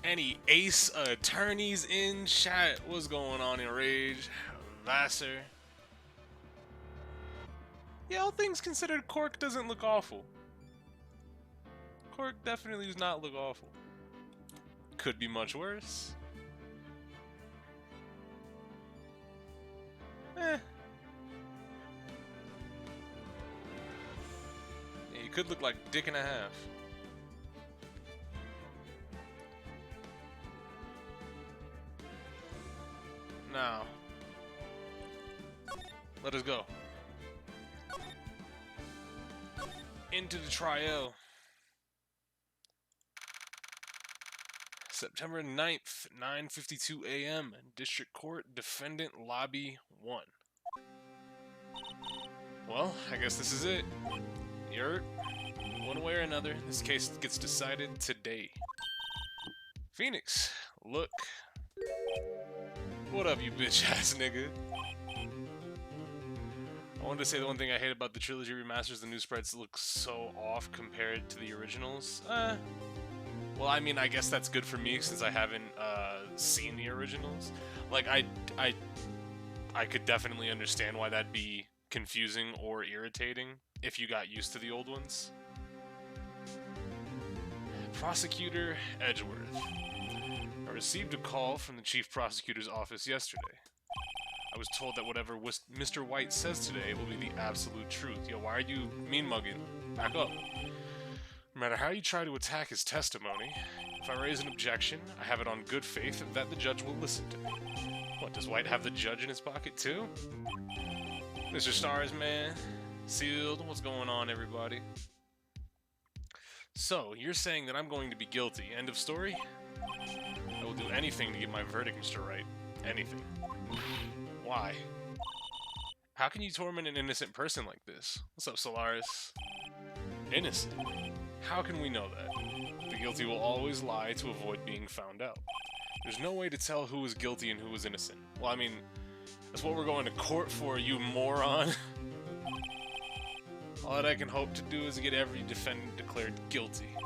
Any ace attorneys in chat? What's going on in Rage? Vassar. Yeah, all things considered, Cork doesn't look awful. Cork definitely does not look awful. Could be much worse. Yeah, you could look like dick and a half. Now, let us go into the trial. September 9th, 9:52 a.m. District Court, Defendant Lobby 1. Well, I guess this is it. You're one way or another, this case gets decided today. Phoenix, look. What up, you bitch-ass nigga? I wanted to say the one thing I hate about the trilogy remasters, the new sprites look so off compared to the originals. Well, I mean, I guess that's good for me since I haven't seen the originals. Like, I could definitely understand why that'd be confusing or irritating if you got used to the old ones. Prosecutor Edgeworth. I received a call from the Chief Prosecutor's office yesterday. I was told that whatever Mr. White says today will be the absolute truth. Yo, why are you mean-mugging? Back up. No matter how you try to attack his testimony, if I raise an objection, I have it on good faith that the judge will listen to me. What, does White have the judge in his pocket too? Mr. Stars, man. Sealed. What's going on, everybody? So, you're saying that I'm going to be guilty. End of story? I will do anything to get my verdict, Mr. Wright. Anything. Why? How can you torment an innocent person like this? What's up, Solaris? Innocent? How can we know that? The guilty will always lie to avoid being found out. There's no way to tell who is guilty and who is innocent. Well, I mean, that's what we're going to court for, you moron. All that I can hope to do is get every defendant declared guilty.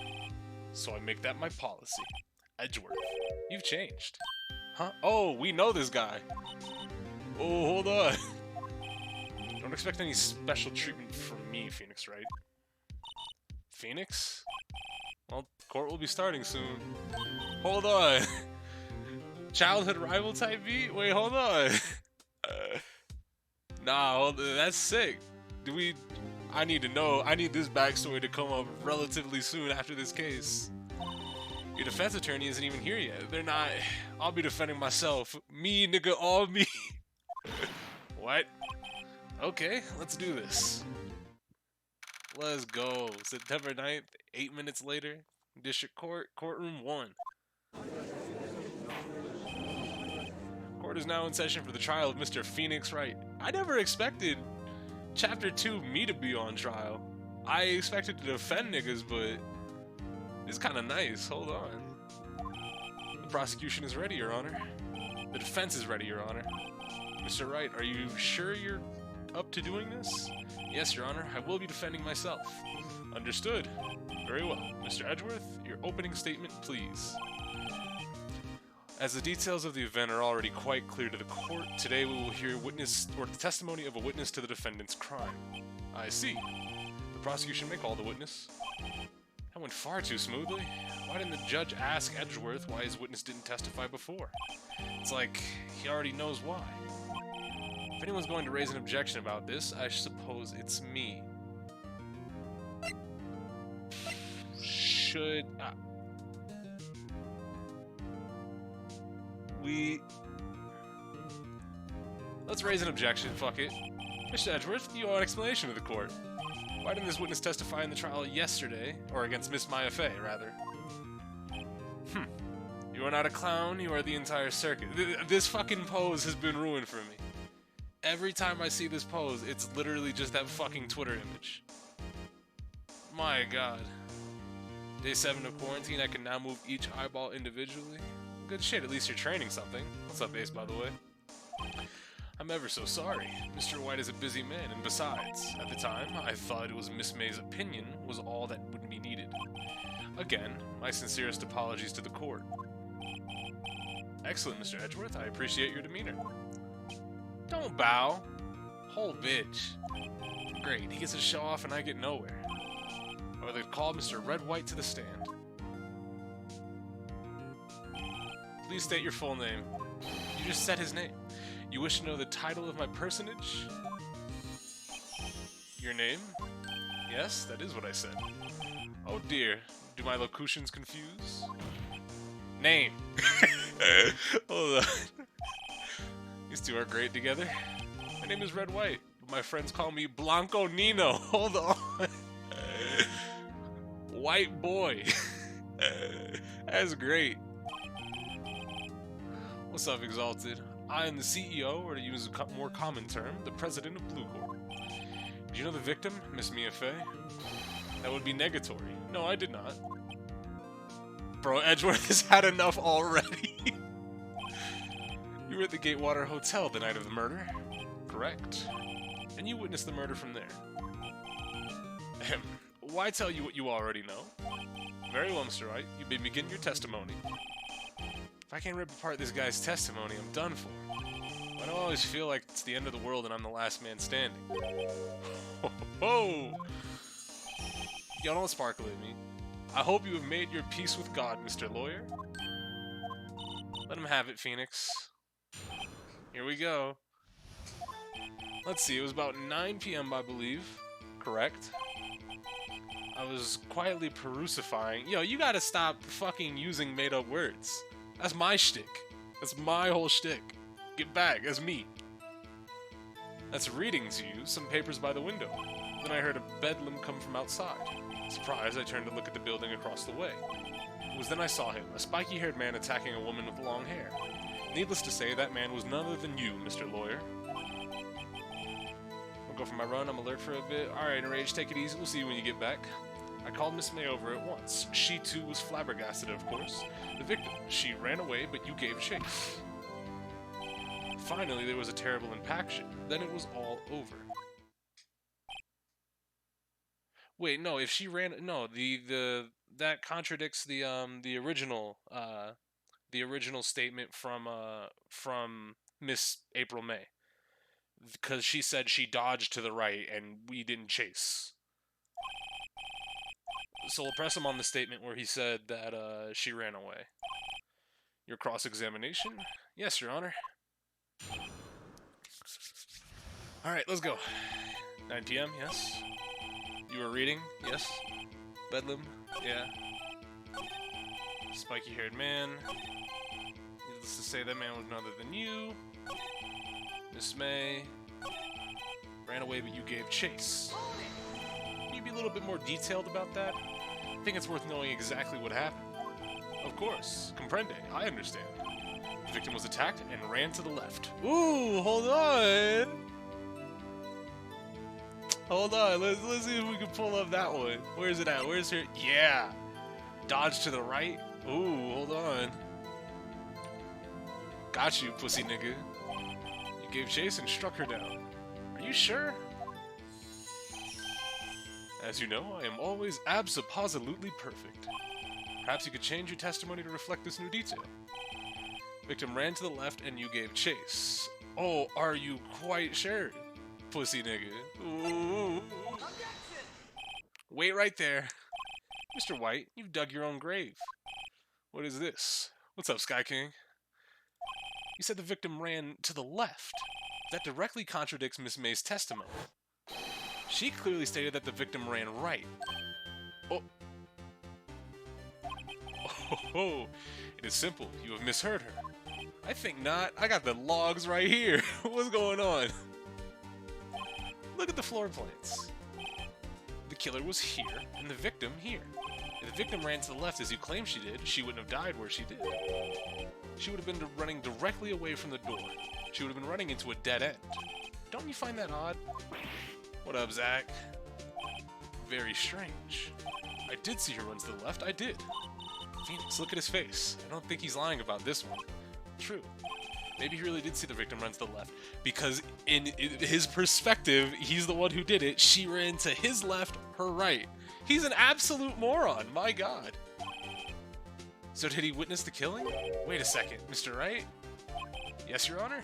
So I make that my policy. Edgeworth, you've changed. Huh? Oh, we know this guy. Oh, hold on. Don't expect any special treatment from me, Phoenix Wright. Phoenix? Well, court will be starting soon. Hold on. Childhood rival type beat? Wait, hold on. Nah, that's sick. I need to know. I need this backstory to come up relatively soon after this case. Your defense attorney isn't even here yet. They're not. I'll be defending myself. Me, nigga, all me. What? Okay, let's do this. Let's go. September 9th, 8 minutes later. District Court, Courtroom 1. Court is now in session for the trial of Mr. Phoenix Wright. I never expected Chapter 2 me to be on trial. I expected to defend niggas, but it's kind of nice. Hold on. The prosecution is ready, Your Honor. The defense is ready, Your Honor. Mr. Wright, are you sure you're up to doing this? Yes, Your Honor. I will be defending myself. Understood. Very well. Mr. Edgeworth, your opening statement, please. As the details of the event are already quite clear to the court, today we will hear the testimony of a witness to the defendant's crime. I see. The prosecution may call the witness. That went far too smoothly. Why didn't the judge ask Edgeworth why his witness didn't testify before? It's like he already knows why. If anyone's going to raise an objection about this, I suppose it's me. Should... Let's raise an objection, fuck it. Mr. Edgeworth, you owe an explanation to the court. Why didn't this witness testify in the trial yesterday? Or against Miss Maya Fey, rather. You are not a clown, you are the entire circuit. This fucking pose has been ruined for me. Every time I see this pose, it's literally just that fucking Twitter image. My god. Day 7 of quarantine, I can now move each eyeball individually. Good shit, at least you're training something. What's up, Ace, by the way? I'm ever so sorry. Mr. White is a busy man, and besides, at the time, I thought it was Miss May's opinion was all that would be needed. Again, my sincerest apologies to the court. Excellent, Mr. Edgeworth. I appreciate your demeanor. Don't bow. Whole bitch. Great, he gets to show off and I get nowhere. I would like to call Mr. Red White to the stand. Please state your full name. You just said his name. You wish to know the title of my personage? Your name? Yes, that is what I said. Oh dear, do my locutions confuse? Name. Hold on. These two are great together. My name is Red White, but my friends call me Blanco Nino. Hold on. White boy. That's great. What's up, Exalted? I am the CEO, or to use a more common term, the president of Blue Corp. Did you know the victim, Miss Mia Fey? That would be negatory. No, I did not. Bro, Edgeworth has had enough already. You were at the Gatewater Hotel the night of the murder. Correct. And you witnessed the murder from there. Ahem. Why tell you what you already know? Very well, Mr. Wright. You may begin your testimony. If I can't rip apart this guy's testimony, I'm done for. I don't always feel like it's the end of the world and I'm the last man standing. Ho! Y'all don't sparkle at me. I hope you have made your peace with God, Mr. Lawyer. Let him have it, Phoenix. Here we go. Let's see, it was about 9 p.m. I believe. Correct. I was quietly perusifying. Yo, you gotta stop fucking using made-up words. That's my shtick. That's my whole shtick. Get back, that's me. That's reading to you some papers by the window. Then I heard a bedlam come from outside. Surprised, I turned to look at the building across the way. It was then I saw him, a spiky-haired man attacking a woman with long hair. Needless to say, that man was none other than you, Mr. Lawyer. I'll go for my run, I'm alert for a bit. Alright, Enraged, take it easy, we'll see you when you get back. I called Miss May over at once. She too was flabbergasted, of course. The victim, she ran away, but you gave chase. Finally, there was a terrible impaction. Then it was all over. Wait, no, if she ran, no, that contradicts the original statement from Miss April May, because she said she dodged to the right and we didn't chase. So we'll press him on the statement where he said that she ran away. Your cross-examination? Yes, Your Honor. Alright, let's go. 9 p.m., yes. You were reading? Yes. Bedlam? Yeah. Spiky-haired man. Needless to say, that man was none other than you. Miss May. Ran away, but you gave chase. Can you be a little bit more detailed about that? I think it's worth knowing exactly what happened. Of course. Comprende. I understand. The victim was attacked and ran to the left. Ooh, hold on! Hold on, let's see if we can pull up that one. Where's it at? Where's her? Yeah! Dodge to the right? Ooh, hold on. Got you, pussy nigga. You gave chase and struck her down. Are you sure? As you know, I am always abso-positively perfect. Perhaps you could change your testimony to reflect this new detail. Victim ran to the left and you gave chase. Oh, are you quite sure? Pussy nigga. Ooh. Wait right there. Mr. White, you've dug your own grave. What is this? What's up, Sky King? You said the victim ran to the left. That directly contradicts Miss May's testimony. She clearly stated that the victim ran right. Oh. Oh, it is simple. You have misheard her. I think not. I got the logs right here. What's going on? Look at the floor plans. The killer was here, and the victim here. If the victim ran to the left as you claim she did, she wouldn't have died where she did. She would have been running directly away from the door. She would have been running into a dead end. Don't you find that odd? What up, Zach? Very strange. I did see her run to the left, I did. Phoenix, look at his face. I don't think he's lying about this one. True. Maybe he really did see the victim run to the left, because in his perspective, he's the one who did it. She ran to his left, her right. He's an absolute moron, my god. So did he witness the killing? Wait a second, Mr. Wright? Yes, Your Honor?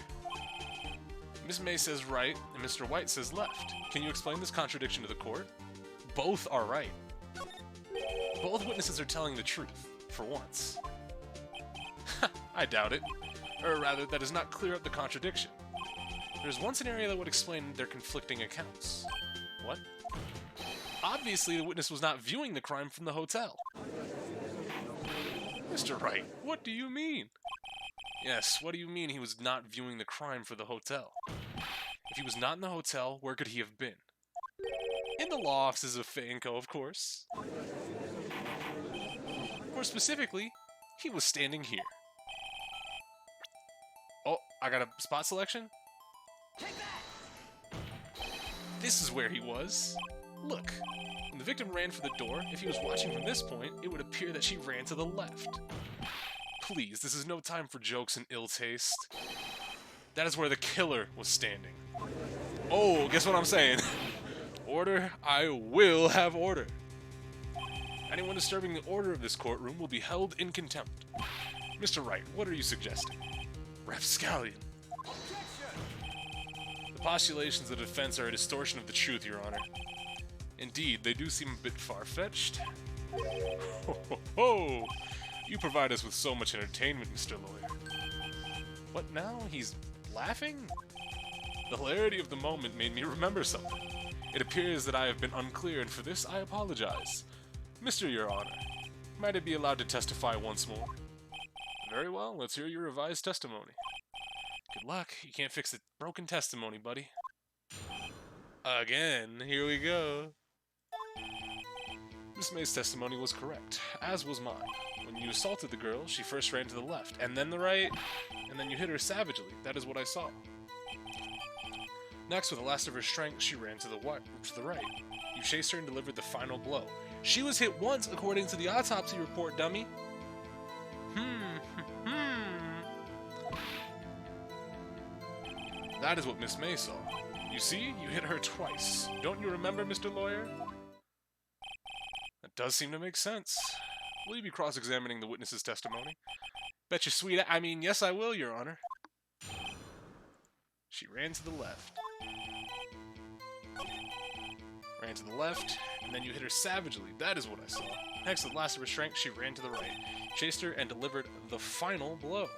Miss May says right, and Mr. White says left. Can you explain this contradiction to the court? Both are right. Both witnesses are telling the truth, for once. I doubt it. Or rather, that does not clear up the contradiction. There's one scenario that would explain their conflicting accounts. What? Obviously, the witness was not viewing the crime from the hotel. Mr. Wright, what do you mean? Yes, what do you mean he was not viewing the crime for the hotel? If he was not in the hotel, where could he have been? In the law offices of Fanco, of course. More specifically, he was standing here. Oh, I got a spot selection? This is where he was. Look, when the victim ran for the door, if he was watching from this point, it would appear that she ran to the left. Please, this is no time for jokes and ill taste. That is where the killer was standing. Oh, guess what I'm saying? Order, I will have order. Anyone disturbing the order of this courtroom will be held in contempt. Mr. Wright, what are you suggesting? Rapscallion. The postulations of the defense are a distortion of the truth, Your Honor. Indeed, they do seem a bit far-fetched. Ho, ho, ho! You provide us with so much entertainment, Mr. Lawyer. What now? He's laughing? The hilarity of the moment made me remember something. It appears that I have been unclear, and for this I apologize. Mr. Your Honor, might I be allowed to testify once more? Very well, let's hear your revised testimony. Good luck, you can't fix the broken testimony, buddy. Again, here we go. Miss May's testimony was correct, as was mine. When you assaulted the girl, she first ran to the left, and then the right, and then you hit her savagely. That is what I saw. Next, with the last of her strength, she ran to the right. You chased her and delivered the final blow. She was hit once, according to the autopsy report, dummy. That is what Miss May saw. You see, you hit her twice. Don't you remember, Mr. Lawyer? That does seem to make sense. Will you be cross-examining the witness's testimony? Bet you sweet yes, I will, Your Honor. She ran to the left. Ran to the left, and then you hit her savagely. That is what I saw. Next, with the last of her strength, she ran to the right, chased her, and delivered the final blow.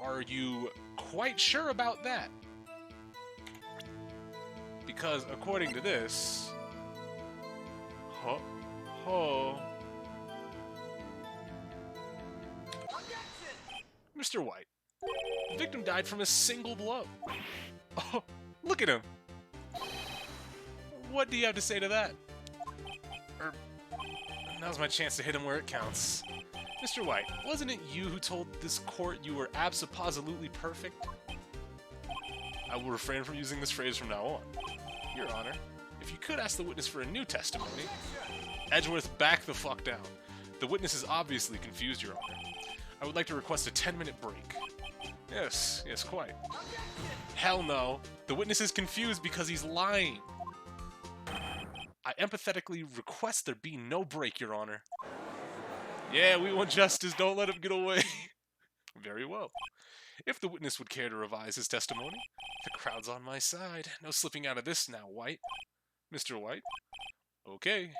Are you quite sure about that? Because according to this... Mr. White, the victim died from a single blow. Oh, look at him. What do you have to say to that? Now's my chance to hit him where it counts. Mr. White, wasn't it you who told this court you were abso-absolutely perfect? I will refrain from using this phrase from now on. Your Honor, if you could ask the witness for a new testimony... Edgeworth, back the fuck down. The witness is obviously confused, Your Honor. I would like to request a 10-minute break. Yes, quite. Hell no. The witness is confused because he's lying. I empathetically request there be no break, Your Honor. Yeah, we want justice. Don't let him get away. Very well. If the witness would care to revise his testimony, the crowd's on my side. No slipping out of this now, White. Mr. White? Okay.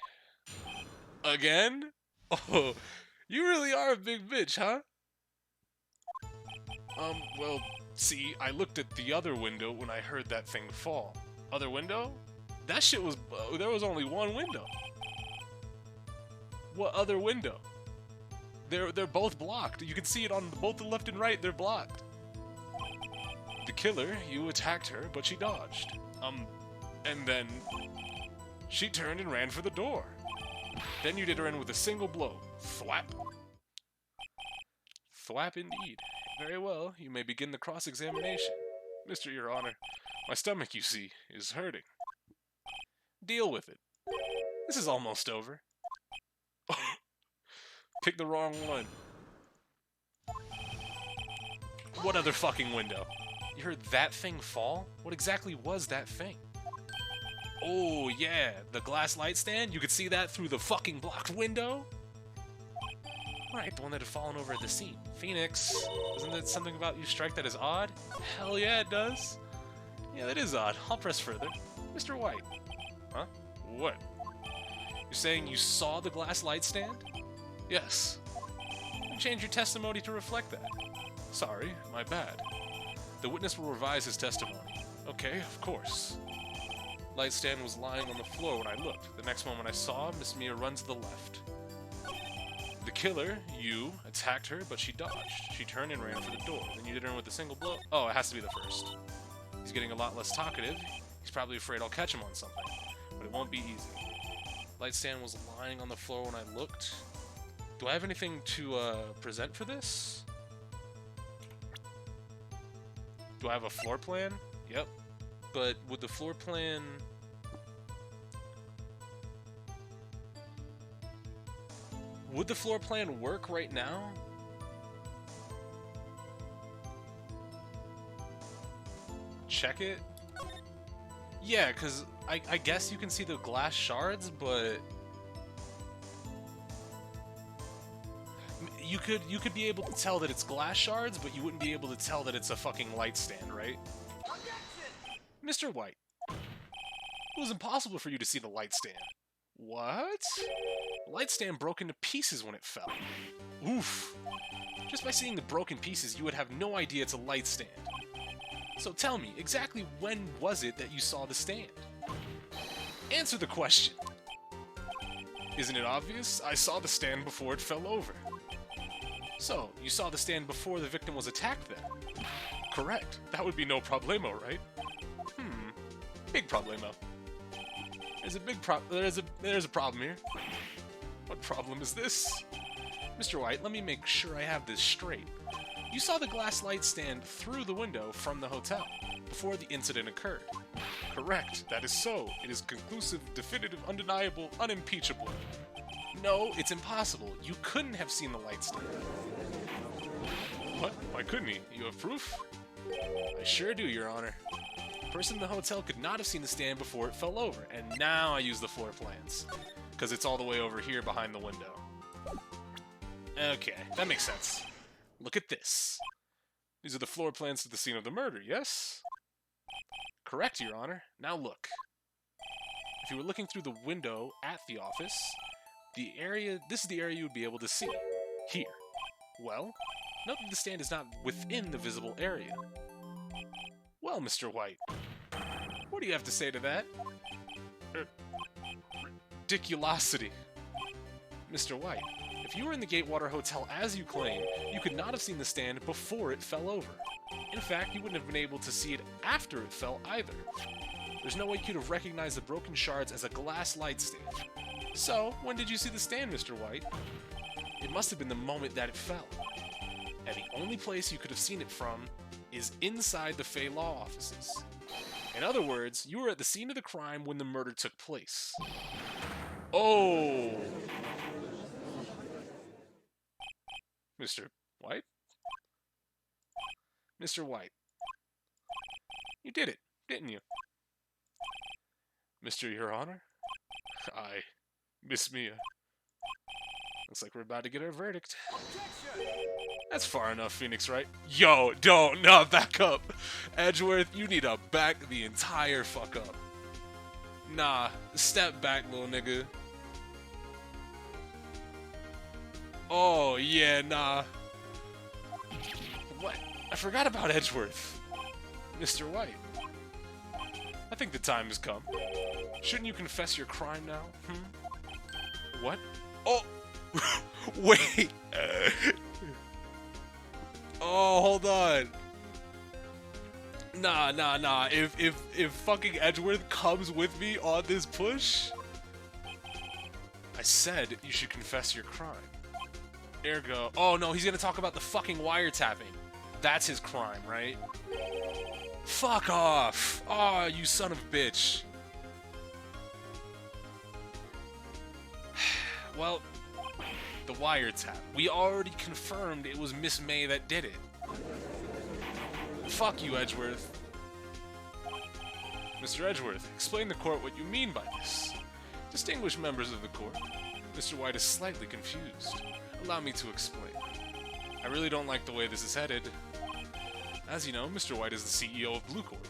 Again? Oh, you really are a big bitch, huh? Well, see, I looked at the other window when I heard that thing fall. Other window? That shit was... there was only one window. What other window? They're both blocked. You can see it on both the left and right, they're blocked. The killer, you attacked her, but she dodged. And then... she turned and ran for the door. Then you did her in with a single blow. Thwap. Thwap indeed. Very well, you may begin the cross-examination. Mr. Your Honor, my stomach, you see, is hurting. Deal with it. This is almost over. Pick the wrong one. What other fucking window? You heard that thing fall? What exactly was that thing? Oh, yeah, the glass light stand? You could see that through the fucking blocked window? Right, the one that had fallen over at the scene. Phoenix, isn't that something about you strike that is odd? Hell yeah, it does. Yeah, that is odd. I'll press further. Mr. White. Huh? What? You're saying you saw the glass light stand? Yes. Change your testimony to reflect that. Sorry, my bad. The witness will revise his testimony. Okay, of course. Light stand was lying on the floor when I looked. The next moment I saw, Miss Mia run to the left. The killer, you, attacked her, but she dodged. She turned and ran for the door. Then you hit her with a single blow. Oh, it has to be the first. He's getting a lot less talkative. He's probably afraid I'll catch him on something. But it won't be easy. Light stand was lying on the floor when I looked. Do I have anything to present for this? Do I have a floor plan? Yep. But would the floor plan... Would the floor plan work right now? Check it? Yeah, because I guess you can see the glass shards, but... You could be able to tell that it's glass shards, but you wouldn't be able to tell that it's a fucking light stand, right? Mr. White. It was impossible for you to see the light stand. What? The light stand broke into pieces when it fell. Oof. Just by seeing the broken pieces, you would have no idea it's a light stand. So tell me, exactly when was it that you saw the stand? Answer the question. Isn't it obvious? I saw the stand before it fell over. So, you saw the stand before the victim was attacked then? Correct. That would be no problemo, right? Big problemo. There's a problem here. What problem is this? Mr. White, let me make sure I have this straight. You saw the glass light stand through the window from the hotel before the incident occurred. Correct. That is so. It is conclusive, definitive, undeniable, unimpeachable. No, it's impossible. You couldn't have seen the light stand. What? Why couldn't he? You have proof? I sure do, Your Honor. The person in the hotel could not have seen the stand before it fell over, and now I use the floor plans. Because it's all the way over here behind the window. Okay, that makes sense. Look at this. These are the floor plans to the scene of the murder, yes? Correct, Your Honor. Now look. If you were looking through the window at the office, this is the area you would be able to see. Here. Well, note that the stand is not within the visible area. Well, Mr. White, what do you have to say to that? Ridiculosity. Mr. White, if you were in the Gatewater Hotel as you claim, you could not have seen the stand before it fell over. In fact, you wouldn't have been able to see it after it fell either. There's no way you could have recognized the broken shards as a glass light stand. So, when did you see the stand, Mr. White? It must have been the moment that it fell. And the only place you could have seen it from is inside the Fey Law offices. In other words, you were at the scene of the crime when the murder took place. Oh! Mr. White? Mr. White. You did it, didn't you? Mr. Your Honor? Miss Mia. Looks like we're about to get our verdict. That's far enough, Phoenix Wright. Yo, no, back up. Edgeworth, you need to back the entire fuck up. Nah, step back, little nigga. Oh, yeah, nah. What? I forgot about Edgeworth. Mr. White. I think the time has come. Shouldn't you confess your crime now? What? Oh! Wait! Oh, hold on. Nah. If fucking Edgeworth comes with me on this push, I said you should confess your crime. Ergo. Oh no, he's gonna talk about the fucking wiretapping. That's his crime, right? Fuck off! Oh, you son of a bitch. Well, the wiretap. We already confirmed it was Miss May that did it. Fuck you, Edgeworth. Mr. Edgeworth, explain to the court what you mean by this. Distinguished members of the court, Mr. White is slightly confused. Allow me to explain. I really don't like the way this is headed. As you know, Mr. White is the CEO of Blue Corp.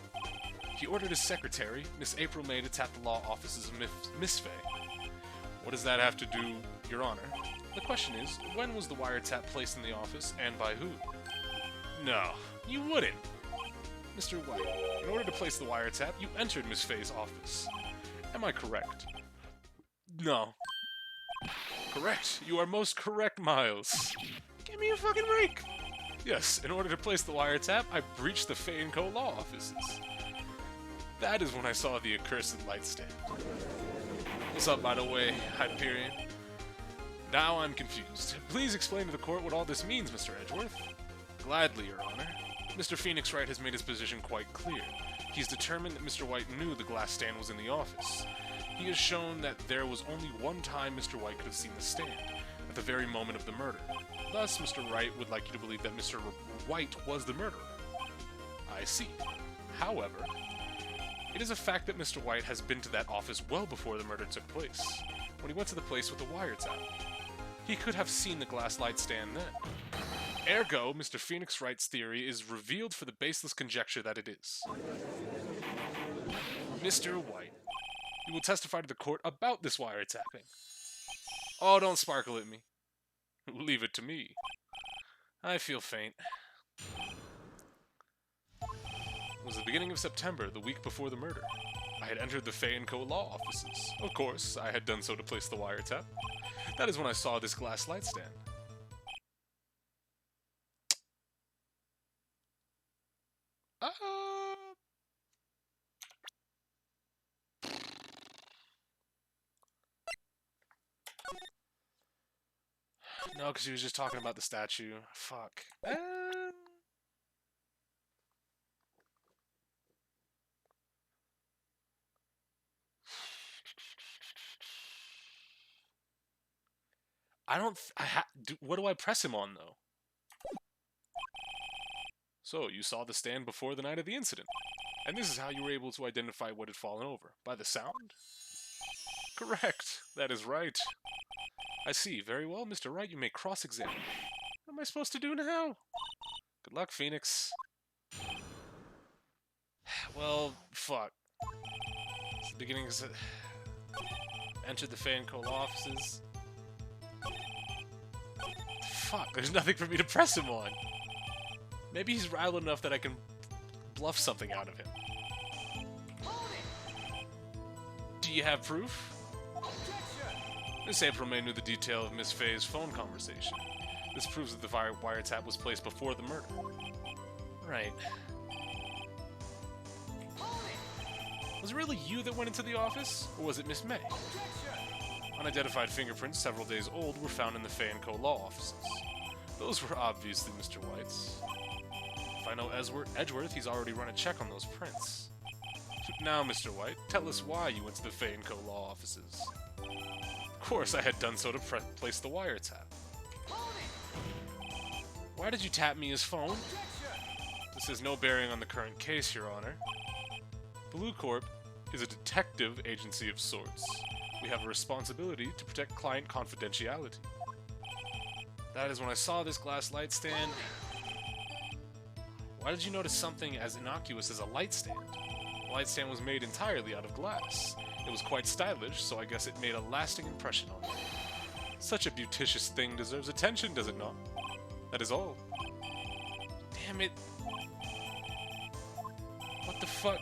He ordered his secretary, Miss April May, to tap the law offices of Miss Fay. What does that have to do, Your Honor? The question is, when was the wiretap placed in the office, and by who? No, you wouldn't. Mr. White, in order to place the wiretap, you entered Miss Fay's office. Am I correct? No. Correct. You are most correct, Miles. Give me a fucking break. Yes, in order to place the wiretap, I breached the Fay & Co. law offices. That is when I saw the accursed light stand. What's up, by the way, Hyperion? Now I'm confused. Please explain to the court what all this means, Mr. Edgeworth. Gladly, Your Honor. Mr. Phoenix Wright has made his position quite clear. He's determined that Mr. White knew the glass stand was in the office. He has shown that there was only one time Mr. White could have seen the stand, at the very moment of the murder. Thus, Mr. Wright would like you to believe that Mr. White was the murderer. I see. However, it is a fact that Mr. White has been to that office well before the murder took place, when he went to the place with the wiretap. He could have seen the glass light stand then. Ergo, Mr. Phoenix Wright's theory is revealed for the baseless conjecture that it is. Mr. White, you will testify to the court about this wiretapping. Oh, don't sparkle at me. Leave it to me. I feel faint. It was the beginning of September, the week before the murder. I had entered the Fay & Co. law offices. Of course, I had done so to place the wiretap. That is when I saw this glass light stand. No, because he was just talking about the statue. Fuck. I don't. What do I press him on, though? So, you saw the stand before the night of the incident. And this is how you were able to identify what had fallen over. By the sound? Correct. That is right. I see. Very well, Mr. Wright, you may cross-examine. What am I supposed to do now? Good luck, Phoenix. Well, fuck. It's the beginning of... Entered the Fay & Co. law offices. Fuck, there's nothing for me to press him on. Maybe he's riled enough that I can bluff something out of him. Do you have proof? Miss April May knew the detail of Miss Fay's phone conversation. This proves that the wiretap was placed before the murder. Right. Was it really you that went into the office, or was it Miss May? Unidentified fingerprints several days old were found in the Fay & Co. law offices. Those were obviously Mr. White's. If I know Edgeworth, he's already run a check on those prints. Now, Mr. White, tell us why you went to the Fay & Co. law offices. Of course, I had done so to place the wiretap. Why did you tap me his phone? This has no bearing on the current case, Your Honor. Blue Corp is a detective agency of sorts. We have a responsibility to protect client confidentiality. That is when I saw this glass light stand. Why did you notice something as innocuous as a light stand? The light stand was made entirely out of glass. It was quite stylish, so I guess it made a lasting impression on me. Such a beauticious thing deserves attention, does it not? That is all. Damn it. What the fuck?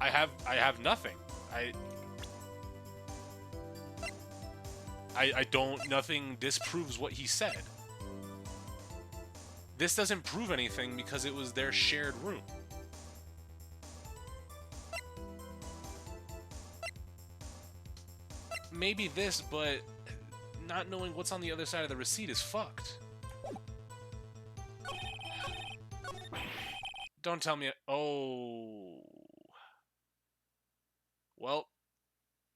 I have nothing. I don't, nothing disproves what he said. This doesn't prove anything because it was their shared room. Maybe this, but not knowing what's on the other side of the receipt is fucked. Don't tell me... Oh... Well,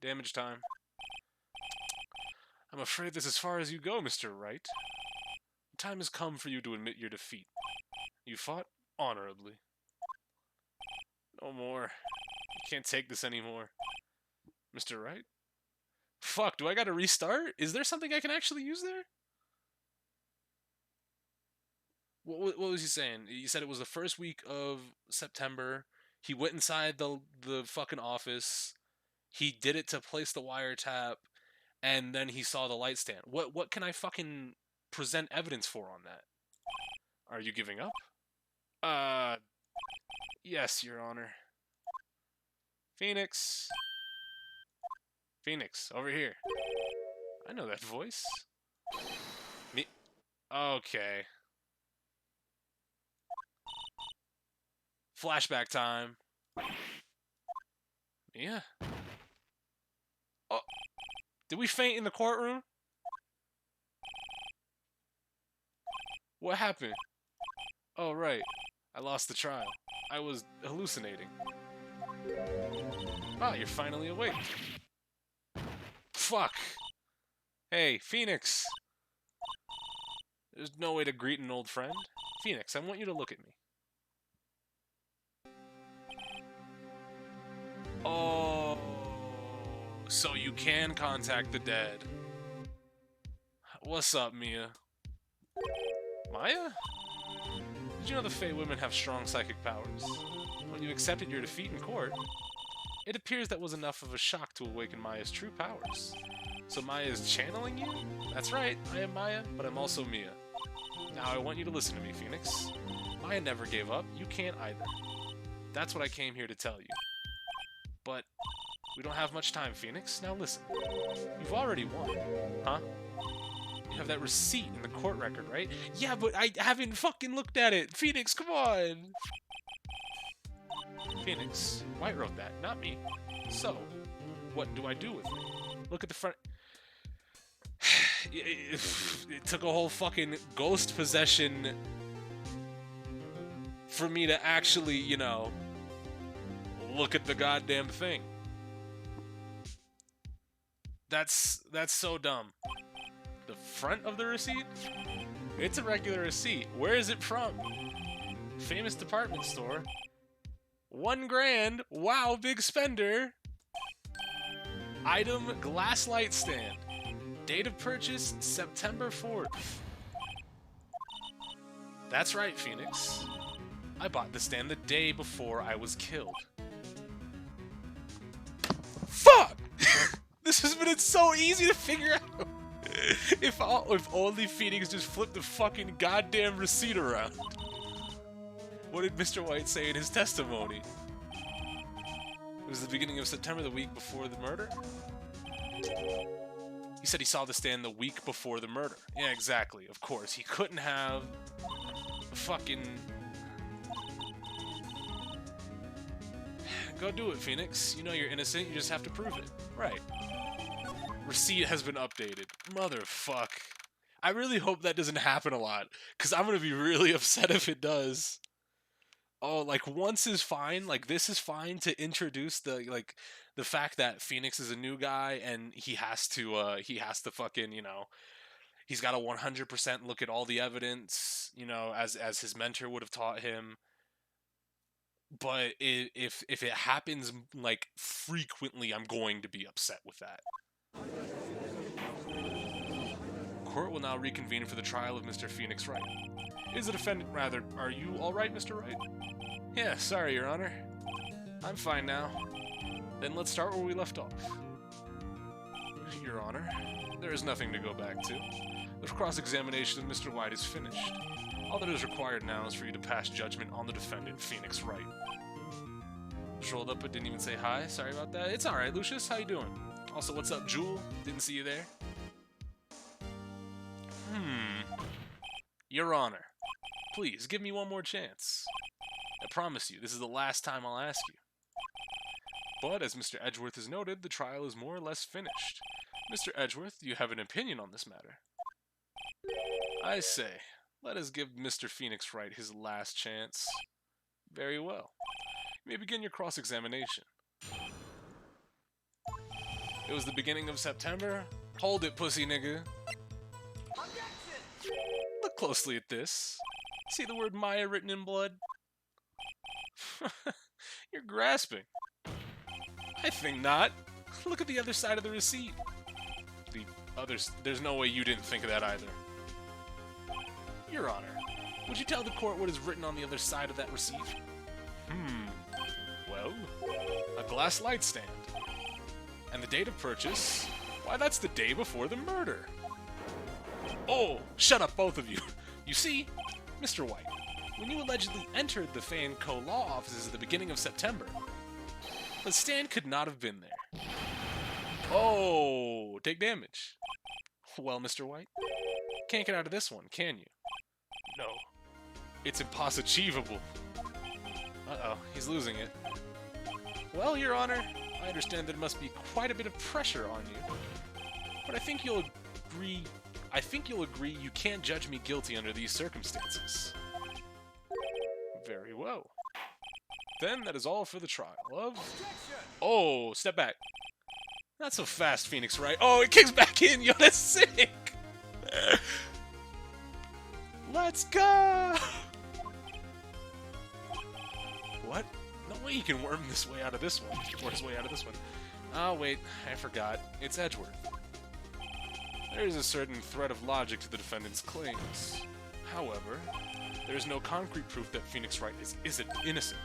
damage time. I'm afraid this is as far as you go, Mr. Wright. The time has come for you to admit your defeat. You fought honorably. No more. I can't take this anymore. Mr. Wright? Fuck, do I gotta restart? Is there something I can actually use there? What was he saying? He said it was the first week of September. He went inside the fucking office. He did it to place the wiretap, and then he saw the light stand. What can I fucking present evidence for on that? Are you giving up? Uh, yes, Your Honor. Phoenix. Phoenix, over here. I know that voice. Me? Okay. Flashback time. Yeah. Oh, did we faint in the courtroom? What happened? Oh, right. I lost the trial. I was hallucinating. Ah, you're finally awake. Fuck. Hey, Phoenix. There's no way to greet an old friend. Phoenix, I want you to look at me. Oh, so you can contact the dead. What's up, Mia? Maya? Did you know the Fey women have strong psychic powers? When you accepted your defeat in court, it appears that was enough of a shock to awaken Maya's true powers. So Maya is channeling you? That's right, I am Maya, but I'm also Mia. Now I want you to listen to me, Phoenix. Maya never gave up, you can't either. That's what I came here to tell you. But we don't have much time, Phoenix. Now listen. You've already won. Huh? You have that receipt in the court record, right? Yeah, but I haven't fucking looked at it. Phoenix, come on! Phoenix, White wrote that, not me. So, what do I do with it? Look at the front... It took a whole fucking ghost possession for me to actually, you know, look at the goddamn thing. That's so dumb. The front of the receipt? It's a regular receipt. Where is it from? Famous department store. $1 grand. Wow, big spender. Item, glass light stand. Date of purchase, September 4th. That's right, Phoenix. I bought the stand the day before I was killed. Fuck! This has been so easy to figure out. If only Phoenix just flipped the fucking goddamn receipt around. What did Mr. White say in his testimony? It was the beginning of September, the week before the murder? He said he saw the stand the week before the murder. Yeah, exactly. Of course. He couldn't have fucking... Go do it, Phoenix. You know you're innocent. You just have to prove it. Right. Receipt has been updated. Motherfuck. I really hope that doesn't happen a lot, because I'm going to be really upset if it does. Oh, like, once is fine. Like, this is fine to introduce the fact that Phoenix is a new guy, and he has to fucking, you know, he's got to 100% look at all the evidence, you know, as his mentor would have taught him. But if it happens, like, frequently, I'm going to be upset with that. Court will now reconvene for the trial of Mr. Phoenix Wright. Is the defendant, rather, are you alright, Mr. Wright? Yeah, sorry, Your Honor. I'm fine now. Then let's start where we left off. Your Honor, there is nothing to go back to. The cross-examination of Mr. White is finished. All that is required now is for you to pass judgment on the defendant, Phoenix Wright. Just rolled up but didn't even say hi. Sorry about that. It's alright, Lucius. How you doing? Also, what's up, Jewel? Didn't see you there. Your Honor, please give me one more chance. I promise you, this is the last time I'll ask you. But, as Mr. Edgeworth has noted, the trial is more or less finished. Mr. Edgeworth, do you have an opinion on this matter? I say, let us give Mr. Phoenix Wright his last chance. Very well. You may begin your cross-examination. It was the beginning of September? Hold it, pussy nigga. Look closely at this. See the word Maya written in blood? You're grasping. I think not. Look at the other side of the receipt. The others. There's no way you didn't think of that either. Your Honor, would you tell the court what is written on the other side of that receipt? Well, a glass light stand. And the date of purchase? Why, that's the day before the murder. Oh, shut up, both of you. You see, Mr. White, when you allegedly entered the Fan Co. law offices at the beginning of September, the stand could not have been there. Oh, take damage. Well, Mr. White, can't get out of this one, can you? No. It's impossible. Uh-oh, he's losing it. Well, Your Honor, I understand there must be quite a bit of pressure on you, but I think you'll agree you can't judge me guilty under these circumstances. Very well. Then that is all for the trial of... Oh, step back. Not so fast, Phoenix Wright. Oh, it kicks back in! Yo, that's sick! Let's go! What? No way he can worm his way out of this one. Oh, wait, I forgot. It's Edgeworth. There is a certain thread of logic to the defendant's claims. However, there is no concrete proof that Phoenix Wright is innocent.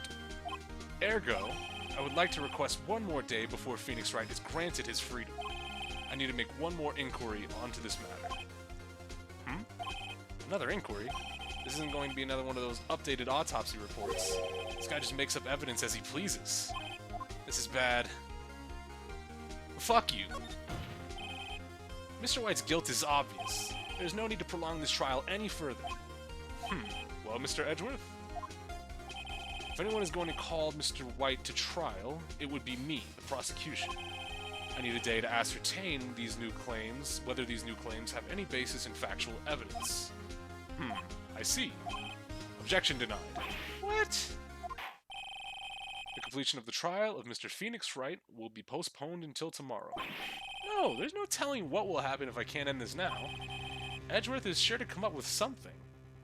Ergo, I would like to request one more day before Phoenix Wright is granted his freedom. I need to make one more inquiry onto this matter. Another inquiry? This isn't going to be another one of those updated autopsy reports. This guy just makes up evidence as he pleases. This is bad. Fuck you. Mr. White's guilt is obvious. There's no need to prolong this trial any further. Well, Mr. Edgeworth? If anyone is going to call Mr. White to trial, it would be me, the prosecution. I need a day to ascertain these new claims, whether these new claims have any basis in factual evidence. I see. Objection denied. What? The completion of the trial of Mr. Phoenix Wright will be postponed until tomorrow. No, there's no telling what will happen if I can't end this now. Edgeworth is sure to come up with something.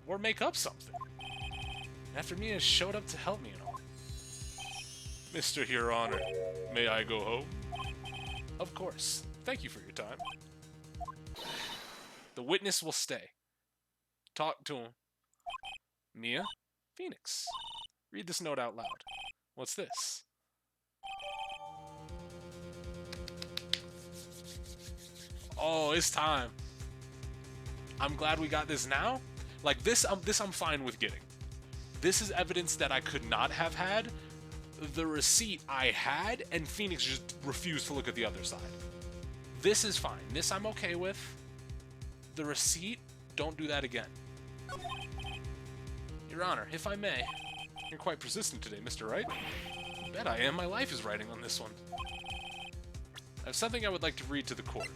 Or make up something. After Mia showed up to help me and all. Mr. Your Honor, may I go home? Of course. Thank you for your time. The witness will stay. Talk to him. Mia? Phoenix. Read this note out loud. What's this? Oh, it's time. I'm glad we got this now. Like, this I'm fine with getting. This is evidence that I could not have had. The receipt I had, and Phoenix just refused to look at the other side. This is fine. This I'm okay with. The receipt, don't do that again. Your Honor, if I may. You're quite persistent today, Mr. Wright. I bet I am. My life is riding on this one. I have something I would like to read to the court.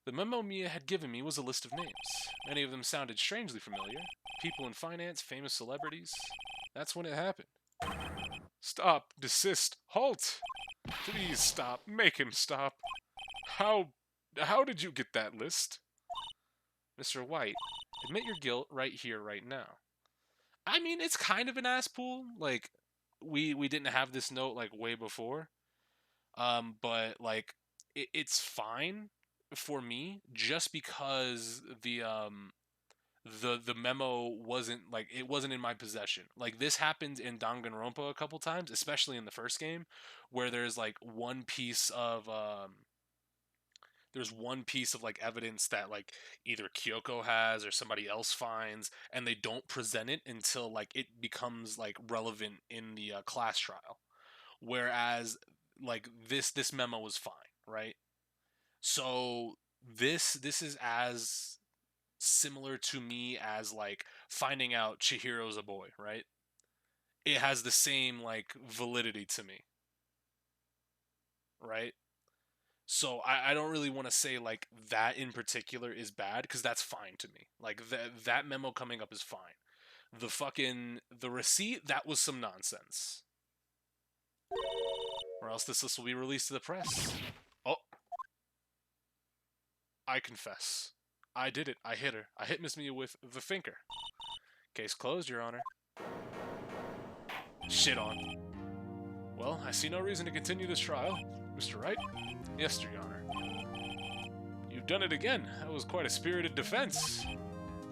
The memo Mia had given me was a list of names. Many of them sounded strangely familiar. People in finance, famous celebrities. That's when it happened. Stop. Desist. Halt! Please stop. Make him stop. How did you get that list? Mr. White, admit your guilt right here, right now. I mean, it's kind of an ass pool. Like, we didn't have this note, like, way before. But, like, it's fine for me, just because the memo wasn't, like, it wasn't in my possession. Like, this happened in Danganronpa a couple times, especially in the first game, where there's, like, one piece of like evidence that like either Kyoko has or somebody else finds, and they don't present it until like it becomes like relevant in the class trial. Whereas like this memo was fine, right? So this is as similar to me as like finding out Chihiro's a boy, right? It has the same like validity to me, right? So I don't really want to say like that in particular is bad, because that's fine to me. Like that memo coming up is fine. The receipt, that was some nonsense. Or else this list will be released to the press. Oh. I confess. I did it. I hit her. I hit Miss Mia with the thinker. Case closed, Your Honor. Shit on. Well, I see no reason to continue this trial. Mr. Wright? Yes, Your Honor. You've done it again. That was quite a spirited defense.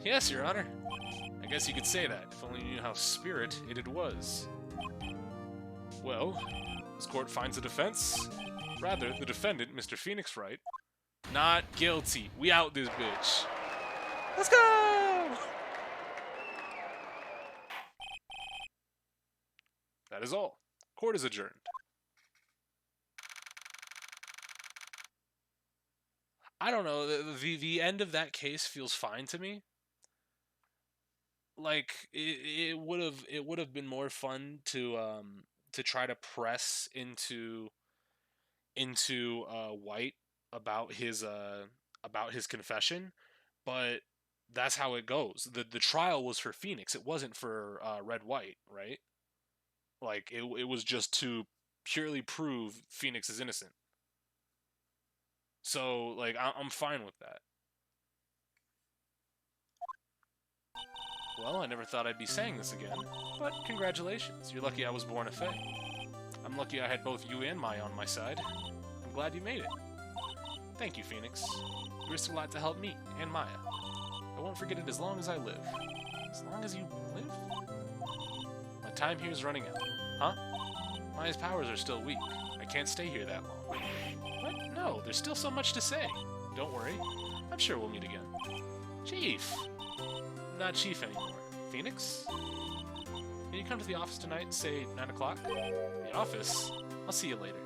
Yes, Your Honor. I guess you could say that, if only you knew how spirited it was. Well, this court finds the defense. Rather, the defendant, Mr. Phoenix Wright, not guilty. We out this bitch. Let's go! That is all. Court is adjourned. I don't know. The end of that case feels fine to me. Like it would have been more fun to try to press into White about his confession, but that's how it goes. The trial was for Phoenix. It wasn't for Red White, right? Like it was just to purely prove Phoenix is innocent. So like I'm fine with that. Well, I never thought I'd be saying this again, but congratulations. You're lucky I was born a Fae. I'm lucky I had both you and Maya on my side. I'm glad you made it. Thank you, Phoenix. You risked a lot to help me and Maya. I won't forget it as long as I live. As long as you live? My time here is running out. Huh? Maya's powers are still weak. I can't stay here that long. What? No, there's still so much to say. Don't worry. I'm sure we'll meet again. Chief! I'm not Chief anymore. Phoenix? Can you come to the office tonight, say 9 o'clock? The office? I'll see you later.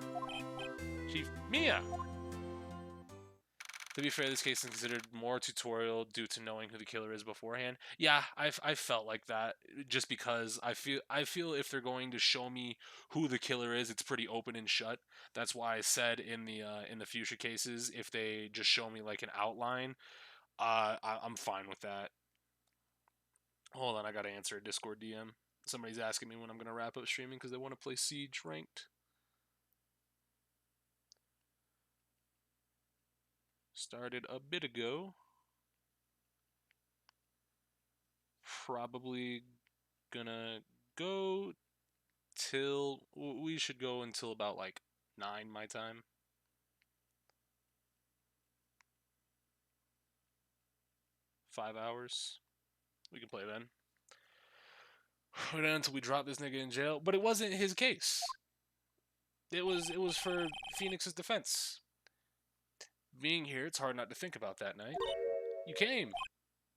Chief Mia! To be fair, this case is considered more tutorial due to knowing who the killer is beforehand. Yeah, I felt like that just because I feel if they're going to show me who the killer is, it's pretty open and shut. That's why I said in the future cases, if they just show me like an outline, I'm fine with that. Hold on, I gotta answer a Discord DM. Somebody's asking me when I'm gonna wrap up streaming because they want to play Siege ranked. Started a bit ago. Probably gonna go till... We should go until about like 9 my time. Five hours. We can play then. We're done until we drop this nigga in jail. But it wasn't his case. It was for Phoenix's defense. Being here, it's hard not to think about that night. You came.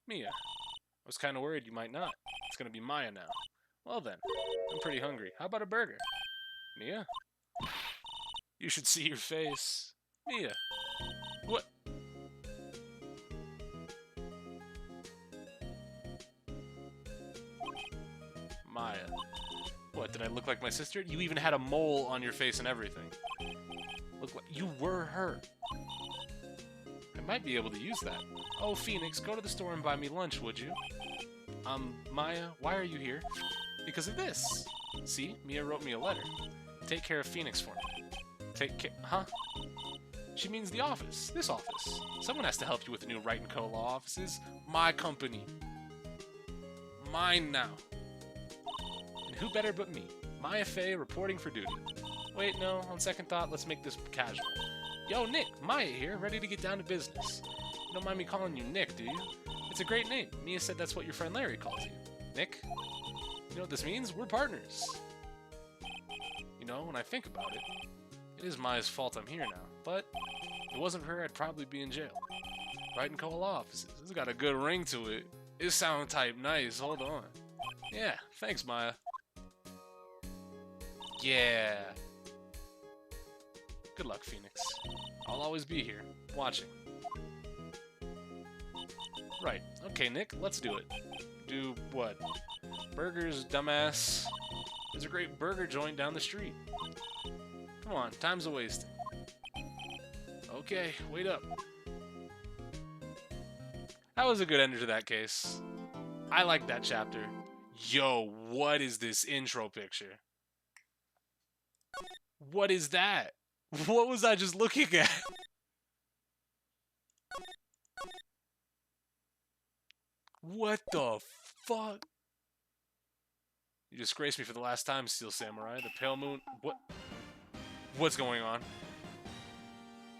Mia. I was kind of worried you might not. It's gonna be Maya now. Well then, I'm pretty hungry. How about a burger? Mia? You should see your face. Mia. What? Maya. What, did I look like my sister? You even had a mole on your face and everything. Look like you were her. I might be able to use that. Oh, Phoenix, go to the store and buy me lunch, would you? Maya, why are you here? Because of this. See, Mia wrote me a letter. Take care of Phoenix for me. Take care, huh? She means the office. This office. Someone has to help you with the new Wright & Co. law offices. My company. Mine now. And who better but me? Maya Faye reporting for duty. Wait, no, on second thought, let's make this casual. Yo, Nick, Maya here, ready to get down to business. You don't mind me calling you Nick, do you? It's a great name. Mia said that's what your friend Larry calls you. Nick? You know what this means? We're partners. You know, when I think about it, it is Maya's fault I'm here now, but if it wasn't for her, I'd probably be in jail. Wright & Co. law offices. This has got a good ring to it. It sound type nice. Hold on. Yeah, thanks, Maya. Yeah. Good luck, Phoenix. I'll always be here, watching. Right. Okay, Nick, let's do it. Do what? Burgers, dumbass. There's a great burger joint down the street. Come on, time's a wasting. Okay, wait up. That was a good ender to that case. I like that chapter. Yo, what is this intro picture? What is that? What was I just looking at? What the fuck? You disgraced me for the last time, Steel Samurai. The Pale Moon... What? What's going on?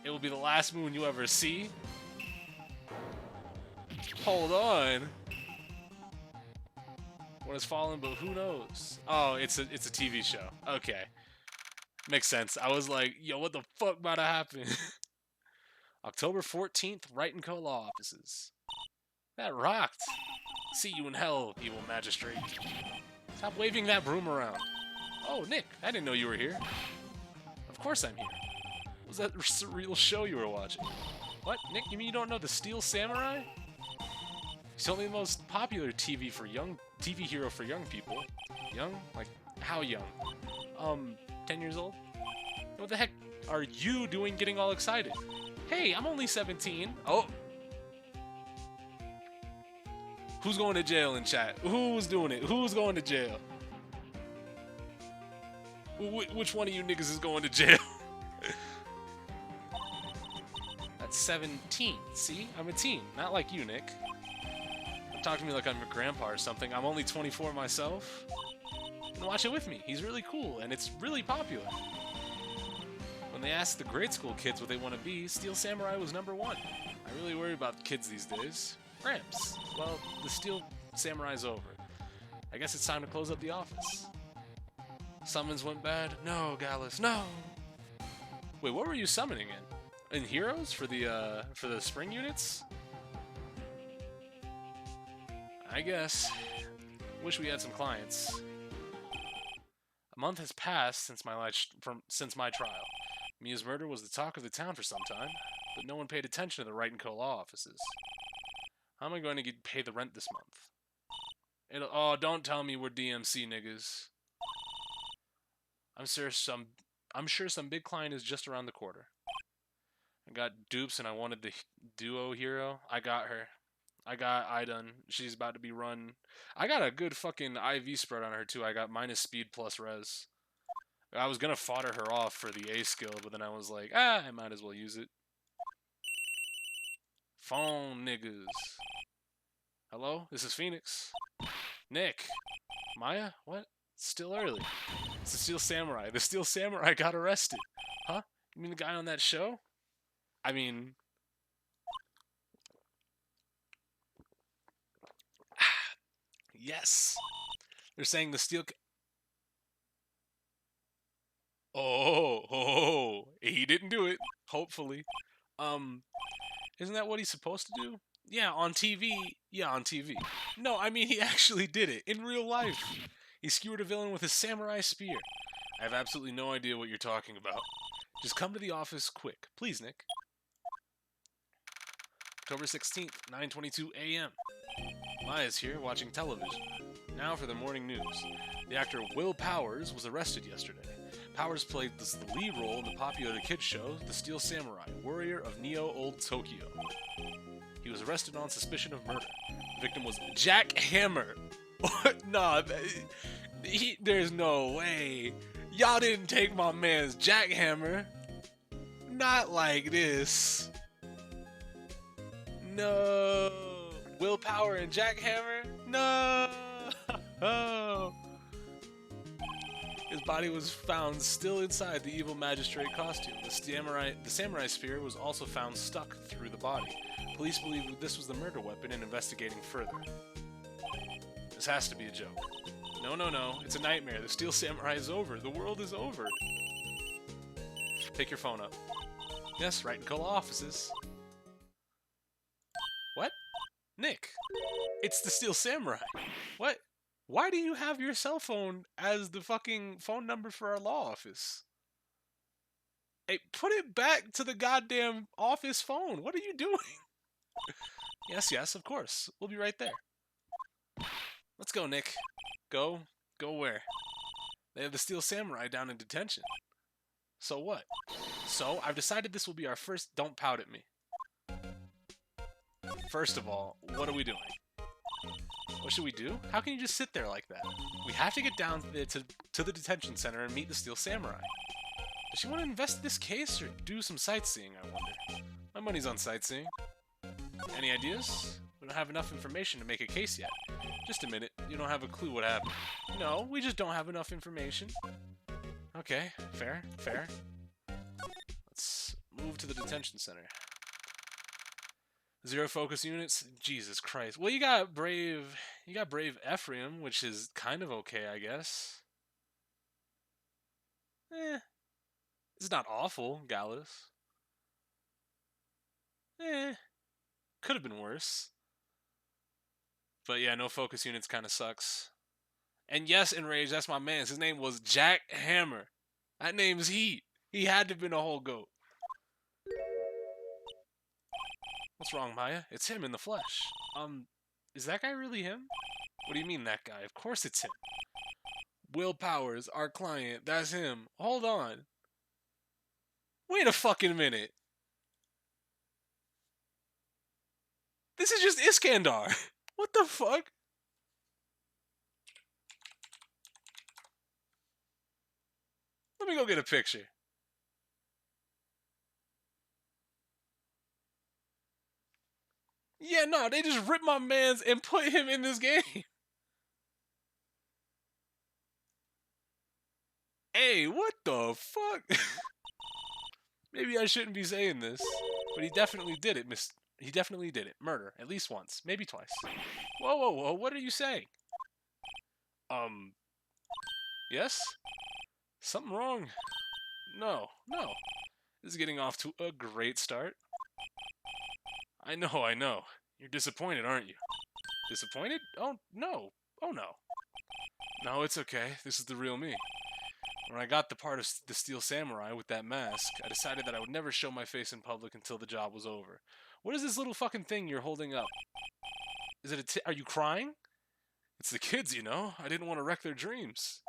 It will be the last moon you ever see? Hold on. One has fallen, but who knows? Oh, it's a TV show. Okay. Makes sense. I was like, yo, what the fuck about to happen? October 14th, Wright & Co. Law Offices. That rocked. See you in hell, evil magistrate. Stop waving that broom around. Oh, Nick, I didn't know you were here. Of course I'm here. What was that surreal show you were watching? What, Nick, you mean you don't know the Steel Samurai? He's only the most popular TV hero for young people. Young? Like, how young? 10 years old? What the heck are you doing getting all excited? Hey, I'm only 17. Oh. Who's going to jail in chat? Who's doing it? Who's going to jail? Which one of you niggas is going to jail? That's 17. See? I'm a teen. Not like you, Nick. Don't talk to me like I'm your grandpa or something. I'm only 24 myself. And watch it with me. He's really cool, and it's really popular. When they asked the grade school kids what they want to be, Steel Samurai was #1. I really worry about kids these days. Gramps. Well, the Steel Samurai's over. I guess it's time to close up the office. Summons went bad. No, Gallus, no! Wait, what were you summoning in Heroes? For the spring units? I guess. Wish we had some clients. A month has passed since my trial. Mia's murder was the talk of the town for some time, but no one paid attention to the Wright & Co. law offices. How am I going to pay the rent this month? Oh, don't tell me we're DMC niggas. I'm sure some big client is just around the corner. I got dupes and I wanted the duo hero. I got her. I got Idun. She's about to be run. I got a good fucking IV spread on her too. I got minus speed plus res. I was gonna fodder her off for the A skill, but then I was like, I might as well use it. Phone niggas. Hello? This is Phoenix. Nick. Maya? What? It's still early. It's the Steel Samurai. The Steel Samurai got arrested. Huh? You mean the guy on that show? I mean... Yes. They're saying the Steel... Oh, he didn't do it. Hopefully. Isn't that what he's supposed to do? Yeah, on TV. Yeah, on TV. No, I mean he actually did it in real life. He skewered a villain with a samurai spear. I have absolutely no idea what you're talking about. Just come to the office quick. Please, Nick. October 16th, 9:22 a.m. Maya's here watching television. Now for the morning news. The actor Will Powers was arrested yesterday. Powers played the lead role in the popular kids show, The Steel Samurai, Warrior of Neo Old Tokyo. He was arrested on suspicion of murder. The victim was Jack Hammer. Nah, there's no way. Y'all didn't take my man's Jack Hammer. Not like this. No. Will Power and Jack Hammer? No. His body was found still inside the evil magistrate costume. The samurai spear was also found stuck through the body. Police believe this was the murder weapon and investigating further. This has to be a joke. No, no, no. It's a nightmare. The Steel Samurai is over. The world is over. Pick your phone up. Yes, Wright & Co. offices. What? Nick. It's the Steel Samurai. What? Why do you have your cell phone as the fucking phone number for our law office? Hey, put it back to the goddamn office phone. What are you doing? Yes, yes, of course. We'll be right there. Let's go, Nick. Go? Go where? They have the Steel Samurai down in detention. So what? So, I've decided this will be our first Don't Pout at Me. First of all, what are we doing? What should we do? How can you just sit there like that? We have to get down to the detention center and meet the Steel Samurai. Does she want to invest in this case or do some sightseeing, I wonder? My money's on sightseeing. Any ideas? We don't have enough information to make a case yet. Just a minute. You don't have a clue what happened. No, we just don't have enough information. Okay, fair, fair. Let's move to the detention center. 0 focus units? Jesus Christ. Well, you got Brave Ephraim, which is kind of okay, I guess. It's not awful, Gallus. Could have been worse. But yeah, no focus units kind of sucks. And yes, Enrage, that's my man. His name was Jack Hammer. That name's heat. He had to have been a whole goat. What's wrong, Maya? It's him in the flesh. Is that guy really him? What do you mean, that guy? Of course it's him. Will Powers, our client. That's him. Hold on. Wait a fucking minute. This is just Iskandar. What the fuck? Let me go get a picture. Yeah, no, they just ripped my mans and put him in this game. Hey, what the fuck? Maybe I shouldn't be saying this, but he definitely did it, He definitely did it. Murder, at least once, maybe twice. Whoa, whoa, whoa, what are you saying? Yes? Something wrong? No. This is getting off to a great start. I know. You're disappointed, aren't you? Disappointed? Oh, no. Oh, no. No, it's okay. This is the real me. When I got the part of the Steel Samurai with that mask, I decided that I would never show my face in public until the job was over. What is this little fucking thing you're holding up? Is it are you crying? It's the kids, you know. I didn't want to wreck their dreams.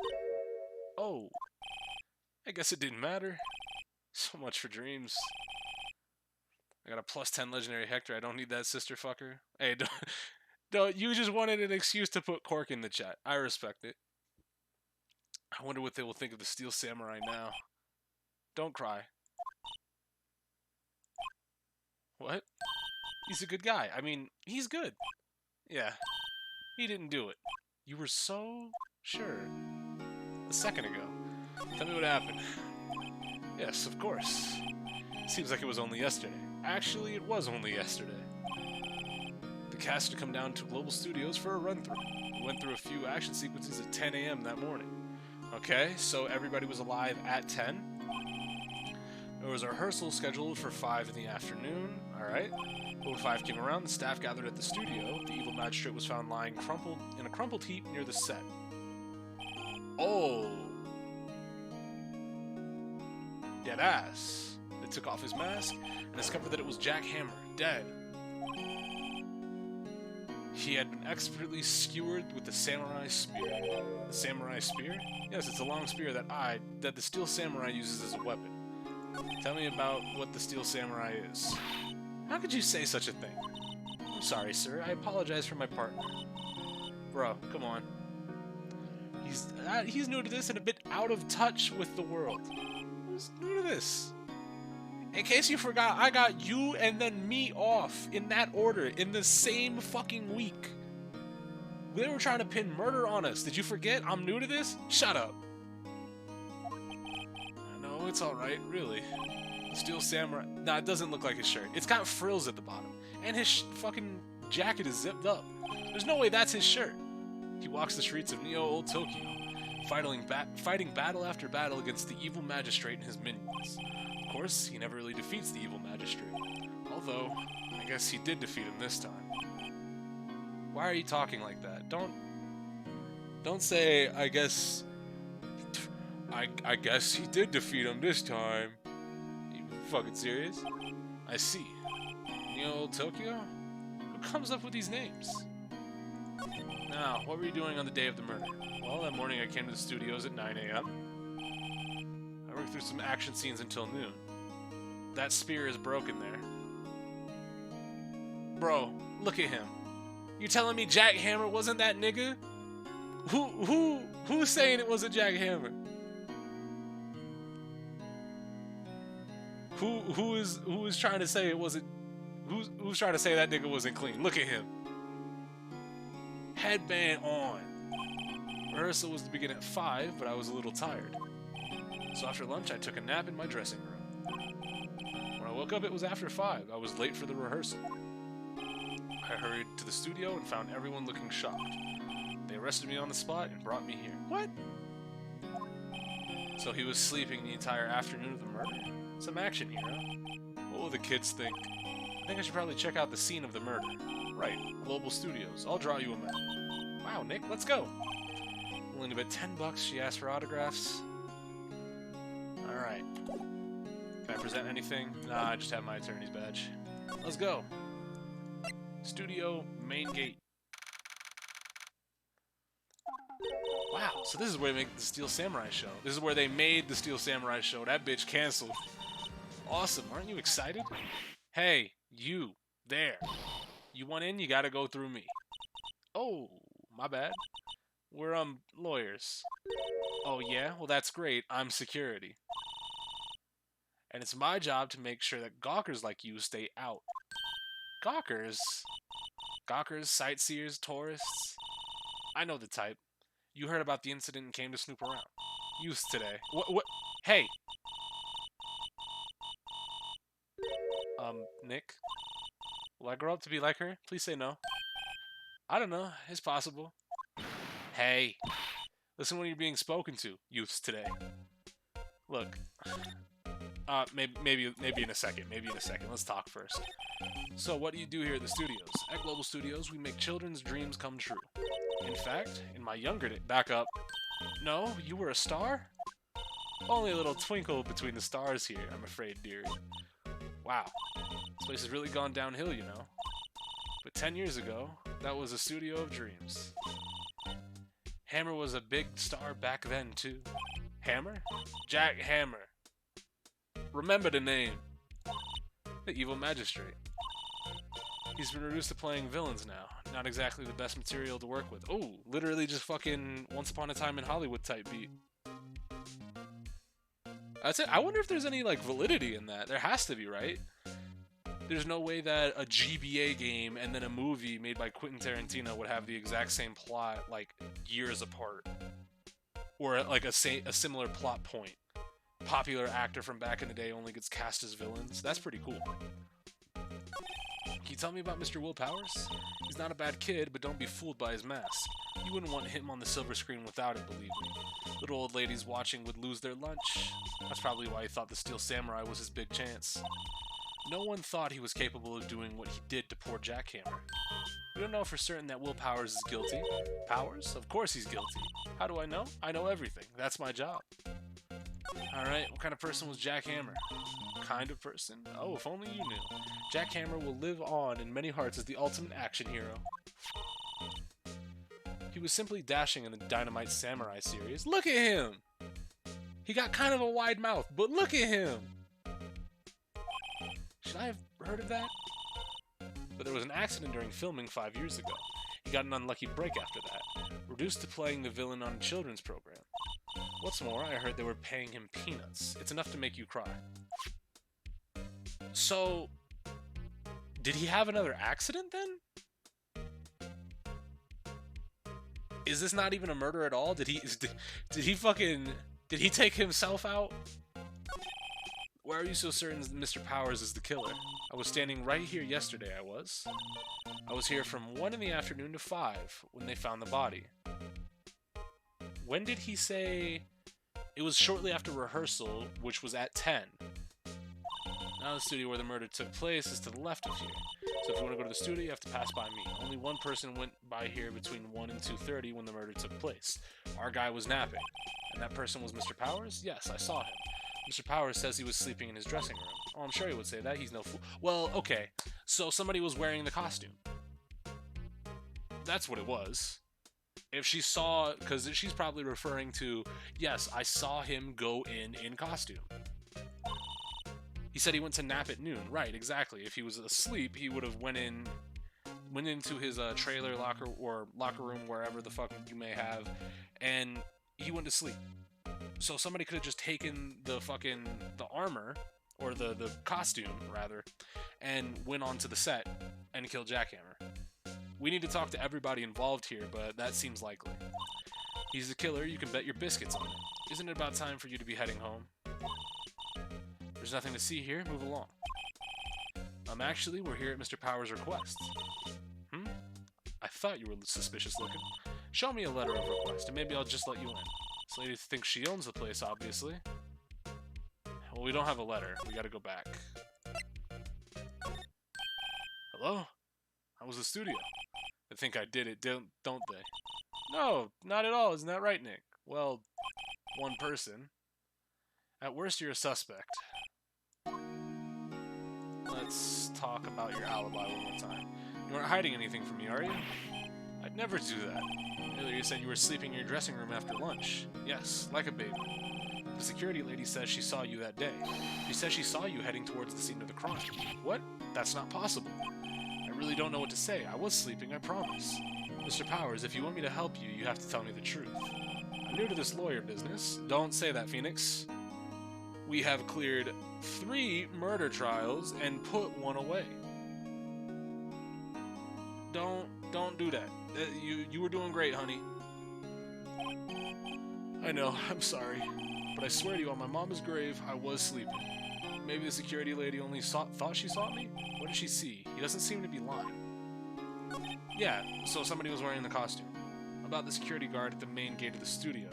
Oh. I guess it didn't matter. So much for dreams. I got a +10 legendary Hector. I don't need that sister fucker. Hey, don't you just wanted an excuse to put Cork in the chat. I respect it. I wonder what they will think of the Steel Samurai now. Don't cry. What? He's a good guy. I mean, he's good. Yeah. He didn't do it. You were so sure. A second ago. Tell me what happened. Yes, of course. Seems like it was only yesterday. Actually, it was only yesterday. The cast had come down to Global Studios for a run-through. We went through a few action sequences at 10 a.m. that morning. Okay, so everybody was alive at 10. There was a rehearsal scheduled for 5 in the afternoon. Alright. When 5 came around, the staff gathered at the studio. The evil magistrate was found lying in a crumpled heap near the set. Oh. Deadass. They took off his mask and discovered that it was Jack Hammer, dead. He had been expertly skewered with the samurai spear. The samurai spear? Yes, it's a long spear that the Steel Samurai uses as a weapon. Tell me about what the Steel Samurai is. How could you say such a thing? I'm sorry, sir. I apologize for my partner. Bro, come on. He's new to this and a bit out of touch with the world. Who's new to this? In case you forgot, I got you and then me off in that order in the same fucking week. They were trying to pin murder on us. Did you forget? I'm new to this? Shut up. No, it's alright, really. Steel Samurai. Nah, it doesn't look like his shirt. It's got frills at the bottom. And his fucking jacket is zipped up. There's no way that's his shirt. He walks the streets of Neo-Old Tokyo, fighting battle after battle against the evil magistrate and his minions. Of course, he never really defeats the evil magistrate. Although, I guess he did defeat him this time. Why are you talking like that? Don't say, I guess he did defeat him this time. You fucking serious? I see. Neo-Old Tokyo? Who comes up with these names? Now, what were you doing on the day of the murder? Well, that morning I came to the studios at 9 a.m. I worked through some action scenes until noon. That spear is broken there. Bro, look at him. You telling me Jack Hammer wasn't that nigga? Who's saying it wasn't Jack Hammer? Who is trying to say it wasn't? Who's trying to say that nigga wasn't clean? Look at him. Headband on. Rehearsal was to begin at 5, but I was a little tired. So after lunch, I took a nap in my dressing room. When I woke up, it was after 5. I was late for the rehearsal. I hurried to the studio and found everyone looking shocked. They arrested me on the spot and brought me here. What? So he was sleeping the entire afternoon of the murder? Some action, hero. What will the kids think? I think I should probably check out the scene of the murder. Right, Global Studios. I'll draw you a map. Wow, Nick, let's go. Willing to bet $10 she asked for autographs? Alright. Can I present anything? Nah, I just have my attorney's badge. Let's go. Studio, main gate. Wow, so this is where they make the Steel Samurai show. This is where they made the Steel Samurai show. That bitch canceled. Awesome, aren't you excited? Hey, you, there. You want in, you gotta go through me. Oh, my bad. We're, lawyers. Oh, yeah? Well, that's great. I'm security. And it's my job to make sure that gawkers like you stay out. Gawkers? Gawkers, sightseers, tourists? I know the type. You heard about the incident and came to snoop around. Youth today. What? Hey! Nick? Will I grow up to be like her? Please say no. I don't know. It's possible. Hey! Listen when you're being spoken to, youths today. Look. Maybe in a second. Maybe in a second. Let's talk first. So, what do you do here at the studios? At Global Studios, we make children's dreams come true. In fact, in my younger days... Back up. No? You were a star? Only a little twinkle between the stars here, I'm afraid, dearie. Wow. This place has really gone downhill, you know. But 10 years ago, that was a studio of dreams. Hammer was a big star back then, too. Hammer? Jack Hammer. Remember the name. The evil magistrate. He's been reduced to playing villains now. Not exactly the best material to work with. Oh, literally just fucking Once Upon a Time in Hollywood type beat. That's it. I wonder if there's any, like, validity in that. There has to be, right? There's no way that a GBA game and then a movie made by Quentin Tarantino would have the exact same plot, like, years apart. Or, like, a similar plot point. Popular actor from back in the day only gets cast as villains. That's pretty cool. Can you tell me about Mr. Will Powers? He's not a bad kid, but don't be fooled by his mask. You wouldn't want him on the silver screen without it, believe me. Little old ladies watching would lose their lunch. That's probably why he thought the Steel Samurai was his big chance. No one thought he was capable of doing what he did to poor Jackhammer. We don't know for certain that Will Powers is guilty. Powers? Of course he's guilty. How do I know? I know everything. That's my job. Alright, what kind of person was Jackhammer? Kind of person? Oh, if only you knew. Jackhammer will live on in many hearts as the ultimate action hero. He was simply dashing in the Dynamite Samurai series. Look at him! He got kind of a wide mouth, but look at him! Should I have heard of that? But there was an accident during filming 5 years ago. He got an unlucky break after that, reduced to playing the villain on a children's program. What's more, I heard they were paying him peanuts. It's enough to make you cry. So, did he have another accident then? Is this not even a murder at all? Did he take himself out? Why are you so certain that Mr. Powers is the killer? I was standing right here yesterday, I was. I was here from 1 in the afternoon to 5 when they found the body. When did he say... It was shortly after rehearsal, which was at 10. Now the studio where the murder took place is to the left of here. So if you want to go to the studio, you have to pass by me. Only one person went by here between 1 and 2:30 when the murder took place. Our guy was napping. And that person was Mr. Powers? Yes, I saw him. Mr. Powers says he was sleeping in his dressing room. Oh, I'm sure he would say that. He's no fool. Well, okay. So somebody was wearing the costume. That's what it was. If she saw... Because she's probably referring to... Yes, I saw him go in costume. He said he went to nap at noon. Right, exactly. If he was asleep, he would have went into his trailer locker or locker room, wherever the fuck you may have, and he went to sleep. So somebody could have just taken the armor, or the costume, rather, and went onto the set and killed Jackhammer. We need to talk to everybody involved here, but that seems likely. He's the killer, you can bet your biscuits on it. Isn't it about time for you to be heading home? There's nothing to see here, move along. Actually, we're here at Mr. Power's request. I thought you were suspicious looking. Show me a letter of request, and maybe I'll just let you in. This lady thinks she owns the place, obviously. Well, we don't have a letter. We gotta go back. Hello? How was the studio? They think I did it, don't they? No, not at all. Isn't that right, Nick? Well, one person. At worst, you're a suspect. Let's talk about your alibi one more time. You aren't hiding anything from me, are you? I'd never do that. Earlier you said you were sleeping in your dressing room after lunch. Yes, like a baby. The security lady says she saw you that day. She says she saw you heading towards the scene of the crime. What? That's not possible. I really don't know what to say. I was sleeping, I promise. Mr. Powers, if you want me to help you, you have to tell me the truth. I'm new to this lawyer business. Don't say that, Phoenix. We have cleared 3 murder trials and put one away. Don't do that. You were doing great, honey. I know, I'm sorry. But I swear to you, on my mama's grave, I was sleeping. Maybe the security lady only thought she saw me? What did she see? He doesn't seem to be lying. Yeah, so somebody was wearing the costume. About the security guard at the main gate of the studio.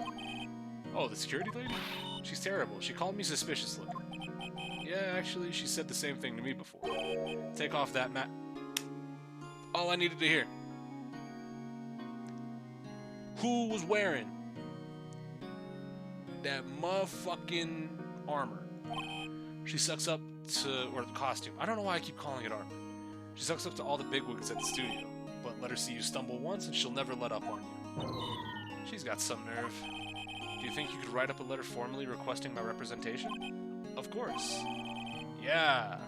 Oh, the security lady? She's terrible. She called me suspicious looking. Yeah, actually, she said the same thing to me before. Take off that mat. All I needed to hear. Who was wearing that motherfucking armor? She sucks up to, or the costume. I don't know why I keep calling it armor. She sucks up to all the bigwigs at the studio, but let her see you stumble once and she'll never let up on you. She's got some nerve. Do you think you could write up a letter formally requesting my representation? Of course. Yeah.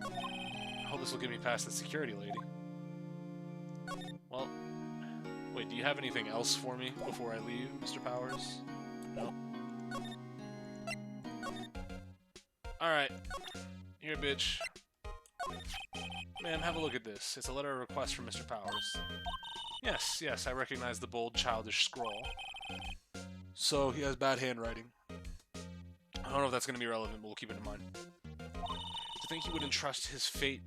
I hope this will get me past the security lady. Well, wait, do you have anything else for me before I leave, Mr. Powers? No. Alright. Here, bitch. Ma'am, have a look at this. It's a letter of request from Mr. Powers. Yes, I recognize the bold, childish scrawl. So, he has bad handwriting. I don't know if that's going to be relevant, but we'll keep it in mind. To think he would entrust his fate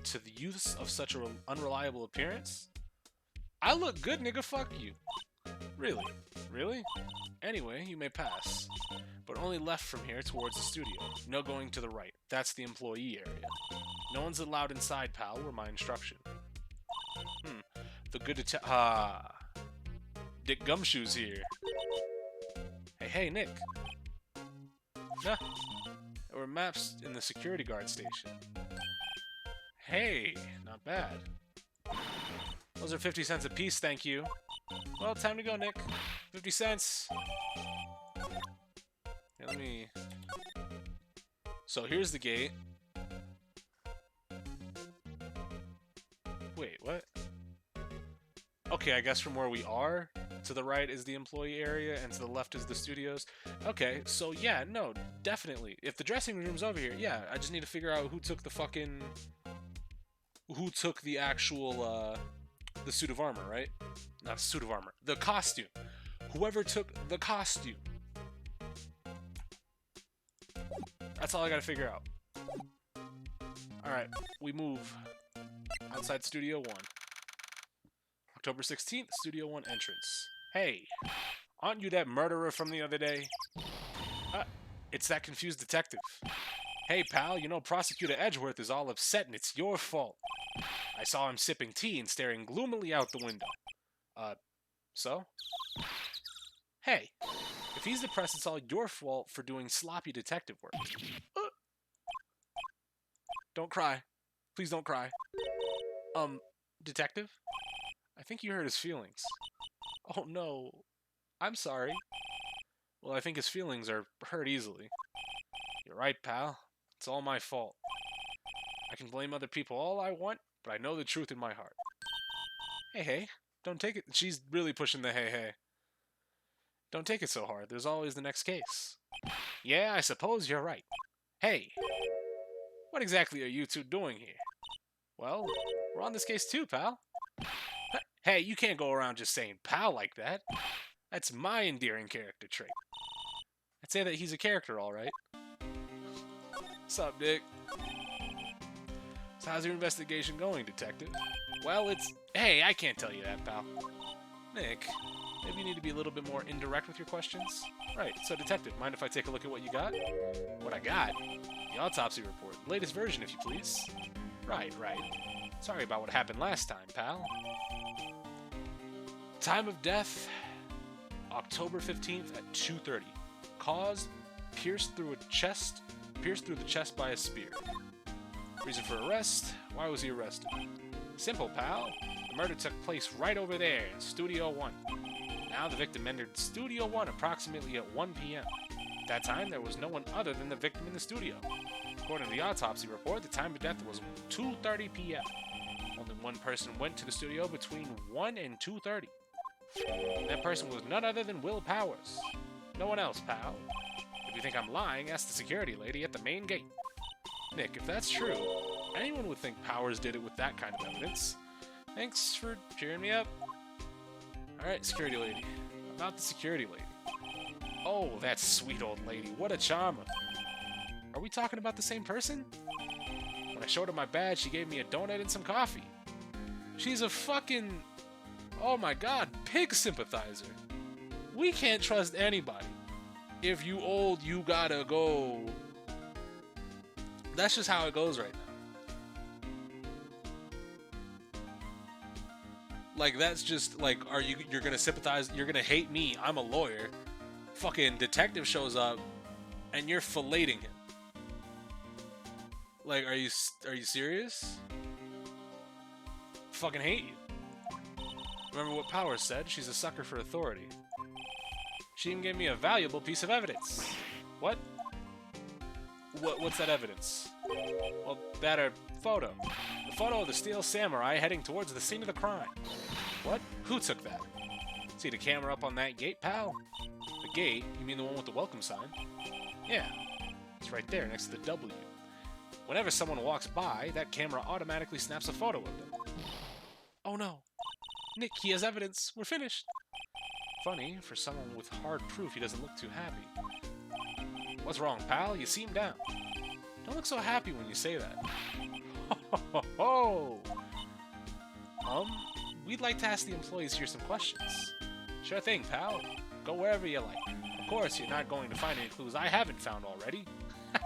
to the youths of such an unreliable appearance? I look good, nigga, fuck you. Really? Really? Anyway, you may pass. But only left from here towards the studio. No going to the right. That's the employee area. No one's allowed inside, pal, were my instruction. The good Dick Gumshoe's here. Hey, Nick. Nah. There were maps in the security guard station. Hey, not bad. Those are 50 cents a piece, thank you. Well, time to go, Nick. 50 cents. Yeah, let me... So, here's the gate. Wait, what? Okay, I guess from where we are, to the right is the employee area, and to the left is the studios. Okay, so yeah, no, definitely. If the dressing room's over here, yeah, I just need to figure out who took the fucking... Who took the actual, the suit of armor, right? Not suit of armor. The costume. Whoever took the costume. That's all I gotta figure out. Alright, we move. Outside Studio 1. October 16th, Studio 1 entrance. Hey, aren't you that murderer from the other day? It's that confused detective. Hey, pal, you know Prosecutor Edgeworth is all upset and it's your fault. I saw him sipping tea and staring gloomily out the window. So? Hey, if he's depressed, it's all your fault for doing sloppy detective work. Don't cry. Please don't cry. Detective? I think you hurt his feelings. Oh no. I'm sorry. Well, I think his feelings are hurt easily. You're right, pal. It's all my fault. I can blame other people all I want, but I know the truth in my heart. Hey. Don't take it. She's really pushing the hey. Don't take it so hard. There's always the next case. Yeah, I suppose you're right. Hey. What exactly are you two doing here? Well, we're on this case too, pal. Hey, you can't go around just saying pal like that. That's my endearing character trait. I'd say that he's a character, alright. Sup, Dick? So how's your investigation going, detective? Well, it's... Hey, I can't tell you that, pal. Nick, maybe you need to be a little bit more indirect with your questions? Right, so detective, mind if I take a look at what you got? What I got? The autopsy report. Latest version, if you please. Right. Sorry about what happened last time, pal. Time of death, October 15th at 2:30. Cause, pierced through the chest by a spear. Reason for arrest, why was he arrested? Simple, pal. The murder took place right over there in Studio 1. Now the victim entered Studio 1 approximately at 1 p.m. At that time, there was no one other than the victim in the studio. According to the autopsy report, the time of death was 2:30 p.m. Only one person went to the studio between 1 and 2:30. That person was none other than Will Powers. No one else, pal. If you think I'm lying, ask the security lady at the main gate. Nick, if that's true, anyone would think Powers did it with that kind of evidence. Thanks for cheering me up. Alright, security lady. About the security lady. Oh, that sweet old lady. What a charmer. Are we talking about the same person? When I showed her my badge, she gave me a donut and some coffee. She's a fucking... Oh my god, pig sympathizer. We can't trust anybody. If you old, you gotta go. That's just how it goes right now. Like, that's just, like, you're gonna sympathize, you're gonna hate me, I'm a lawyer. Fucking detective shows up, and you're filleting him. Like, are you serious? Fucking hate you. Remember what Powers said, she's a sucker for authority. She even gave me a valuable piece of evidence. What? What's that evidence? Well, that photo. The photo of the Steel Samurai heading towards the scene of the crime. What? Who took that? See the camera up on that gate, pal? The gate? You mean the one with the welcome sign? Yeah. It's right there next to the W. Whenever someone walks by, that camera automatically snaps a photo of them. Oh no. Nick, he has evidence. We're finished. Funny, for someone with hard proof, he doesn't look too happy. What's wrong, pal? You seem down. Don't look so happy when you say that. Ho ho ho! We'd like to ask the employees here some questions. Sure thing, pal. Go wherever you like. Of course, you're not going to find any clues I haven't found already.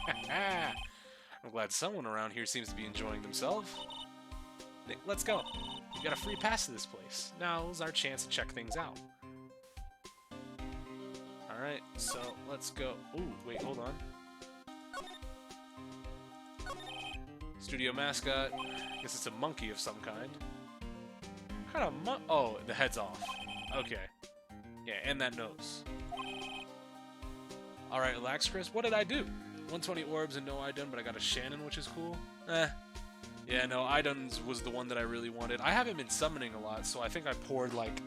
I'm glad someone around here seems to be enjoying themselves. Nick, let's go. We got a free pass to this place. Now's our chance to check things out. Alright, so let's go. Ooh, wait, hold on. Studio mascot. Guess it's a monkey of some kind. What kind of oh, the head's off. Okay. Yeah, and that nose. Alright, relax, Chris. What did I do? 120 orbs and no Idun, but I got a Shannon, which is cool. Yeah, no, Idun's was the one that I really wanted. I haven't been summoning a lot, so I think I poured, like,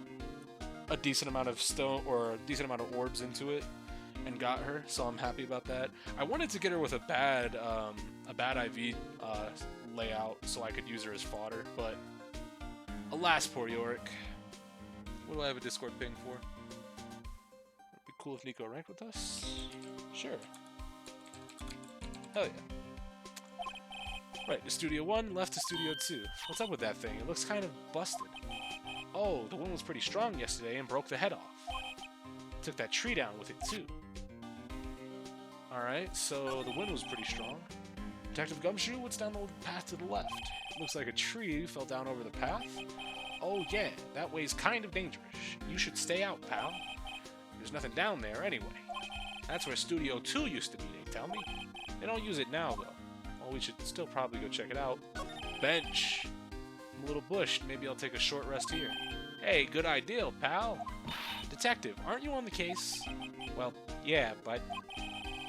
a decent amount of stone, or a decent amount of orbs into it, and got her, so I'm happy about that. I wanted to get her with a bad IV layout, so I could use her as fodder, but alas, poor Yorick. What do I have a Discord ping for? It'd be cool if Nico ranked with us. Sure. Hell yeah. Right, to Studio 1, left to Studio 2. What's up with that thing? It looks kind of busted. Oh, the wind was pretty strong yesterday and broke the head off. Took that tree down with it, too. Alright, so the wind was pretty strong. Detective Gumshoe, what's down the path to the left? It looks like a tree fell down over the path. Oh yeah, that way's kind of dangerous. You should stay out, pal. There's nothing down there anyway. That's where Studio 2 used to be, they tell me. They don't use it now, though. Well, we should still probably go check it out. Bench. I'm a little bushed. Maybe I'll take a short rest here. Hey, good idea, pal. Detective, aren't you on the case? Well, yeah, but...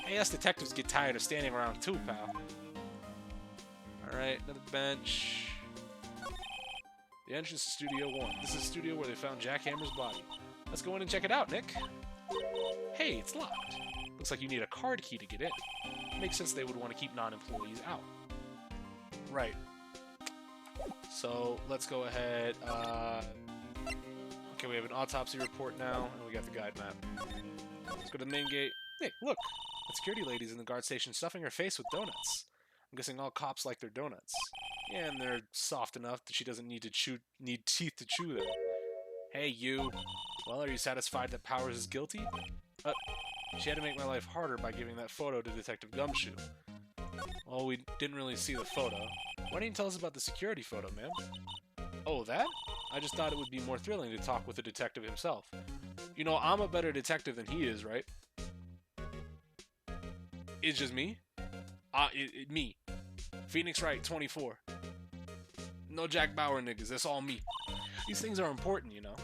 Hey, us detectives get tired of standing around too, pal. Alright, another bench. The entrance to Studio 1. This is the studio where they found Jack Hammer's body. Let's go in and check it out, Nick. Hey, it's locked. Looks like you need a card key to get in. Makes sense they would want to keep non-employees out. Right. So, let's go ahead. Okay, we have an autopsy report now, and we got the guide map. Let's go to the main gate. Nick, look! That security lady's in the guard station stuffing her face with donuts. I'm guessing all cops like their donuts. Yeah, and they're soft enough that she doesn't need teeth to chew them. Hey, you. Well, are you satisfied that Powers is guilty? She had to make my life harder by giving that photo to Detective Gumshoe. Well, we didn't really see the photo. Why didn't you tell us about the security photo, ma'am? Oh, that? I just thought it would be more thrilling to talk with the detective himself. You know, I'm a better detective than he is, right? It's just me? Me. Phoenix Wright, 24. No Jack Bauer niggas, that's all me. These things are important, you know.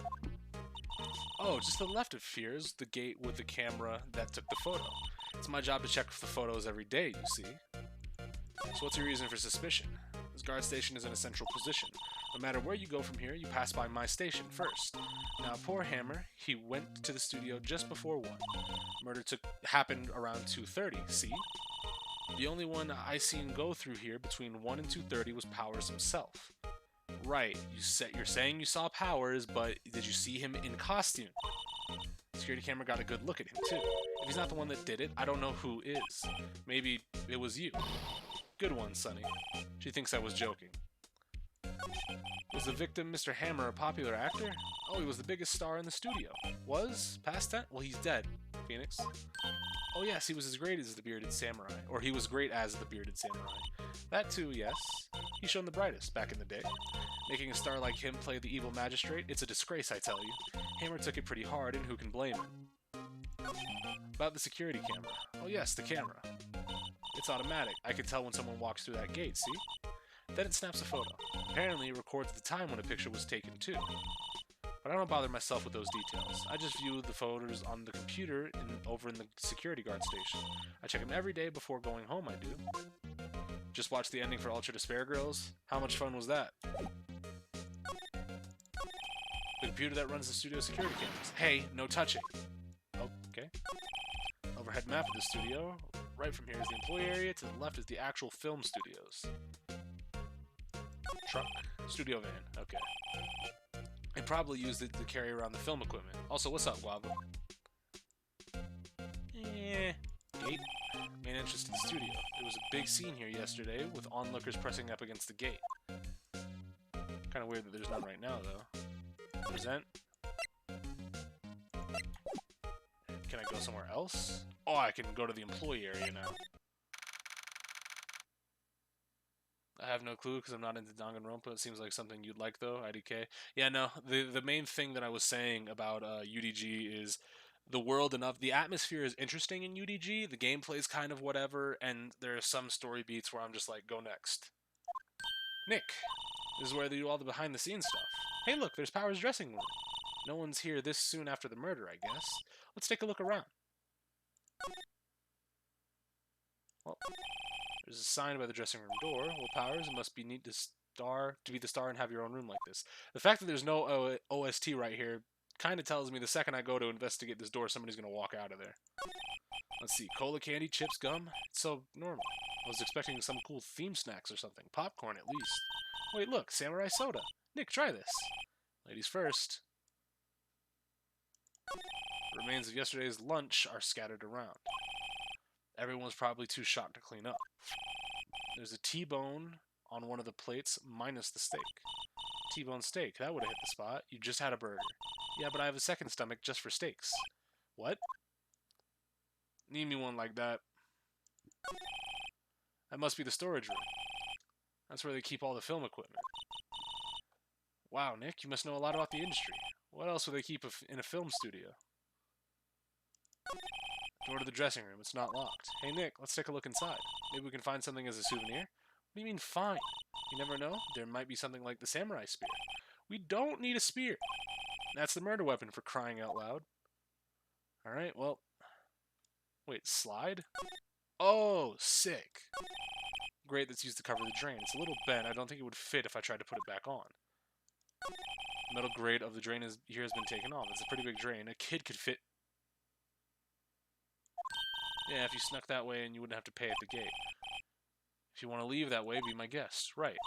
Oh, just to the left of Fears, the gate with the camera that took the photo. It's my job to check for the photos every day, you see. So what's your reason for suspicion? This guard station is in a central position. No matter where you go from here, you pass by my station first. Now, poor Hammer, he went to the studio just before 1. Murder happened around 2:30, see? The only one I seen go through here between 1 and 2:30 was Powers himself. Right, you're saying you saw Powers, but did you see him in costume? Security camera got a good look at him, too. If he's not the one that did it, I don't know who is. Maybe it was you. Good one, Sonny. She thinks I was joking. Was the victim Mr. Hammer a popular actor? Oh, he was the biggest star in the studio. Was? Past that? Well, he's dead, Phoenix. Oh yes, he was as great as the Bearded Samurai. Or he was great as the Bearded Samurai. That too, yes. He shone the brightest back in the day. Making a star like him play the evil magistrate, it's a disgrace, I tell you. Hammer took it pretty hard, and who can blame him? About the security camera. Oh yes, the camera. It's automatic. I can tell when someone walks through that gate, see? Then it snaps a photo. Apparently, it records the time when a picture was taken, too. But I don't bother myself with those details. I just view the photos on the computer over in the security guard station. I check them every day before going home, I do. Just watch the ending for Ultra Despair Girls? How much fun was that? The computer that runs the studio security cameras. Hey, no touching. Okay. Overhead map of the studio. Right from here is the employee area. To the left is the actual film studios. Truck. Studio van. Okay. They probably used it to carry around the film equipment. Also, what's up, Guava? Gate. Main entrance to the studio. There was a big scene here yesterday with onlookers pressing up against the gate. Kind of weird that there's none right now, though. Present. Can I go somewhere else? Oh, I can go to the employee area now. I have no clue because I'm not into Danganronpa. It seems like something you'd like, though, IDK. Yeah, no, the main thing that I was saying about UDG is the world enough. The atmosphere is interesting in UDG. The gameplay is kind of whatever, and there are some story beats where I'm just like, go next. Nick, this is where they do all the behind-the-scenes stuff. Hey, look, there's Power's dressing room. No one's here this soon after the murder, I guess. Let's take a look around. Well, there's a sign by the dressing room door. Well, Powers, it must be neat to be the star and have your own room like this. The fact that there's no OST right here kind of tells me the second I go to investigate this door, somebody's going to walk out of there. Let's see. Cola, candy, chips, gum. It's so normal. I was expecting some cool theme snacks or something. Popcorn, at least. Wait, look. Samurai soda. Nick, try this. Ladies first. Remains of yesterday's lunch are scattered around. Everyone's probably too shocked to clean up. There's a T-bone on one of the plates minus the steak. T-bone steak, that would have hit the spot. You just had a burger. Yeah, but I have a second stomach just for steaks. What? Need me one like that. That must be the storage room. That's where they keep all the film equipment. Wow, Nick, you must know a lot about the industry. What else would they keep in a film studio? Door to the dressing room. It's not locked. Hey, Nick, let's take a look inside. Maybe we can find something as a souvenir? What do you mean, fine? You never know. There might be something like the samurai spear. We don't need a spear. That's the murder weapon, for crying out loud. Alright, well... Wait, slide? Oh, sick. Great, that's used to cover the drain. It's a little bent. I don't think it would fit if I tried to put it back on. The metal grate of the drain here has been taken off. It's a pretty big drain. A kid could fit... Yeah, if you snuck that way and you wouldn't have to pay at the gate. If you want to leave that way, be my guest. Right.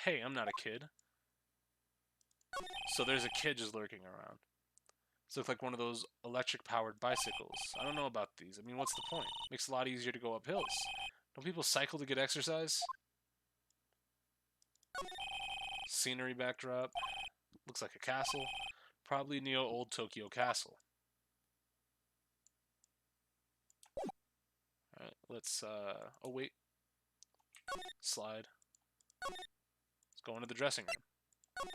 Hey, I'm not a kid. So there's a kid just lurking around. This looks like one of those electric-powered bicycles. I don't know about these. I mean, what's the point? Makes it a lot easier to go up hills. Don't people cycle to get exercise? Scenery backdrop. Looks like a castle. Probably Neo Old Tokyo Castle. Alright, let's, oh wait. Slide. Let's go into the dressing room.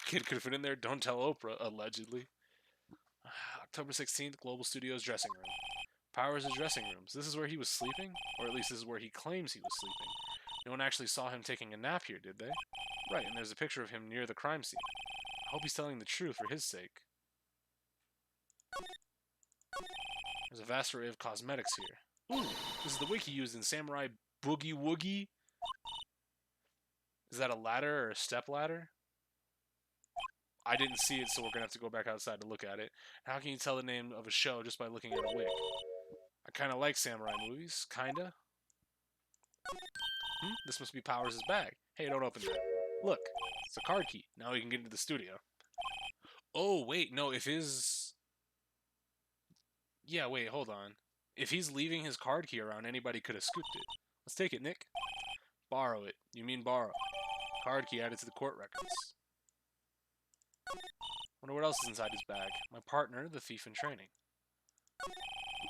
Kid could fit in there, don't tell Oprah, allegedly. October 16th, Global Studios dressing room. Powers' dressing rooms. This is where he was sleeping? Or at least this is where he claims he was sleeping. No one actually saw him taking a nap here, did they? Right, and there's a picture of him near the crime scene. I hope he's telling the truth for his sake. There's a vast array of cosmetics here. Ooh, this is the wig he used in Samurai Boogie Woogie. Is that a ladder or a step ladder? I didn't see it, so we're going to have to go back outside to look at it. How can you tell the name of a show just by looking at a wig? I kind of like samurai movies. Kinda. This must be Powers' bag. Hey, don't open that. Look, it's a card key. Now we can get into the studio. Oh, wait, no, if his... Yeah, wait, hold on. If he's leaving his card key around, anybody could have scooped it. Let's take it, Nick. Borrow it. You mean borrow. Card key added to the court records. Wonder what else is inside his bag. My partner, the thief in training.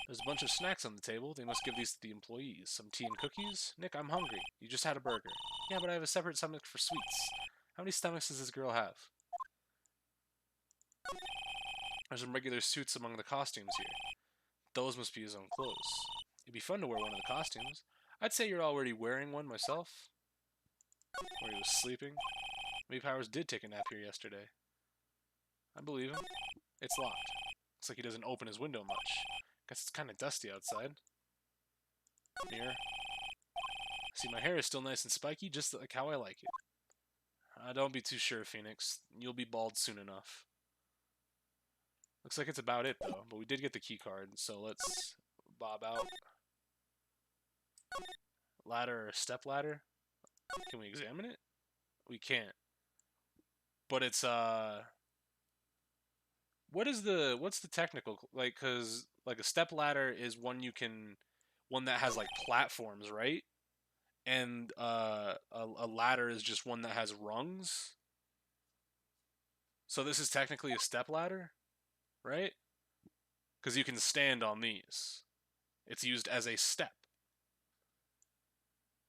There's a bunch of snacks on the table. They must give these to the employees. Some tea and cookies? Nick, I'm hungry. You just had a burger. Yeah, but I have a separate stomach for sweets. How many stomachs does this girl have? There's some regular suits among the costumes here. Those must be his own clothes. It'd be fun to wear one of the costumes. I'd say you're already wearing one myself. Where he was sleeping. Maybe Powers did take a nap here yesterday. I believe him. It's locked. Looks like he doesn't open his window much. Guess it's kind of dusty outside. Mirror. See, my hair is still nice and spiky, just like how I like it. Don't be too sure, Phoenix. You'll be bald soon enough. Looks like it's about it, though. But we did get the key card, so let's bob out. Ladder or step ladder? Can we examine it? We can't. But it's, what's the technical, like, cause, like, a step ladder is one that has, like, platforms, right? And, a ladder is just one that has rungs. So this is technically a step ladder, right? Because you can stand on these. It's used as a step.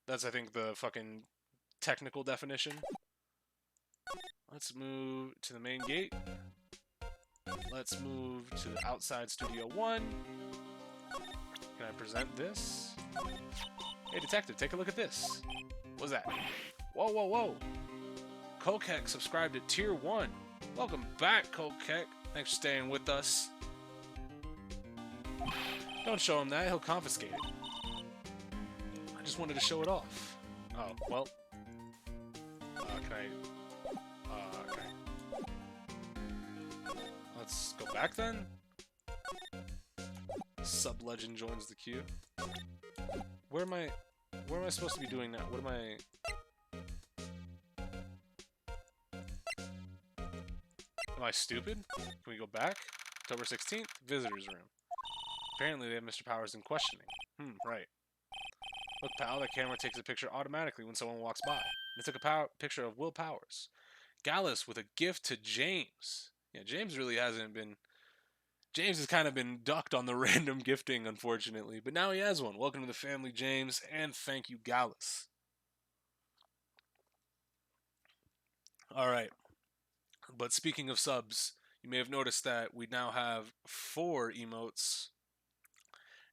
That's, I think, the fucking technical definition. Let's move to the main gate. Let's move to the outside Studio 1. Can I present this? Hey, detective, take a look at this. What's that? Whoa, whoa, whoa. Kokek subscribed to Tier 1. Welcome back, Kokek. Thanks for staying with us. Don't show him that, he'll confiscate it. I just wanted to show it off. Oh, well. Okay. Let's go back then. Sub-legend joins the queue. Where am I supposed to be doing now? What am I... Am I stupid? Can we go back? October 16th, visitor's room. Apparently they have Mr. Powers in questioning. Right. Look, pal, that camera takes a picture automatically when someone walks by. They took a picture of Will Powers. Gallus with a gift to James. Yeah, James really hasn't been... James has kind of been ducked on the random gifting, unfortunately. But now he has one. Welcome to the family, James, and thank you, Gallus. Alright. But speaking of subs, you may have noticed that we now have 4 emotes.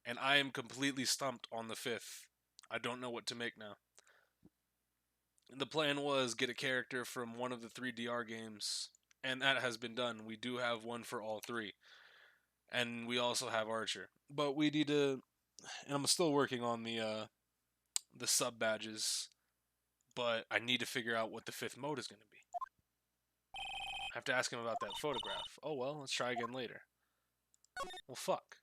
And I am completely stumped on the 5th. I don't know what to make now. The plan was get a character from one of the 3 DR games. And that has been done. We do have one for all 3. And we also have Archer. But we need to... And I'm still working on the sub badges. But I need to figure out what the 5th mode is going to be. I have to ask him about that photograph. Oh well, let's try again later. Well, fuck.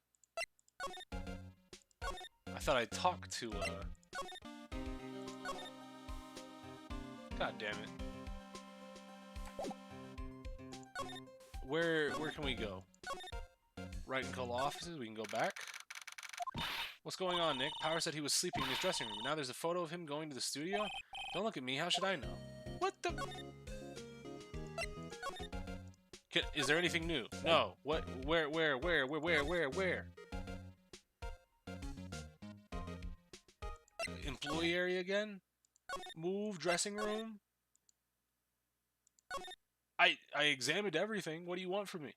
I thought I'd talk to, God damn it. Where can we go? Wright and Cole offices. We can go back. What's going on, Nick? Power said he was sleeping in his dressing room. Now there's a photo of him going to the studio? Don't look at me. How should I know? What the... Is there anything new? No. What? Where? Employee area again? Move, dressing room? I examined everything. What do you want from me?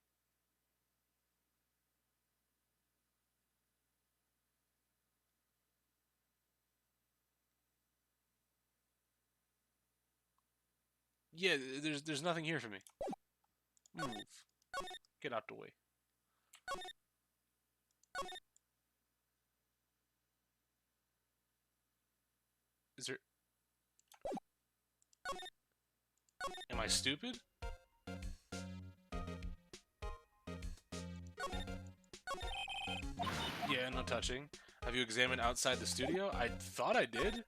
Yeah, there's nothing here for me. Move. Get out the way. Is there... Am I stupid? Yeah, no touching. Have you examined outside the studio? I thought I did.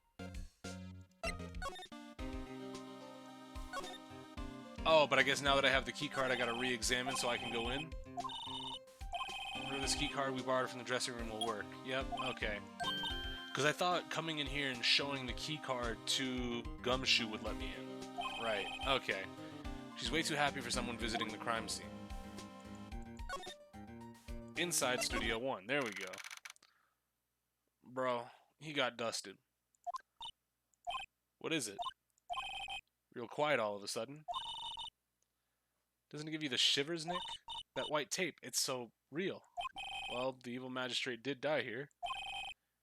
Oh, but I guess now that I have the key card, I gotta re-examine so I can go in. Where this key card we borrowed from the dressing room will work. Yep, okay. Because I thought coming in here and showing the key card to Gumshoe would let me in. Right, okay. She's way too happy for someone visiting the crime scene. Inside Studio 1. There we go. Bro, he got dusted. What is it? Real quiet all of a sudden. Doesn't it give you the shivers, Nick? That white tape, it's so real. Well, the evil magistrate did die here.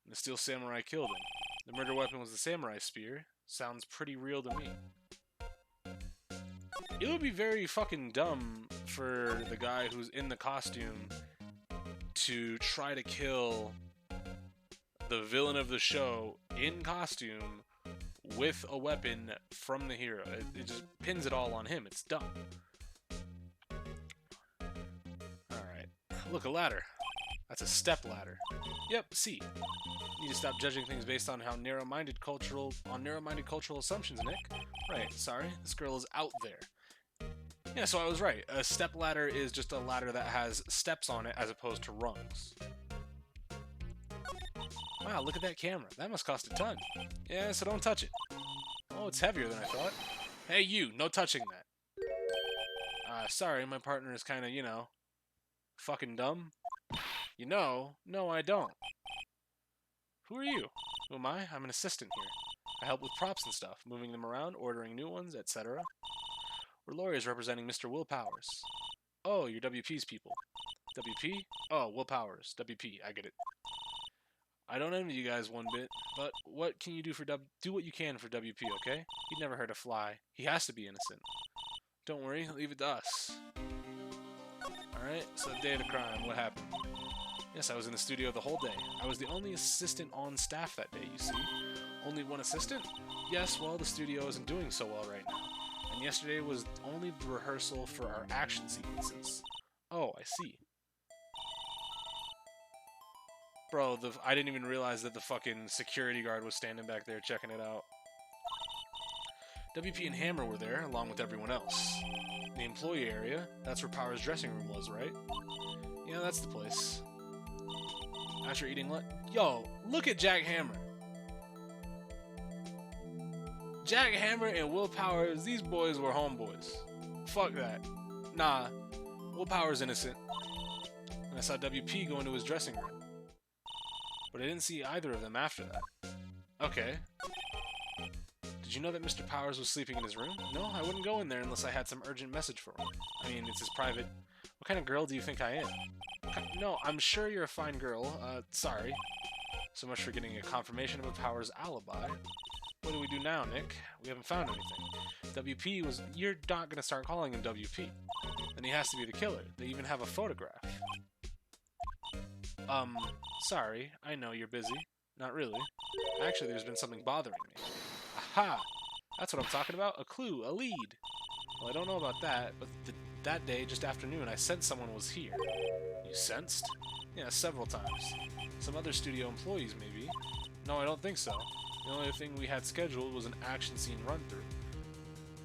And the steel samurai killed him. The murder weapon was the samurai spear. Sounds pretty real to me. It would be very fucking dumb for the guy who's in the costume to try to kill the villain of the show in costume with a weapon from the hero. It just pins it all on him. It's dumb. Alright. Look, a ladder. That's a step ladder. Yep, see. You need to stop judging things based on how narrow-minded cultural assumptions, Nick. Right, sorry. This girl is out there. Yeah, so I was right. A step ladder is just a ladder that has steps on it as opposed to rungs. Wow, look at that camera. That must cost a ton. Yeah, so don't touch it. Oh, it's heavier than I thought. Hey, you, no touching that. Sorry, my partner is kind of, you know, fucking dumb. You know? No, I don't. Who are you? Who am I? I'm an assistant here. I help with props and stuff, moving them around, ordering new ones, etc. We're lawyers representing Mr. Will Powers. Oh, you're WP's people. WP? Oh, Will Powers. WP, I get it. I don't envy you guys one bit, but what can you do for do what you can for WP, okay? He'd never hurt a fly. He has to be innocent. Don't worry, leave it to us. Alright, so the day of the crime, what happened? Yes, I was in the studio the whole day. I was the only assistant on staff that day, you see. Only one assistant? Yes, well, the studio isn't doing so well right now. And yesterday was only the rehearsal for our action sequences. Oh, I see. Bro, I didn't even realize that the fucking security guard was standing back there checking it out. WP and Hammer were there, along with everyone else. The employee area, that's where Power's dressing room was, right? Yeah, that's the place. After eating lunch... Yo, look at Jack Hammer. Jack Hammer and Will Powers, these boys were homeboys. Fuck that. Nah, Will Powers innocent. And I saw WP go into his dressing room. But I didn't see either of them after that. Okay. Did you know that Mr. Powers was sleeping in his room? No, I wouldn't go in there unless I had some urgent message for him. I mean, it's his private... What kind of girl do you think I am? No, I'm sure you're a fine girl. Sorry. So much for getting a confirmation of a Powers alibi. What do we do now, Nick? We haven't found anything. WP was... You're not gonna start calling him WP. And he has to be the killer. They even have a photograph. Sorry. I know you're busy. Not really. Actually, there's been something bothering me. Aha! That's what I'm talking about. A clue. A lead. Well, I don't know about that, but that day, just after noon, I sensed someone was here. You sensed? Yeah, several times. Some other studio employees, maybe. No, I don't think so. The only thing we had scheduled was an action scene run-through.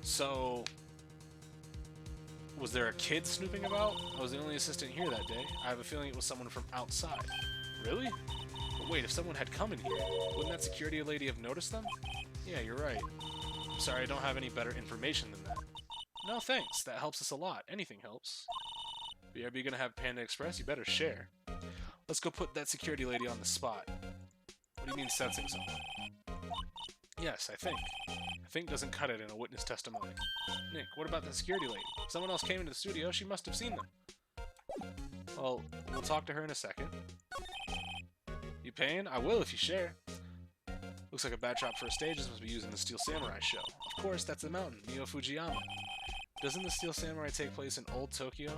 So... Was there a kid snooping about? I was the only assistant here that day. I have a feeling it was someone from outside. Really? But wait, if someone had come in here, wouldn't that security lady have noticed them? Yeah, you're right. I'm sorry, I don't have any better information than that. No thanks, that helps us a lot. Anything helps. BRB gonna have Panda Express? You better share. Let's go put that security lady on the spot. What do you mean sensing someone? Yes, I think. I think doesn't cut it in a witness testimony. Nick, what about the security lady? Someone else came into the studio, she must have seen them. Well, we'll talk to her in a second. You paying? I will if you share. Looks like a backdrop for a stage. This must be used in the Steel Samurai show. Of course, that's the mountain, Neo Fujiyama. Doesn't the Steel Samurai take place in Old Tokyo?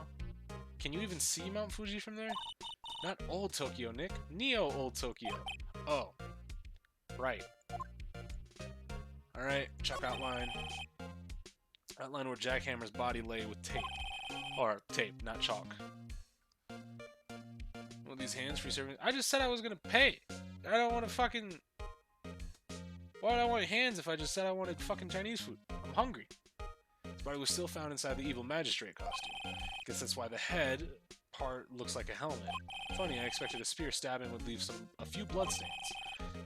Can you even see Mount Fuji from there? Not Old Tokyo, Nick. Neo Old Tokyo. Oh. Right. Alright, chalk outline. Outline where Jackhammer's body lay with tape. Or tape, not chalk. Well, these hands free serving. I just said I was gonna pay. I don't want to fucking. Why would I want hands if I just said I wanted fucking Chinese food? I'm hungry. His body was still found inside the evil magistrate costume. Guess that's why the head part looks like a helmet. Funny, I expected a spear stabbing would leave a few bloodstains.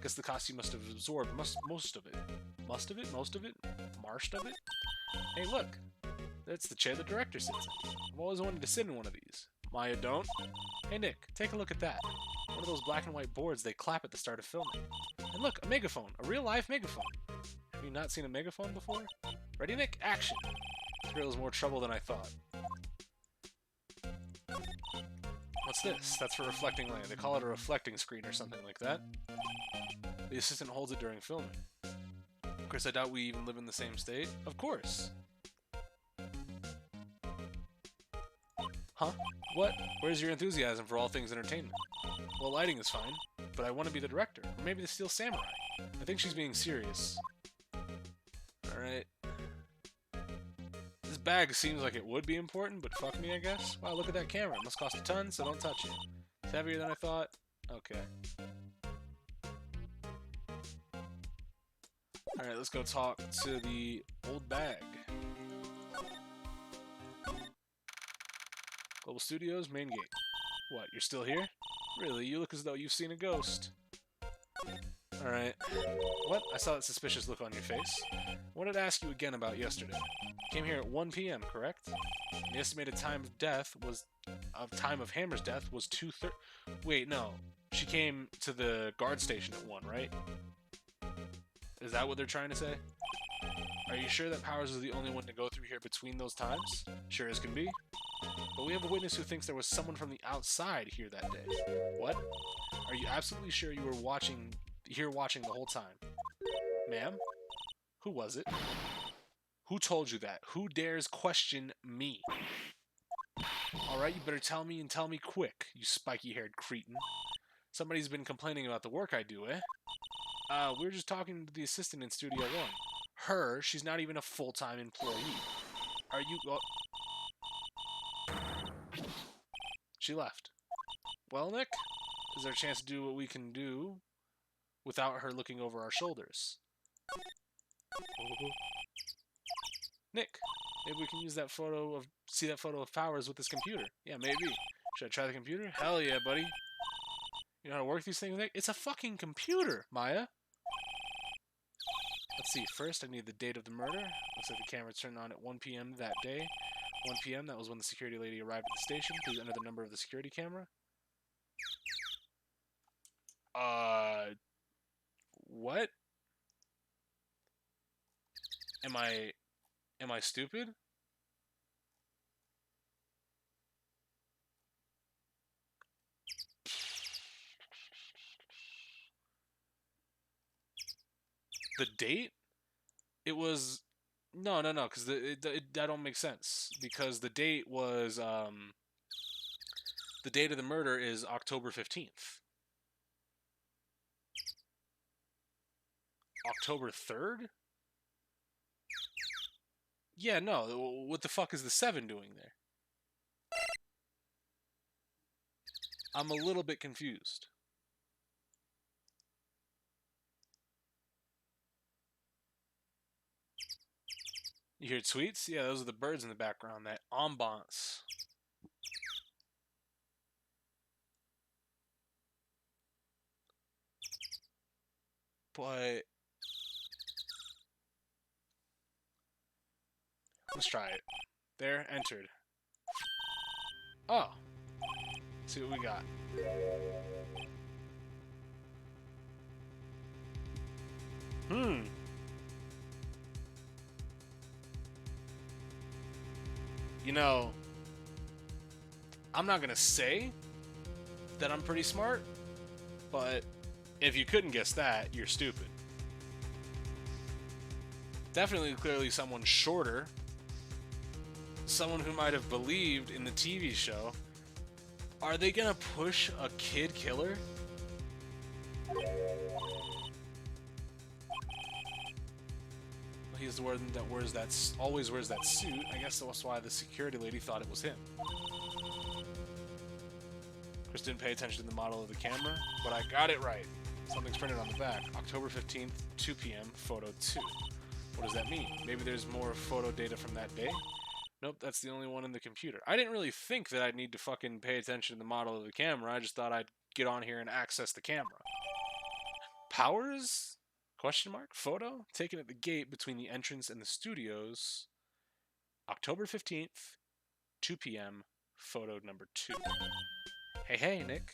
Guess the costume must have absorbed most of it. Most of it? Marshed of it? Hey, look. That's the chair the director sits in. I've always wanted to sit in one of these. Maya, don't? Hey, Nick, take a look at that. One of those black and white boards they clap at the start of filming. And look, a megaphone. A real-life megaphone. Have you not seen a megaphone before? Ready, Nick? Action! This girl is more trouble than I thought. What's this? That's for reflecting light. They call it a reflecting screen or something like that. The assistant holds it during filming. Of course, I doubt we even live in the same state. Of course. Huh? What? Where's your enthusiasm for all things entertainment? Well, lighting is fine, but I want to be the director. Or maybe the Steel Samurai. I think she's being serious. Alright. This bag seems like it would be important, but fuck me, I guess. Wow, look at that camera. It must cost a ton, so don't touch it. It's heavier than I thought. Okay. Alright, let's go talk to the old bag. Global Studios, main gate. What, you're still here? Really, you look as though you've seen a ghost. Alright. What? I saw that suspicious look on your face. I wanted to ask you again about yesterday. Came here at 1 p.m., correct? The estimated time of Hammer's death was 2:30. Wait, no. She came to the guard station at 1, right? Is that what they're trying to say? Are you sure that Powers was the only one to go through here between those times? Sure as can be. But we have a witness who thinks there was someone from the outside here that day. What? Are you absolutely sure you were watching the whole time? Ma'am? Who was it? Who told you that? Who dares question me? Alright, you better tell me and tell me quick, you spiky-haired cretin. Somebody's been complaining about the work I do, eh? We were just talking to the assistant in Studio 1. Her, she's not even a full-time employee. Are you... She left. Well, Nick, is there a chance to do what we can do without her looking over our shoulders? Nick, maybe we can use that photo of... see that photo of Powers with this computer. Yeah, maybe. Should I try the computer? Hell yeah, buddy. You know how to work these things, Nick? It's a fucking computer, Maya. Let's see. First, I need the date of the murder. Looks like the camera turned on at 1 p.m. that day. 1 p.m., that was when the security lady arrived at the station. Please enter the number of the security camera. What? Am I stupid? The date? It was... No, because that don't make sense. Because the date was, the date of the murder is October 15th. October 3rd? Yeah, no, what the fuck is the 7 doing there? I'm a little bit confused. You hear tweets? Yeah, those are the birds in the background. That ambiance. But let's try it. There, entered. Oh. Let's see what we got. You know, I'm not gonna say that I'm pretty smart, but if you couldn't guess that, you're stupid. Definitely, clearly someone shorter. Someone who might have believed in the TV show. Are they gonna push a kid killer? He's the one that always wears that suit. I guess that's why the security lady thought it was him. Chris didn't pay attention to the model of the camera, but I got it right. Something's printed on the back. October 15th, 2 p.m., photo 2. What does that mean? Maybe there's more photo data from that day? Nope, that's the only one in the computer. I didn't really think that I'd need to fucking pay attention to the model of the camera. I just thought I'd get on here and access the camera. Powers? Question mark? Photo? Taken at the gate between the entrance and the studios. October 15th, 2 p.m., photo number 2. Hey, Nick.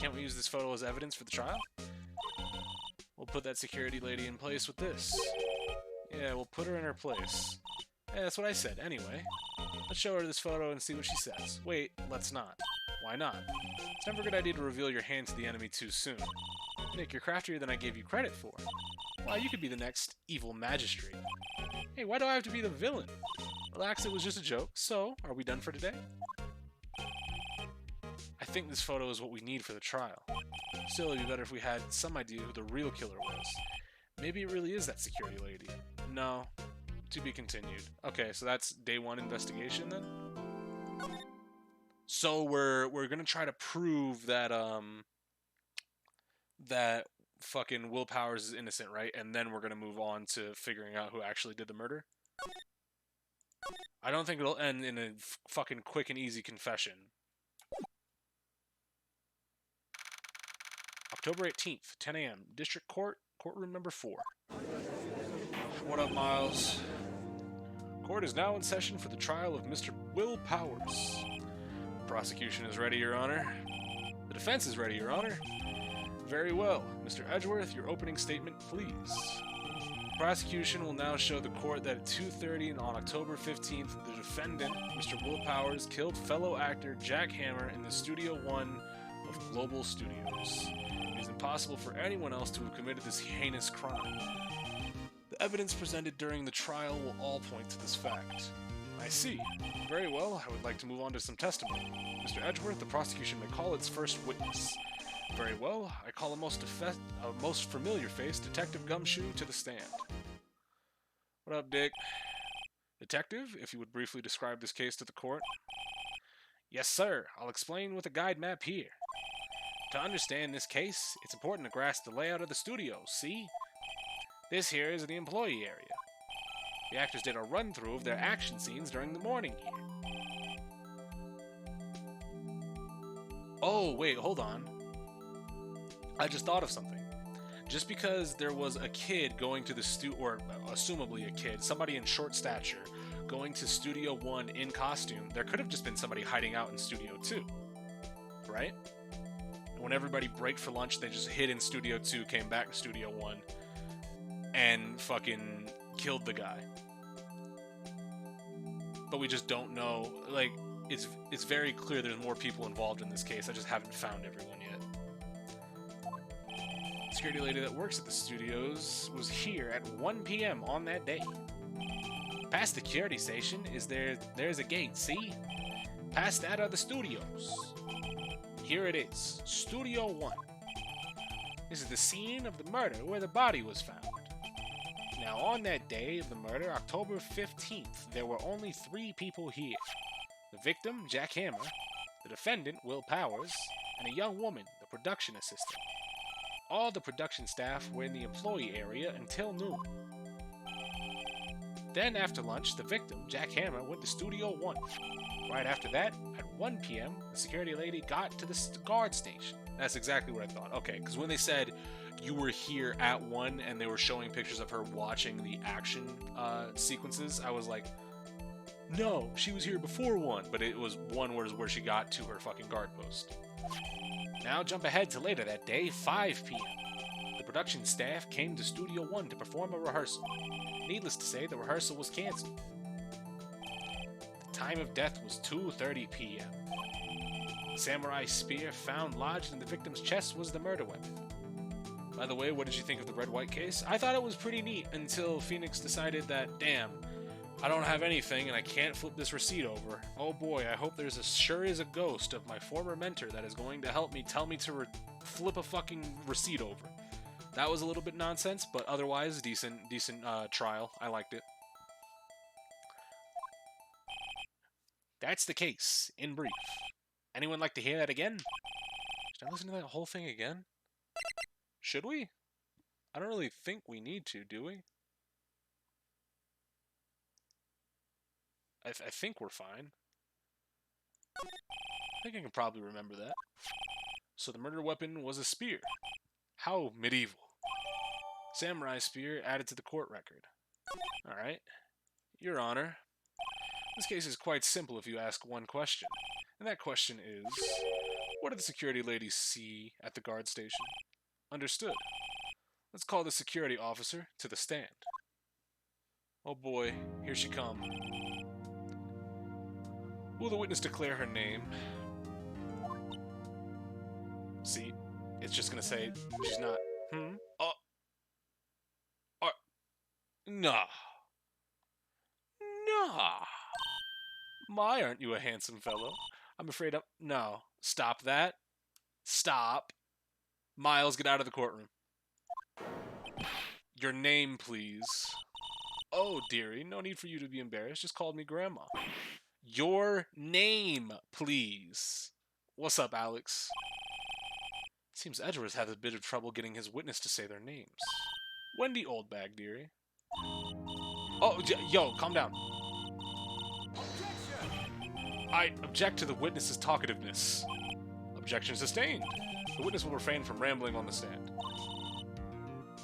Can't we use this photo as evidence for the trial? We'll put that security lady in place with this. Yeah, we'll put her in her place. Yeah, that's what I said, anyway. Let's show her this photo and see what she says. Wait, let's not. Why not? It's never a good idea to reveal your hand to the enemy too soon. Nick, you're craftier than I gave you credit for. Why, you could be the next evil magistrate. Hey, why do I have to be the villain? Relax, it was just a joke. So, are we done for today? I think this photo is what we need for the trial. Still, it'd be better if we had some idea who the real killer was. Maybe it really is that security lady. No. To be continued. Okay, so that's day 1 investigation then? So we're gonna try to prove that that fucking Will Powers is innocent, right? And then we're gonna move on to figuring out who actually did the murder. I don't think it'll end in a fucking quick and easy confession. October 18th, 10 a.m. District Court, courtroom number 4. What up, Miles? Court is now in session for the trial of Mr. Will Powers. The prosecution is ready, Your Honor. The defense is ready, Your Honor. Very well. Mr. Edgeworth, your opening statement, please. The prosecution will now show the court that at 2:30 on October 15th, the defendant, Mr. Will Powers, killed fellow actor Jack Hammer in the Studio 1 of Global Studios. It is impossible for anyone else to have committed this heinous crime. The evidence presented during the trial will all point to this fact. I see. Very well, I would like to move on to some testimony. Mr. Edgeworth, the prosecution may call its first witness. Very well, I call a most familiar face, Detective Gumshoe, to the stand. What up, Dick? Detective, if you would briefly describe this case to the court. Yes, sir. I'll explain with a guide map here. To understand this case, it's important to grasp the layout of the studio, see? This here is the employee area. The actors did a run-through of their action scenes during the morning here. Oh, wait, hold on. I just thought of something. Just because there was a kid going to the or assumably a kid, somebody in short stature, going to Studio 1 in costume, there could have just been somebody hiding out in Studio 2. Right? And when everybody break for lunch, they just hid in Studio 2, came back to Studio 1, and fucking killed the guy. But we just don't know. Like, it's very clear there's more people involved in this case. I just haven't found everyone yet. The security lady that works at the studios was here at 1 p.m. on that day. Past the security station there's a gate, see? Past that are the studios. Here it is, Studio 1. This is the scene of the murder where the body was found. Now, on that day of the murder, October 15th, there were only 3 people here. The victim, Jack Hammer, the defendant, Will Powers, and a young woman, the production assistant. All the production staff were in the employee area until noon. Then, after lunch, the victim, Jack Hammer, went to Studio 1. Right after that, at 1 p.m., the security lady got to the guard station. That's exactly what I thought. Okay, because when they said you were here at 1 and they were showing pictures of her watching the action sequences, I was like, no, she was here before 1. But it was 1 where she got to her fucking guard post. Now jump ahead to later that day, 5 p.m. The production staff came to Studio 1 to perform a rehearsal. Needless to say, the rehearsal was canceled. The time of death was 2:30 p.m. The samurai spear found lodged in the victim's chest was the murder weapon. By the way, what did you think of the red-white case? I thought it was pretty neat until Phoenix decided that, damn, I don't have anything and I can't flip this receipt over. Oh boy, I hope there's sure is a ghost of my former mentor that is going to help me tell me to flip a fucking receipt over. That was a little bit nonsense, but otherwise decent trial. I liked it. That's the case, in brief. Anyone like to hear that again? Should I listen to that whole thing again? Should we? I don't really think we need to, do we? I think we're fine. I think I can probably remember that. So the murder weapon was a spear. How medieval. Samurai spear added to the court record. Alright. Your Honor. This case is quite simple if you ask one question. And that question is, what did the security lady see at the guard station? Understood. Let's call the security officer to the stand. Oh boy, here she comes. Will the witness declare her name? See, it's just gonna say she's not. Nah. My, aren't you a handsome fellow? I'm afraid I'm... No. Stop that. Stop. Miles, get out of the courtroom. Your name, please. Oh, dearie, no need for you to be embarrassed. Just called me Grandma. Your name, please. What's up, Alex? Seems Edgeworth has a bit of trouble getting his witness to say their names. Wendy Oldbag, dearie. Oh, yo, calm down. I object to the witness's talkativeness. Objection sustained. The witness will refrain from rambling on the stand.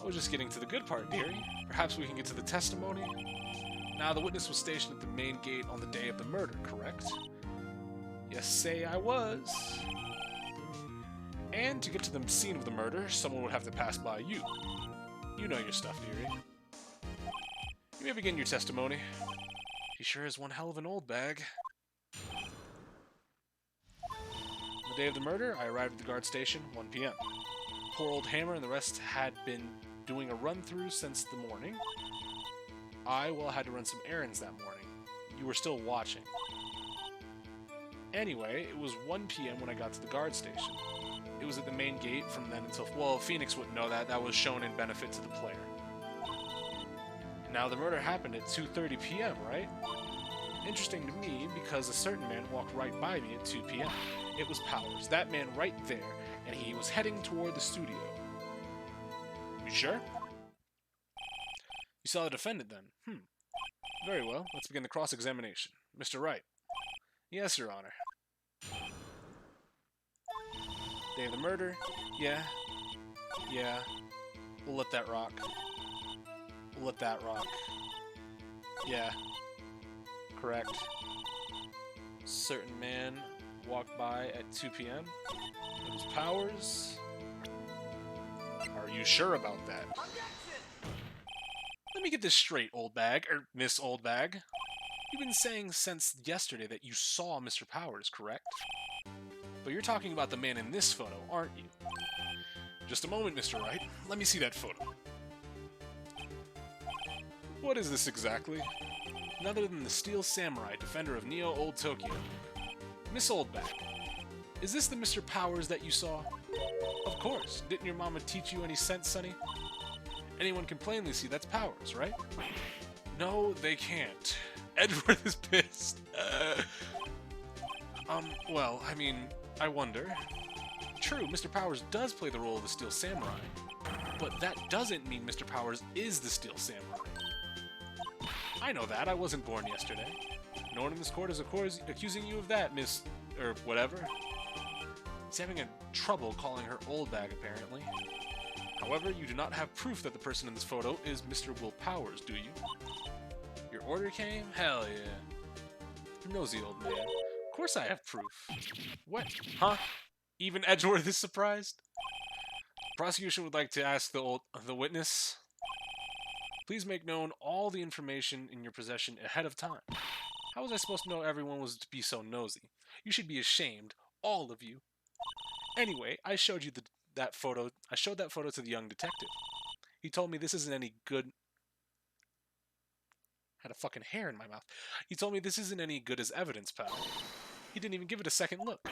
I was just getting to the good part, dearie. Perhaps we can get to the testimony? Now, the witness was stationed at the main gate on the day of the murder, correct? Yes, say I was. And to get to the scene of the murder, someone would have to pass by you. You know your stuff, dearie. You may begin your testimony. He sure is one hell of an old bag. The day of the murder, I arrived at the guard station, 1 p.m. Poor old Hammer and the rest had been doing a run-through since the morning. I had to run some errands that morning. You were still watching. Anyway, it was 1 p.m. when I got to the guard station. It was at the main gate from then until... Well, Phoenix wouldn't know that. That was shown in benefit to the player. Now, the murder happened at 2:30 p.m., right? Interesting to me, because a certain man walked right by me at 2 p.m. It was Powers, that man right there, and he was heading toward the studio. You sure? You saw the defendant, then? Very well. Let's begin the cross-examination. Mr. Wright. Yes, Your Honor. Day of the murder? Yeah. Yeah. We'll let that rock. We'll let that rock. Yeah. Correct. Certain man walked by at 2 p.m. It was Powers. Are you sure about that? Let me get this straight, old bag, or Miss Old Bag. You've been saying since yesterday that you saw Mr. Powers, correct? But you're talking about the man in this photo, aren't you? Just a moment, Mr. Wright. Let me see that photo. What is this exactly? None other than the Steel Samurai, defender of Neo Old Tokyo. Miss Oldbag, is this the Mr. Powers that you saw? Of course. Didn't your mama teach you any sense, sonny? Anyone can plainly see that's Powers, right? No, they can't. Edgeworth is pissed. Well, I mean, I wonder. True, Mr. Powers does play the role of the Steel Samurai, but that doesn't mean Mr. Powers is the Steel Samurai. I know that. I wasn't born yesterday. No one in this court is accusing you of that, Miss... or whatever. He's having trouble calling her old bag, apparently. However, you do not have proof that the person in this photo is Mr. Will Powers, do you? Your order came? Hell yeah. Nosy old man. Of course I have proof. What? Huh? Even Edgeworth is surprised? Prosecution would like to ask the witness. Please make known all the information in your possession ahead of time. How was I supposed to know everyone was to be so nosy? You should be ashamed, all of you. Anyway, I showed you that photo. I showed that photo to the young detective. He told me this isn't any good. Had a fucking hair in my mouth. He told me this isn't any good as evidence, pal. He didn't even give it a second look.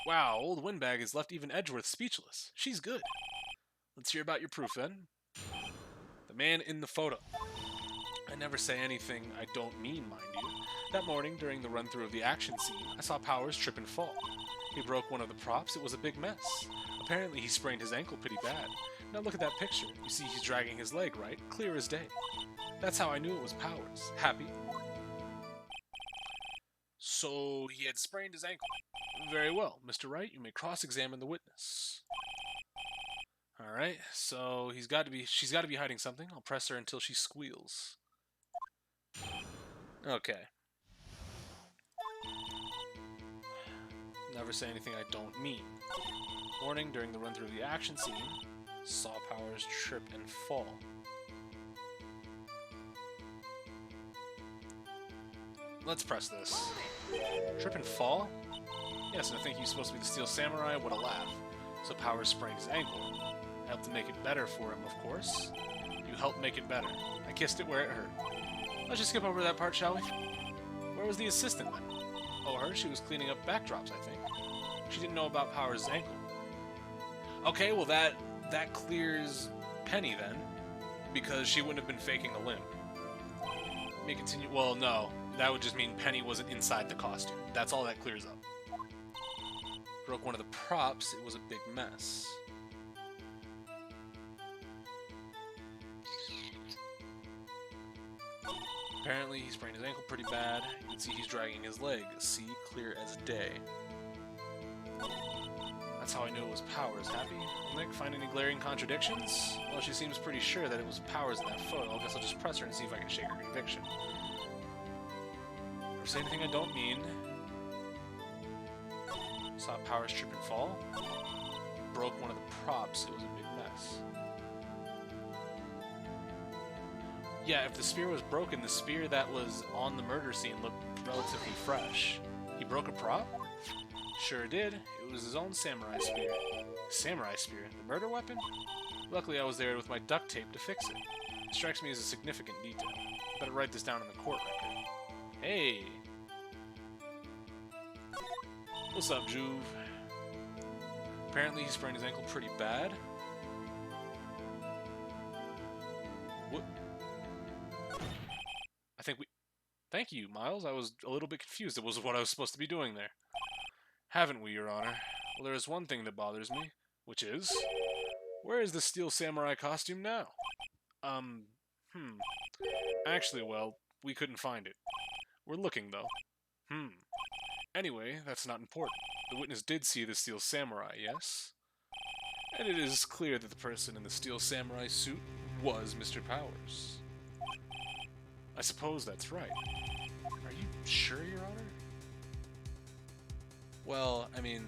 Wow, old Windbag has left even Edgeworth speechless. She's good. Let's hear about your proof, then. The man in the photo. I never say anything I don't mean, mind you. That morning, during the run-through of the action scene, I saw Powers trip and fall. He broke one of the props. It was a big mess. Apparently, he sprained his ankle pretty bad. Now look at that picture. You see he's dragging his leg, right? Clear as day. That's how I knew it was Powers. Happy? So, he had sprained his ankle. Very well. Mr. Wright, you may cross-examine the witness. Alright, so she's got to be hiding something. I'll press her until she squeals. Okay. Never say anything I don't mean. Warning, during the run-through of the action scene, saw Powers trip and fall. Let's press this. Trip and fall? Yes, I think he's supposed to be the Steel Samurai. What a laugh. So Powers sprained his ankle. I helped to make it better for him, of course. You helped make it better. I kissed it where it hurt. Let's just skip over that part, shall we? Where was the assistant then? Oh, her? She was cleaning up backdrops, I think. She didn't know about Powers' ankle. Okay, well that clears Penny then, because she wouldn't have been faking a limb. Let me continue. Well, no. That would just mean Penny wasn't inside the costume. That's all that clears up. Broke one of the props. It was a big mess. Apparently, he sprained his ankle pretty bad. You can see he's dragging his leg. See, clear as day. That's how I knew it was Powers. Happy? Nick, find any glaring contradictions? Well, she seems pretty sure that it was Powers in that photo. I guess I'll just press her and see if I can shake her conviction. Never say anything I don't mean. Saw Powers trip and fall. Broke one of the props. It was a big mess. Yeah, if the spear was broken, the spear that was on the murder scene looked relatively fresh. He broke a prop? Sure did. It was his own samurai spear. Samurai spear? The murder weapon? Luckily, I was there with my duct tape to fix it. It strikes me as a significant detail. Better write this down in the court record. Hey! What's up, Juve? Apparently, he sprained his ankle pretty bad. What? Thank you, Miles. I was a little bit confused. It was what I was supposed to be doing there. Haven't we, Your Honor? Well, there is one thing that bothers me, which is... Where is the Steel Samurai costume now? Actually, well, we couldn't find it. We're looking, though. Anyway, that's not important. The witness did see the Steel Samurai, yes? And it is clear that the person in the Steel Samurai suit was Mr. Powers. I suppose that's right. Are you sure, Your Honor? Well, I mean...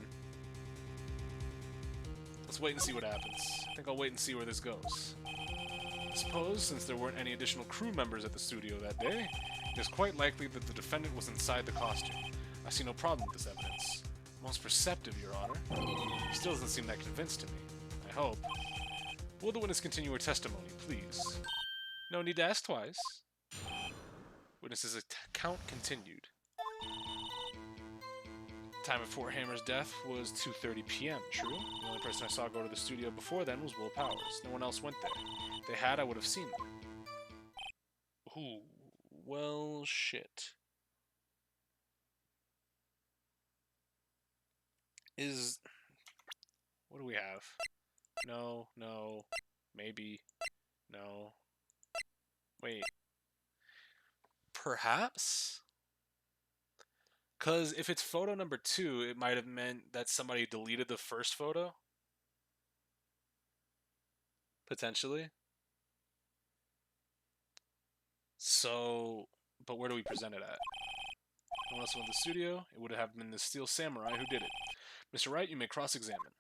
Let's wait and see what happens. I think I'll wait and see where this goes. I suppose, since there weren't any additional crew members at the studio that day, it is quite likely that the defendant was inside the costume. I see no problem with this evidence. Most perceptive, Your Honor. Still doesn't seem that convinced to me. I hope. Will the witness continue her testimony, please? No need to ask twice. Witness's account continued. Time of Fort Hammer's death was 2:30 p.m., true? The only person I saw go to the studio before then was Will Powers. No one else went there. If they had, I would have seen them. Ooh, well, shit. What do we have? No, maybe, no. Wait. Perhaps? Because if it's photo number 2, it might have meant that somebody deleted the first photo. Potentially. So, but where do we present it at? No one else went to the studio. It would have been the Steel Samurai who did it. Mr. Wright, you may cross-examine.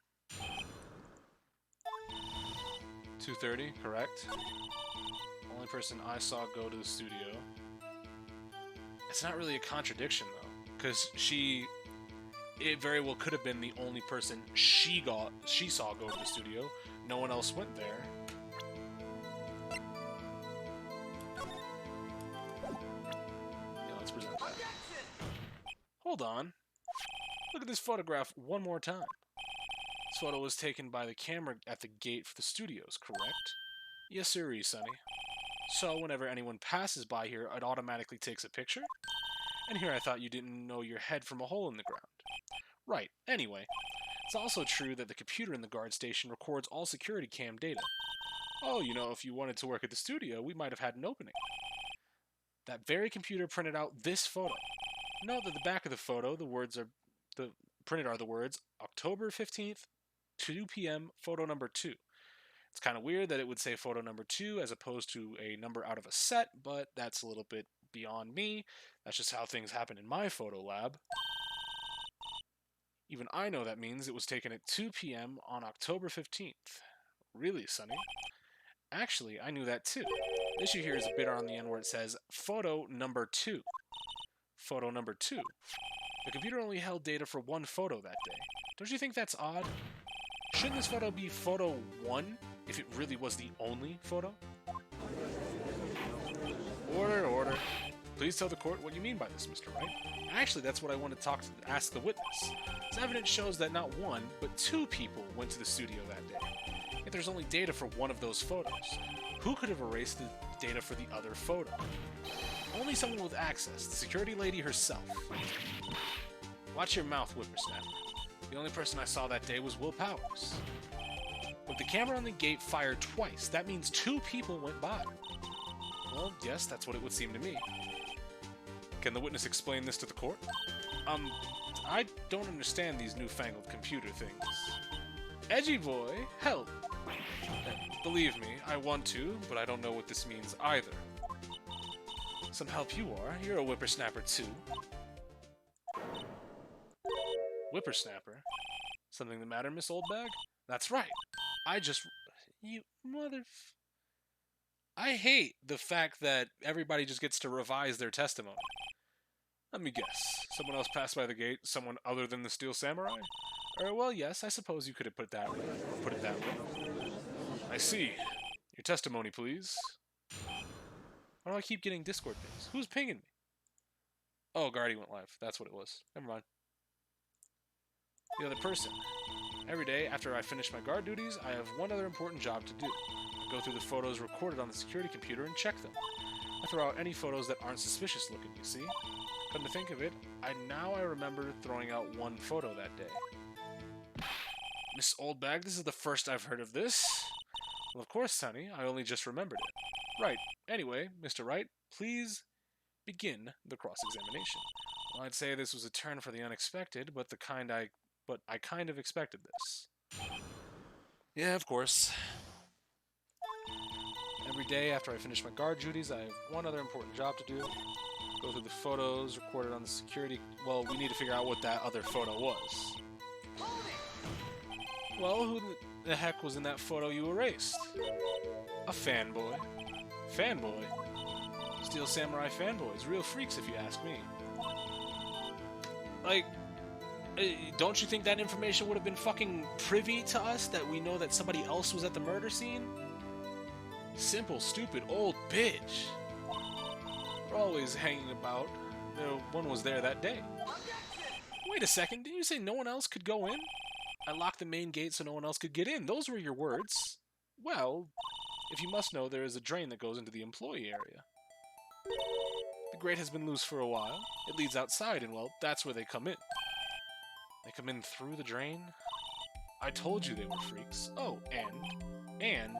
2:30, correct. Only person I saw go to the studio. It's not really a contradiction, though, because it very well could have been the only person she saw go to the studio. No one else went there. Yeah, let's present that. Hold on. Look at this photograph one more time. This photo was taken by the camera at the gate for the studios, correct? Yes, sirree, Sonny. So, whenever anyone passes by here, it automatically takes a picture? And here I thought you didn't know your head from a hole in the ground. Right, anyway. It's also true that the computer in the guard station records all security cam data. Oh, you know, if you wanted to work at the studio, we might have had an opening. That very computer printed out this photo. Note that the back of the photo, the words October 15th, 2 p.m., photo number 2. It's kind of weird that it would say photo number 2 as opposed to a number out of a set, but that's a little bit beyond me. That's just how things happen in my photo lab. Even I know that means it was taken at 2 p.m. on October 15th. Really, Sonny? Actually, I knew that too. The issue here is a bit on the end where it says photo number 2. Photo number 2. The computer only held data for one photo that day. Don't you think that's odd? Shouldn't this photo be photo 1 if it really was the only photo? Order. Please tell the court what you mean by this, Mr. Wright. Actually, that's what I want to ask the witness. This evidence shows that not one, but 2 people went to the studio that day. Yet there's only data for one of those photos. Who could have erased the data for the other photo? Only someone with access, the security lady herself. Watch your mouth, whippersnapper. The only person I saw that day was Will Powers. With the camera on the gate fired twice, that means 2 people went by. Well, yes, that's what it would seem to me. Can the witness explain this to the court? I don't understand these newfangled computer things. Edgy boy, help! Believe me, I want to, but I don't know what this means either. Some help you are. You're a whippersnapper too. Whippersnapper? Something the matter, Miss Oldbag? That's right. You I hate the fact that everybody just gets to revise their testimony. Let me guess. Someone else passed by the gate, someone other than the Steel Samurai? Well, yes, I suppose you could have put it that way. I see. Your testimony, please. Why do I keep getting Discord pings? Who's pinging me? Oh, Guardy went live. That's what it was. Never mind. The other person. Every day, after I finish my guard duties, I have one other important job to do. I go through the photos recorded on the security computer and check them. I throw out any photos that aren't suspicious looking, you see? Come to think of it, I remember throwing out one photo that day. Miss Oldbag, this is the first I've heard of this. Well, of course, Sonny. I only just remembered it. Right. Anyway, Mr. Wright, please begin the cross-examination. Well, I'd say this was a turn for the unexpected, but I kind of expected this. Yeah, of course. Every day after I finish my guard duties, I have one other important job to do. Go through the photos recorded on the security... Well, we need to figure out what that other photo was. Well, who the heck was in that photo you erased? A fanboy. Fanboy? Steel Samurai fanboys. Real freaks, if you ask me. Like... Don't you think that information would have been fucking privy to us, that we know that somebody else was at the murder scene? Simple, stupid, old bitch. We're always hanging about. No one was there that day. Wait a second, didn't you say no one else could go in? I locked the main gate so no one else could get in. Those were your words. Well, if you must know, there is a drain that goes into the employee area. The grate has been loose for a while. It leads outside, and well, that's where they come in. They come in through the drain? I told you they were freaks. Oh, and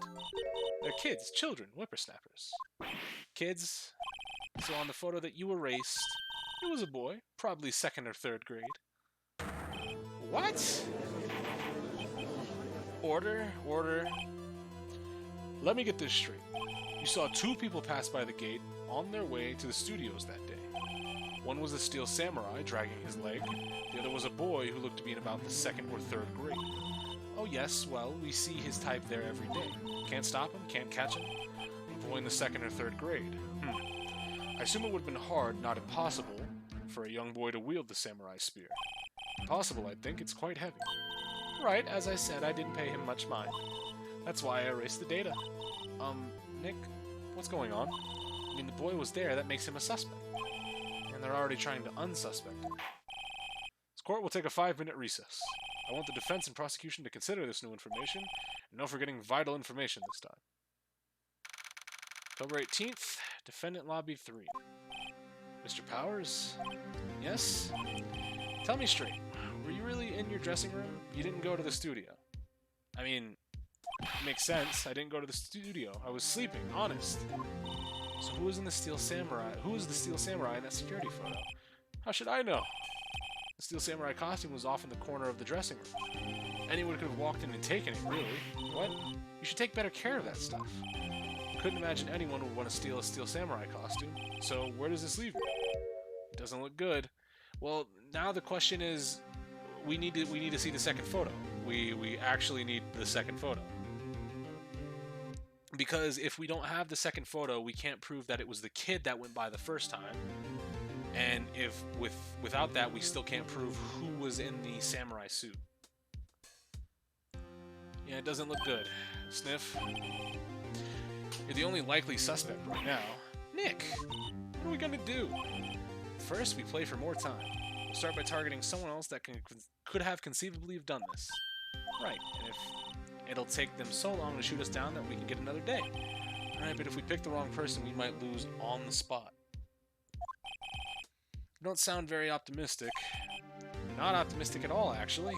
they're kids, children, whippersnappers. Kids, So on the photo that you erased, it was a boy, probably 2nd or 3rd grade. What? Order, order. Let me get this straight. You saw 2 people pass by the gate on their way to the studios that day. One was a steel samurai dragging his leg. The other was a boy who looked to be in about the 2nd or 3rd grade. Oh yes, well, we see his type there every day. Can't stop him, can't catch him. A boy in the 2nd or 3rd grade. I assume it would have been hard, not impossible, for a young boy to wield the samurai spear. Impossible, I think. It's quite heavy. Right, as I said, I didn't pay him much mind. That's why I erased the data. Nick, what's going on? I mean, the boy was there, that makes him a suspect. And they're already trying to unsuspect him. This court will take a 5-minute recess. I want the defense and prosecution to consider this new information, and no forgetting vital information this time. October 18th, Defendant Lobby 3. Mr. Powers? Yes? Tell me straight, were you really in your dressing room? You didn't go to the studio. I mean, it makes sense. I didn't go to the studio. I was sleeping, honest. So who was in the Steel Samurai? Who was the Steel Samurai in that security photo? How should I know? The Steel Samurai costume was off in the corner of the dressing room. Anyone could have walked in and taken it, really. What? You should take better care of that stuff. Couldn't imagine anyone would want to steal a Steel Samurai costume. So where does this leave me? It doesn't look good. Well, now the question is, we need to see the second photo. We actually need the second photo. Because if we don't have the second photo, we can't prove that it was the kid that went by the first time. And if without that, we still can't prove who was in the samurai suit. Yeah, it doesn't look good. Sniff. You're the only likely suspect right now. Nick, what are we gonna do? First, we play for more time. We'll start by targeting someone else that could have conceivably have done this. Right, and if it'll take them so long to shoot us down that we can get another day. Alright, but if we pick the wrong person, we might lose on the spot. You don't sound very optimistic. Not optimistic at all, actually.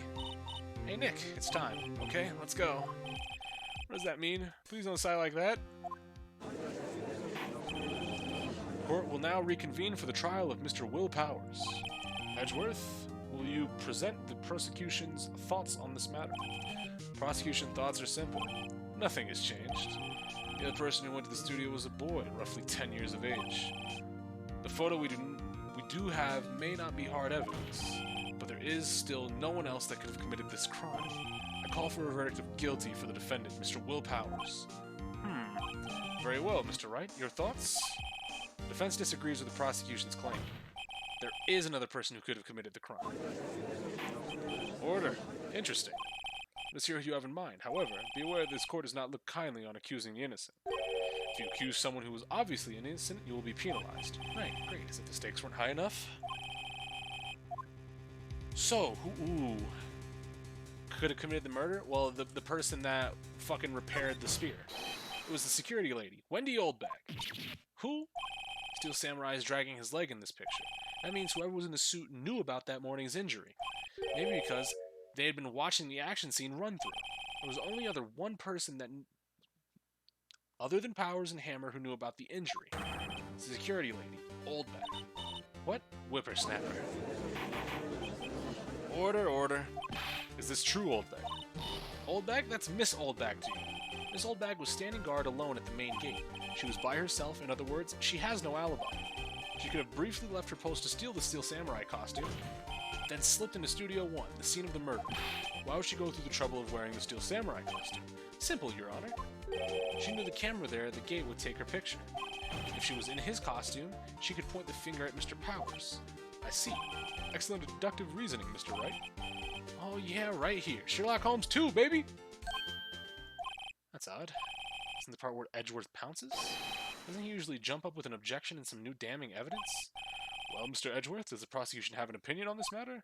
Hey Nick, it's time. Okay, let's go. What does that mean? Please don't sigh like that. Court will now reconvene for the trial of Mr. Will Powers. Edgeworth, will you present the prosecution's thoughts on this matter? Prosecution thoughts are simple. Nothing has changed. The other person who went to the studio was a boy, roughly 10 years of age. The photo we do have may not be hard evidence, but there is still no one else that could have committed this crime. I call for a verdict of guilty for the defendant, Mr. Will Powers. Very well, Mr. Wright. Your thoughts? The defense disagrees with the prosecution's claim. There is another person who could have committed the crime. Order. Interesting. Let's hear what you have in mind. However, be aware this court does not look kindly on accusing the innocent. If you accuse someone who was obviously innocent, you will be penalized. Right, great. As if the stakes weren't high enough. So, who could have committed the murder? Well, the person that fucking repaired the spear. It was the security lady, Wendy Oldbag. Who? Steel Samurai is dragging his leg in this picture. That means whoever was in the suit knew about that morning's injury. Maybe because they had been watching the action scene run through. There was only one person that, other than Powers and Hammer, who knew about the injury. It's the security lady, Oldbag. What? Whippersnapper. Order, order. Is this true, Oldbag? Oldbag? That's Miss Oldbag to you. Miss Oldbag was standing guard alone at the main gate. She was by herself, in other words, she has no alibi. She could have briefly left her post to steal the Steel Samurai costume, then slipped into Studio 1, the scene of the murder. Why would she go through the trouble of wearing the Steel Samurai costume? Simple, Your Honor. She knew the camera there at the gate would take her picture. If she was in his costume, she could point the finger at Mr. Powers. I see. Excellent deductive reasoning, Mr. Wright. Oh yeah, right here. Sherlock Holmes 2, baby! That's odd. Isn't the part where Edgeworth pounces? Doesn't he usually jump up with an objection and some new damning evidence? Well, Mr. Edgeworth, does the prosecution have an opinion on this matter?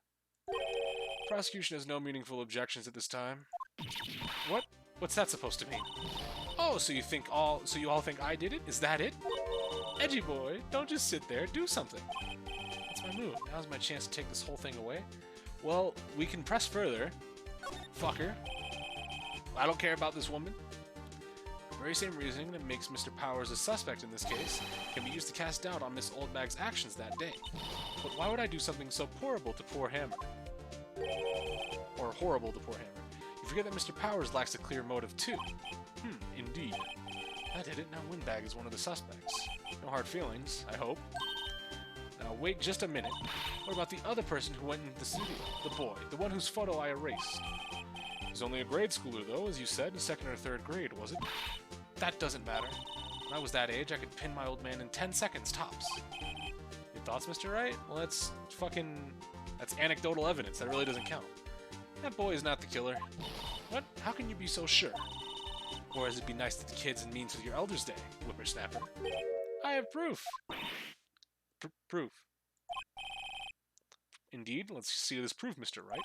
Prosecution has no meaningful objections at this time. What? What's that supposed to mean? Oh, so you all think I did it? Is that it? Edgy boy, don't just sit there, do something. That's my move. Now's my chance to take this whole thing away. Well, we can press further. Fucker. I don't care about this woman. The very same reasoning that makes Mr. Powers a suspect in this case can be used to cast doubt on Miss Oldbag's actions that day. But why would I do something so horrible to poor Hammer? Or horrible to poor Hammer. You forget that Mr. Powers lacks a clear motive too. Indeed. I did it. Now Windbag is one of the suspects. No hard feelings, I hope. Now wait just a minute. What about the other person who went into the studio? The boy. The one whose photo I erased. He's only a grade schooler though, as you said, in 2nd or 3rd grade, was it? That doesn't matter. When I was that age, I could pin my old man in 10 seconds, tops. Your thoughts, Mr. Wright? Well, that's anecdotal evidence. That really doesn't count. That boy is not the killer. What? How can you be so sure? Or as it'd be nice to the kids and mean to your Elder's Day, whippersnapper. I have proof. Proof. Indeed, let's see this proof, Mr. Wright.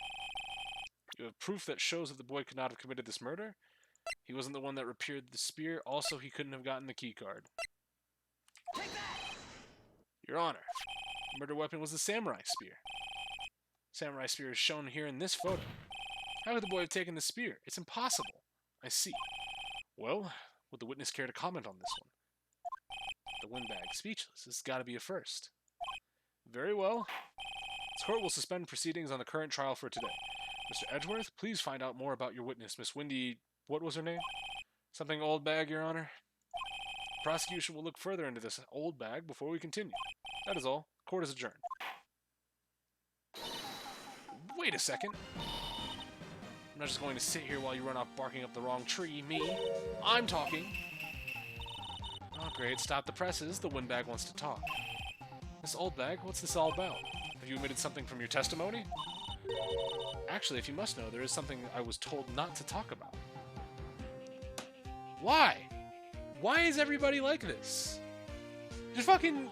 You have proof that shows that the boy could not have committed this murder. He wasn't the one that repaired the spear. Also, he couldn't have gotten the key card. Take that! Your Honor, the murder weapon was the samurai spear. Samurai spear is shown here in this photo. How could the boy have taken the spear? It's impossible. I see. Well, would the witness care to comment on this one? The Windbag, speechless. This has got to be a first. Very well. This court will suspend proceedings on the current trial for today. Mr. Edgeworth, please find out more about your witness, Miss Windy... What was her name? Something Oldbag, Your Honor. Prosecution will look further into this Oldbag before we continue. That is all. Court is adjourned. Wait a second. I'm not just going to sit here while you run off barking up the wrong tree. Me. I'm talking. Oh, great. Stop the presses. The Windbag wants to talk. Miss Oldbag, what's this all about? Have you omitted something from your testimony? Actually, if you must know, there is something I was told not to talk about. Why? Why is everybody like this? Just fucking...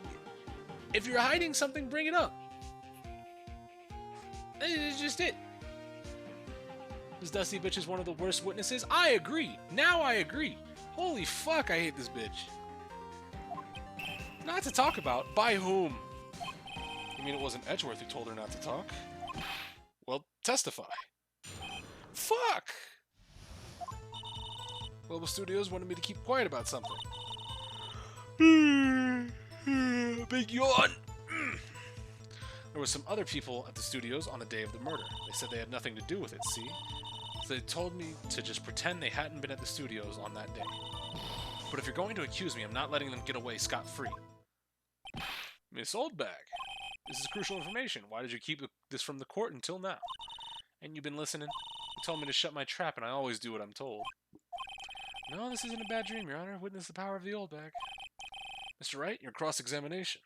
If you're hiding something, bring it up. It's just it. This dusty bitch is one of the worst witnesses? I agree. Now I agree. Holy fuck, I hate this bitch. Not to talk about? By whom? You mean it wasn't Edgeworth who told her not to talk? Well, testify. Fuck! Global Studios wanted me to keep quiet about something. Big yawn! There were some other people at the studios on the day of the murder. They said they had nothing to do with it, see? So they told me to just pretend they hadn't been at the studios on that day. But if you're going to accuse me, I'm not letting them get away scot-free. Miss Oldbag, this is crucial information. Why did you keep this from the court until now? And you've been listening? You told me to shut my trap, and I always do what I'm told. No, this isn't a bad dream, Your Honor. Witness the power of the Oldbag. Mr. Wright, your cross-examination.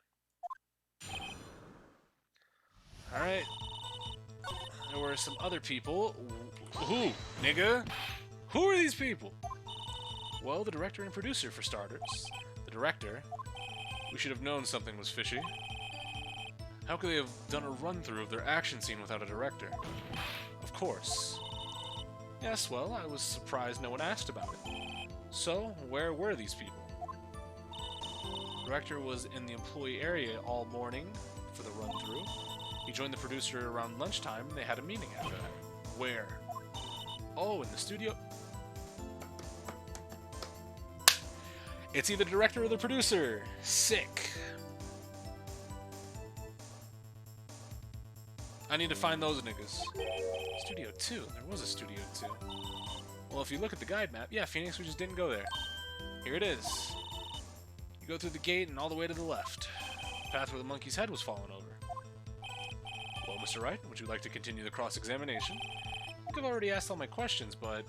Alright. There were some other people. Who, nigga? Who are these people? Well, the director and producer, for starters. The director. We should have known something was fishy. How could they have done a run-through of their action scene without a director? Of course. Yes, well, I was surprised no one asked about it. So, where were these people? The director was in the employee area all morning for the run-through. He joined the producer around lunchtime, and they had a meeting after that. Where? Oh, in the studio? It's either the director or the producer. Sick. I need to find those niggas. Studio 2. There was a Studio 2. Well, if you look at the guide map, yeah, Phoenix, we just didn't go there. Here it is. You go through the gate and all the way to the left. The path where the monkey's head was fallen over. Well, Mr. Wright, would you like to continue the cross-examination? I think I've already asked all my questions, but...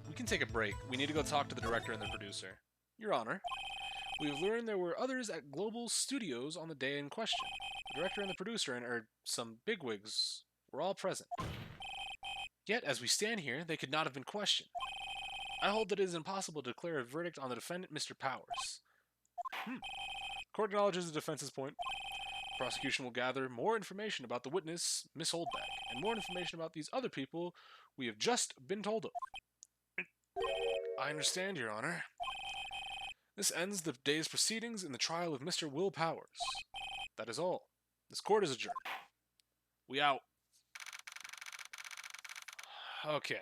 we can take a break. We need to go talk to the director and the producer. Your Honor, we've learned there were others at Global Studios on the day in question. The director and the producer and some bigwigs were all present. Yet, as we stand here, they could not have been questioned. I hold that it is impossible to declare a verdict on the defendant, Mr. Powers. Court acknowledges the defense's point. The prosecution will gather more information about the witness, Miss Oldbag, and more information about these other people we have just been told of. I understand, Your Honor. This ends the day's proceedings in the trial of Mr. Will Powers. That is all. This court is adjourned. We out. Okay.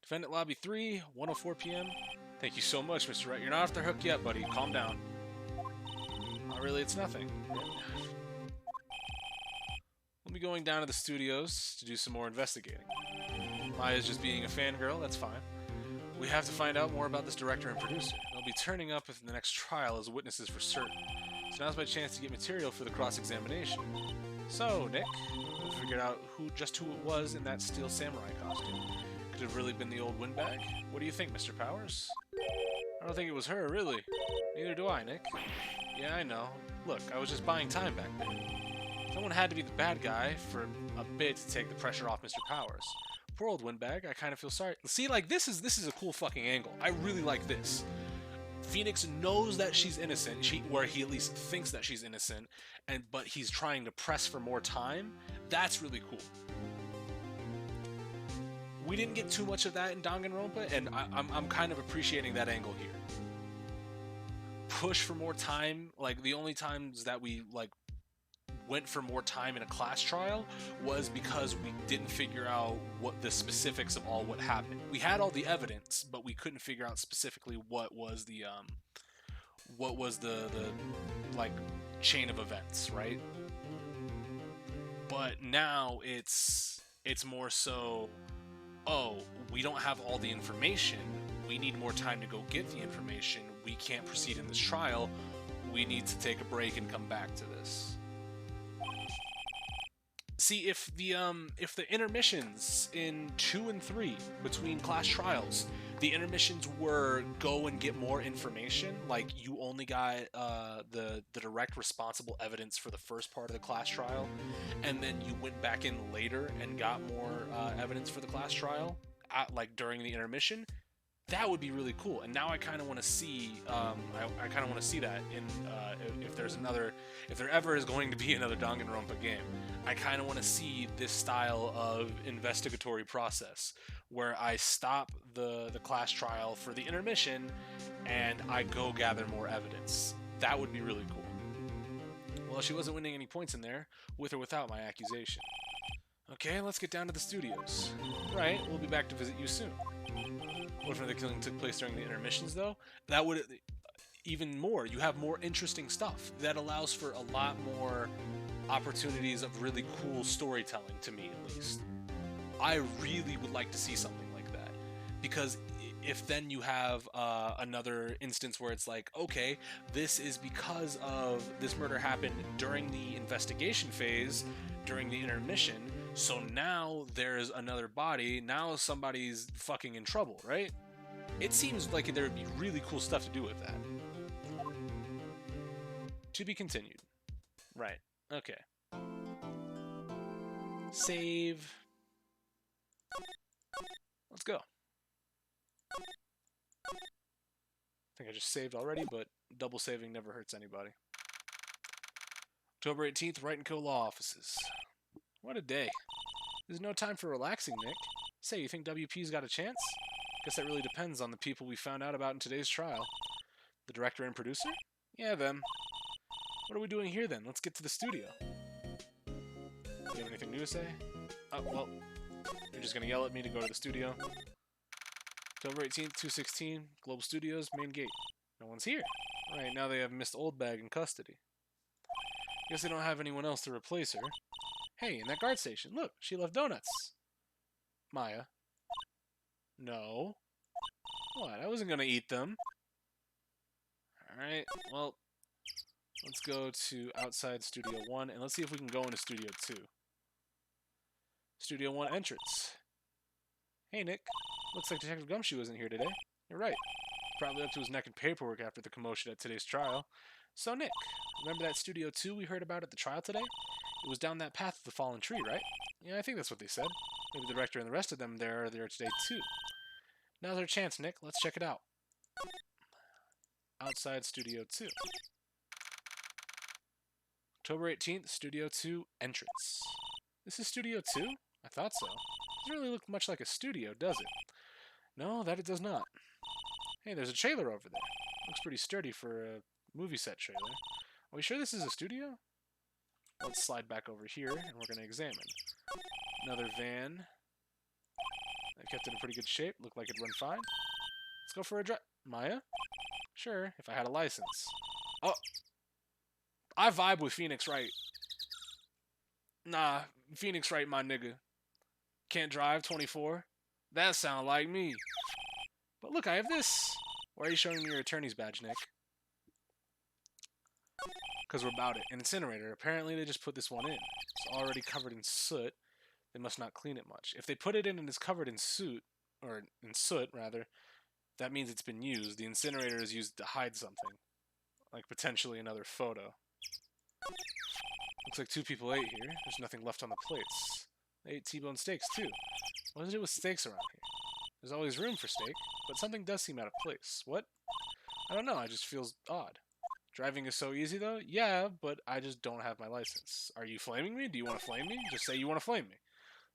Defendant Lobby 3, 1:04 p.m. Thank you so much, Mr. Wright. You're not off the hook yet, buddy. Calm down. Oh, really, it's nothing. We'll be going down to the studios to do some more investigating. Maya's just being a fangirl, that's fine. We have to find out more about this director and producer. They'll be turning up in the next trial as witnesses for certain. So now's my chance to get material for the cross-examination. So, Nick, we figured out who it was in that steel samurai costume. Could it have really been the old windbag? What do you think, Mr. Powers? I don't think it was her, really. Neither do I, Nick. Yeah, I know. Look, I was just buying time back there. Someone had to be the bad guy for a bit to take the pressure off Mr. Powers. Poor old windbag, I kind of feel sorry. See, like, this is a cool fucking angle. I really like this. Phoenix knows that she's innocent, where he at least thinks that she's innocent, but he's trying to press for more time. That's really cool. We didn't get too much of that in Danganronpa, and I'm kind of appreciating that angle here. Push for more time, like, the only times that we, like, went for more time in a class trial was because we didn't figure out what the specifics of what happened. We had all the evidence, but we couldn't figure out specifically what was the like chain of events, right? But now it's more so, oh, we don't have all the information. We need more time to go get the information. We can't proceed in this trial. We need to take a break and come back to this. See, if the intermissions in 2 and 3 between class trials, the intermissions were go and get more information, like you only got the direct responsible evidence for the first part of the class trial, and then you went back in later and got more evidence for the class trial, like during the intermission, that would be really cool. And now I kind of want to see, I kind of want to see that in if there ever is going to be another Danganronpa game. I kind of want to see this style of investigatory process where I stop the class trial for the intermission and I go gather more evidence. That would be really cool. Well, she wasn't winning any points in there, with or without my accusation. Okay, let's get down to the studios. Right, we'll be back to visit you soon. What if another killing took place during the intermissions, though? That would even more. You have more interesting stuff. That allows for a lot more opportunities of really cool storytelling, to me at least. I really would like to see something like that, because if then you have another instance where it's like, okay, this is because of this murder happened during the investigation phase, during the intermission, so now there's another body, now somebody's fucking in trouble, right? It seems like there would be really cool stuff to do with that. To be continued. Right. Okay. Save. Let's go. I think I just saved already, but double saving never hurts anybody. October 18th, Wright & Co. Law Offices. What a day. There's no time for relaxing, Nick. Say, you think WP's got a chance? Guess that really depends on the people we found out about in today's trial. The director and producer? Yeah, them. What are we doing here, then? Let's get to the studio. Do you have anything new to say? Oh, well, you're just gonna yell at me to go to the studio? October 18th, 216, Global Studios, main gate. No one's here. Right, now they have Miss Oldbag in custody. Guess they don't have anyone else to replace her. Hey, in that guard station, look, she left donuts. Maya. No. What? I wasn't gonna eat them. Alright, well, let's go to outside Studio 1, and let's see if we can go into Studio 2. Studio 1 entrance. Hey, Nick. Looks like Detective Gumshoe isn't here today. You're right. Probably up to his neck in paperwork after the commotion at today's trial. So, Nick, remember that Studio 2 we heard about at the trial today? It was down that path of the fallen tree, right? Yeah, I think that's what they said. Maybe the director and the rest of them are there today, too. Now's our chance, Nick. Let's check it out. Outside Studio 2. October 18th, Studio 2 entrance. This is Studio 2? I thought so. Doesn't really look much like a studio, does it? No, that it does not. Hey, there's a trailer over there. Looks pretty sturdy for a movie set trailer. Are we sure this is a studio? Let's slide back over here, and we're going to examine. Another van. I kept it in pretty good shape. Looked like it'd run fine. Let's go for a drive. Maya? Sure, if I had a license. Oh! I vibe with Phoenix Wright. Nah, Phoenix Wright, my nigga. Can't drive, 24. That sound like me. But look, I have this. Why are you showing me your attorney's badge, Nick? Because we're about it. An incinerator. Apparently they just put this one in. It's already covered in soot. They must not clean it much. If they put it in and it's covered in soot, or in soot, rather, that means it's been used. The incinerator is used to hide something. Like potentially another photo. Looks like 2 people ate here. There's nothing left on the plates. They ate T-bone steaks, too. What is it with steaks around here? There's always room for steak, but something does seem out of place. What? I don't know, it just feels odd. Driving is so easy, though? Yeah, but I just don't have my license. Are you flaming me? Do you want to flame me? Just say you want to flame me.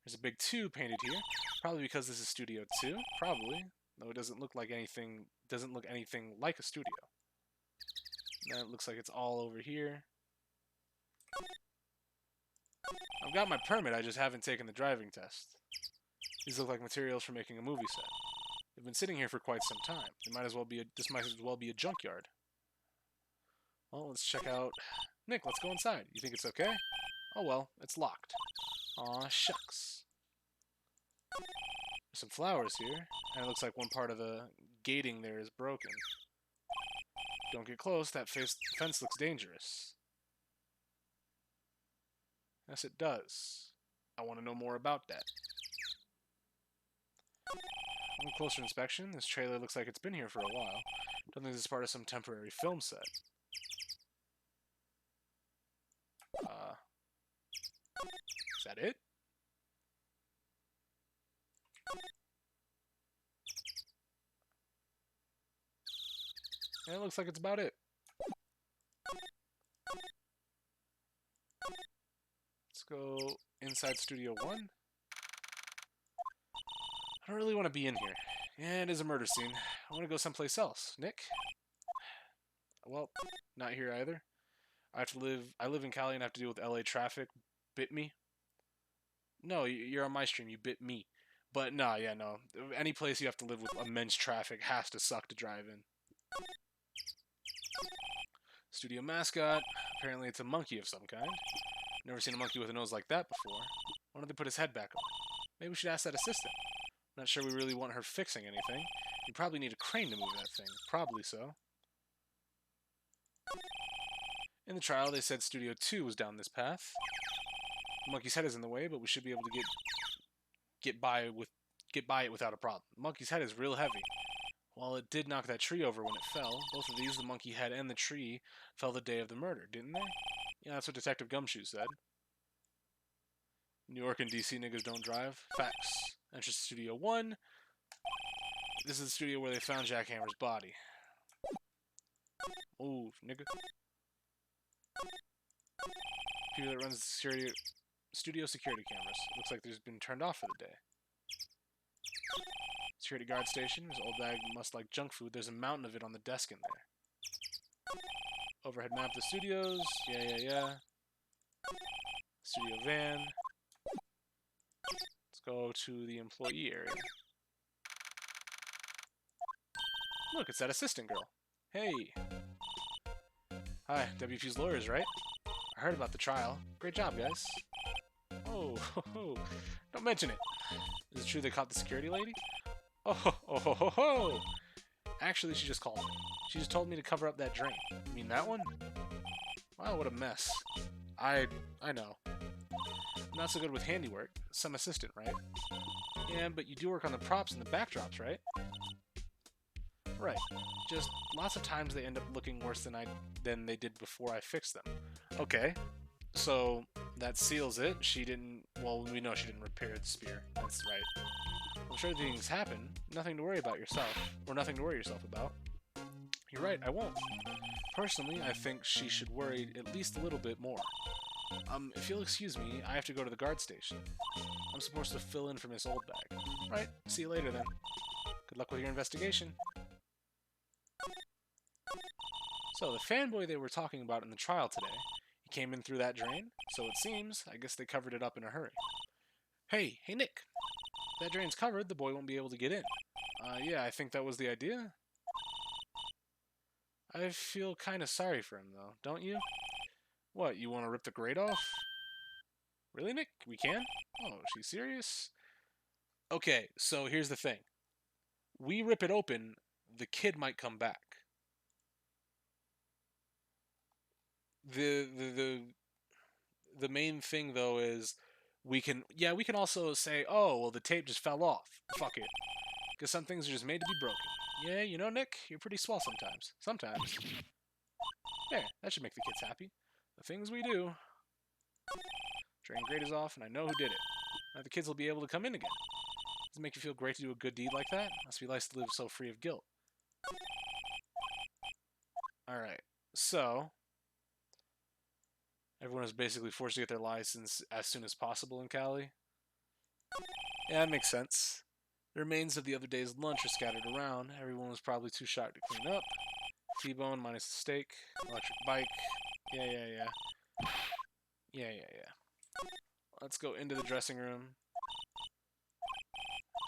There's a big 2 painted here. Probably because this is Studio 2. Probably. Though it doesn't look like anything like a studio. And it looks like it's all over here. I've got my permit, I just haven't taken the driving test. These look like materials for making a movie set. They've been sitting here for quite some time. This might as well be a junkyard. Well, let's check out... Nick, let's go inside. You think it's okay? Oh well, it's locked. Aw, shucks. There's some flowers here, and it looks like one part of the gating there is broken. Don't get close, that fence looks dangerous. Yes, it does. I want to know more about that. On closer inspection, this trailer looks like it's been here for a while. Don't think this is part of some temporary film set. Is that it? Yeah, it looks like it's about it. Let's go inside Studio 1. I don't really want to be in here. Yeah, it is a murder scene. I want to go someplace else. Nick? Well, not here either. I live in Cali and have to deal with LA traffic. Bit me? No, you're on my stream. You bit me. But no, yeah, no. Any place you have to live with immense traffic has to suck to drive in. Studio mascot. Apparently it's a monkey of some kind. Never seen a monkey with a nose like that before. Why don't they put his head back on? Maybe we should ask that assistant. Not sure we really want her fixing anything. You probably need a crane to move that thing. Probably so. In the trial, they said Studio 2 was down this path. The monkey's head is in the way, but we should be able to get by it without a problem. The monkey's head is real heavy. While it did knock that tree over when it fell, both of these, the monkey head and the tree, fell the day of the murder, didn't they? Yeah, that's what Detective Gumshoe said. New York and DC niggas don't drive. Facts. Entrance to Studio 1. This is the studio where they found Jack Hammer's body. Move, nigga. Computer that runs the studio security cameras. Looks like there's been turned off for the day. Security guard station. This old bag must like junk food. There's a mountain of it on the desk in there. Overhead map of the studios. Yeah. Studio van. Let's go to the employee area. Look, it's that assistant girl. Hey. Hi, WP's lawyers, right? I heard about the trial. Great job, guys. Oh, don't mention it. Is it true they caught the security lady? Oh. Actually, she just called me. She just told me to cover up that drain. You mean that one? Wow, what a mess. I know. I'm not so good with handiwork. Some assistant, right? Yeah, but you do work on the props and the backdrops, right? Right. Just lots of times they end up looking worse than they did before I fixed them. Okay. So that seals it. Well, we know she didn't repair the spear. That's right. I'm sure things happen. Nothing to worry about yourself. Or nothing to worry yourself about. You're right, I won't. Personally, I think she should worry at least a little bit more. If you'll excuse me, I have to go to the guard station. I'm supposed to fill in for Miss Oldbag. Right, see you later then. Good luck with your investigation. So, the fanboy they were talking about in the trial today, he came in through that drain, so it seems, I guess they covered it up in a hurry. Hey, Nick. If that drain's covered, the boy won't be able to get in. Yeah, I think that was the idea. I feel kind of sorry for him, though, don't you? What, you want to rip the grate off? Really, Nick? We can? Oh, she's serious? Okay, so here's the thing. We rip it open, the kid might come back. The main thing though is we can also say, oh well, the tape just fell off. Fuck it, because some things are just made to be broken. Yeah, you know, Nick, you're pretty swell sometimes. Sometimes. There, that should make the kids happy. The things we do. Drain grate is off, and I know who did it. Now the kids will be able to come in again. Does it make you feel great to do a good deed like that? Must be nice to live so free of guilt. Alright, so everyone is basically forced to get their license as soon as possible in Cali. Yeah, that makes sense. The remains of the other day's lunch are scattered around. Everyone was probably too shocked to clean up. T-bone minus the steak. Electric bike. Yeah. Let's go into the dressing room.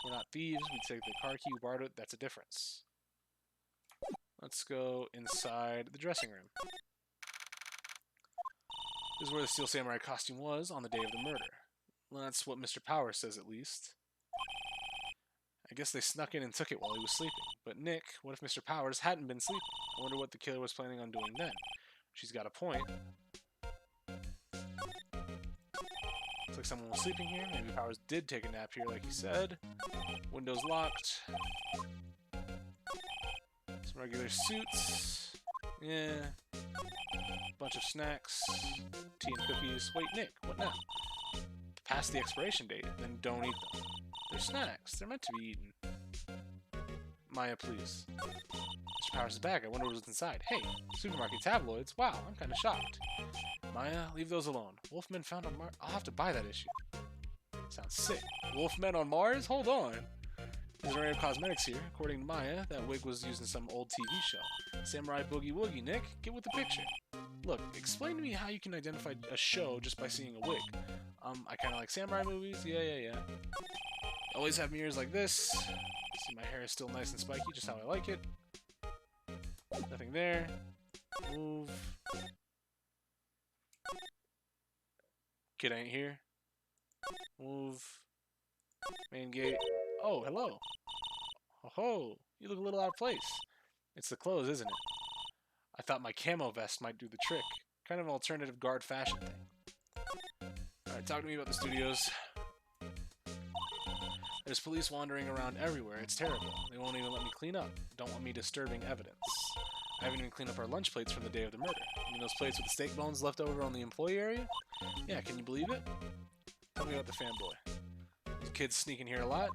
We're not thieves. We take the car key. We borrowed it. That's a difference. Let's go inside the dressing room. This is where the Steel Samurai costume was on the day of the murder. Well, that's what Mr. Power says, at least. I guess they snuck in and took it while he was sleeping. But Nick, what if Mr. Powers hadn't been sleeping? I wonder what the killer was planning on doing then. She's got a point. Looks like someone was sleeping here. Maybe Powers did take a nap here like he said. Windows locked. Some regular suits. Yeah. Bunch of snacks. Tea and cookies. Wait, Nick, what now? Past the expiration date, then don't eat them. They're snacks. They're meant to be eaten. Maya, please. Mr. Powers' bag. I wonder what's inside. Hey, supermarket tabloids. Wow, I'm kind of shocked. Maya, leave those alone. Wolfmen found on Mars. I'll have to buy that issue. Sounds sick. Wolfmen on Mars? Hold on. There's an array of cosmetics here. According to Maya, that wig was used in some old TV show. Samurai Boogie Woogie, Nick. Get with the picture. Look, explain to me how you can identify a show just by seeing a wig. I kind of like samurai movies. Yeah. Always have mirrors like this. See, my hair is still nice and spiky, just how I like it. Nothing there. Move. Kid ain't here. Move. Main gate. Oh, hello. Oh, you look a little out of place. It's the clothes, isn't it? I thought my camo vest might do the trick. Kind of an alternative guard fashion thing. Alright, talk to me about the studios. There's police wandering around everywhere. It's terrible. They won't even let me clean up. Don't want me disturbing evidence. I haven't even cleaned up our lunch plates from the day of the murder. You mean those plates with the steak bones left over on the employee area? Yeah, can you believe it? Tell me about the fanboy. Those kids sneak in here a lot?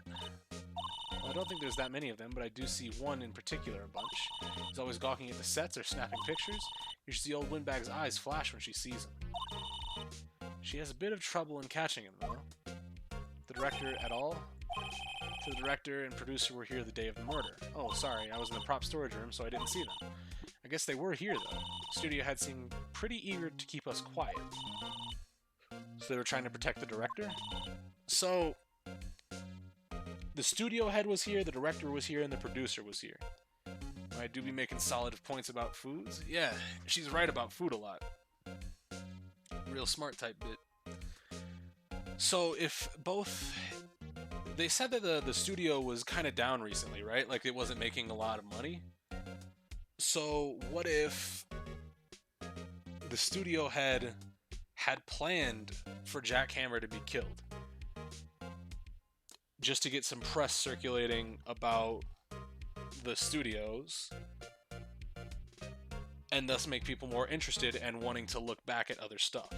Well, I don't think there's that many of them, but I do see one in particular a bunch. He's always gawking at the sets or snapping pictures. You should see old Windbag's eyes flash when she sees him. She has a bit of trouble in catching him, though. The director at all? So the director and producer were here the day of the murder. Oh, sorry, I was in the prop storage room, so I didn't see them. I guess they were here, though. The studio head seemed pretty eager to keep us quiet. So they were trying to protect the director? So, the studio head was here, the director was here, and the producer was here. I do be making solid points about foods. Yeah, she's right about food a lot. Real smart type bit. So if both... They said that the studio was kind of down recently, right? Like it wasn't making a lot of money. So what if the studio head had planned for Jack Hammer to be killed? Just to get some press circulating about the studios and thus make people more interested and wanting to look back at other stuff.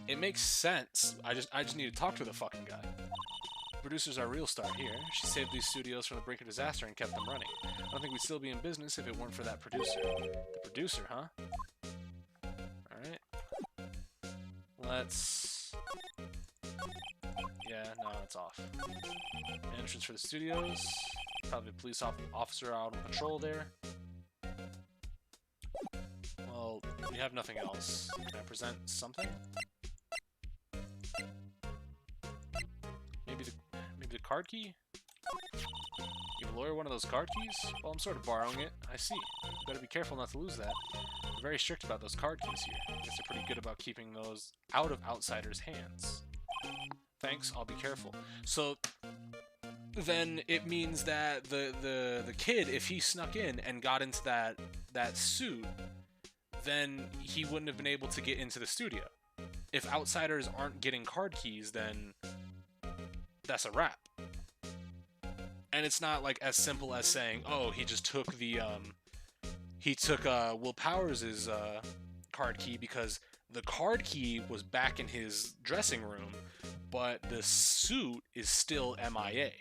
It makes sense. I just need to talk to the fucking guy. The producer's our real star here. She saved these studios from the brink of disaster and kept them running. I don't think we'd still be in business if it weren't for that producer. The producer, huh? Alright. Let's... Yeah, no, it's off. Entrance for the studios. Probably a police officer out on patrol there. Well, we have nothing else. Can I present something? Card key? Give a lawyer one of those card keys? Well, I'm sort of borrowing it. I see. You better be careful not to lose that. We're very strict about those card keys here. I guess they're pretty good about keeping those out of outsiders' hands. Thanks, I'll be careful. So then it means that the kid, if he snuck in and got into that suit, then he wouldn't have been able to get into the studio. If outsiders aren't getting card keys, then that's a wrap. And it's not like as simple as saying, oh, he just took the Will Powers' card key, because the card key was back in his dressing room, but the suit is still MIA.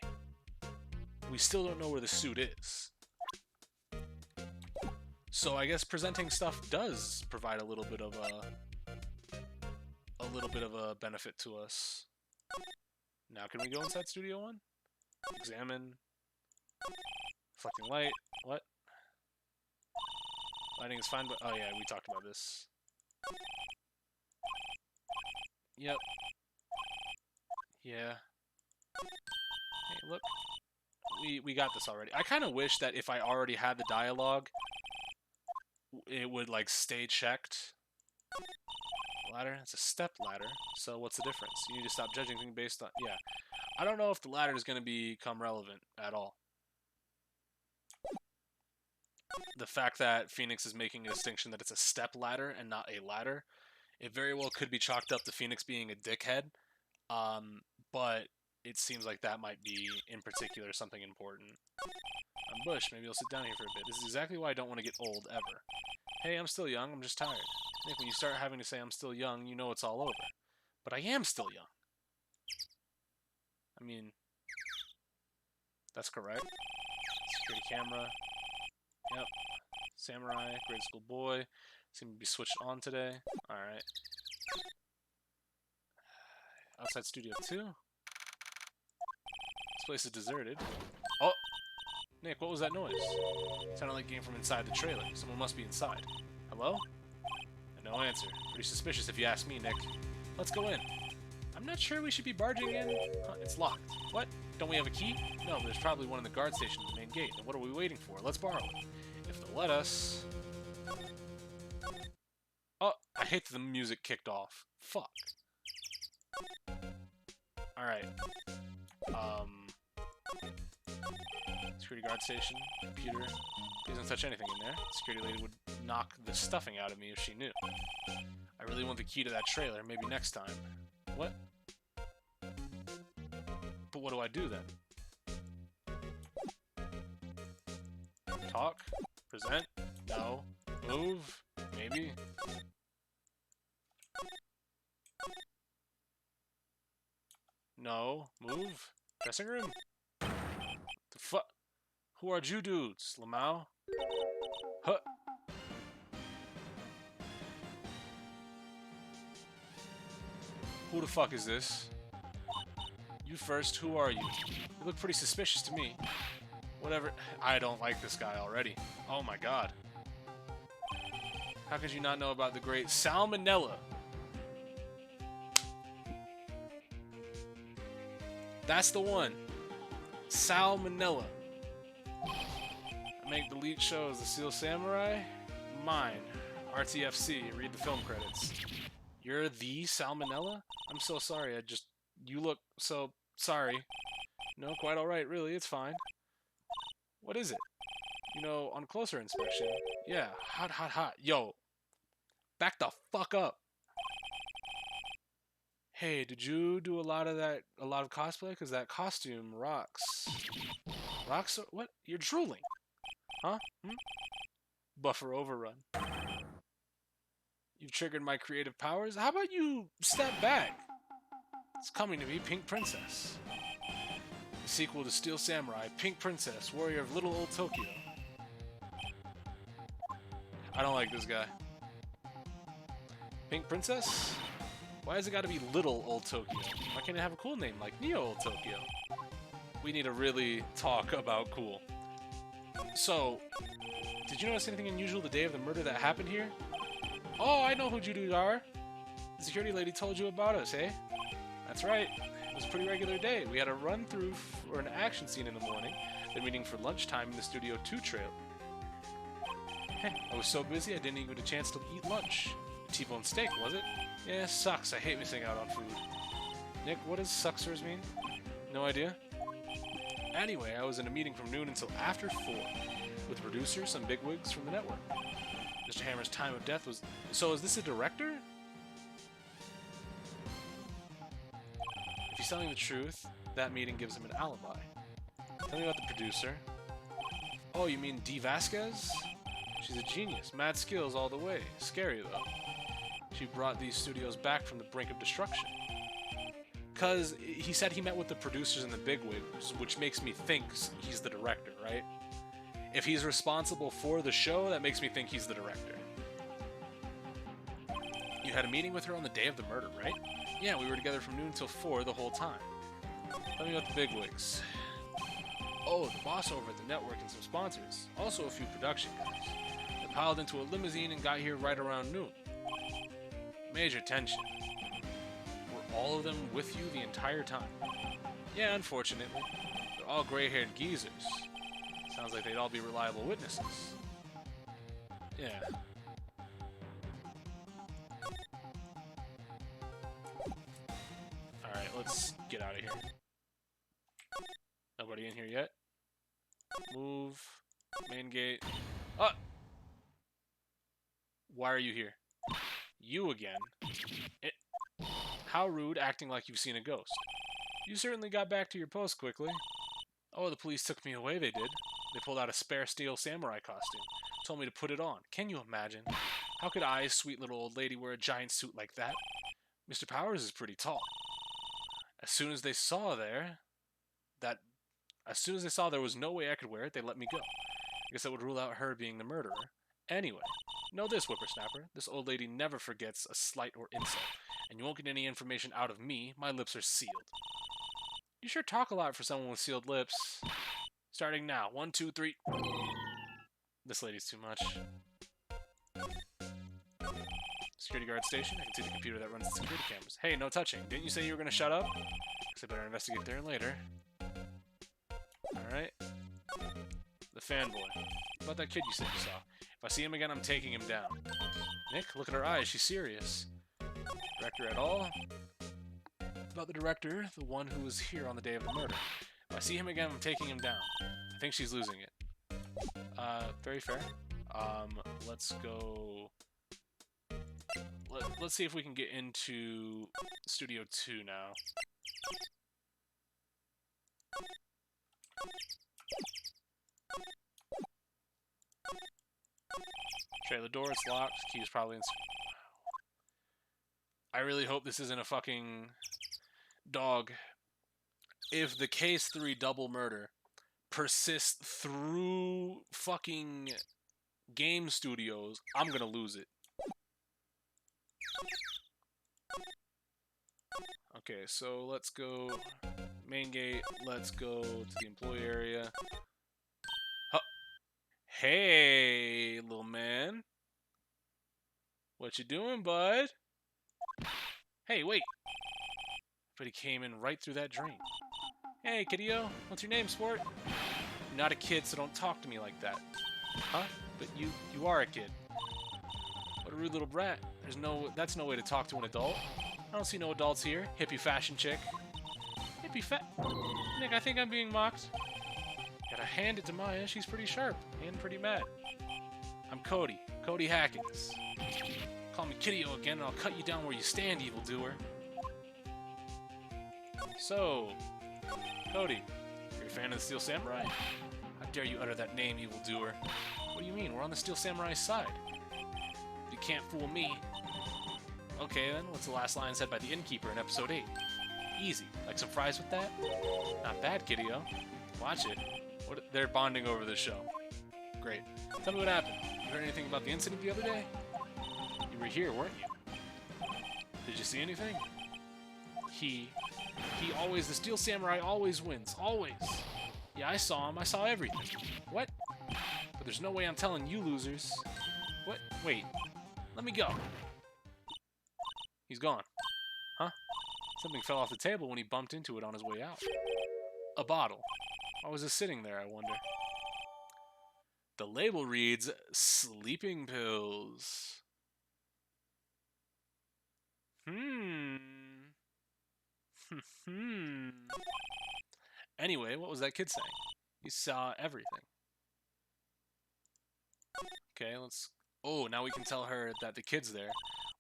We still don't know where the suit is. So I guess presenting stuff does provide a little bit of a benefit to us. Now can we go inside Studio 1? Examine. Reflecting light. What? Lighting is fine, but oh yeah, we talked about this. Yep. Yeah. Hey, look. We got this already. I kind of wish that if I already had the dialogue, it would like stay checked. Ladder? It's a step ladder. So what's the difference? You need to stop judging things based on... Yeah. I don't know if the ladder is going to become relevant at all. The fact that Phoenix is making a distinction that it's a step ladder and not a ladder, it very well could be chalked up to Phoenix being a dickhead. But it seems like that might be, in particular, something important. I'm Bush. Maybe I'll sit down here for a bit. This is exactly why I don't want to get old, ever. Hey, I'm still young. I'm just tired. Nick, when you start having to say I'm still young, you know it's all over. But I am still young. I mean, that's correct. Security camera. Yep. Samurai. Grade school boy. Seem to be switched on today. Alright. Outside Studio 2. This place is deserted. Oh! Nick, what was that noise? Sounded like it came from inside the trailer. Someone must be inside. Hello? And no answer. Pretty suspicious if you ask me, Nick. Let's go in. I'm not sure we should be barging in. Huh, it's locked. What? Don't we have a key? No, but there's probably one in the guard station at the main gate. And what are we waiting for? Let's borrow it. If they'll let us... Oh, I hate that the music kicked off. Fuck. Alright. Security guard station. Computer. Please don't touch anything in there. Security lady would knock the stuffing out of me if she knew. I really want the key to that trailer. Maybe next time. What? But what do I do then? Talk? Present? No. Move? Maybe? No. Move? Dressing room? The fuck? Who are you dudes? Lamau? Huh? Who the fuck is this? You first, who are you? You look pretty suspicious to me. Whatever. I don't like this guy already. Oh my god. How could you not know about the great Salmonella? That's the one. Salmonella. I make the lead show as the Seal Samurai? Mine. RTFC. Read the film credits. You're the Salmonella? I'm so sorry. You look so sorry. No, quite alright, really. It's fine. What is it? You know, on closer inspection. Yeah, hot, hot, hot. Yo. Back the fuck up. Hey, did you do a lot of cosplay? Because that costume rocks. Rocks? What? You're drooling. Huh? Hmm? Buffer overrun. You've triggered my creative powers? How about you step back? It's coming to me, Pink Princess. The sequel to Steel Samurai, Pink Princess, Warrior of Little Old Tokyo. I don't like this guy. Pink Princess? Why has it got to be Little Old Tokyo? Why can't it have a cool name like Neo Old Tokyo? We need to really talk about cool. So, did you notice anything unusual the day of the murder that happened here? Oh, I know who you dudes are. The security lady told you about us, eh? That's right. It was a pretty regular day. We had a run-through for an action scene in the morning, then meeting for lunchtime in the Studio 2 trail. I was so busy I didn't even get a chance to eat lunch. T-bone steak, was it? Yeah, sucks. I hate missing out on food. Nick, what does sucksers mean? No idea. Anyway, I was in a meeting from noon until after 4, with producers and bigwigs from the network. Mr. Hammer's time of death was... So is this a director? If he's telling the truth, that meeting gives him an alibi. Tell me about the producer. Oh, you mean Dee Vasquez? She's a genius. Mad skills all the way. Scary, though. She brought these studios back from the brink of destruction. Because he said he met with the producers and the bigwigs, which makes me think he's the director, right? If he's responsible for the show, that makes me think he's the director. You had a meeting with her on the day of the murder, right? Yeah, we were together from noon till 4 the whole time. Tell me about the bigwigs. Oh, the boss over at the network and some sponsors. Also a few production guys. They piled into a limousine and got here right around noon. Major tension. Were all of them with you the entire time? Yeah, unfortunately. They're all gray-haired geezers. Sounds like they'd all be reliable witnesses. Yeah. Alright, let's get out of here. Nobody in here yet? Move. Main gate. Oh! Why are you here? You again? How rude, acting like you've seen a ghost. You certainly got back to your post quickly. Oh, the police took me away, they did. They pulled out a spare steel samurai costume. Told me to put it on. Can you imagine? How could I, sweet little old lady, wear a giant suit like that? Mr. Powers is pretty tall. As soon as they saw there was no way I could wear it, they let me go. I guess that would rule out her being the murderer. Anyway, know this, whippersnapper. This old lady never forgets a slight or insult, and you won't get any information out of me. My lips are sealed. You sure talk a lot for someone with sealed lips. Starting now. 1, 2, 3. This lady's too much. Security guard station. I can see the computer that runs the security cameras. Hey, no touching. Didn't you say you were going to shut up? Guess I better investigate there later. Alright. The fanboy. About that kid you said you saw. If I see him again, I'm taking him down. Nick, look at her eyes. She's serious. Director at all? About the director, the one who was here on the day of the murder. If I see him again, I'm taking him down. I think she's losing it. Very fair. Let's go... Let's see if we can get into Studio 2 now. Try the door, it's locked. Key is probably in... I really hope this isn't a fucking... Dog. If the Case 3 double murder persists through fucking game studios, I'm gonna lose it. Okay, so let's go main gate, let's go to the employee area. Huh. Hey, little man. What you doing, bud? Hey, wait. But he came in right through that drain. Hey, kiddio. What's your name, sport? You're not a kid, so don't talk to me like that. Huh? But you are a kid. What a rude little brat. That's no way to talk to an adult. I don't see no adults here. Hippie fashion chick. Hippie Nick, I think I'm being mocked. Gotta hand it to Maya. She's pretty sharp and pretty mad. I'm Cody. Cody Hackins. Call me kiddio again and I'll cut you down where you stand, evildoer. So, Cody, you're a fan of the Steel Samurai? How dare you utter that name, evildoer? What do you mean? We're on the Steel Samurai's side. You can't fool me. Okay then, what's the last line said by the innkeeper in episode 8? Easy. Like some fries with that? Not bad, kiddio. Watch it. They're bonding over this show. Great. Tell me what happened. You heard anything about the incident the other day? You were here, weren't you? Did you see anything? He always, the Steel Samurai always wins. Always. Yeah, I saw him. I saw everything. What? But there's no way I'm telling you losers. What? Wait. Let me go. He's gone. Huh? Something fell off the table when he bumped into it on his way out. A bottle. Why was it sitting there, I wonder? The label reads, sleeping pills. Anyway, what was that kid saying? He saw everything. Okay, let's... Oh, now we can tell her that the kid's there.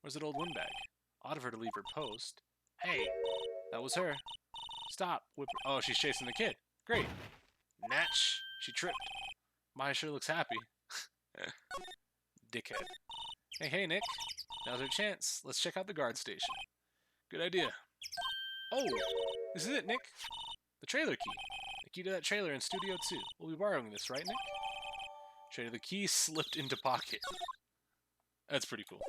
Where's that old windbag? Odd of her to leave her post. Hey, that was her. Stop. Oh, she's chasing the kid. Great. Natch. She tripped. Maya sure looks happy. Dickhead. Hey, Nick. Now's our chance. Let's check out the guard station. Good idea. Oh, this is it, Nick. The trailer key. The key to that trailer in Studio 2. We'll be borrowing this, right, Nick? The key slipped into pocket. That's pretty cool.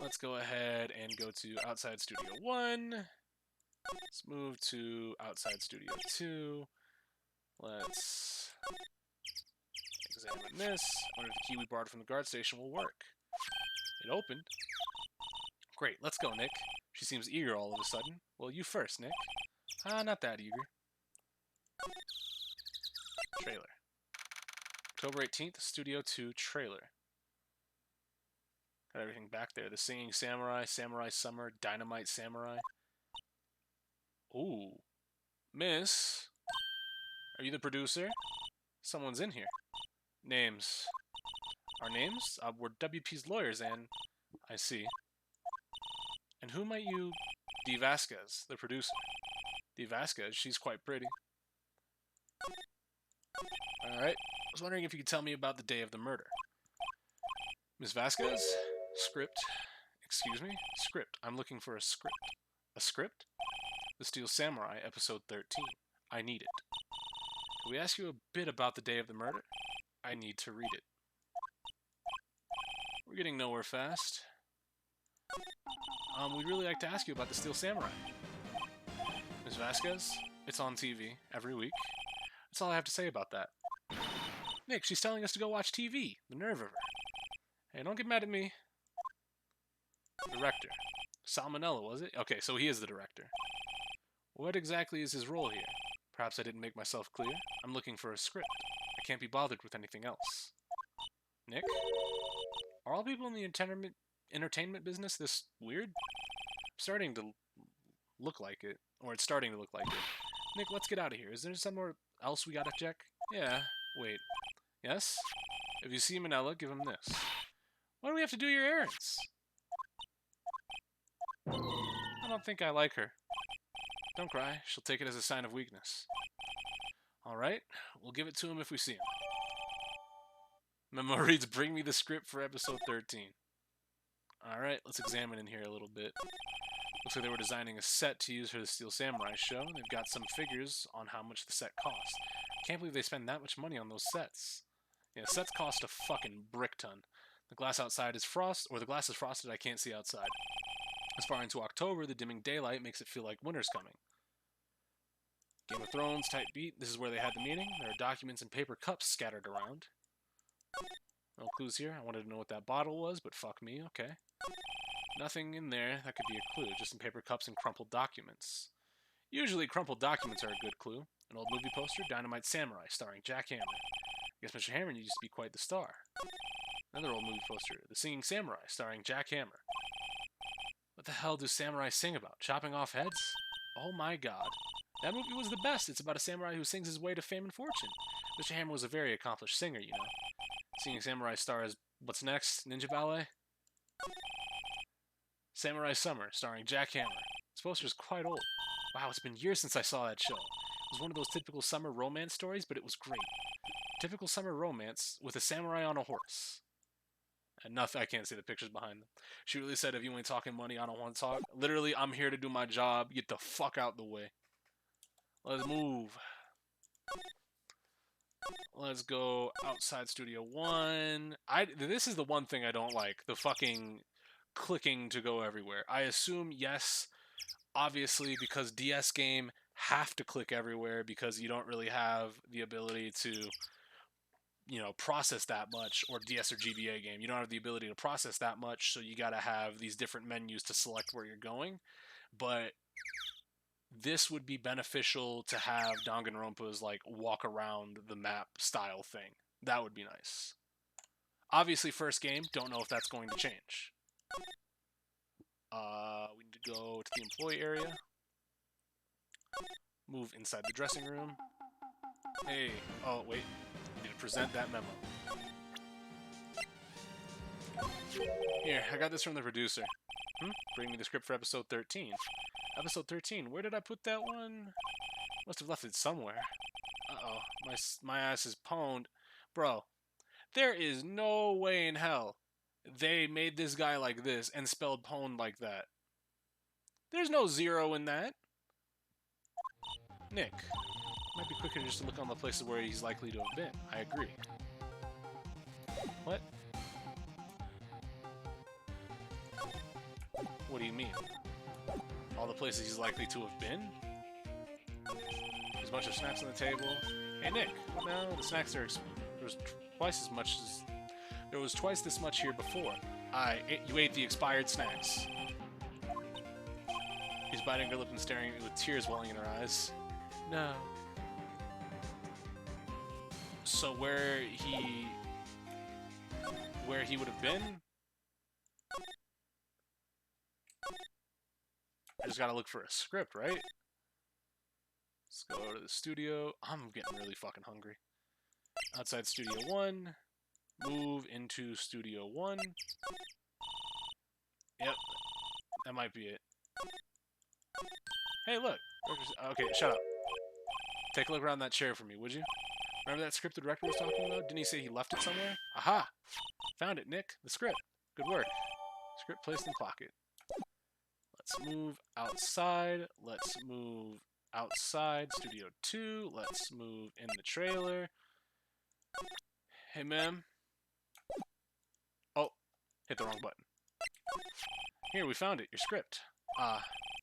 Let's go ahead and go to outside Studio 1. Let's move to outside Studio 2. Let's examine this. I wonder if the key we borrowed from the guard station will work. It opened. Great, let's go, Nick. She seems eager all of a sudden. Well, you first, Nick. Not that eager. Trailer. October 18th, Studio 2 trailer. Got everything back there. The Singing Samurai, Samurai Summer, Dynamite Samurai. Ooh. Miss? Are you the producer? Someone's in here. Names. Our names? We're WP's lawyers, and... I see. And who might you... Dee Vasquez, the producer. Dee Vasquez, she's quite pretty. Alright. I was wondering if you could tell me about the day of the murder. Miss Vasquez? Script. Excuse me? Script. I'm looking for a script. A script? The Steel Samurai, episode 13. I need it. Can we ask you a bit about the day of the murder? I need to read it. We're getting nowhere fast. We'd really like to ask you about the Steel Samurai. Miss Vasquez? It's on TV every week. That's all I have to say about that. Nick, she's telling us to go watch TV. The nerve of her. Hey, don't get mad at me. Director. Salmonella, was it? Okay, so he is the director. What exactly is his role here? Perhaps I didn't make myself clear. I'm looking for a script. I can't be bothered with anything else. Nick? Are all people in the entertainment business this weird? Starting to look like it. Or it's starting to look like it. Nick, let's get out of here. Is there somewhere else we gotta check? Yeah. Wait. Yes? If you see Manella, give him this. Why do we have to do your errands? I don't think I like her. Don't cry. She'll take it as a sign of weakness. Alright. We'll give it to him if we see him. Memo reads, bring me the script for episode 13. Alright, let's examine in here a little bit. Looks like they were designing a set to use for the Steel Samurai show. They've got some figures on how much the set costs. Can't believe they spend that much money on those sets. Yeah, sets cost a fucking brick ton. The glass outside is the glass is frosted, I can't see outside. As far into October, the dimming daylight makes it feel like winter's coming. Game of Thrones, tight beat. This is where they had the meeting. There are documents and paper cups scattered around. No clues here. I wanted to know what that bottle was, but fuck me, okay. Nothing in there that could be a clue, just some paper cups and crumpled documents. Usually crumpled documents are a good clue. An old movie poster, Dynamite Samurai, starring Jack Hammer. I guess Mr. Hammer used to be quite the star. Another old movie poster, The Singing Samurai, starring Jack Hammer. What the hell do samurai sing about? Chopping off heads? Oh my god. That movie was the best. It's about a samurai who sings his way to fame and fortune. Mr. Hammer was a very accomplished singer, you know. Singing Samurai stars What's Next? Ninja Ballet? Samurai Summer, starring Jack Hammer. This poster is quite old. Wow, it's been years since I saw that show. It was one of those typical summer romance stories, but it was great. Typical summer romance with a samurai on a horse. And nothing, I can't see the pictures behind them. She really said, if you ain't talking money, I don't want to talk. Literally, I'm here to do my job. Get the fuck out the way. Let's move. Let's go outside Studio 1. This is the one thing I don't like. The fucking clicking to go everywhere. I assume, yes, obviously, because DS game have to click everywhere because you don't really have the ability to, you know, process that much, or DS or GBA game. You don't have the ability to process that much, so you gotta have these different menus to select where you're going. but this would be beneficial to have Danganronpa's like walk around the map style thing. That would be nice. Obviously, first game, don't know if that's going to change. We need to go to the employee area. Move inside the dressing room. Hey, oh wait, I need to present that memo. Here, I got this from the producer. Bring me the script for episode 13. Episode 13, where did I put that one? Must have left it somewhere. Uh-oh, my ass is pwned. Bro, there is no way in hell they made this guy like this and spelled pwned like that. There's no zero in that. Nick, might be quicker just to look on the places where he's likely to have been. I agree. What? What do you mean? All the places he's likely to have been? There's a bunch of snacks on the table. Hey Nick, no, the snacks are there was twice this much here before. You ate the expired snacks. He's biting her lip and staring at me with tears welling in her eyes. No. So where he would have been? I just gotta look for a script, right? Let's go to the studio. I'm getting really fucking hungry. Outside Studio 1. Move into Studio 1. Yep. That might be it. Hey, look. Okay, shut up. Take a look around that chair for me, would you? Remember that script the director was talking about? Didn't he say he left it somewhere? Aha! Found it, Nick. The script. Good work. Script placed in pocket. Let's move outside. Let's move outside Studio 2. Let's move in the trailer. Hey, ma'am. Oh, hit the wrong button. Here, we found it. Your script.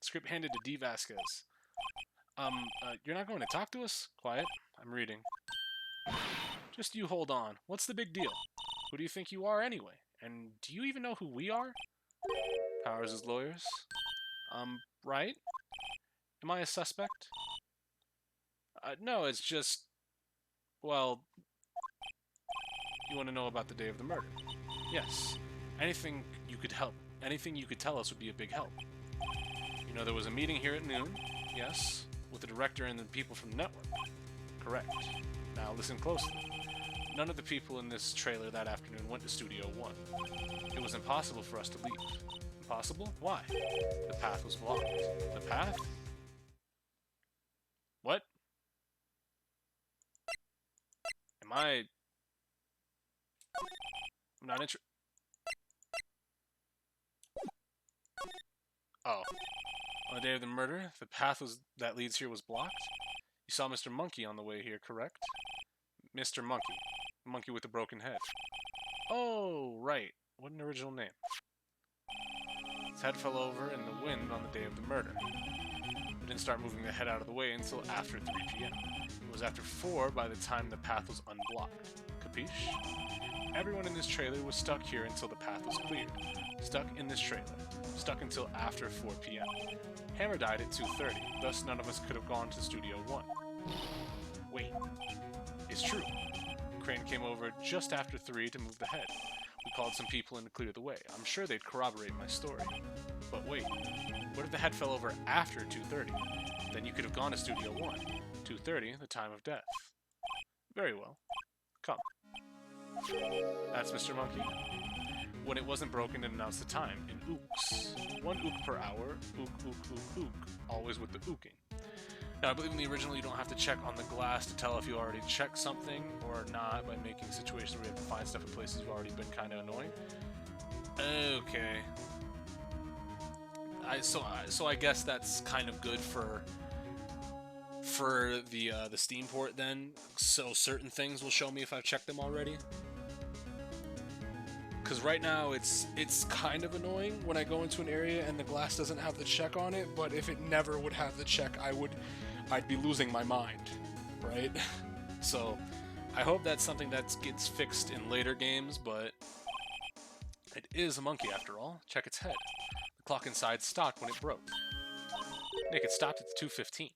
Script handed to D. Vasquez. You're not going to talk to us? Quiet. I'm reading. Just you hold on. What's the big deal? Who do you think you are anyway? And do you even know who we are? Powers' lawyers. Right? Am I a suspect? No, it's just... Well... You want to know about the day of the murder? Yes. Anything you could tell us would be a big help. You know there was a meeting here at noon? Yes. With the director and the people from the network? Correct. Now listen closely. None of the people in this trailer that afternoon went to Studio 1. It was impossible for us to leave. Impossible? Why? The path was blocked. The path? What? I'm not interested. Oh. On the day of the murder, the path that leads here was blocked? You saw Mr. Monkey on the way here, correct? Mr. Monkey. The monkey with the broken head. Oh, right. What an original name. His head fell over in the wind on the day of the murder. We didn't start moving the head out of the way until after 3 p.m. It was after 4 by the time the path was unblocked. Capiche? Everyone in this trailer was stuck here until the path was cleared. Stuck in this trailer. Stuck until after 4 p.m. Hammer died at 2:30, thus none of us could have gone to Studio 1. Wait. It's true. Crane came over just after 3 to move the head. We called some people in to clear the way. I'm sure they'd corroborate my story. But wait. What if the head fell over after 2:30? Then you could have gone to Studio 1. 2:30, the time of death. Very well. Come. That's Mr. Monkey. When it wasn't broken, it announced the time in ooks. 1 ook per hour. Ook, ook, ook, ook. Always with the ooking. Now, I believe in the original you don't have to check on the glass to tell if you already checked something or not by making situations where you have to find stuff in places you've already been kind of annoying. Okay. So I guess that's kind of good for the Steam port then. So certain things will show me if I've checked them already. Because right now it's kind of annoying when I go into an area and the glass doesn't have the check on it, but if it never would have the check, I'd be losing my mind, right? So I hope that's something that gets fixed in later games, but it is a monkey after all. Check its head. The clock inside stopped when it broke. Nick, it stopped at 2:15.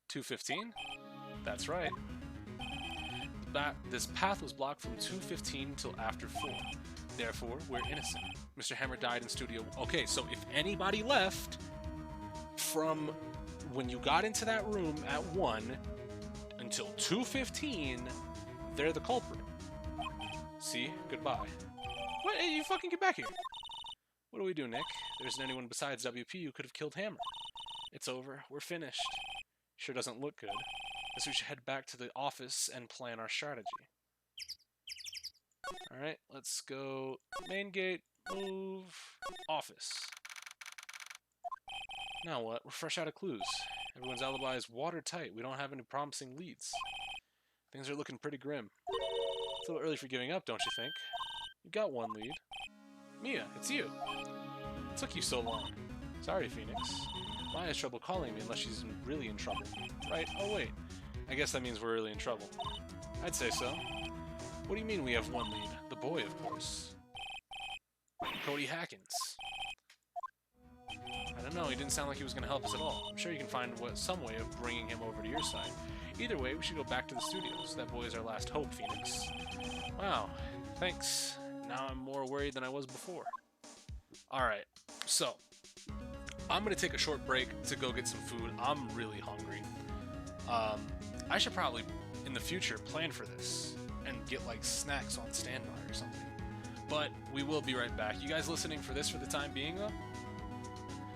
2:15? That's right. This path was blocked from 2:15 till after 4. Therefore, we're innocent. Mr. Hammer died in studio. Okay, so if anybody left from when you got into that room at 1 until 2:15, they're the culprit. See? Goodbye. What? Hey, you fucking get back here. What do we do, Nick? There isn't anyone besides WP who could have killed Hammer. It's over. We're finished. Sure doesn't look good. Guess we should head back to the office and plan our strategy. Alright, let's go main gate, move, office. Now what? We're fresh out of clues. Everyone's alibi is watertight. We don't have any promising leads. Things are looking pretty grim. It's a little early for giving up, don't you think? You got one lead. Mia, it's you. It took you so long. Sorry, Phoenix. Maya has trouble calling me unless she's really in trouble. Right? Oh wait. I guess that means we're really in trouble. I'd say so. What do you mean we have one lead? The boy, of course. Cody Hackins. I don't know, he didn't sound like he was going to help us at all. I'm sure you can find some way of bringing him over to your side. Either way, we should go back to the studios. That boy is our last hope, Phoenix. Wow, thanks. Now I'm more worried than I was before. Alright, so I'm going to take a short break to go get some food. I'm really hungry. I should probably, in the future, plan for this and get, like, snacks on standby or something. But we will be right back. You guys listening for this for the time being, though?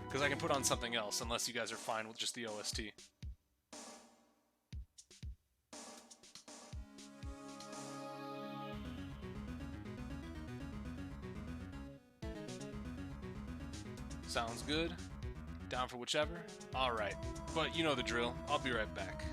Because I can put on something else, unless you guys are fine with just the OST. Sounds good. Down for whichever? Alright. But you know the drill. I'll be right back.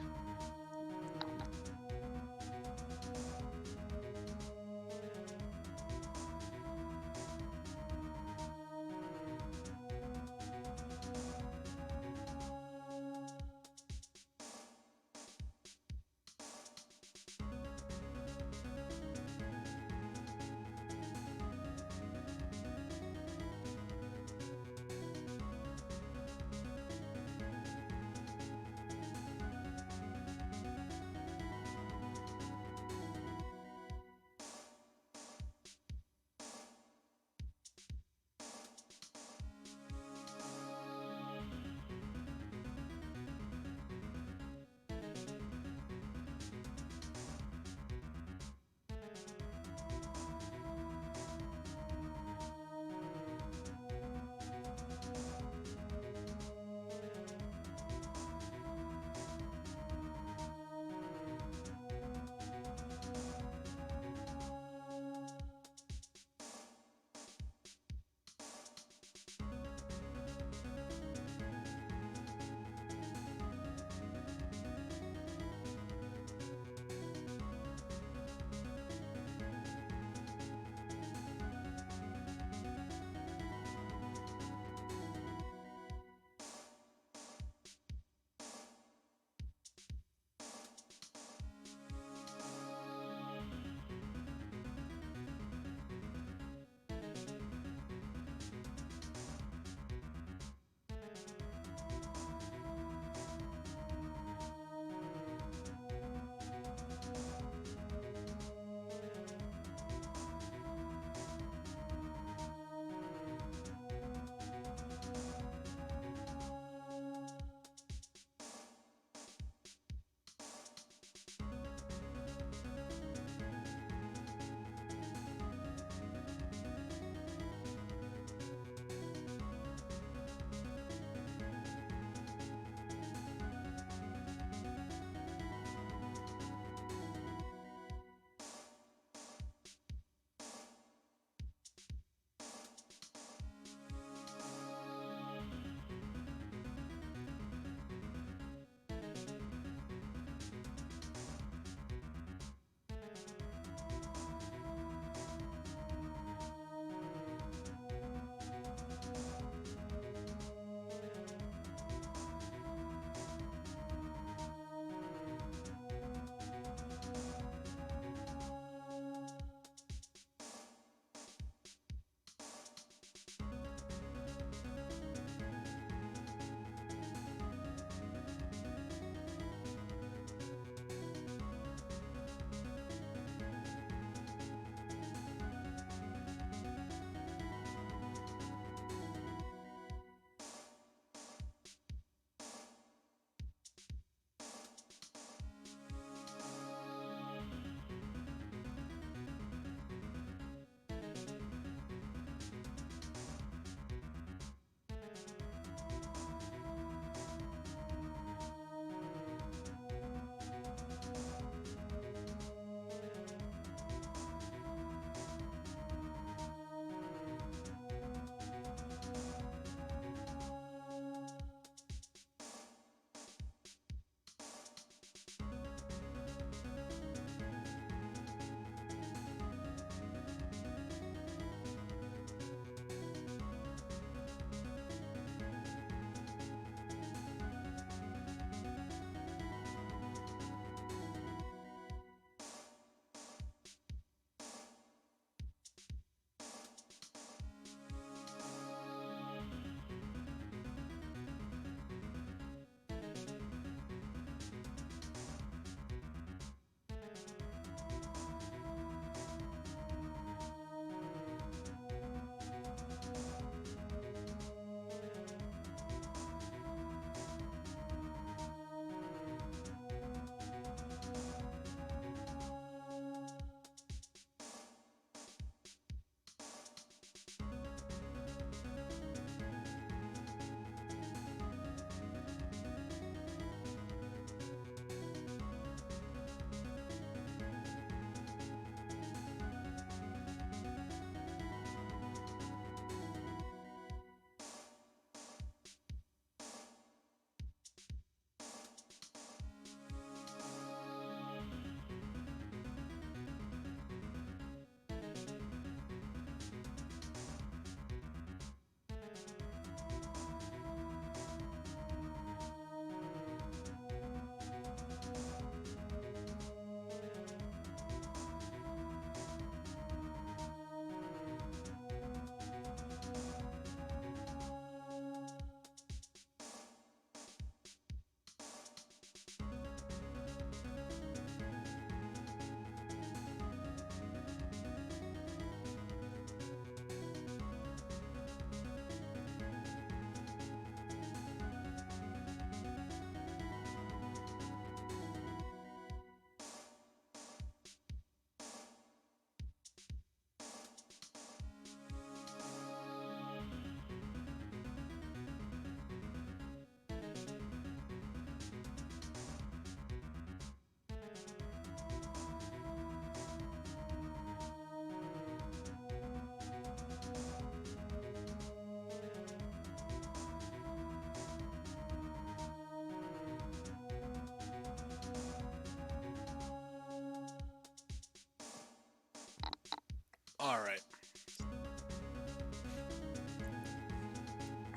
Alright.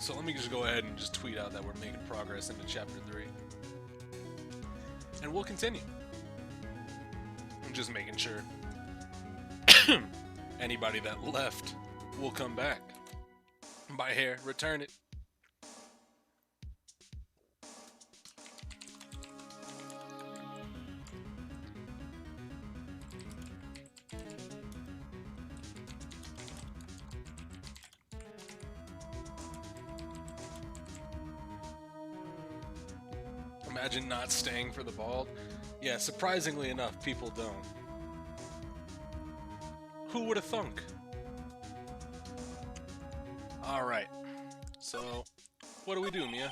So let me just go ahead and just tweet out that we're making progress into Chapter 3. And we'll continue. I'm just making sure anybody that left will come back. Buy hair, return it. Imagine not staying for the bald. Yeah, surprisingly enough, people don't. Who would have thunk? Alright. So, what do we do, Mia?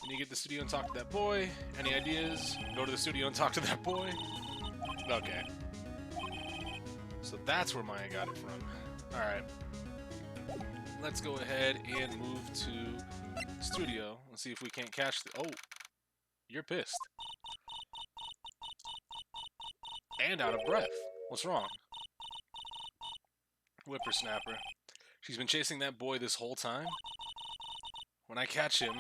Can you get to the studio and talk to that boy? Any ideas? Go to the studio and talk to that boy? Okay. So that's where Maya got it from. Alright. Let's go ahead and move to studio and see if we can't catch the... Oh! You're pissed. And out of breath. What's wrong? Whippersnapper. She's been chasing that boy this whole time? When I catch him,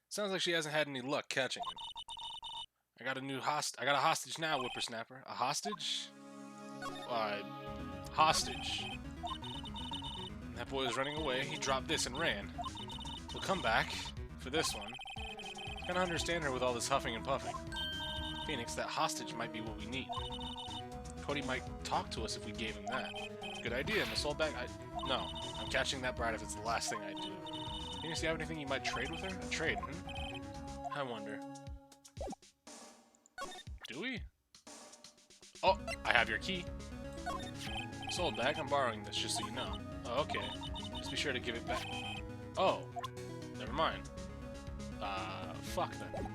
Sounds like she hasn't had any luck catching him. I got a hostage now, Whippersnapper. A hostage? Hostage. That boy was running away. He dropped this and ran. We'll come back for this one. I can't understand her with all this huffing and puffing. Phoenix, that hostage might be what we need. Cody might talk to us if we gave him that. Good idea, Miss Oldback. No, I'm catching that bride if it's the last thing I do. Phoenix, do you have anything you might trade with her? A trade, I wonder. Do we? Oh, I have your key. Miss Oldback, I'm borrowing this just so you know. Oh, okay. Just be sure to give it back. Oh, never mind. Fuck then.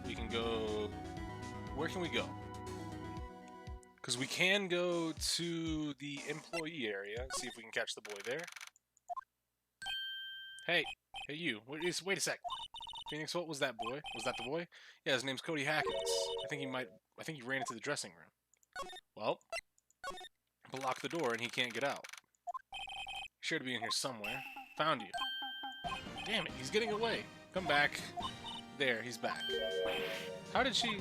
We can go... Where can we go? Because we can go to the employee area and see if we can catch the boy there. Hey you. Wait a sec. Phoenix, what was that boy? Was that the boy? Yeah, his name's Cody Hackins. I think he ran into the dressing room. Well, block the door and he can't get out. Sure to be in here somewhere. Found you. Damn it, he's getting away. Come back. There, he's back. How did she...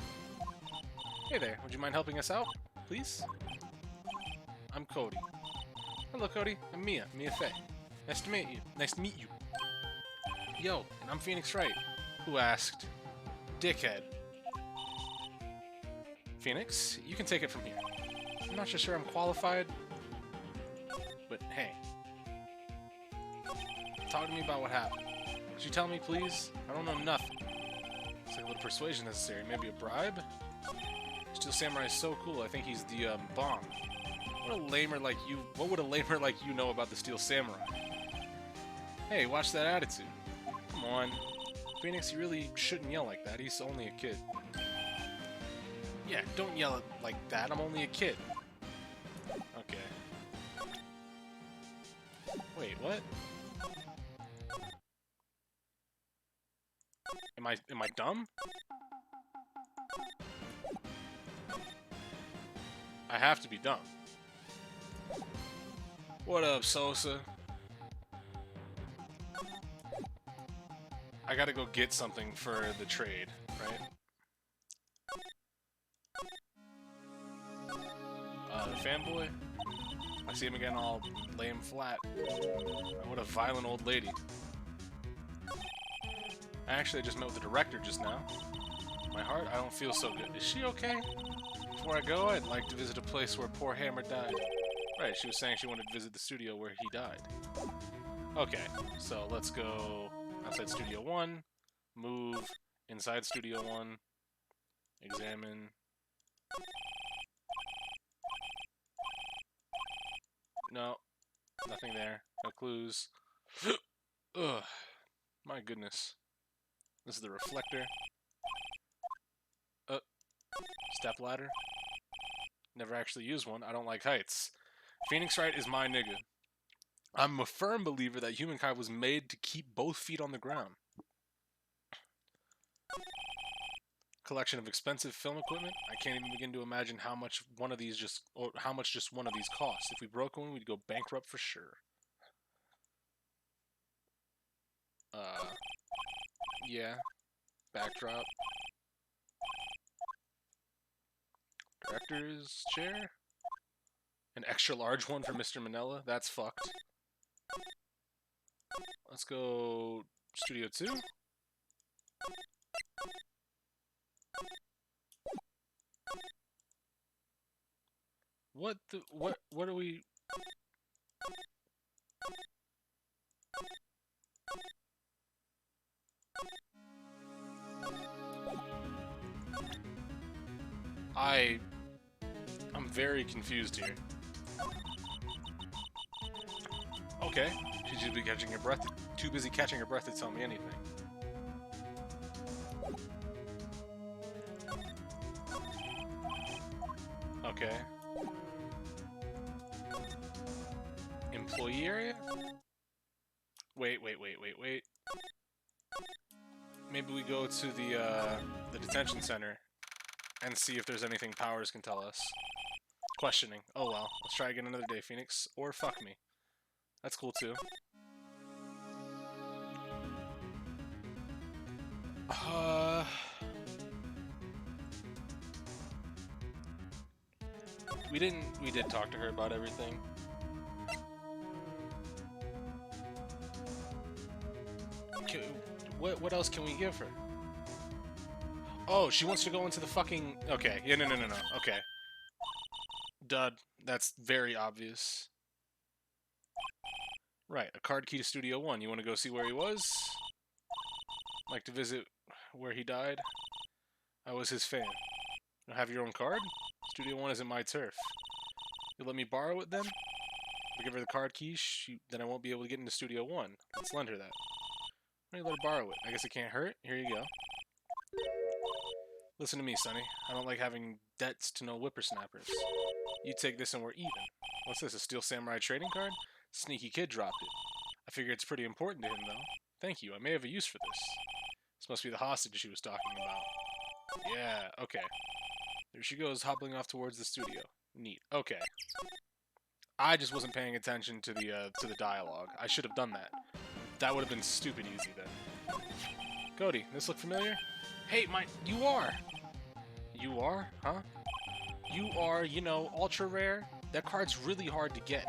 Hey there, would you mind helping us out, please? I'm Cody. Hello, Cody. I'm Mia Fey. Nice to meet you. Yo, and I'm Phoenix Wright. Who asked? Dickhead. Phoenix, you can take it from here. I'm not just sure I'm qualified, but hey. Talk to me about what happened. Could you tell me, please? I don't know nothing. Looks like a little persuasion necessary. Maybe a bribe? Steel Samurai is so cool. I think he's the bomb. What would a lamer like you know about the Steel Samurai? Hey, watch that attitude. Come on. Phoenix, you really shouldn't yell like that. He's only a kid. Yeah, don't yell like that. I'm only a kid. Okay. Wait, what? Am I dumb? I have to be dumb. What up, Sosa? I gotta go get something for the trade, right? The fanboy? I see him again all lame flat. What a violent old lady. I actually just met with the director just now. My heart, I don't feel so good. Is she okay? Before I go, I'd like to visit a place where poor Hammer died. Right, she was saying she wanted to visit the studio where he died. Okay, so let's go outside Studio 1, move inside Studio 1, examine. No, nothing there. No clues. Ugh, my goodness. This is the reflector. Step ladder. Never actually used one. I don't like heights. Phoenix Wright is my nigga. I'm a firm believer that humankind was made to keep both feet on the ground. collection of expensive film equipment. I can't even begin to imagine how much one of these just one of these costs. If we broke one, we'd go bankrupt for sure. Yeah. Backdrop. Director's chair. An extra large one for Mr. Manila. That's fucked. Let's go Studio 2. What are we... I'm very confused here. Okay, she's too busy catching her breath. Too busy catching her breath to tell me anything. Okay. Employee area? Wait. Maybe we go to the detention center and see if there's anything Powers can tell us. Questioning. Oh well. Let's try again another day, Phoenix. Or fuck me. That's cool too. We did talk to her about everything. What else can we give her? Oh, she wants to go into the fucking... Okay, yeah, no. Okay. Dud. That's very obvious. Right, a card key to Studio 1. You want to go see where he was? Like to visit where he died? I was his fan. You have your own card? Studio 1 isn't my turf. You'll let me borrow it then? If I give her the card key, then I won't be able to get into Studio 1. Let's lend her that. Let me let her borrow it. I guess it can't hurt. Here you go. Listen to me, Sonny. I don't like having debts to no whippersnappers. You take this and we're even. What's this, a Steel Samurai trading card? Sneaky kid dropped it. I figure it's pretty important to him, though. Thank you, I may have a use for this. This must be the hostage she was talking about. Yeah, okay. There she goes, hobbling off towards the studio. Neat, okay. I just wasn't paying attention to the dialogue. I should have done that. That would have been stupid easy, then. Cody, this look familiar? Hey, you are! You are? Huh? You are, you know, ultra rare? That card's really hard to get.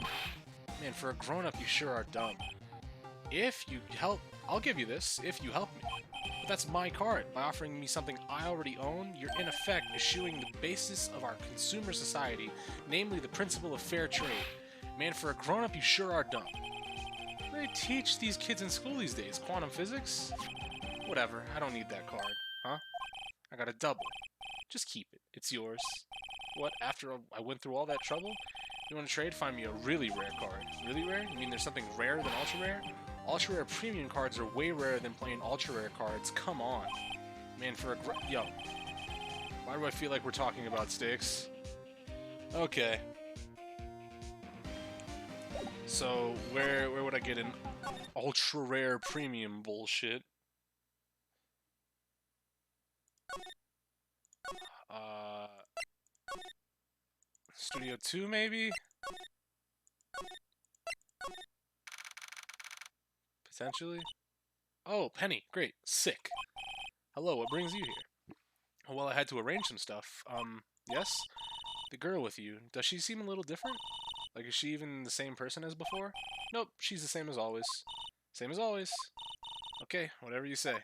Man, for a grown-up, you sure are dumb. If you help... I'll give you this, if you help me. But that's my card. By offering me something I already own, you're in effect eschewing the basis of our consumer society, namely the principle of fair trade. Man, for a grown-up, you sure are dumb. What do they teach these kids in school these days? Quantum physics? Whatever, I don't need that card. Huh? I got a double. Just keep it. It's yours. What, after I went through all that trouble? You want to trade? Find me a really rare card. Really rare? You mean there's something rarer than ultra rare? Ultra rare premium cards are way rarer than plain ultra rare cards. Come on. Man, for a yo. Why do I feel like we're talking about stakes? Okay. So, where would I get an ultra rare premium bullshit? Studio 2, maybe? Potentially? Oh, Penny. Great. Sick. Hello, what brings you here? Well, I had to arrange some stuff. Yes? The girl with you, does she seem a little different? Like, is she even the same person as before? Nope, she's the same as always. Same as always. Okay, whatever you say.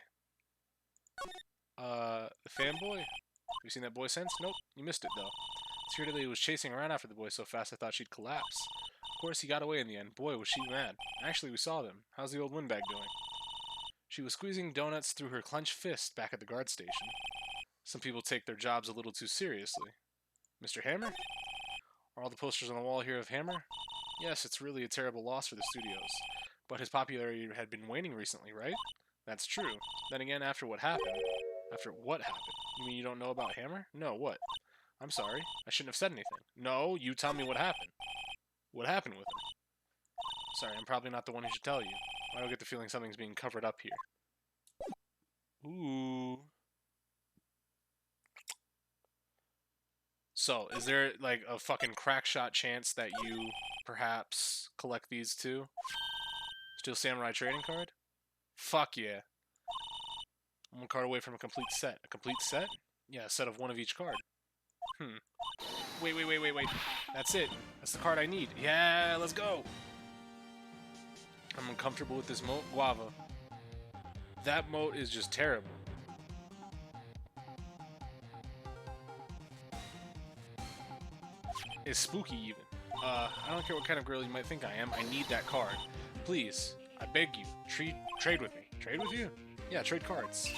The fanboy? Have you seen that boy since? Nope, you missed it, though. Secretly was chasing around after the boy so fast I thought she'd collapse. Of course, he got away in the end. Boy, was she mad. Actually, we saw them. How's the old windbag doing? She was squeezing donuts through her clenched fist back at the guard station. Some people take their jobs a little too seriously. Mr. Hammer? Are all the posters on the wall here of Hammer? Yes, it's really a terrible loss for the studios. But his popularity had been waning recently, right? That's true. Then again, after what happened... After what happened? You mean you don't know about Hammer? No, what? I'm sorry. I shouldn't have said anything. No, you tell me what happened. What happened with him? Sorry, I'm probably not the one who should tell you. I don't get the feeling something's being covered up here. Ooh. So, is there like a fucking crack shot chance that you perhaps collect these too? Steel Samurai trading card? Fuck yeah. I'm one card away from a complete set. A complete set? Yeah, a set of one of each card. Wait. That's it. That's the card I need. Yeah, let's go. I'm uncomfortable with this moat. Guava. That moat is just terrible. It's spooky even. I don't care what kind of girl you might think I am. I need that card. Please, I beg you, trade with me. Trade with you? Yeah, trade cards.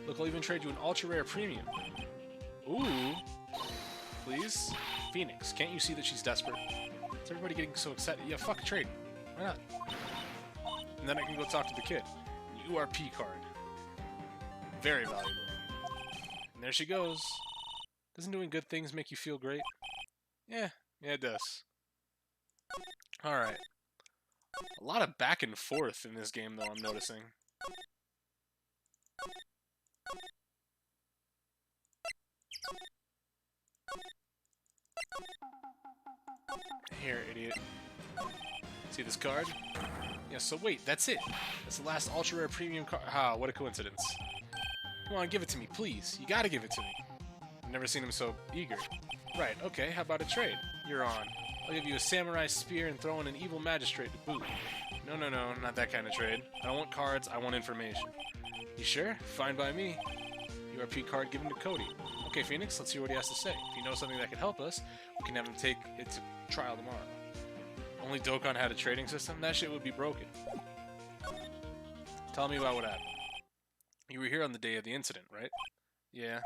Look, I'll even trade you an ultra rare premium. Ooh. Please? Phoenix, can't you see that she's desperate? Is everybody getting so excited? Yeah, fuck trade. Why not? And then I can go talk to the kid. An URP card. Very valuable. And there she goes. Doesn't doing good things make you feel great? Yeah, it does. Alright. A lot of back and forth in this game, though, I'm noticing. Here, idiot. See this card? Yeah, so wait, that's it. That's the last ultra rare premium card. Ah, what a coincidence. Come on, give it to me, please. You gotta give it to me. I've never seen him so eager. Right, okay, how about a trade? You're on. I'll give you a samurai spear and throw in an evil magistrate to boot. No, not that kind of trade. I don't want cards, I want information. You sure? Fine by me. URP card given to Cody. Okay, Phoenix, let's hear what he has to say. If you know something that can help us, we can have him take it to trial tomorrow. Only Dokkan had a trading system? That shit would be broken. Tell me about what happened. You were here on the day of the incident, right? Yeah.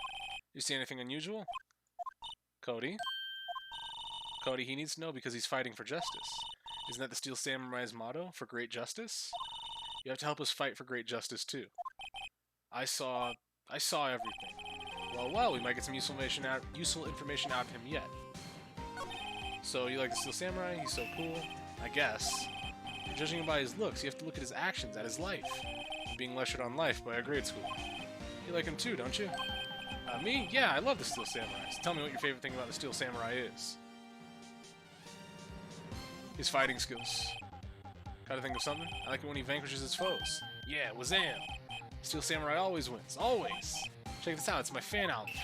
You see anything unusual? Cody? Cody, he needs to know because he's fighting for justice. Isn't that the Steel Samurai's motto? For great justice? You have to help us fight for great justice, too. I saw everything. Well, we might get some useful information out of him yet. So, you like the Steel Samurai? He's so cool. I guess. You're judging him by his looks. You have to look at his actions, at his life. Being lectured on life by a grade school. You like him too, don't you? Me? Yeah, I love the Steel Samurai. So tell me what your favorite thing about the Steel Samurai is. His fighting skills. Gotta think of something? I like it when he vanquishes his foes. Yeah, Wazam! Steel Samurai always wins. Always! Check this out, it's my fan album.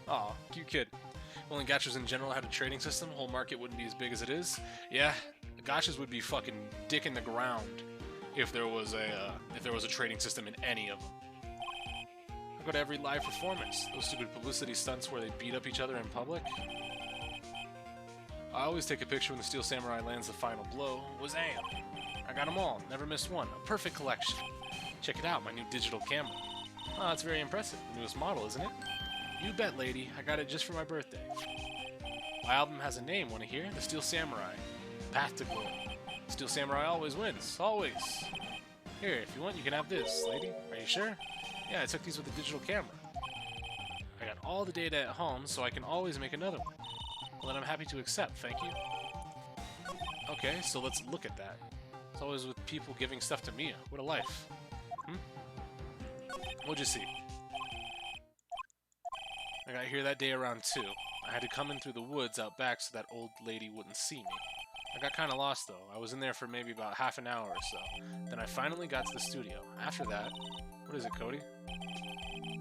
Aw, cute kid. Well, and gachas in general had a trading system, whole market wouldn't be as big as it is. Yeah, the gachas would be fucking dick in the ground if there was a trading system in any of them. I go to every live performance. Those stupid publicity stunts where they beat up each other in public. I always take a picture when the Steel Samurai lands the final blow. Wazam! I got them all, never missed one. A perfect collection. Check it out, my new digital camera. Oh, that's very impressive. The newest model, isn't it? You bet, lady. I got it just for my birthday. My album has a name, wanna hear? The Steel Samurai. Path to Glory. Steel Samurai always wins. Always. Here, if you want, you can have this, lady. Are you sure? Yeah, I took these with the digital camera. I got all the data at home, so I can always make another one. Well, then I'm happy to accept, thank you. Okay, so let's look at that. It's always with people giving stuff to Mia. What a life. What'd you see? I got here that day around 2. I had to come in through the woods out back so that old lady wouldn't see me. I got kinda lost though. I was in there for maybe about half an hour or so. Then I finally got to the studio. After that... What is it, Cody?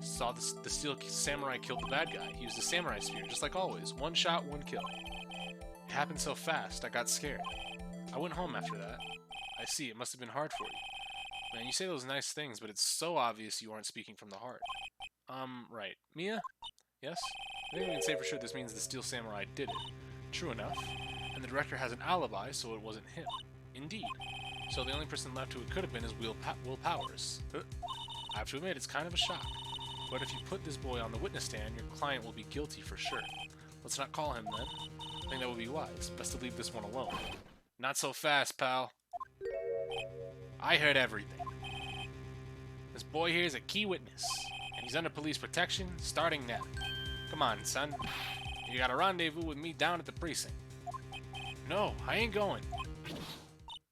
Saw the Steel Samurai killed the bad guy. He used a samurai spear, just like always. One shot, one kill. It happened so fast, I got scared. I went home after that. I see, it must have been hard for you. Man, you say those nice things, but it's so obvious you aren't speaking from the heart. Right. Mia? Yes? I think we can say for sure this means the Steel Samurai did it. True enough. And the director has an alibi, so it wasn't him. Indeed. So the only person left who it could have been is Will Powers. I have to admit, it's kind of a shock. But if you put this boy on the witness stand, your client will be guilty for sure. Let's not call him then. I think that would be wise. Best to leave this one alone. Not so fast, pal. I heard everything. This boy here is a key witness, and he's under police protection starting now. Come on, son. You got a rendezvous with me down at the precinct. No, I ain't going.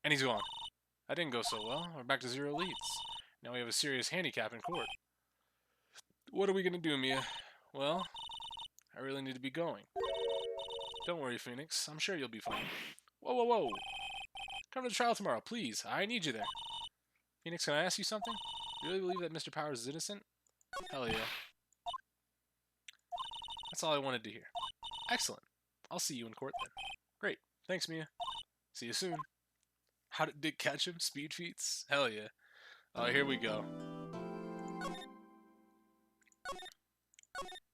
And he's gone. That didn't go so well. We're back to 0 leads. Now we have a serious handicap in court. What are we gonna do, Mia? Well, I really need to be going. Don't worry, Phoenix. I'm sure you'll be fine. Whoa, whoa, whoa! Come to the trial tomorrow, please. I need you there. Phoenix, can I ask you something? You really believe that Mr. Powers is innocent? Hell yeah. That's all I wanted to hear. Excellent. I'll see you in court then. Great. Thanks, Mia. See you soon. How did Dick catch him? Speed feats? Hell yeah. Here we go.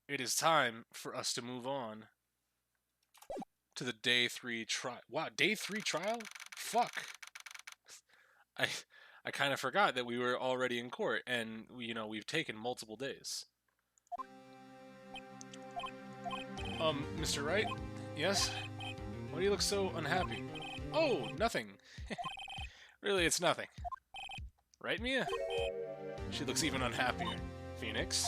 It is time for us to move on to the day 3 trial. Wow, day 3 trial? Fuck. I kind of forgot that we were already in court, and we've taken multiple days. Mr. Wright? Yes? Why do you look so unhappy? Oh, nothing. Really, it's nothing. Right, Mia? She looks even unhappier. Phoenix?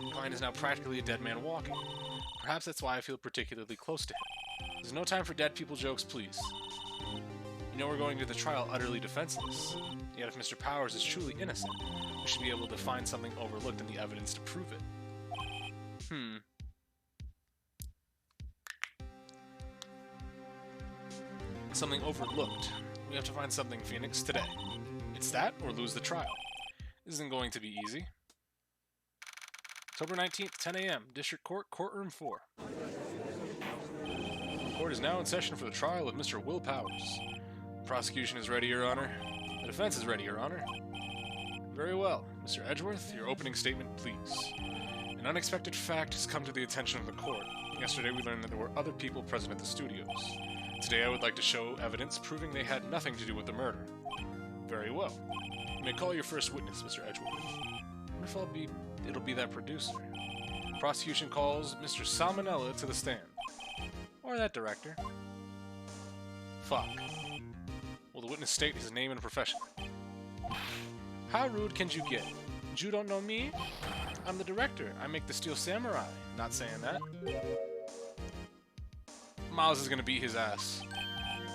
The client is now practically a dead man walking. Perhaps that's why I feel particularly close to him. There's no time for dead people jokes, please. You know we're going to the trial utterly defenseless. Yet if Mr. Powers is truly innocent, we should be able to find something overlooked in the evidence to prove it. Something overlooked. We have to find something, Phoenix, today. It's that, or lose the trial. This isn't going to be easy. October 19th, 10 a.m., District Court, Courtroom 4. The court is now in session for the trial of Mr. Will Powers. The prosecution is ready, Your Honor. The defense is ready, Your Honor. Very well. Mr. Edgeworth, your opening statement, please. An unexpected fact has come to the attention of the court. Yesterday we learned that there were other people present at the studios. Today I would like to show evidence proving they had nothing to do with the murder. Very well. You may call your first witness, Mr. Edgeworth. What if it'll be that producer? The prosecution calls Mr. Salmonella to the stand. Or that director. Fuck. Will the witness state his name and profession? How rude can you get? You don't know me? I'm the director. I make the Steel Samurai. Not saying that. Miles is gonna beat his ass.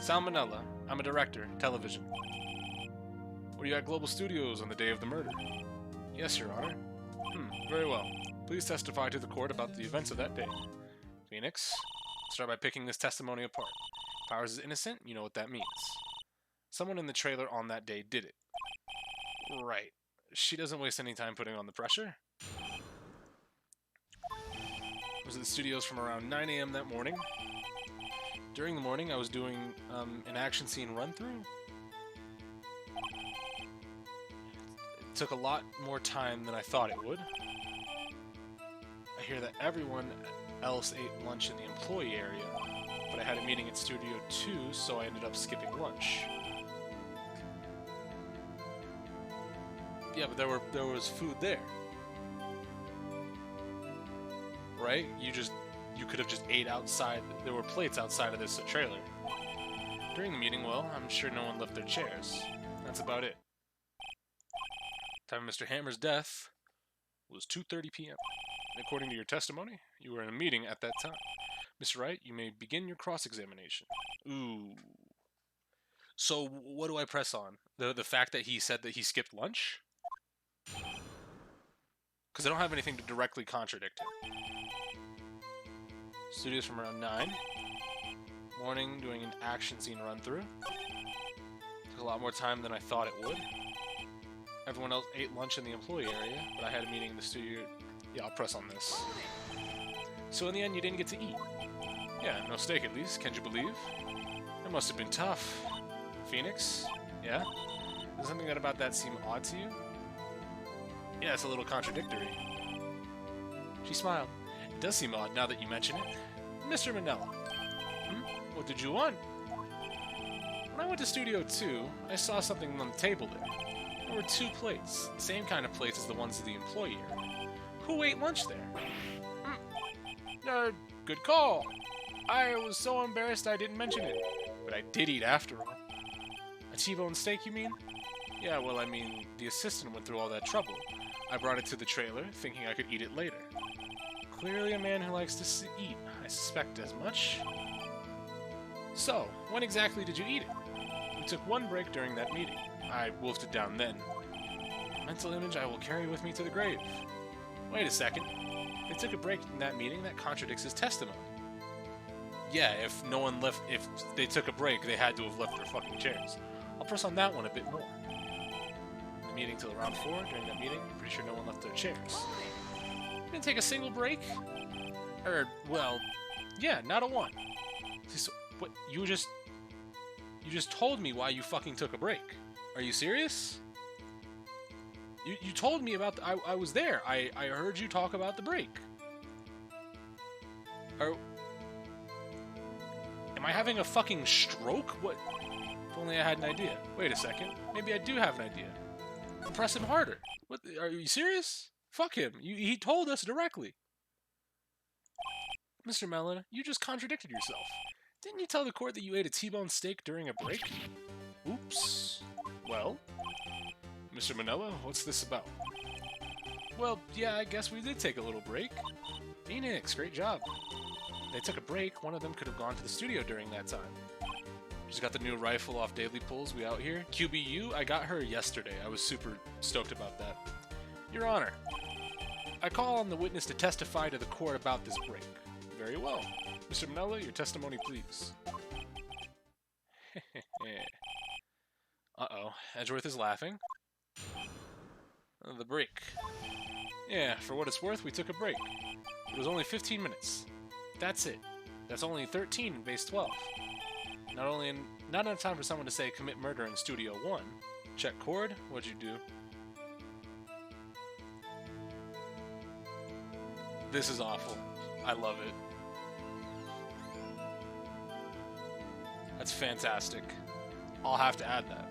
Salmonella. I'm a director. Television. Were you at Global Studios on the day of the murder? Yes, Your Honor. Very well. Please testify to the court about the events of that day. Phoenix, start by picking this testimony apart. Powers is innocent, you know what that means. Someone in the trailer on that day did it. Right. She doesn't waste any time putting on the pressure. I was at the studios from around 9 a.m. that morning. During the morning, I was doing an action scene run-through. It took a lot more time than I thought it would. I hear that everyone else ate lunch in the employee area, but I had a meeting at Studio 2, so I ended up skipping lunch. Yeah, but there was food there. Right? You could have just ate outside. There were plates outside of this trailer. During the meeting, well, I'm sure no one left their chairs. That's about it. Time of Mr. Hammer's death was 2:30 p.m. And according to your testimony, you were in a meeting at that time. Mr. Wright, you may begin your cross-examination. Ooh. So what do I press on? The fact that he said that he skipped lunch? Because I don't have anything to directly contradict him. Studios from around 9. Morning, doing an action scene run-through. Took a lot more time than I thought it would. Everyone else ate lunch in the employee area, but I had a meeting in the studio. Yeah, I'll press on this. So in the end, you didn't get to eat. Yeah, no steak at least, can't you believe? It must have been tough. Phoenix? Yeah? Does something about that seem odd to you? Yeah, it's a little contradictory. She smiled. It does seem odd now that you mention it. Mr. Manella. What did you want? When I went to Studio 2, I saw something on the table there. There were 2 plates, the same kind of plates as the ones of the employee area. Who ate lunch there? Good call. I was so embarrassed I didn't mention it, but I did eat after all. A T-bone steak, you mean? Yeah, well, I mean, the assistant went through all that trouble. I brought it to the trailer, thinking I could eat it later. Clearly a man who likes to eat. I suspect as much. So, when exactly did you eat it? We took 1 break during that meeting. I wolfed it down then. A mental image I will carry with me to the grave. Wait a second. They took a break in that meeting. That contradicts his testimony. Yeah, if they took a break, they had to have left their fucking chairs. I'll press on that one a bit more. The meeting till around 4. During that meeting, I'm pretty sure no one left their chairs. Didn't take a single break? Well, yeah, not a one. So, what, you just told me why you fucking took a break. Are you serious? You told me about I was there. I heard you talk about the break. Am I having a fucking stroke? What? If only I had an idea. Wait a second. Maybe I do have an idea. Press him harder. What? Are you serious? Fuck him. He told us directly. Mr. Mellon, you just contradicted yourself. Didn't you tell the court that you ate a T-bone steak during a break? Oops. Well? Mr. Manella, what's this about? Well, yeah, I guess we did take a little break. Phoenix, great job. They took a break. One of them could have gone to the studio during that time. Just got the new rifle off Daily Pulls. We out here. QBU, I got her yesterday. I was super stoked about that. Your Honor, I call on the witness to testify to the court about this break. Very well. Mr. Manella, your testimony, please. Uh-oh. Edgeworth is laughing. The break. Yeah, for what it's worth, we took a break. It was only 15 minutes. That's it. That's only 13 in base 12. Not enough time for someone to say commit murder in Studio 1. Check cord. What'd you do? This is awful. I love it. That's fantastic. I'll have to add that.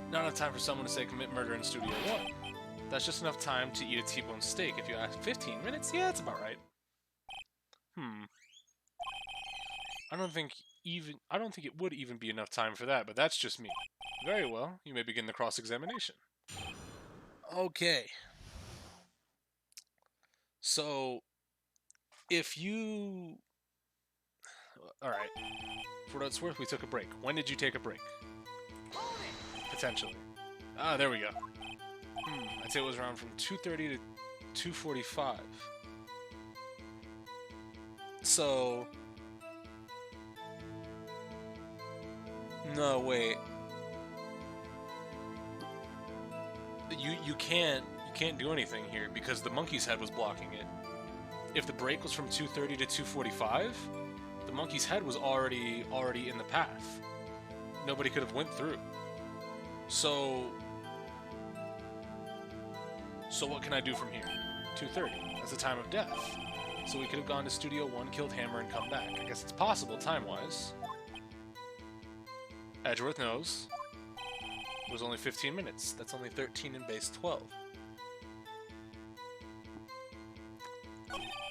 Not enough time for someone to say commit murder in Studio 1. That's just enough time to eat a T-bone steak. If you ask 15 minutes, yeah, that's about right. I don't think it would even be enough time for that, but that's just me. Very well, you may begin the cross-examination. Okay. So, if you... Alright. For what it's worth, we took a break. When did you take a break? Potentially. Ah, there we go. I'd say it was around from 2:30 to 2:45. So... No, wait. You can't do anything here because the monkey's head was blocking it. If the break was from 2:30 to 2:45, the monkey's head was already in the path. Nobody could have went through. So what can I do from here? 2:30. That's the time of death. So we could have gone to Studio 1, killed Hammer, and come back. I guess it's possible time-wise. Edgeworth knows. It was only 15 minutes. That's only 13 in base 12.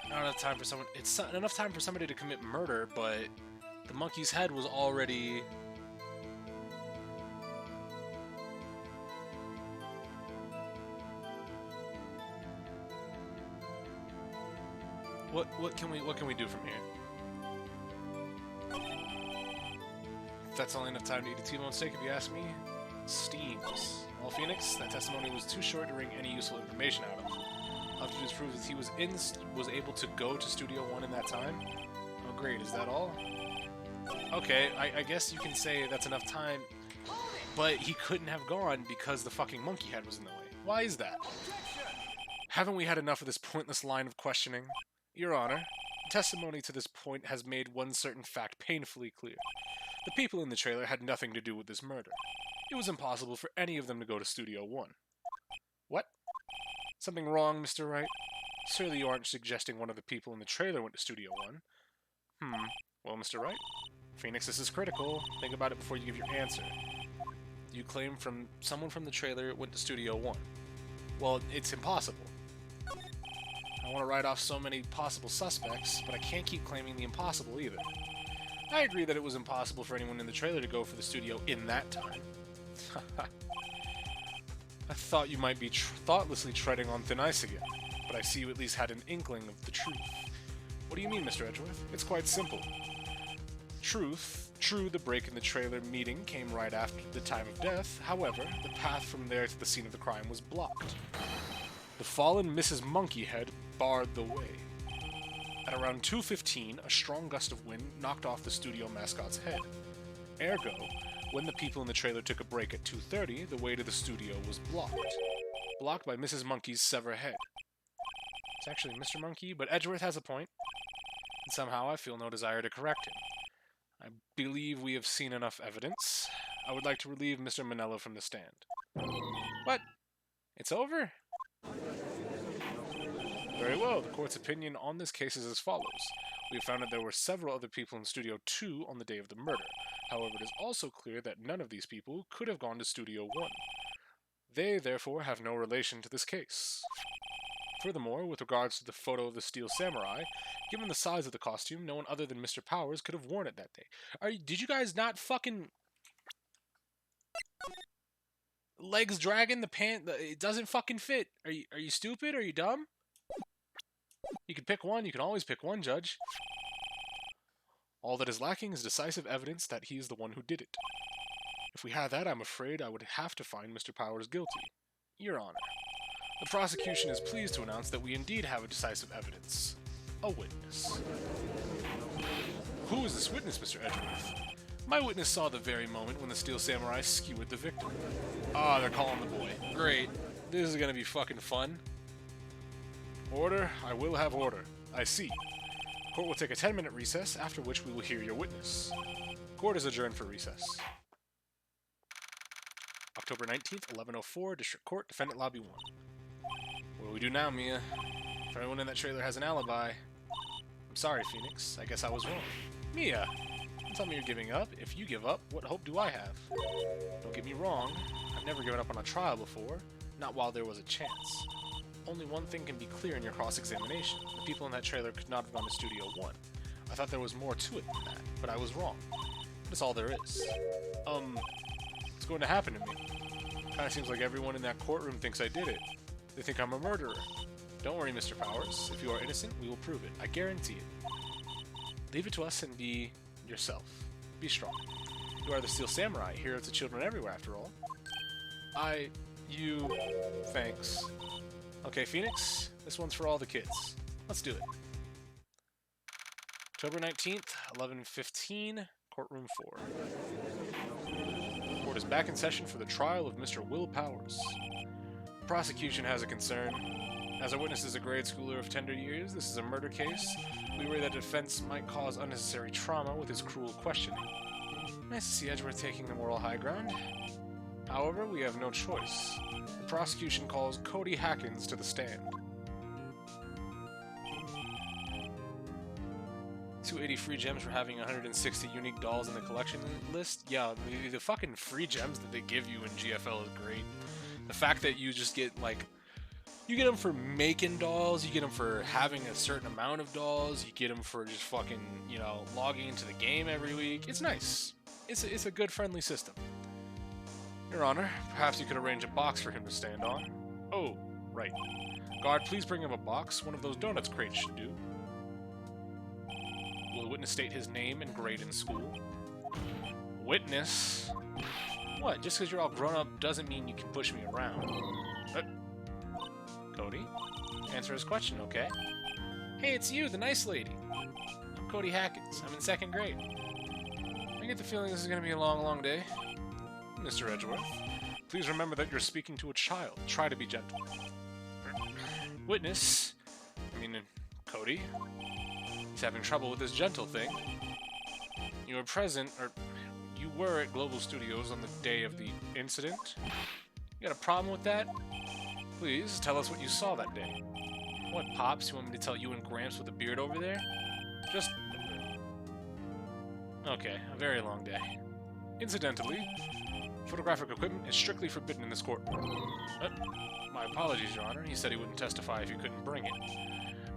Not enough time for someone... It's not enough time for somebody to commit murder, but the monkey's head was already... What can we do from here? That's only enough time to eat a T-bone steak, if you ask me. Steams. Well, Phoenix, that testimony was too short to wring any useful information out of. All I have to do is prove that he was able to go to Studio 1 in that time. Oh, great. Is that all? Okay, I guess you can say that's enough time, but he couldn't have gone because the fucking monkey head was in the way. Why is that? Haven't we had enough of this pointless line of questioning? Your Honor, testimony to this point has made one certain fact painfully clear. The people in the trailer had nothing to do with this murder. It was impossible for any of them to go to Studio 1. What? Something wrong, Mr. Wright? Surely you aren't suggesting one of the people in the trailer went to Studio 1. Well, Mr. Wright, Phoenix, this is critical. Think about it before you give your answer. You claim someone from the trailer went to Studio 1. Well, it's impossible. I want to write off so many possible suspects, but I can't keep claiming the impossible either. I agree that it was impossible for anyone in the trailer to go for the studio in that time. I thought you might be thoughtlessly treading on thin ice again, but I see you at least had an inkling of the truth. What do you mean, Mr. Edgeworth? It's quite simple. True, the break in the trailer meeting came right after the time of death. However, the path from there to the scene of the crime was blocked. The fallen Mrs. Monkeyhead barred the way. At around 2:15, a strong gust of wind knocked off the studio mascot's head. Ergo, when the people in the trailer took a break at 2:30, the way to the studio was blocked. Blocked by Mrs. Monkey's severed head. It's actually Mr. Monkey, but Edgeworth has a point. And somehow I feel no desire to correct him. I believe we have seen enough evidence. I would like to relieve Mr. Manello from the stand. What? It's over? Very well. The court's opinion on this case is as follows. We have found that there were several other people in Studio 2 on the day of the murder. However, it is also clear that none of these people could have gone to Studio 1. They, therefore, have no relation to this case. Furthermore, with regards to the photo of the Steel Samurai, given the size of the costume, no one other than Mr. Powers could have worn it that day. Did you guys not fucking... Legs dragging the pant? It doesn't fucking fit. Are you stupid? Are you dumb? You can pick one. You can always pick one, Judge. All that is lacking is decisive evidence that he is the one who did it. If we had that, I'm afraid I would have to find Mr. Powers guilty. Your Honor. The prosecution is pleased to announce that we indeed have a decisive evidence. A witness. Who is this witness, Mr. Edgeworth? My witness saw the very moment when the Steel Samurai skewered the victim. Ah, they're calling the boy. Great. This is gonna be fucking fun. Order. I will have order. I see. Court will take a 10-minute recess, after which we will hear your witness. Court is adjourned for recess. October 19th, 11:04, District Court, Defendant Lobby 1. What do we do now, Mia? If everyone in that trailer has an alibi... I'm sorry, Phoenix. I guess I was wrong. Mia! Don't tell me you're giving up. If you give up, what hope do I have? Don't get me wrong. I've never given up on a trial before. Not while there was a chance. Only one thing can be clear in your cross-examination. The people in that trailer could not have gone to Studio 1. I thought there was more to it than that, but I was wrong. That's all there is. What's going to happen to me? Kinda seems like everyone in that courtroom thinks I did it. They think I'm a murderer. Don't worry, Mr. Powers. If you are innocent, we will prove it. I guarantee it. Leave it to us and be yourself. Be strong. You are the Steel Samurai, hero to children everywhere, after all. Thanks. Okay, Phoenix, this one's for all the kids. Let's do it. October 19th, 11:15, Courtroom 4. Court is back in session for the trial of Mr. Will Powers. The prosecution has a concern. As a witness is a grade schooler of tender years, this is a murder case. We worry that defense might cause unnecessary trauma with his cruel questioning. Nice to see Edgeworth taking the moral high ground. However, we have no choice. The prosecution calls Cody Hackins to the stand. 280 free gems for having 160 unique dolls in the collection list. Yeah, the fucking free gems that they give you in GFL is great. The fact that you just get, like, you get them for making dolls, you get them for having a certain amount of dolls, you get them for just fucking, you know, logging into the game every week. It's nice. It's a good, friendly system. Your Honor, perhaps you could arrange a box for him to stand on. Oh, right. Guard, please bring him a box. One of those donuts crates should do. Will the witness state his name and grade in school? Witness? What, just because you're all grown up doesn't mean you can push me around. Cody? Answer his question, okay? Hey, it's you, the nice lady. I'm Cody Hackins. I'm in 2nd grade. I get the feeling this is going to be a long, long day. Mr. Edgeworth, please remember that you're speaking to a child. Try to be gentle. Witness? Cody? He's having trouble with this gentle thing. You were at Global Studios on the day of the incident? You got a problem with that? Please, tell us what you saw that day. What, Pops? You want me to tell you and Gramps with a beard over there? Just... Okay, a very long day. Incidentally, photographic equipment is strictly forbidden in this courtroom. My apologies, Your Honor. He said he wouldn't testify if you couldn't bring it.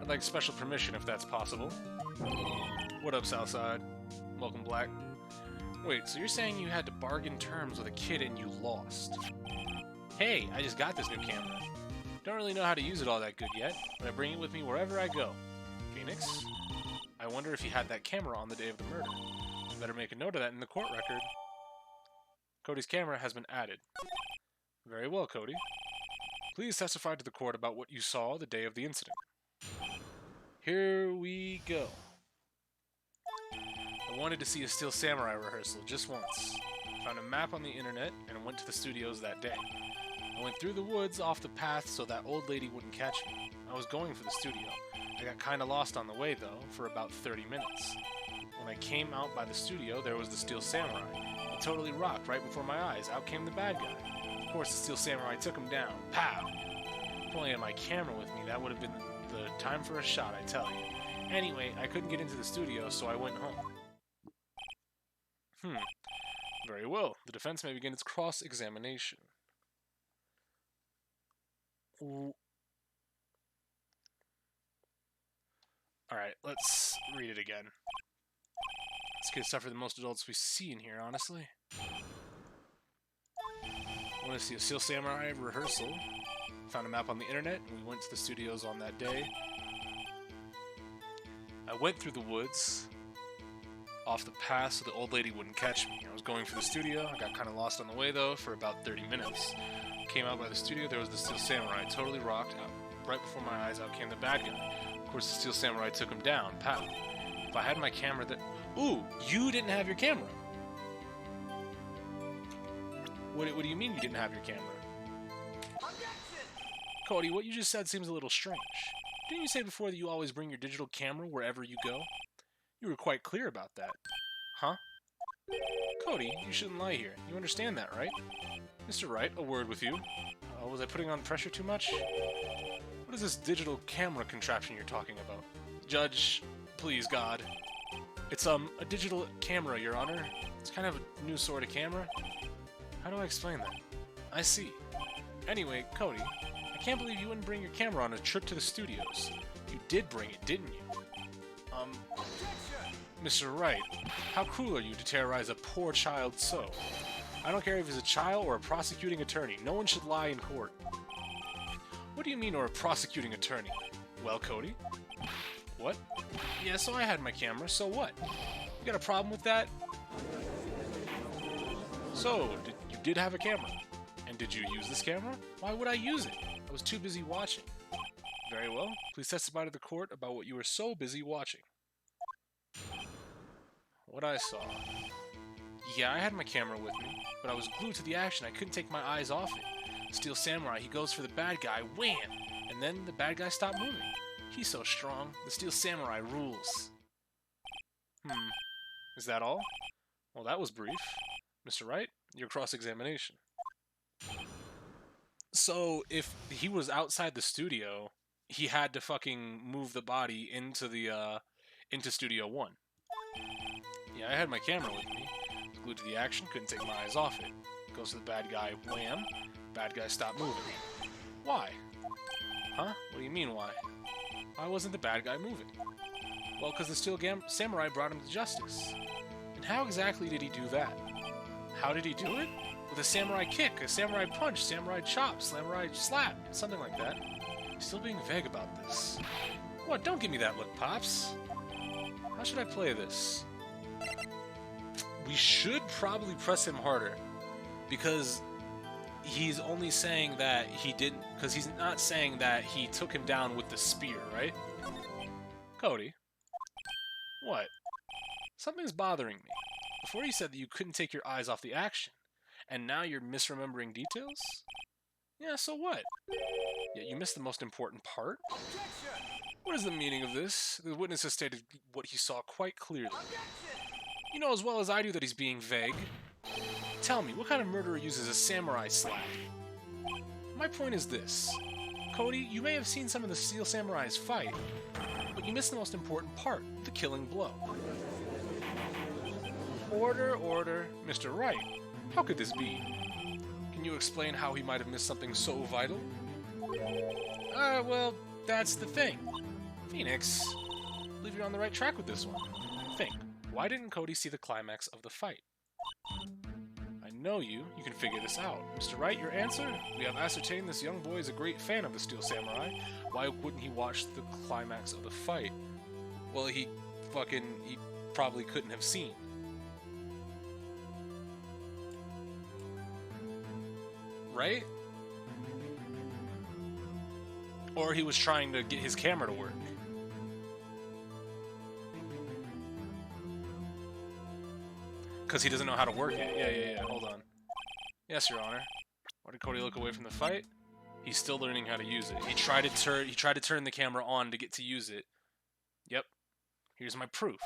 I'd like special permission if that's possible. What up, Southside? Welcome, Black. Wait, so you're saying you had to bargain terms with a kid and you lost? Hey, I just got this new camera. Don't really know how to use it all that good yet, but I bring it with me wherever I go. Phoenix? I wonder if he had that camera on the day of the murder. You better make a note of that in the court record. Cody's camera has been added. Very well, Cody. Please testify to the court about what you saw the day of the incident. Here we go. I wanted to see a Steel Samurai rehearsal just once. Found a map on the internet and went to the studios that day. I went through the woods off the path so that old lady wouldn't catch me. I was going for the studio. I got kinda lost on the way though, for about 30 minutes. When I came out by the studio, there was the Steel Samurai. It totally rocked right before my eyes. Out came the bad guy. Of course, the Steel Samurai took him down. Pow! If only I had my camera with me, that would have been the time for a shot, I tell you. Anyway, I couldn't get into the studio, so I went home. Very well. The defense may begin its cross-examination. Alright, let's read it again. This kid suffered the most adults we see in here, honestly. I want to see a Steel Samurai rehearsal. Found a map on the internet, and we went to the studios on that day. I went through the woods, off the path so the old lady wouldn't catch me. I was going for the studio. I got kind of lost on the way, though, for about 30 minutes. Came out by the studio, there was the Steel Samurai. Totally rocked. Right before my eyes, out came the bad guy. Of course, the Steel Samurai took him down. Pow. If I had my camera that... Ooh, you didn't have your camera. What do you mean you didn't have your camera? Cody, what you just said seems a little strange. Didn't you say before that you always bring your digital camera wherever you go? You were quite clear about that. Huh? Cody, you shouldn't lie here. You understand that, right? Mr. Wright, a word with you. Was I putting on pressure too much? What is this digital camera contraption you're talking about? Judge, please, God. It's, a digital camera, Your Honor. It's kind of a new sort of camera. How do I explain that? I see. Anyway, Cody, I can't believe you wouldn't bring your camera on a trip to the studios. You did bring it, didn't you? Mr. Wright, how cruel are you to terrorize a poor child so? I don't care if he's a child or a prosecuting attorney. No one should lie in court. What do you mean, or a prosecuting attorney? Well, Cody? What? Yeah, so I had my camera, so what? You got a problem with that? So, you did have a camera. And did you use this camera? Why would I use it? I was too busy watching. Very well. Please testify to the court about what you were so busy watching. What I saw. Yeah, I had my camera with me, but I was glued to the action. I couldn't take my eyes off it. Steel Samurai, he goes for the bad guy. Wham! And then the bad guy stopped moving. He's so strong. The Steel Samurai rules. Is that all? Well, that was brief. Mr. Wright, your cross-examination. So, if he was outside the studio, he had to fucking move the body into the, into Studio 1. Yeah, I had my camera with me. Glued to the action, couldn't take my eyes off it. Goes to the bad guy, wham. Bad guy stopped moving. Why? Huh? What do you mean, why? Why wasn't the bad guy moving? Well, because the Steel Samurai brought him to justice. And how exactly did he do that? How did he do it? With a samurai kick, a samurai punch, samurai chop, samurai slap, something like that. He's still being vague about this. What? Don't give me that look, Pops. How should I play this? We should probably press him harder, because he's only saying that he didn't, because he's not saying that he took him down with the spear, right? Cody? What? Something's bothering me. Before you said that you couldn't take your eyes off the action, and now you're misremembering details? Yeah, so what? Yet you missed the most important part? What is the meaning of this? The witness has stated what he saw quite clearly. You know as well as I do that he's being vague. Tell me, what kind of murderer uses a samurai slap? My point is this. Cody, you may have seen some of the Steel Samurais fight, but you missed the most important part, the killing blow. Order, order. Mr. Wright, how could this be? Can you explain how he might have missed something so vital? Well, that's the thing. Phoenix, I believe you're on the right track with this one. Think, why didn't Cody see the climax of the fight? I know you can figure this out. Mr. Wright, your answer? We have ascertained this young boy is a great fan of the Steel Samurai. Why wouldn't he watch the climax of the fight? Well, he probably couldn't have seen. Right? Or he was trying to get his camera to work. Because he doesn't know how to work it. Yeah, hold on. Yes, Your Honor. Why did Cody look away from the fight? He's still learning how to use it. He tried to turn the camera on to get to use it. Yep. Here's my proof.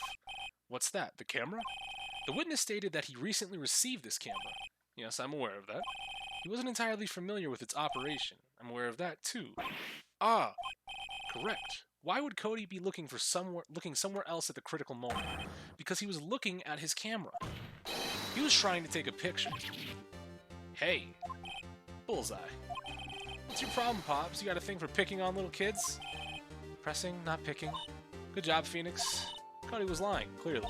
What's that? The camera? The witness stated that he recently received this camera. Yes, I'm aware of that. He wasn't entirely familiar with its operation. I'm aware of that too. Ah, correct. Why would Cody be looking somewhere else at the critical moment? Because he was looking at his camera. He was trying to take a picture. Hey, bullseye. What's your problem, Pops? You got a thing for picking on little kids? Pressing, not picking. Good job, Phoenix. Cody was lying, clearly.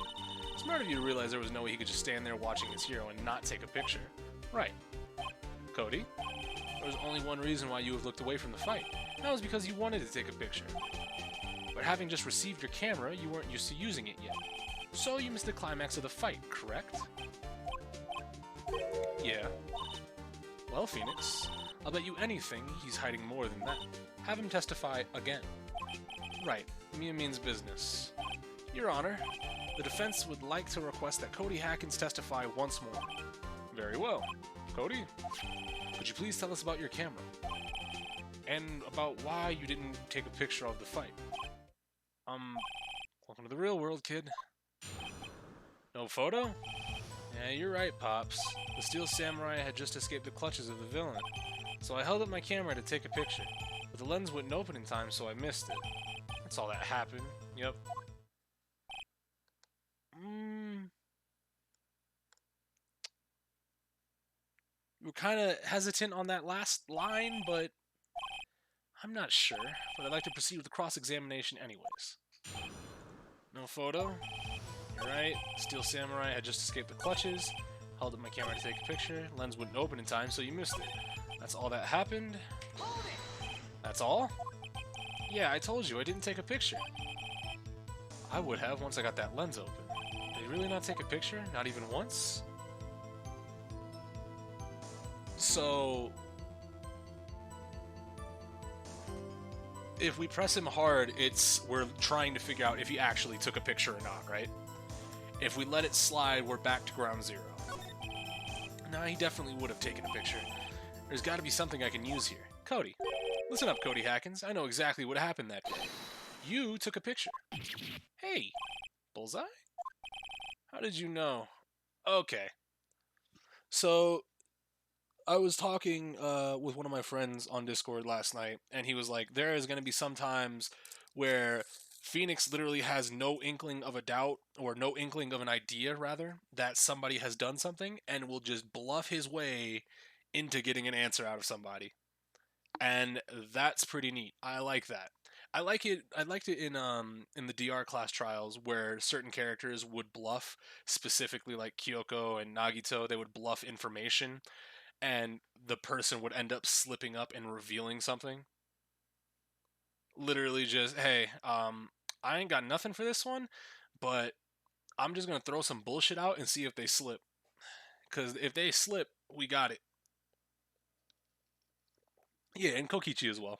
Smart of you to realize there was no way he could just stand there watching his hero and not take a picture. Right. Cody, there was only one reason why you have looked away from the fight. That was because you wanted to take a picture. But having just received your camera, you weren't used to using it yet. So you missed the climax of the fight, correct? Yeah. Well, Phoenix, I'll bet you anything he's hiding more than that. Have him testify again. Right. Mia means business. Your Honor, the defense would like to request that Cody Hackins testify once more. Very well. Cody, could you please tell us about your camera? And about why you didn't take a picture of the fight? Welcome to the real world, kid. No photo? Yeah, you're right, Pops. The Steel Samurai had just escaped the clutches of the villain. So I held up my camera to take a picture, but the lens wouldn't open in time, so I missed it. That's all that happened. Yep. We're kind of hesitant on that last line, but I'm not sure. But I'd like to proceed with the cross-examination anyways. No photo? You're right. Steel Samurai had just escaped the clutches. Held up my camera to take a picture. Lens wouldn't open in time, so you missed it. That's all that happened. That's all? Yeah, I told you, I didn't take a picture. I would have once I got that lens open. Did he really not take a picture? Not even once? So, if we press him hard, we're trying to figure out if he actually took a picture or not, right? If we let it slide, we're back to ground zero. No, he definitely would have taken a picture. There's got to be something I can use here. Cody. Listen up, Cody Hackins. I know exactly what happened that day. You took a picture. Hey, bullseye? How did you know? Okay. So, I was talking with one of my friends on Discord last night, and he was like, there is going to be some times where Phoenix literally has no inkling of a doubt, or no inkling of an idea, rather, that somebody has done something, and will just bluff his way into getting an answer out of somebody. And that's pretty neat. I like that. I liked it in the DR class trials where certain characters would bluff, specifically like Kyoko and Nagito. They would bluff information, and the person would end up slipping up and revealing something. Literally just, hey, I ain't got nothing for this one, but I'm just gonna throw some bullshit out and see if they slip. Because if they slip, we got it. Yeah, and Kokichi as well.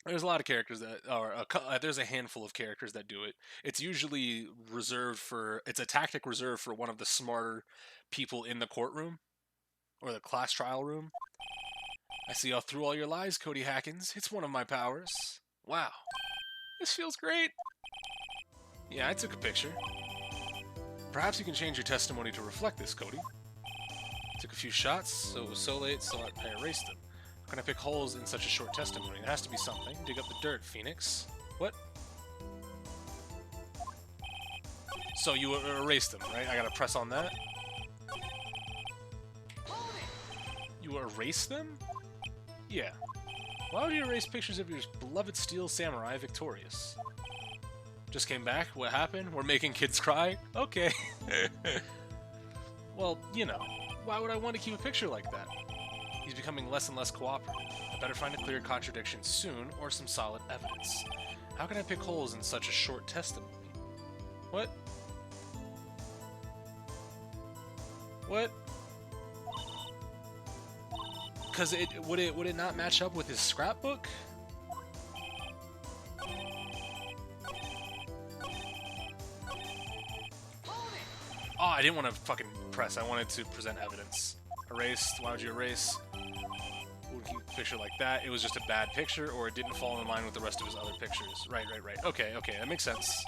There's a lot of characters that there's a handful of characters that do it. It's usually it's a tactic reserved for one of the smarter people in the courtroom or the class trial room. I see through all your lies, Cody Hackins. It's one of my powers. Wow. This feels great. Yeah, I took a picture. Perhaps you can change your testimony to reflect this, Cody. Took a few shots, so it was so late, so I erased them. How can I pick holes in such a short testimony? There has to be something. Dig up the dirt, Phoenix. What? So you erased them, right? I gotta press on that? You erase them? Yeah. Why would you erase pictures of your beloved Steel Samurai victorious? Just came back? What happened? We're making kids cry? Okay. Well, you know, why would I want to keep a picture like that? He's becoming less and less cooperative. I better find a clear contradiction soon, or some solid evidence. How can I pick holes in such a short testimony? What? What? Because would it not match up with his scrapbook? I didn't want to fucking press. I wanted to present evidence. Erased. Why would you erase? Would keep a picture like that? It was just a bad picture, or it didn't fall in line with the rest of his other pictures. Right. Okay, that makes sense.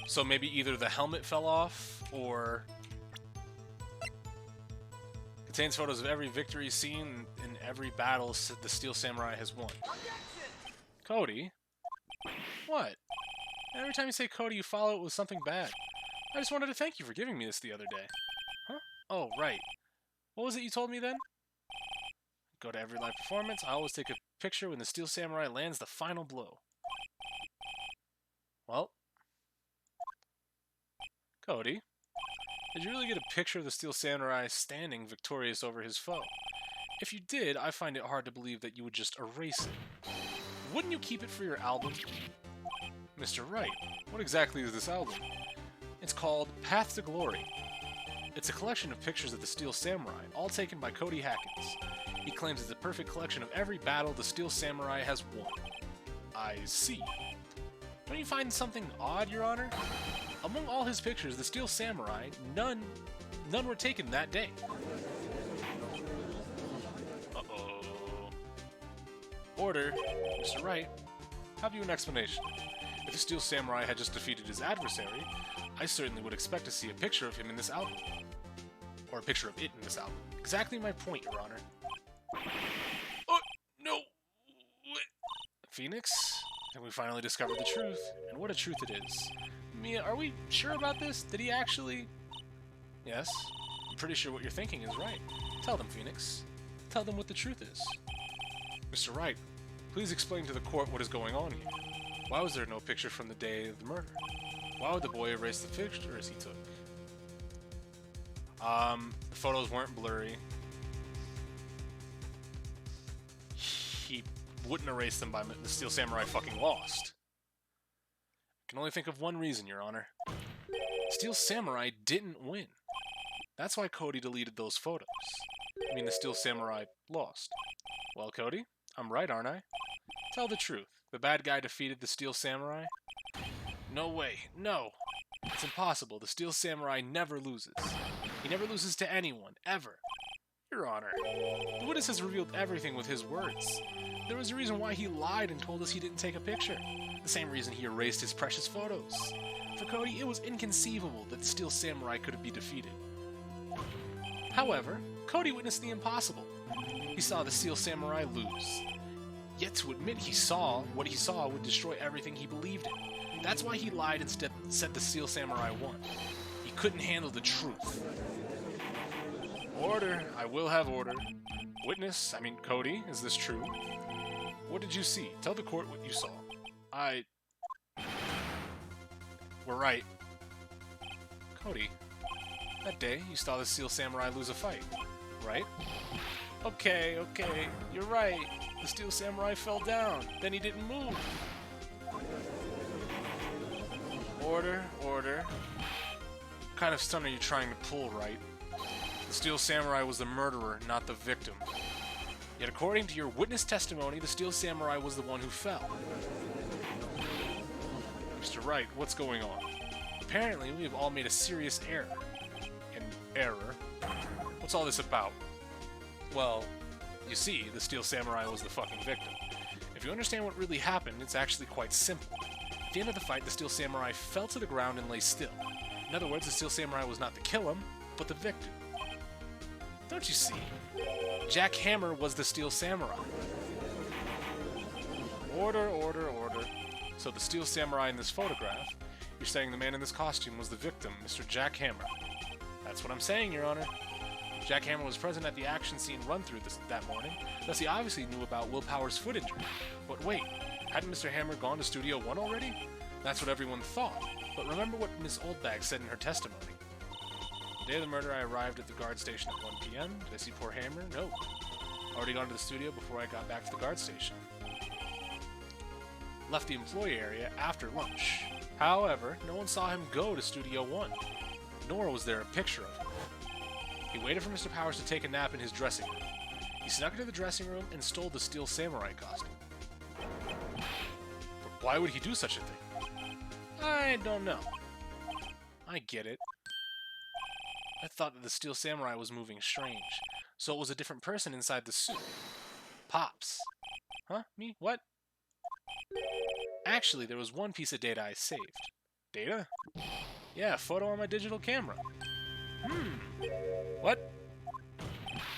So maybe either the helmet fell off, or contains photos of every victory seen in every battle the Steel Samurai has won. Cody? What? Every time you say Cody, you follow it with something bad. I just wanted to thank you for giving me this the other day. Huh? Oh, right. What was it you told me then? Go to every live performance. I always take a picture when the Steel Samurai lands the final blow. Well, Cody, did you really get a picture of the Steel Samurai standing victorious over his foe? If you did, I find it hard to believe that you would just erase it. Wouldn't you keep it for your album? Mr. Wright, what exactly is this album? It's called Path to Glory. It's a collection of pictures of the Steel Samurai, all taken by Cody Hackins. He claims it's a perfect collection of every battle the Steel Samurai has won. I see. Don't you find something odd, Your Honor? Among all his pictures, the Steel Samurai, none were taken that day. Uh-oh. Order. Mr. Wright, have you an explanation? If the Steel Samurai had just defeated his adversary, I certainly would expect to see a picture of him in this album. Or a picture of it in this album. Exactly my point, Your Honor. Oh, no! What? Phoenix? And we finally discovered the truth. And what a truth it is. Mia, are we sure about this? Did he actually... Yes. I'm pretty sure what you're thinking is right. Tell them, Phoenix. Tell them what the truth is. Mr. Wright, please explain to the court what is going on here. Why was there no picture from the day of the murder? Why would the boy erase the pictures he took? The photos weren't blurry. He wouldn't erase them by the Steel Samurai fucking lost. I can only think of one reason, Your Honor. Steel Samurai didn't win. That's why Cody deleted those photos. I mean, the Steel Samurai lost. Well, Cody, I'm right, aren't I? Tell the truth. The bad guy defeated the Steel Samurai? No way. No. It's impossible. The Steel Samurai never loses. He never loses to anyone, ever. Your Honor, the witness has revealed everything with his words. There was a reason why he lied and told us he didn't take a picture. The same reason he erased his precious photos. For Cody, it was inconceivable that the Steel Samurai could be defeated. However, Cody witnessed the impossible. He saw the Steel Samurai lose. Yet to admit what he saw would destroy everything he believed in. That's why he lied and said the Steel Samurai won. He couldn't handle the truth. Order. I will have order. Witness, Cody, is this true? What did you see? Tell the court what you saw. We're right. Cody, that day you saw the Steel Samurai lose a fight, right? Okay, you're right. The Steel Samurai fell down. Then he didn't move. Order. What kind of stunt are you trying to pull, Wright? The Steel Samurai was the murderer, not the victim. Yet according to your witness testimony, the Steel Samurai was the one who fell. Mr. Wright, what's going on? Apparently, we have all made a serious error. An error? What's all this about? Well, you see, the Steel Samurai was the fucking victim. If you understand what really happened, it's actually quite simple. At the end of the fight, the Steel Samurai fell to the ground and lay still. In other words, the Steel Samurai was not to kill him, but the victim. Don't you see? Jack Hammer was the Steel Samurai. Order. So the Steel Samurai in this photograph, you're saying the man in this costume was the victim, Mr. Jack Hammer. That's what I'm saying, Your Honor. Jack Hammer was present at the action scene run-through that morning, thus he obviously knew about Will Power's foot injury. But wait, hadn't Mr. Hammer gone to Studio 1 already? That's what everyone thought. But remember what Miss Oldbag said in her testimony. The day of the murder, I arrived at the guard station at 1 p.m. Did I see poor Hammer? No. Already gone to the studio before I got back to the guard station. Left the employee area after lunch. However, no one saw him go to Studio 1, nor was there a picture of him. He waited for Mr. Powers to take a nap in his dressing room. He snuck into the dressing room and stole the Steel Samurai costume. But why would he do such a thing? I don't know. I get it. I thought that the Steel Samurai was moving strange, so it was a different person inside the suit. Pops. Huh? Me? What? Actually, there was one piece of data I saved. Data? Yeah, a photo on my digital camera. What?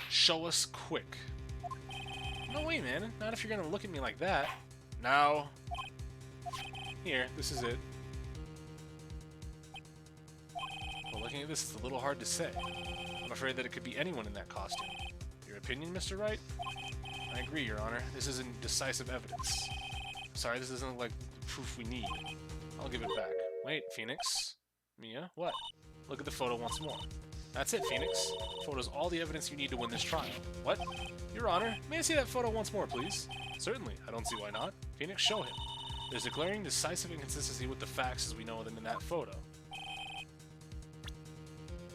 Show us quick. No way, man. Not if you're gonna look at me like that. Now. Here, this is it. Well, looking at this, it's a little hard to say. I'm afraid that it could be anyone in that costume. Your opinion, Mr. Wright? I agree, Your Honor. This isn't decisive evidence. Sorry, this doesn't look like the proof we need. I'll give it back. Wait, Phoenix? Mia? What? Look at the photo once more. That's it, Phoenix. The photo's all the evidence you need to win this trial. What? Your Honor, may I see that photo once more, please? Certainly. I don't see why not. Phoenix, show him. There's a glaring, decisive inconsistency with the facts as we know them in that photo.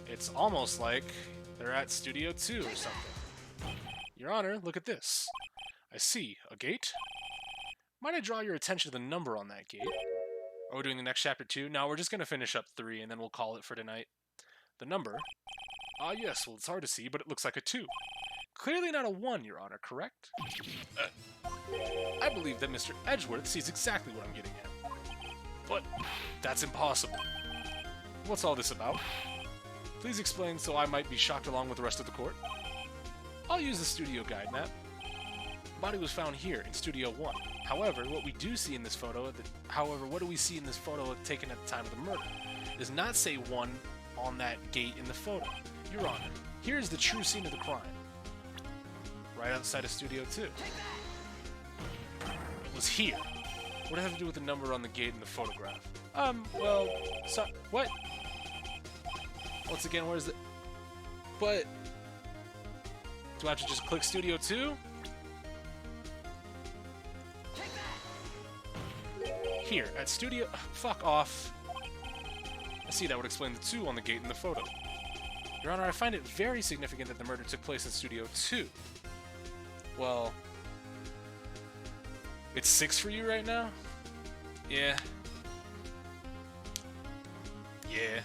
It's almost like they're at Studio 2 or something. Your Honor, look at this. I see. A gate? Might I draw your attention to the number on that gate? Are we doing the next chapter 2? No, we're just going to finish up 3 and then we'll call it for tonight. The number? Ah, yes, well, it's hard to see, but it looks like a 2. Clearly not a 1, Your Honor, correct? I believe that Mr. Edgeworth sees exactly what I'm getting at. But that's impossible. What's all this about? Please explain so I might be shocked along with the rest of the court. I'll use the studio guide map. The body was found here in Studio 1. However, what we do see in this photo, what do we see in this photo taken at the time of the murder? It does not say 1 on that gate in the photo. Your Honor, here's the true scene of the crime. Right outside of Studio 2. It was here. What does it have to do with the number on the gate in the photograph? Well, so, what? Once again, where's the... But... Do I have to just click Studio 2? Here, at Studio... Fuck off. I see, that would explain the 2 on the gate in the photo. Your Honor, I find it very significant that the murder took place in Studio 2. Well... It's 6 for you right now? Yeah. Yeah.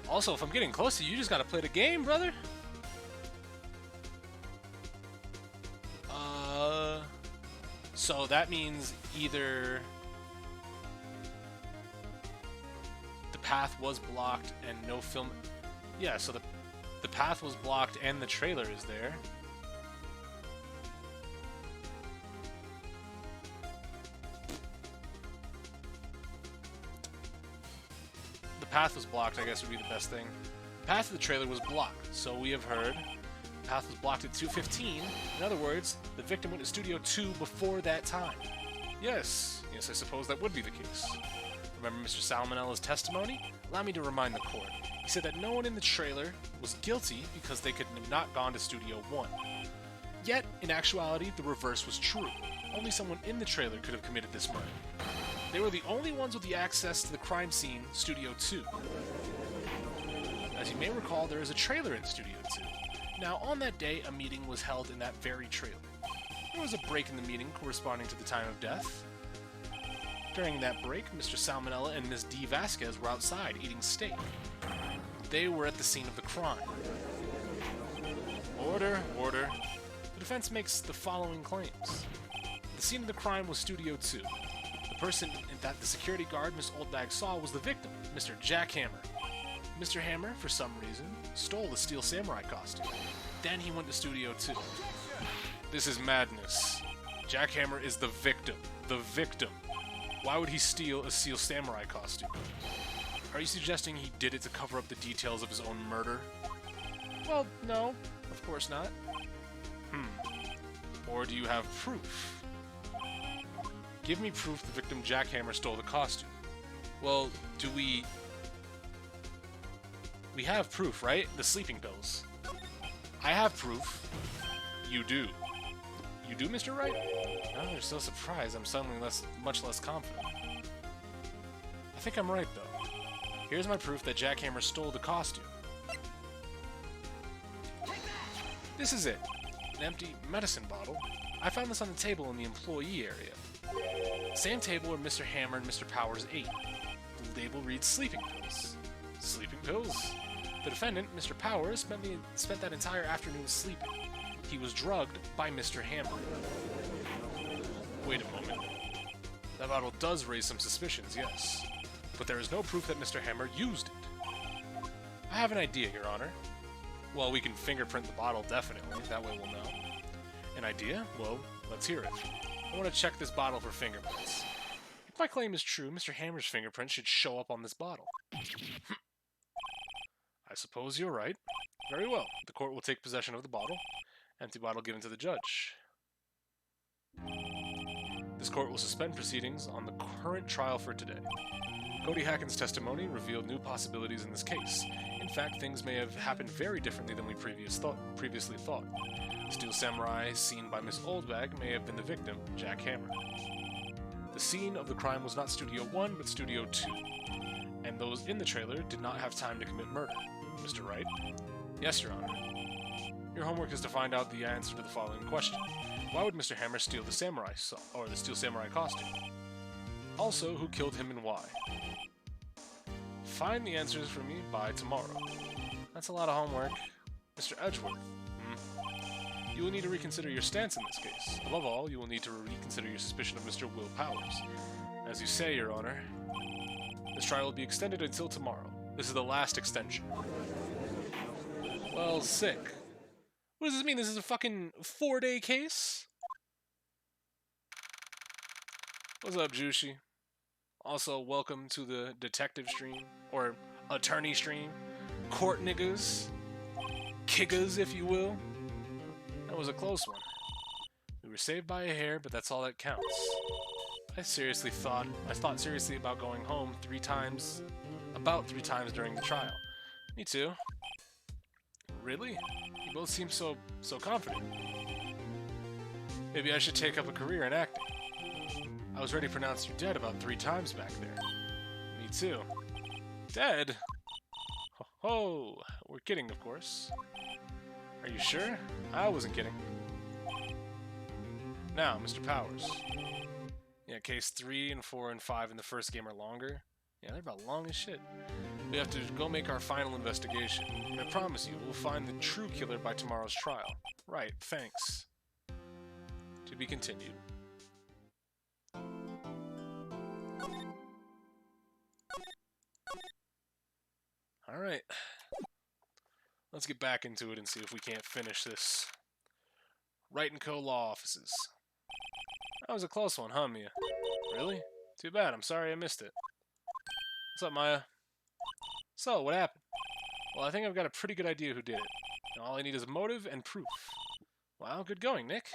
Also, if I'm getting close to you, you just gotta play the game, brother. So that means either the path was blocked and no film... Yeah, so the path was blocked and the trailer is there. The path was blocked, I guess would be the best thing. The path of the trailer was blocked, so we have heard the path was blocked at 2:15. In other words, the victim went to Studio 2 before that time. Yes, I suppose that would be the case. Remember Mr. Salmonella's testimony? Allow me to remind the court. He said that no one in the trailer was guilty because they could have not gone to Studio 1. Yet, in actuality, the reverse was true. Only someone in the trailer could have committed this murder. They were the only ones with the access to the crime scene, Studio 2. As you may recall, there is a trailer in Studio 2. Now, on that day, a meeting was held in that very trailer. There was a break in the meeting corresponding to the time of death. During that break, Mr. Salmonella and Ms. D. Vasquez were outside eating steak. They were at the scene of the crime. Order, order. The defense makes the following claims. The scene of the crime was Studio 2. The person that the security guard Miss Oldbag saw was the victim, Mr. Jack Hammer. Mr. Hammer, for some reason, stole the Steel Samurai costume. Then he went to Studio 2. This is madness. Jack Hammer is the victim. The victim. Why would he steal a Steel Samurai costume? Are you suggesting he did it to cover up the details of his own murder? Well, no, of course not. Or do you have proof? Give me proof the victim Jack Hammer stole the costume. Well, do we... We have proof, right? The sleeping pills. I have proof. You do. You do, Mr. Wright? Oh, you're so surprised. I'm suddenly much less confident. I think I'm right, though. Here's my proof that Jack Hammer stole the costume. This is it. An empty medicine bottle. I found this on the table in the employee area. Same table where Mr. Hammer and Mr. Powers ate. The label reads sleeping pills. Sleeping pills? The defendant, Mr. Powers, spent that entire afternoon sleeping. He was drugged by Mr. Hammer. Wait a moment. That bottle does raise some suspicions, yes. But there is no proof that Mr. Hammer used it. I have an idea, Your Honor. Well, we can fingerprint the bottle, definitely. That way we'll know. An idea? Well, let's hear it. I want to check this bottle for fingerprints. If my claim is true, Mr. Hammer's fingerprint should show up on this bottle. I suppose you're right. Very well. The court will take possession of the bottle. Empty bottle given to the judge. This court will suspend proceedings on the current trial for today. Cody Hacken's testimony revealed new possibilities in this case. In fact, things may have happened very differently than we previously thought. The Steel Samurai seen by Miss Oldbag may have been the victim, Jack Hammer. The scene of the crime was not Studio 1, but Studio 2. And those in the trailer did not have time to commit murder. Mr. Wright? Yes, Your Honor. Your homework is to find out the answer to the following question. Why would Mr. Hammer steal the samurai or the Steel Samurai costume? Also, who killed him and why? Find the answers for me by tomorrow. That's a lot of homework. Mr. Edgeworth? You will need to reconsider your stance in this case. Above all, you will need to reconsider your suspicion of Mr. Will Powers. As you say, Your Honor, this trial will be extended until tomorrow. This is the last extension. Well, sick. What does this mean? This is a fucking 4-day case? What's up, Juicy? Also, welcome to the detective stream, or attorney stream. Court niggas. Kiggas, if you will. That was a close one. We were saved by a hair, but that's all that counts. I thought seriously about going home about three times during the trial. Me too. Really? You both seem so confident. Maybe I should take up a career in acting. I was ready to pronounce you dead about 3 times back there. Me too. Dead? Ho ho! We're kidding, of course. Are you sure? I wasn't kidding. Now, Mr. Powers. Yeah, case 3 and 4 and 5 in the first game are longer. Yeah, they're about long as shit. We have to go make our final investigation. And I promise you, we'll find the true killer by tomorrow's trial. Right, thanks. To be continued. Alright. Let's get back into it and see if we can't finish this. Wright & Co. Law Offices. That was a close one, huh, Mia? Really? Too bad, I'm sorry I missed it. What's up, Maya? So, what happened? Well, I think I've got a pretty good idea who did it. Now, all I need is a motive and proof. Wow, good going, Nick.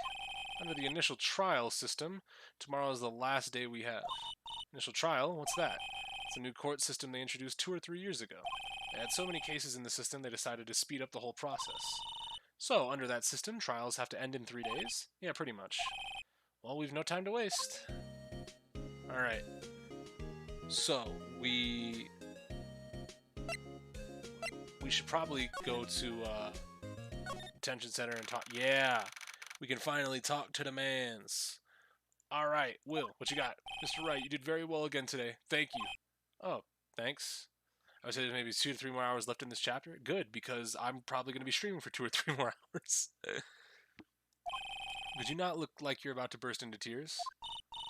Under the initial trial system, tomorrow is the last day we have. Initial trial? What's that? It's a new court system they introduced 2 or 3 years ago. They had so many cases in the system, they decided to speed up the whole process. So, under that system, trials have to end in 3 days? Yeah, pretty much. Well, we've no time to waste. Alright. So, we should probably go to detention center and talk. Yeah, we can finally talk to the mans. Alright, Will, what you got? Mr. Wright, you did very well again today. Thank you. Oh, thanks. I would say there's maybe 2 to 3 more hours left in this chapter. Good, because I'm probably going to be streaming for 2 or 3 more hours. Could you not look like you're about to burst into tears?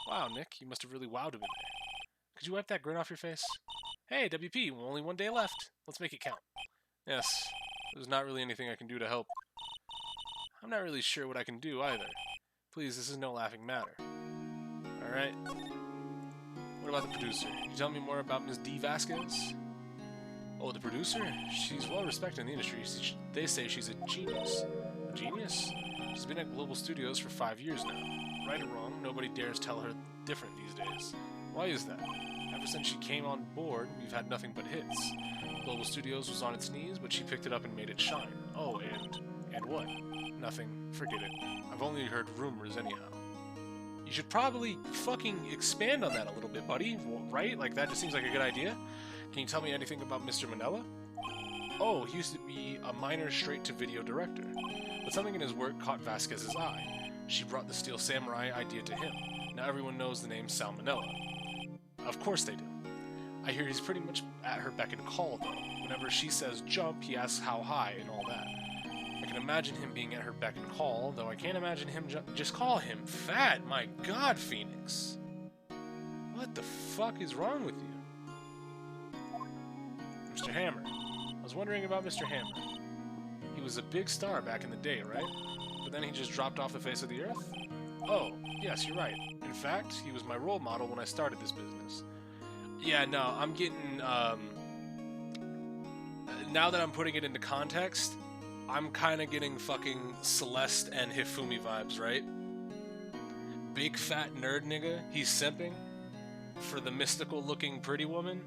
Wow, Nick, you must have really wowed him in there. Could you wipe that grin off your face? Hey, WP, only 1 day left. Let's make it count. Yes, there's not really anything I can do to help. I'm not really sure what I can do either. Please, this is no laughing matter. Alright. What about the producer? Can you tell me more about Ms. D. Vasquez? Oh, the producer? She's well respected in the industry. They say she's a genius. A genius? She's been at Global Studios for 5 years now. Right or wrong, nobody dares tell her different these days. Why is that? Ever since she came on board, we've had nothing but hits. Global Studios was on its knees, but she picked it up and made it shine. Oh, and what? Nothing. Forget it. I've only heard rumors anyhow. You should probably fucking expand on that a little bit, buddy. Right? Like, that just seems like a good idea. Can you tell me anything about Mr. Manila? Oh, he used to be a minor straight-to-video director. But something in his work caught Vasquez's eye. She brought the Steel Samurai idea to him. Now everyone knows the name Sal Manila. Of course they do. I hear he's pretty much at her beck and call, though. Whenever she says jump, he asks how high and all that. I can imagine him being at her beck and call, though I can't imagine him just call him fat. My god, Phoenix. What the fuck is wrong with you? Mr. Hammer. I was wondering about Mr. Hammer. He was a big star back in the day, right? But then he just dropped off the face of the earth? Oh, yes, you're right. In fact, he was my role model when I started this business. Yeah, no, I'm getting, now that I'm putting it into context, I'm kind of getting fucking Celeste and Hifumi vibes, right? Big fat nerd nigga, he's simping for the mystical-looking pretty woman,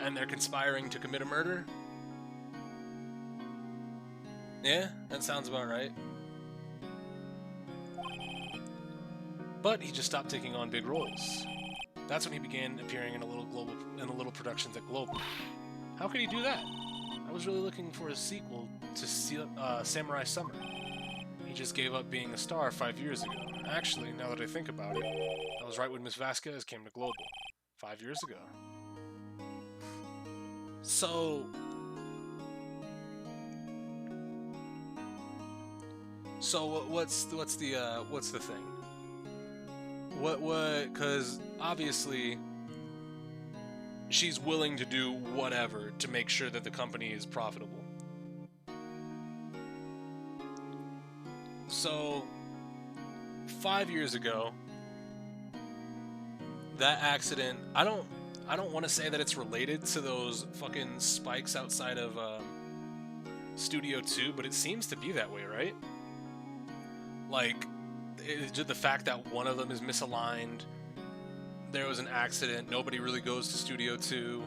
and they're conspiring to commit a murder? Yeah, that sounds about right. But he just stopped taking on big roles. That's when he began appearing in the little productions at Global. How could he do that? I was really looking for a sequel to Samurai Summer. He just gave up being a star 5 years ago. Actually, now that I think about it, I was right when Miss Vasquez came to Global 5 years ago. So what's the thing? Because obviously she's willing to do whatever to make sure that the company is profitable. So 5 years ago, that accident, I don't want to say that it's related to those fucking spikes outside of Studio 2, but it seems to be that way, right? Like, the fact that one of them is misaligned, there was an accident, nobody really goes to Studio 2.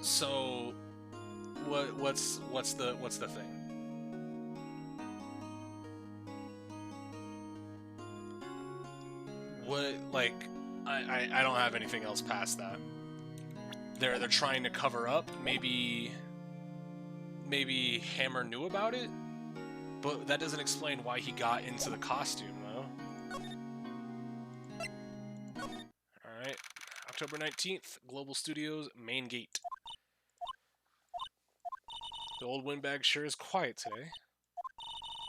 So, what's the thing? What, like, I don't have anything else past that. They're trying to cover up. Maybe Hammer knew about it, but that doesn't explain why he got into the costume, though. Alright, October 19th, Global Studios, main gate. The old windbag sure is quiet today.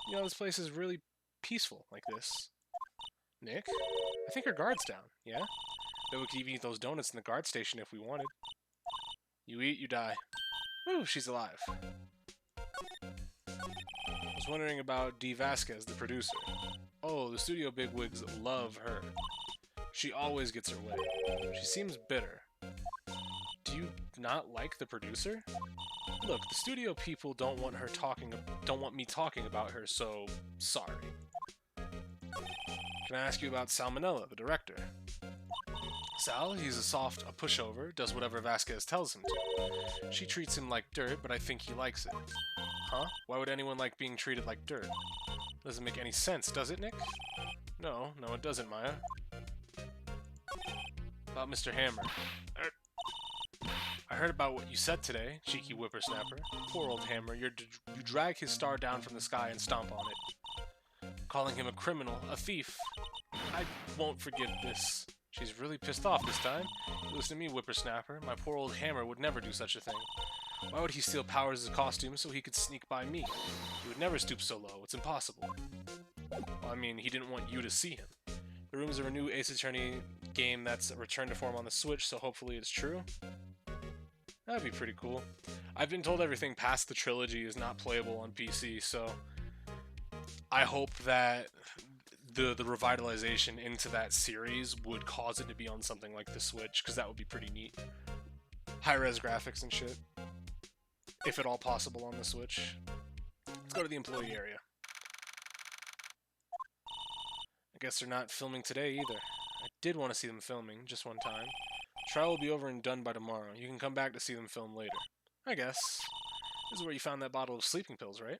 You know, this place is really peaceful like this. Nick? I think her guard's down, yeah? Bet we could even eat those donuts in the guard station if we wanted. You eat, you die. Woo, she's alive. I was wondering about Dee Vasquez, the producer. Oh, the studio bigwigs love her. She always gets her way. She seems bitter. Do you not like the producer? Look, the studio people don't want me talking about her, so sorry. Can I ask you about Salmonella, the director? Sal, he's a pushover, does whatever Vasquez tells him to. She treats him like dirt, but I think he likes it. Huh? Why would anyone like being treated like dirt? Doesn't make any sense, does it, Nick? No, it doesn't, Maya. About Mr. Hammer. I heard about what you said today, cheeky whippersnapper. Poor old Hammer, you drag his star down from the sky and stomp on it. Calling him a criminal, a thief. I won't forgive this. She's really pissed off this time. Listen to me, whippersnapper. My poor old Hammer would never do such a thing. Why would he steal Powers' costume so he could sneak by me? He would never stoop so low. It's impossible. Well, I mean, he didn't want you to see him. The rumors of a new Ace Attorney game that's returned to form on the Switch, so hopefully it's true. That'd be pretty cool. I've been told everything past the trilogy is not playable on PC, so I hope that the revitalization into that series would cause it to be on something like the Switch, because that would be pretty neat. High-res graphics and shit. If at all possible on the Switch. Let's go to the employee area. I guess they're not filming today either. I did want to see them filming, just one time. Trial will be over and done by tomorrow. You can come back to see them film later. I guess. This is where you found that bottle of sleeping pills, right?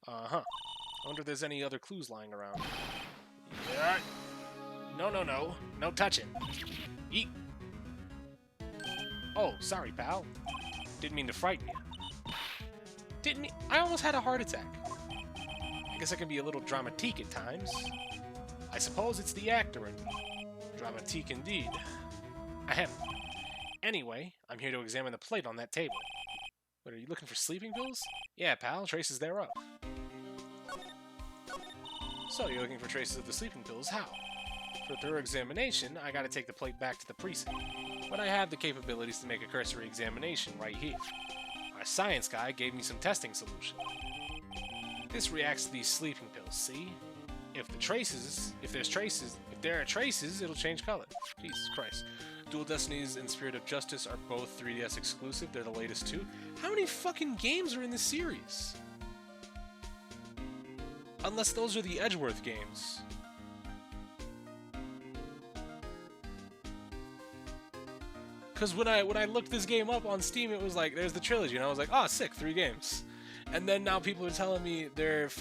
Uh-huh. I wonder if there's any other clues lying around. Yeah. No. No touching. Eat. Oh, sorry, pal. Didn't mean to frighten you. I almost had a heart attack. I guess I can be a little dramatique at times. I suppose it's the actor in me. Dramatique indeed. Ahem. Anyway, I'm here to examine the plate on that table. What, are you looking for sleeping pills? Yeah, pal, traces thereof. So, you're looking for traces of the sleeping pills? How? For a thorough examination, I gotta take the plate back to the precinct. But I have the capabilities to make a cursory examination right here. Our science guy gave me some testing solution. This reacts to these sleeping pills, see? If there are traces, it'll change color. Jesus Christ. Dual Destinies and Spirit of Justice are both 3DS exclusive. They're the latest two. How many fucking games are in this series? Unless those are the Edgeworth games. Because when I looked this game up on Steam, it was like, there's the trilogy, and I was like, oh, sick, 3 games. And then now people are telling me there's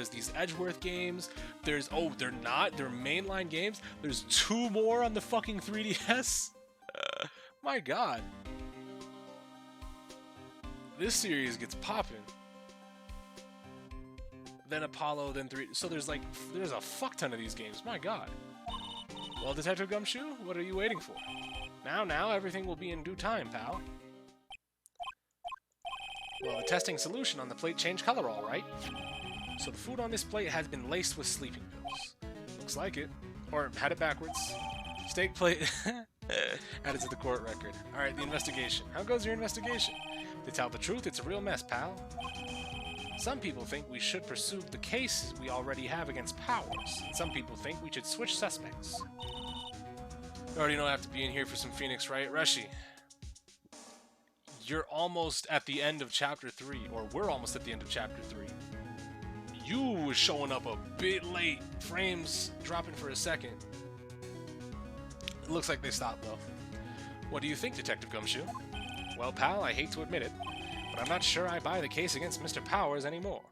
these Edgeworth games, they're mainline games, there's 2 more on the fucking 3DS? My god. This series gets popping. Then Apollo, then 3, so there's a fuck ton of these games, my god. Well, Detective Gumshoe, what are you waiting for? Now, everything will be in due time, pal. Well, the testing solution on the plate changed color, all right. So the food on this plate has been laced with sleeping pills. Looks like it. Or had it backwards. Steak plate added to the court record. All right, the investigation. How goes your investigation? To tell the truth, it's a real mess, pal. Some people think we should pursue the case we already have against Powers. And some people think we should switch suspects. You already know I have to be in here for some Phoenix Wright. Rushy, you're almost at the end of Chapter 3, or we're almost at the end of Chapter 3. You was showing up a bit late. Frames dropping for a second. It looks like they stopped, though. What do you think, Detective Gumshoe? Well, pal, I hate to admit it, but I'm not sure I buy the case against Mr. Powers anymore.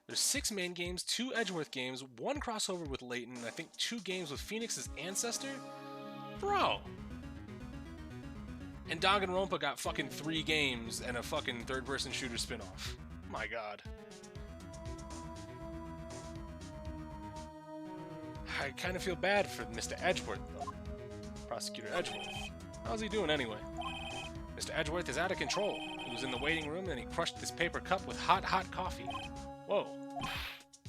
There's 6 main games, 2 Edgeworth games, 1 crossover with Layton, and I think 2 games with Phoenix's ancestor? Bro! And Danganronpa got fucking 3 games and a fucking third-person shooter spin-off. My god. I kind of feel bad for Mr. Edgeworth, though. Prosecutor Edgeworth. How's he doing anyway? Mr. Edgeworth is out of control. He was in the waiting room and he crushed this paper cup with hot coffee. Whoa.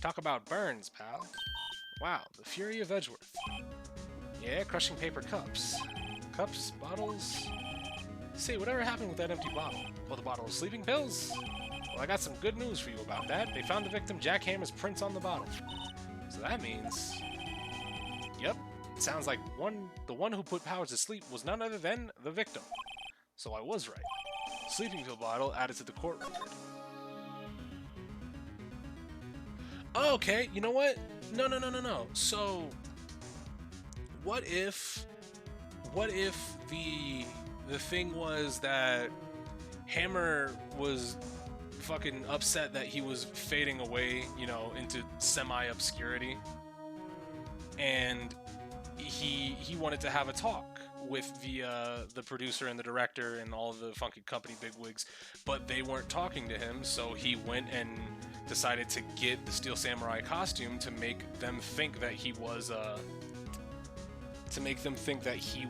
Talk about burns, pal. Wow, the fury of Edgeworth. Yeah, crushing paper cups. Cups, bottles... Say, whatever happened with that empty bottle? Oh, the bottle of sleeping pills? Well, I got some good news for you about that. They found the victim Jack Hammer's prints on the bottle. So that means... Yep, it sounds like the one who put Powers to sleep was none other than the victim. So I was right. Sleeping pill bottle added to the court record. Oh, okay, you know what? No. So, what if the thing was that Hammer was fucking upset that he was fading away, you know, into semi-obscurity, and he wanted to have a talk with the producer and the director and all of the fucking company bigwigs, but they weren't talking to him, so he went and decided to get the Steel Samurai costume to make them think that he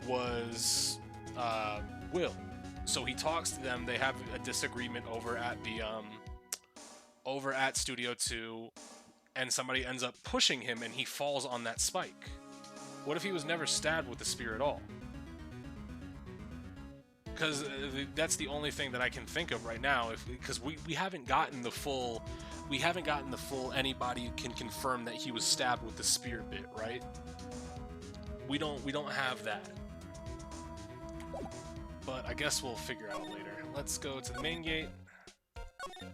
was Will. So he talks to them, they have a disagreement over at Studio 2, and somebody ends up pushing him and he falls on that spike. What if he was never stabbed with the spear at all? Because that's the only thing that I can think of right now, because we haven't gotten the full anybody can confirm that he was stabbed with the spear bit, right? We don't have that. But I guess we'll figure out later. Let's go to the main gate.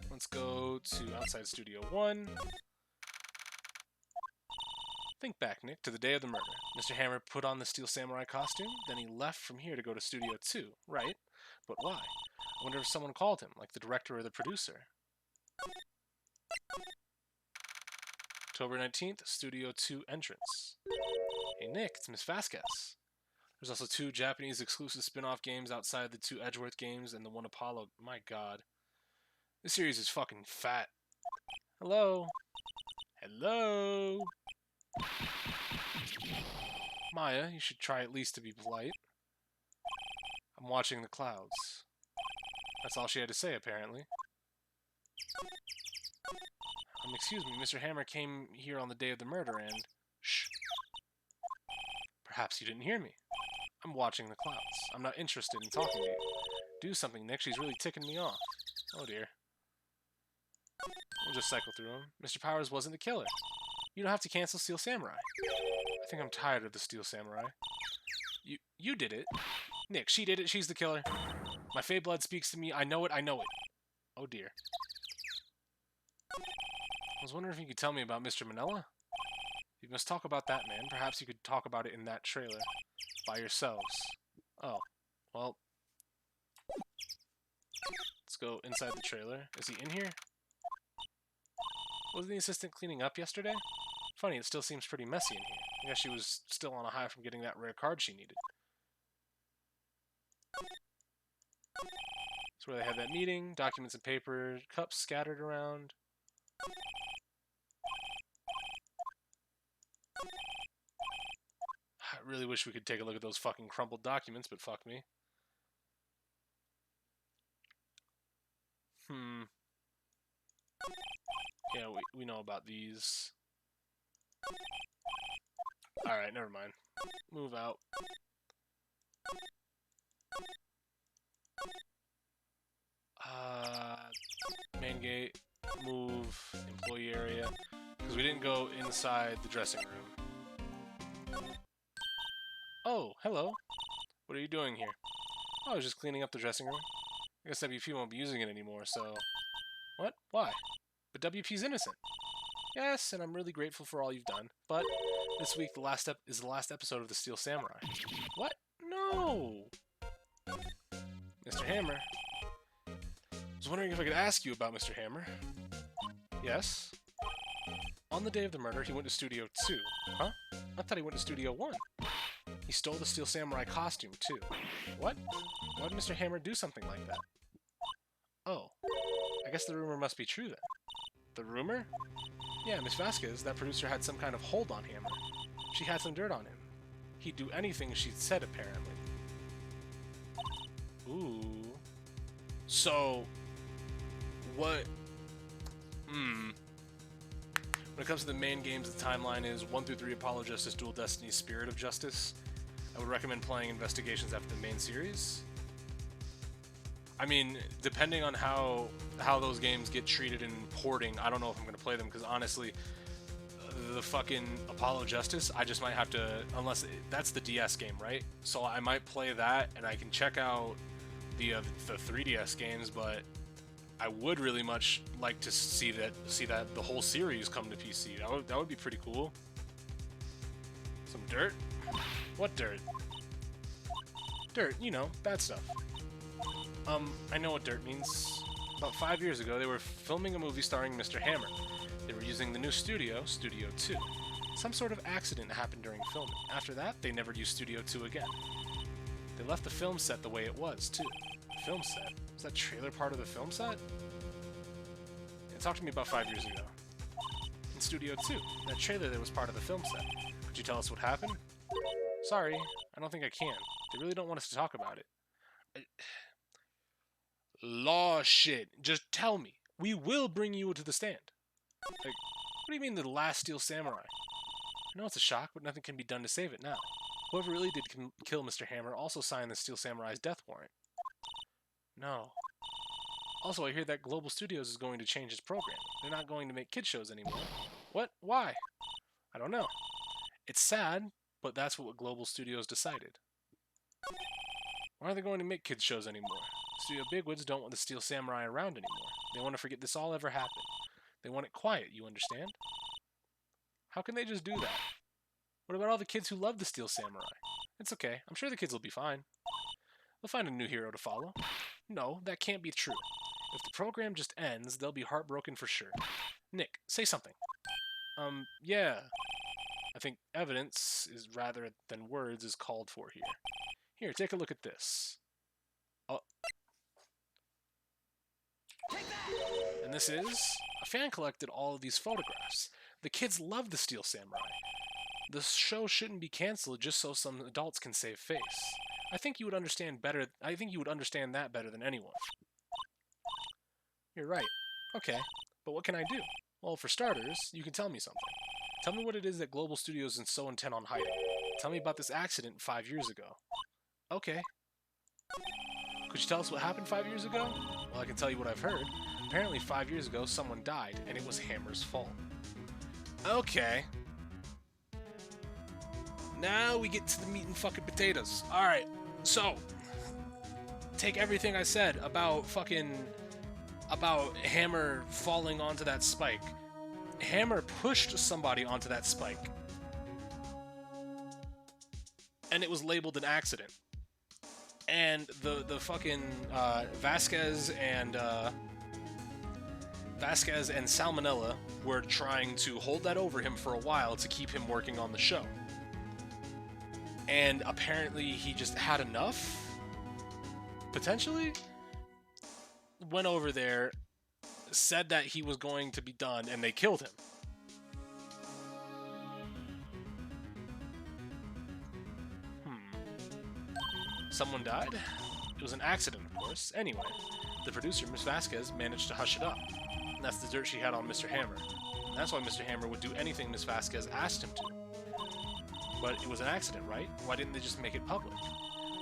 Let's go to outside Studio 1. Think back, Nick, to the day of the murder. Mr. Hammer put on the Steel Samurai costume, then he left from here to go to Studio 2, right? But why? I wonder if someone called him, like the director or the producer. October 19th, Studio 2 entrance. Hey Nick, it's Miss Vasquez. There's also 2 Japanese exclusive spin-off games outside the 2 Edgeworth games and the 1 Apollo. My god. This series is fucking fat. Hello? Hello? Maya, you should try at least to be polite. I'm watching the clouds. That's all she had to say, apparently. Excuse me, Mr. Hammer came here on the day of the murder and... Shh. Perhaps you didn't hear me. I'm watching the clouds. I'm not interested in talking to you. Do something, Nick. She's really ticking me off. Oh, dear. We'll just cycle through them. Mr. Powers wasn't the killer. You don't have to cancel Steel Samurai. I think I'm tired of the Steel Samurai. You did it. Nick, she did it. She's the killer. My Fey blood speaks to me. I know it. I know it. Oh, dear. I was wondering if you could tell me about Mr. Manila? You must talk about that, man. Perhaps you could talk about it in that trailer. By yourselves. Oh. Well. Let's go inside the trailer. Is he in here? Wasn't the assistant cleaning up yesterday? Funny, it still seems pretty messy in here. I guess she was still on a high from getting that rare card she needed. That's where they had that meeting. Documents and paper, cups scattered around. I really wish we could take a look at those fucking crumpled documents, but fuck me. Yeah, we know about these. Alright, never mind. Move out. Main gate. Move. Employee area. Because we didn't go inside the dressing room. Oh, hello. What are you doing here? Oh, I was just cleaning up the dressing room. I guess WP won't be using it anymore, so... What? Why? But WP's innocent. Yes, and I'm really grateful for all you've done. But this week is the last episode of the Steel Samurai. What? No! Mr. Hammer. I was wondering if I could ask you about Mr. Hammer. Yes? On the day of the murder, he went to Studio 2. Huh? I thought he went to Studio 1. He stole the Steel Samurai costume, too. What? Why would Mr. Hammer do something like that? Oh. I guess the rumor must be true, then. The rumor? Yeah, Miss Vasquez, that producer had some kind of hold on Hammer. She had some dirt on him. He'd do anything she'd said, apparently. Ooh. So... what... When it comes to the main games, the timeline is 1 through 3 Apollo Justice, Dual Destiny, Spirit of Justice. I would recommend playing Investigations after the main series. I mean, depending on how those games get treated in porting, I don't know if I'm going to play them, because honestly, the fucking Apollo Justice, I just might have to, unless, that's the DS game, right? So I might play that, and I can check out the 3DS games, but I would really much like to see that the whole series come to PC. That would be pretty cool. Some dirt? What dirt? Dirt, you know, bad stuff. I know what dirt means. About 5 years ago, they were filming a movie starring Mr. Hammer. They were using the new studio, Studio 2. Some sort of accident happened during filming. After that, they never used Studio 2 again. They left the film set the way it was, too. The film set? Was that trailer part of the film set? Yeah, talk to me about 5 years ago. In Studio 2, that trailer there was part of the film set. Could you tell us what happened? Sorry, I don't think I can. They really don't want us to talk about it. Law shit. Just tell me. We will bring you to the stand. Like, what do you mean the last Steel Samurai? I know it's a shock, but nothing can be done to save it now. Whoever really did kill Mr. Hammer also signed the Steel Samurai's death warrant. No. Also, I hear that Global Studios is going to change its program. They're not going to make kid shows anymore. What? Why? I don't know. It's sad, but that's what Global Studios decided. Why are they going to make kids shows anymore? Studio bigwigs don't want the Steel Samurai around anymore. They want to forget this all ever happened. They want it quiet, you understand? How can they just do that? What about all the kids who love the Steel Samurai? It's okay. I'm sure the kids will be fine. They'll find a new hero to follow. No, that can't be true. If the program just ends, they'll be heartbroken for sure. Nick, say something. Yeah. I think evidence is rather than words is called for here. Here, take a look at this. Oh. And this is... A fan collected all of these photographs. The kids love the Steel Samurai. The show shouldn't be canceled just so some adults can save face. I think you would understand that better than anyone. You're right. Okay, but what can I do? Well, for starters, you can tell me something. Tell me what it is that Global Studios is so intent on hiding. Tell me about this accident 5 years ago. Okay. Could you tell us what happened 5 years ago? Well, I can tell you what I've heard. Apparently 5 years ago, someone died, and it was Hammer's fault. Okay. Now we get to the meat and fucking potatoes. Alright, so take everything I said about Hammer falling onto that spike. Hammer pushed somebody onto that spike. And it was labeled an accident. And the fucking Vasquez and Salmonella were trying to hold that over him for a while to keep him working on the show. And apparently he just had enough, potentially, went over there, said that he was going to be done, and they killed him. Someone died? It was an accident, of course. Anyway, the producer, Miss Vasquez, managed to hush it up. And that's the dirt she had on Mr. Hammer. And that's why Mr. Hammer would do anything Miss Vasquez asked him to. But it was an accident, right? Why didn't they just make it public?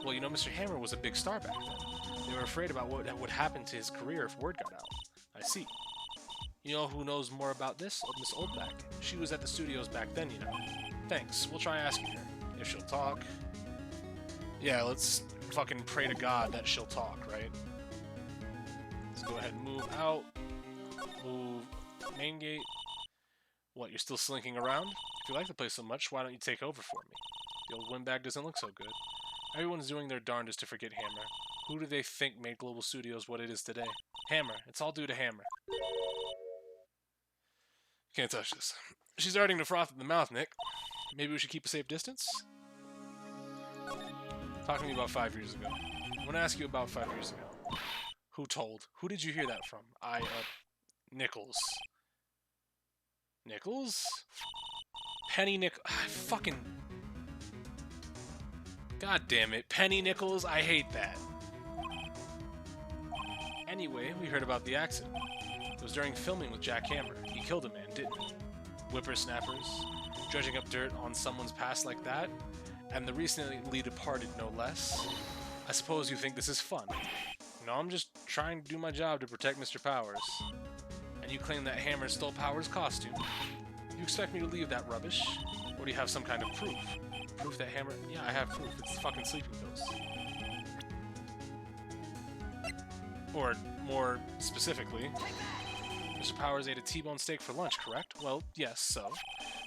Well, you know, Mr. Hammer was a big star back then. They were afraid about what would happen to his career if word got out. I see. You know who knows more about this? Miss Oldback. She was at the studios back then, you know. Thanks. We'll try asking her. If she'll talk. Yeah, let's fucking pray to God that she'll talk, right? Let's go ahead and move out. Move main gate. What, you're still slinking around? If you like the place so much, why don't you take over for me? The old windbag doesn't look so good. Everyone's doing their darndest to forget Hammer. Who do they think made Global Studios what it is today? Hammer. It's all due to Hammer. Can't touch this. She's starting to froth at the mouth, Nick. Maybe we should keep a safe distance? Talk to me about 5 years ago. I want to ask you about 5 years ago. Who told? Who did you hear that from? Nichols. Nichols? Penny fucking... God damn it. Penny Nichols? I hate that. Anyway, we heard about the accident. It was during filming with Jack Hammer. He killed a man, didn't he? Whippersnappers. Dredging up dirt on someone's past like that. And the recently departed, no less. I suppose you think this is fun. No, I'm just trying to do my job to protect Mr. Powers. And you claim that Hammer stole Powers' costume. You expect me to leave that rubbish? Or do you have some kind of proof? Proof that Hammer... Yeah, I have proof. It's fucking sleeping pills. Or, more specifically, Mr. Powers ate a T-bone steak for lunch, correct? Well, yes, so.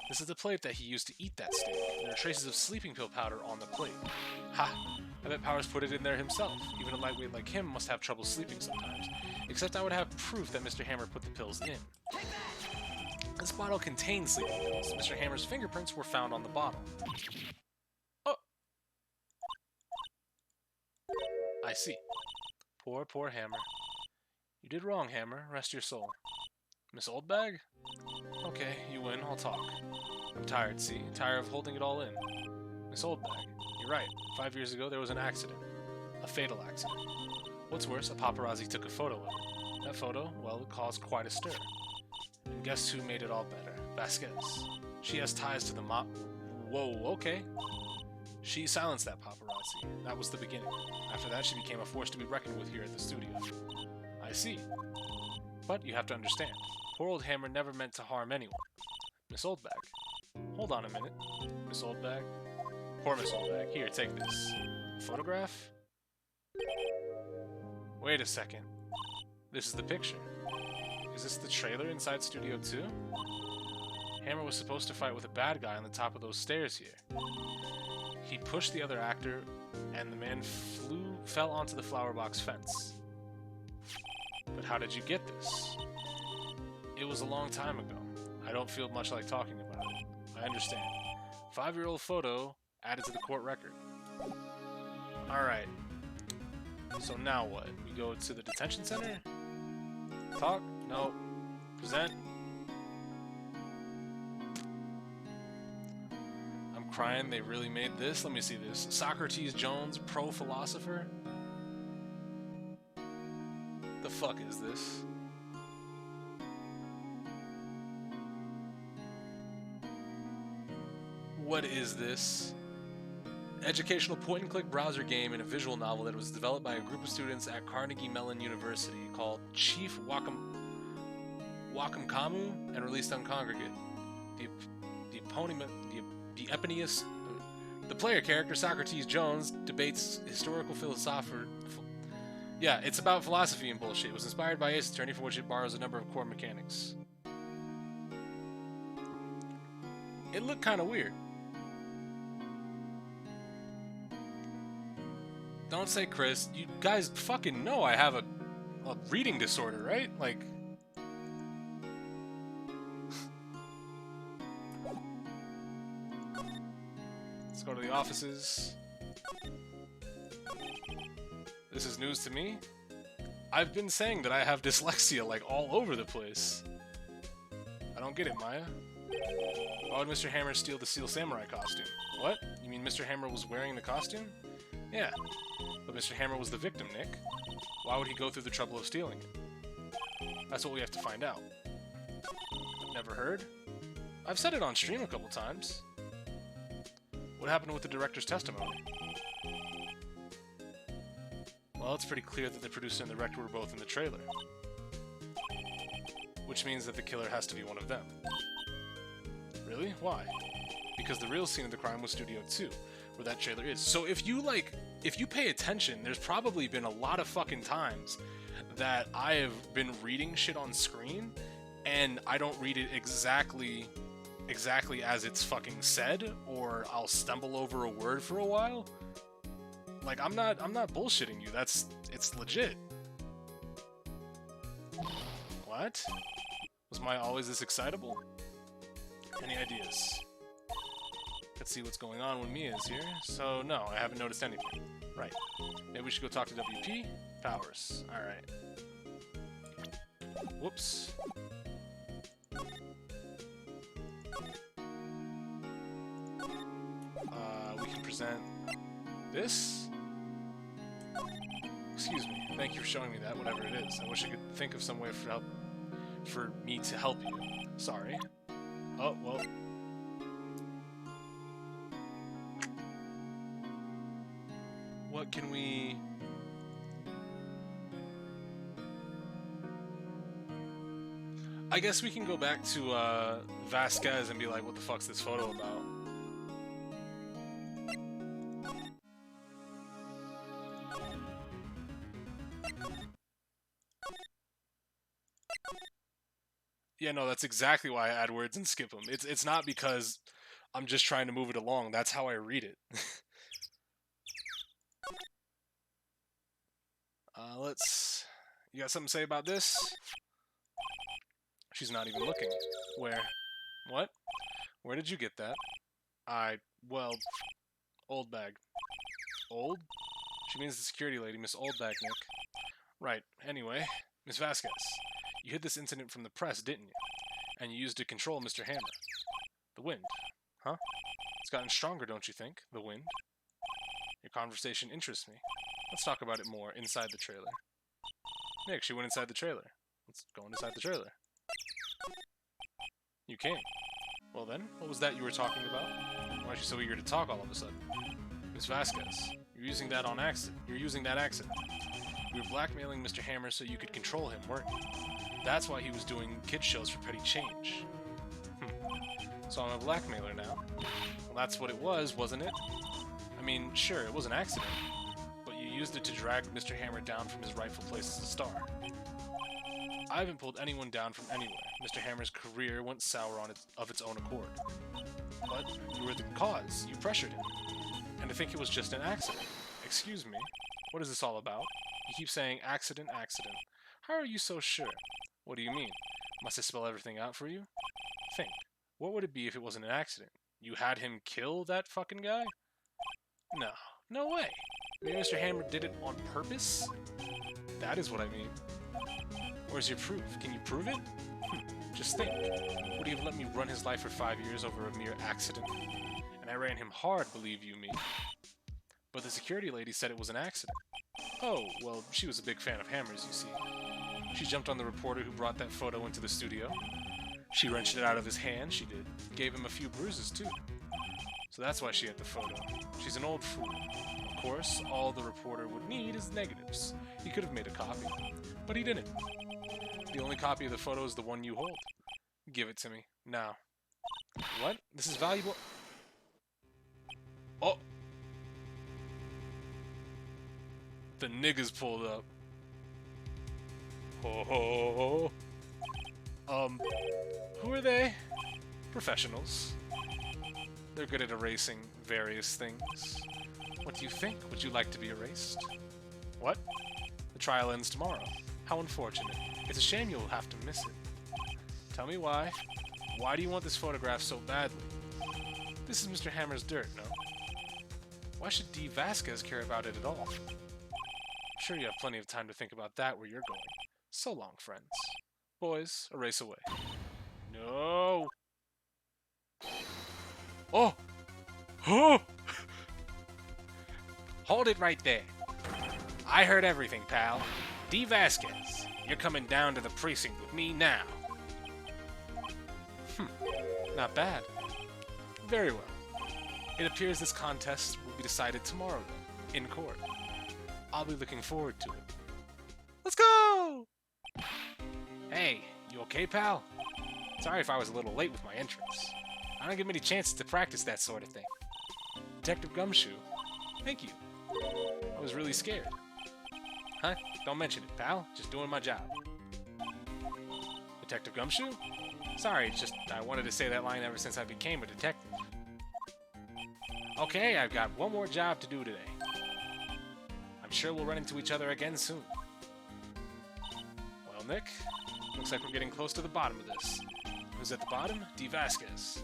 This is the plate that he used to eat that steak. There are traces of sleeping pill powder on the plate. Ha! I bet Powers put it in there himself. Even a lightweight like him must have trouble sleeping sometimes. Except I would have proof that Mr. Hammer put the pills in. This bottle contains sleeping pills. Mr. Hammer's fingerprints were found on the bottle. Oh! I see. Poor, poor Hammer. You did wrong, Hammer. Rest your soul. Miss Oldbag? Okay, you win. I'll talk. I'm tired, see? Tired of holding it all in. Miss Oldbag, you're right. 5 years ago, there was an accident. A fatal accident. What's worse, a paparazzi took a photo of it. That photo, well, it caused quite a stir. And guess who made it all better? Vasquez. She has ties to the mob. Whoa, okay. She silenced that paparazzi. That was the beginning. After that, she became a force to be reckoned with here at the studio. I see. But you have to understand, poor old Hammer never meant to harm anyone. Miss Oldbag. Hold on a minute. Miss Oldbag. Poor Miss Oldbag. Here, take this. Photograph? Wait a second. This is the picture. Is this the trailer inside Studio 2? Hammer was supposed to fight with a bad guy on the top of those stairs here. He pushed the other actor, and the man fell onto the flower box fence. But how did you get this? It was a long time ago. I don't feel much like talking about it. I understand. 5-year-old photo added to the court record. Alright. So now what? We go to the detention center? Talk? No. Present? crying they really made this. Let me see this. Socrates Jones, pro-philosopher? The fuck is this? What is this? Educational point-and-click browser game and a visual novel that was developed by a group of students at Carnegie Mellon University called Chief Wakamkamu and released on Congregate. The player character, Socrates Jones, debates historical philosopher. Yeah, it's about philosophy and bullshit. It was inspired by Ace Attorney, for which it borrows a number of core mechanics. It looked kind of weird. Don't say Chris. You guys fucking know I have a reading disorder, right? Like... Let's go to the offices. This is news to me. I've been saying that I have dyslexia, like, all over the place. I don't get it, Maya. Why would Mr. Hammer steal the Steel Samurai costume? What? You mean Mr. Hammer was wearing the costume? Yeah. But Mr. Hammer was the victim, Nick. Why would he go through the trouble of stealing it? That's what we have to find out. Never heard? I've said it on stream a couple times. What happened with the director's testimony? Well, it's pretty clear that the producer and the director were both in the trailer. Which means that the killer has to be one of them. Really? Why? Because the real scene of the crime was Studio 2, where that trailer is. So if you pay attention, there's probably been a lot of fucking times that I have been reading shit on screen, and I don't read it exactly as it's fucking said, or I'll stumble over a word for a while. Like, I'm not bullshitting you. It's legit. What? Was Maya always this excitable? Any ideas? Let's see what's going on when Mia is here. So, no, I haven't noticed anything. Right. Maybe we should go talk to WP? Powers. Alright. Whoops. We can present this? Excuse me. Thank you for showing me that, whatever it is. I wish I could think of some way for me to help you. Sorry. Oh, well. What can we... I guess we can go back to Vasquez and be like, what the fuck's this photo about? Yeah, no, that's exactly why I add words and skip them. It's not because I'm just trying to move it along. That's how I read it. You got something to say about this? She's not even looking. Where? What? Where did you get that? Well, old bag. Old? She means the security lady, Miss Oldbag, Nick. Right, anyway, Miss Vasquez. You hid this incident from the press, didn't you? And you used it to control Mr. Hammer. The wind. Huh? It's gotten stronger, don't you think? The wind? Your conversation interests me. Let's talk about it more inside the trailer. Nick, she went inside the trailer. Let's go inside the trailer. You came. Well then, what was that you were talking about? Why is she so eager to talk all of a sudden? Miss Vasquez, you're using that on accident. You're using that accident. You were blackmailing Mr. Hammer so you could control him, weren't you? That's why he was doing kid shows for petty change. So I'm a blackmailer now. Well, that's what it was, wasn't it? I mean, sure, it was an accident, but you used it to drag Mr. Hammer down from his rightful place as a star. I haven't pulled anyone down from anywhere. Mr. Hammer's career went sour of its own accord. But you were the cause. You pressured him. And to think it was just an accident. Excuse me. What is this all about? You keep saying accident, accident. How are you so sure? What do you mean? Must I spell everything out for you? Think. What would it be if it wasn't an accident? You had him kill that fucking guy? No. No way. Maybe Mr. Hammer did it on purpose? That is what I mean. Where's your proof? Can you prove it? Just think. Would he have let me run his life for 5 years over a mere accident? And and I ran him hard, believe you me. But the security lady said it was an accident. Oh, well, she was a big fan of hammers, you see. She jumped on the reporter who brought that photo into the studio. She wrenched it out of his hand, she did. Gave him a few bruises, too. So that's why she had the photo. She's an old fool. Of course, all the reporter would need is negatives. He could have made a copy, but he didn't. The only copy of the photo is the one you hold. Give it to me, now. What? This is valuable... Oh! The niggas pulled up. Ho ho ho. Who are they? Professionals. They're good at erasing various things. What do you think? Would you like to be erased? What? The trial ends tomorrow. How unfortunate. It's a shame you'll have to miss it. Tell me why. Why do you want this photograph so badly? This is Mr. Hammer's dirt, no? Why should D. Vasquez care about it at all? I'm sure you have plenty of time to think about that where you're going. So long, friends. Boys, erase away. No! Oh! Oh! Hold it right there. I heard everything, pal. D. Vasquez, you're coming down to the precinct with me now. Not bad. Very well. It appears this contest will be decided tomorrow, then, in court. I'll be looking forward to it. Let's go! Hey, you okay, pal? Sorry if I was a little late with my entrance. I don't get many chances to practice that sort of thing. Detective Gumshoe, thank you. I was really scared. Huh? Don't mention it, pal. Just doing my job. Detective Gumshoe? Sorry, just I wanted to say that line ever since I became a detective. Okay, I've got one more job to do today. I'm sure we'll run into each other again soon. Well, Nick, looks like we're getting close to the bottom of this. Who's at the bottom? D. Vasquez.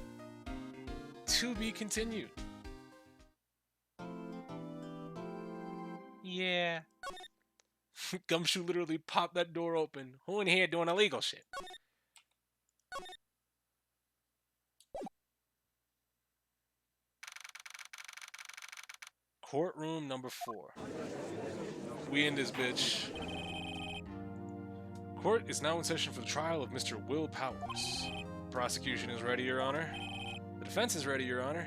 To be continued. Yeah. Gumshoe literally popped that door open. Who in here doing illegal shit? Courtroom number 4. We in this bitch. Court is now in session for the trial of Mr. Will Powers. Prosecution is ready, Your Honor. The defense is ready, Your Honor.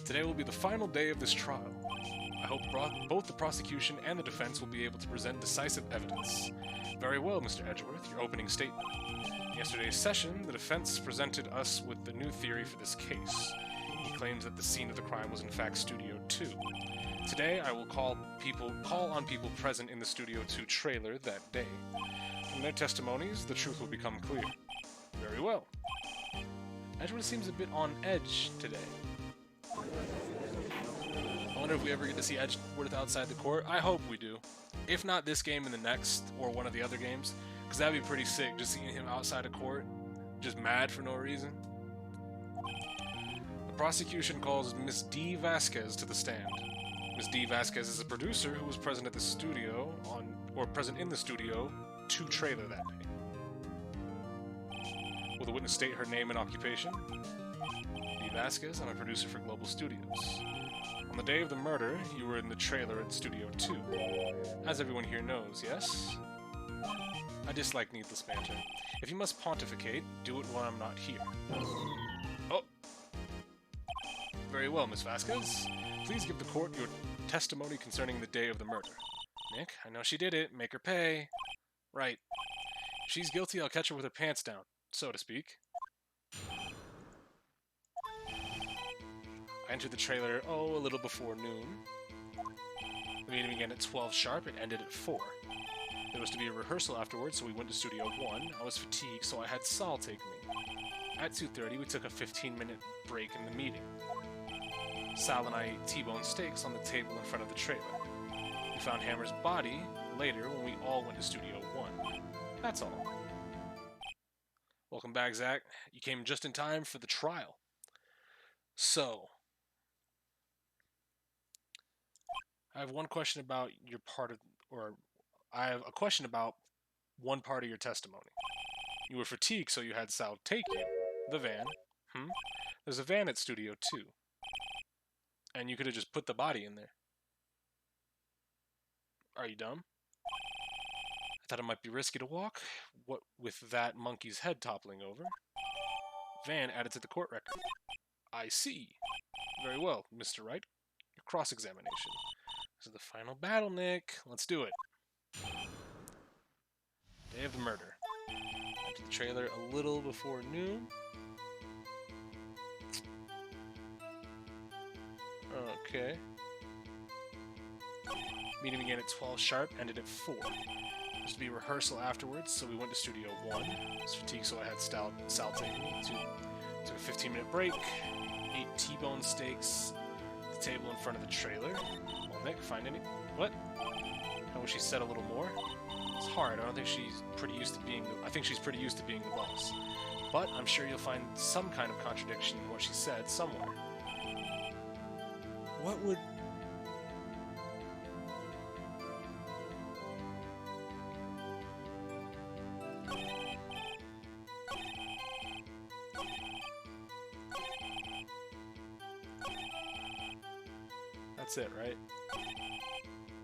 Today will be the final day of this trial. I hope both the prosecution and the defense will be able to present decisive evidence. Very well, Mr. Edgeworth, your opening statement. In yesterday's session, the defense presented us with the new theory for this case. He claims that the scene of the crime was in fact Studio 2. Today, I will call on people present in the Studio 2 trailer that day. From their testimonies, the truth will become clear. Very well. Edgeworth seems a bit on edge today. I wonder if we ever get to see Edgeworth outside the court. I hope we do. If not this game, in the next, or one of the other games. Because that'd be pretty sick, just seeing him outside of court. Just mad for no reason. The prosecution calls Miss D. Vasquez to the stand. Miss D. Vasquez is a producer who was present at the studio present in the Studio 2 trailer that day. Will the witness state her name and occupation? D. Vasquez, I'm a producer for Global Studios. On the day of the murder, you were in the trailer at Studio 2. As everyone here knows, yes? I dislike needless banter. If you must pontificate, do it while I'm not here. Oh! Very well, Miss Vasquez. Please give the court your testimony concerning the day of the murder. Nick, I know she did it. Make her pay. Right. If she's guilty, I'll catch her with her pants down, so to speak. I entered the trailer, a little before noon. The meeting began at 12 sharp, it ended at 4. There was to be a rehearsal afterwards, so we went to Studio 1. I was fatigued, so I had Saul take me. At 2:30, we took a 15-minute break in the meeting. Sal and I ate T-bone steaks on the table in front of the trailer. We found Hammer's body later when we all went to Studio 1. That's all. Welcome back, Zach. You came just in time for the trial. So, I have one question about your I have a question about one part of your testimony. You were fatigued, so you had Sal take you. The van. There's a van at Studio 2. And you could have just put the body in there. Are you dumb? I thought it might be risky to walk, what with that monkey's head toppling over. Van added to the court record. I see. Very well, Mr. Wright. Your cross-examination. This is the final battle, Nick. Let's do it. Day of the murder. Entered the trailer a little before noon. Okay. Meeting began at 12 sharp, ended at 4. There was to be rehearsal afterwards, so we went to Studio 1. I was fatigued, so I had Sal take me. Took a 15-minute break, ate T-bone steaks at the table in front of the trailer. Well, Nick, find any... What? I wish she said a little more. It's hard. I don't think she's pretty used to being... I think she's pretty used to being the boss. But I'm sure you'll find some kind of contradiction in what she said somewhere. What would... That's it, right?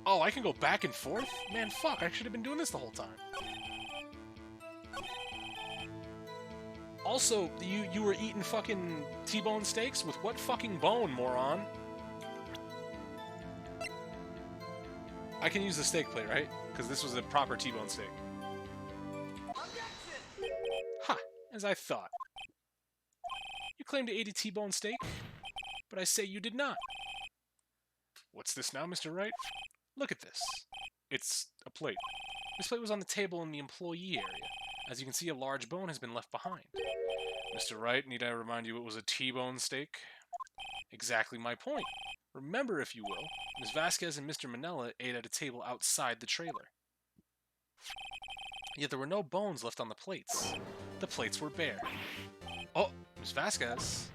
Oh, I can go back and forth? Man, fuck, I should have been doing this the whole time. Also, you were eating fucking T-bone steaks? With what fucking bone, moron? I can use the steak plate, right? Because this was a proper T-bone steak. Ha! As I thought. You claim to eat a T-bone steak, but I say you did not. What's this now, Mr. Wright? Look at this. It's a plate. This plate was on the table in the employee area. As you can see, a large bone has been left behind. Mr. Wright, need I remind you it was a T-bone steak? Exactly my point. Remember, if you will, Ms. Vasquez and Mr. Manella ate at a table outside the trailer. Yet there were no bones left on the plates. The plates were bare. Oh, Ms. Vasquez.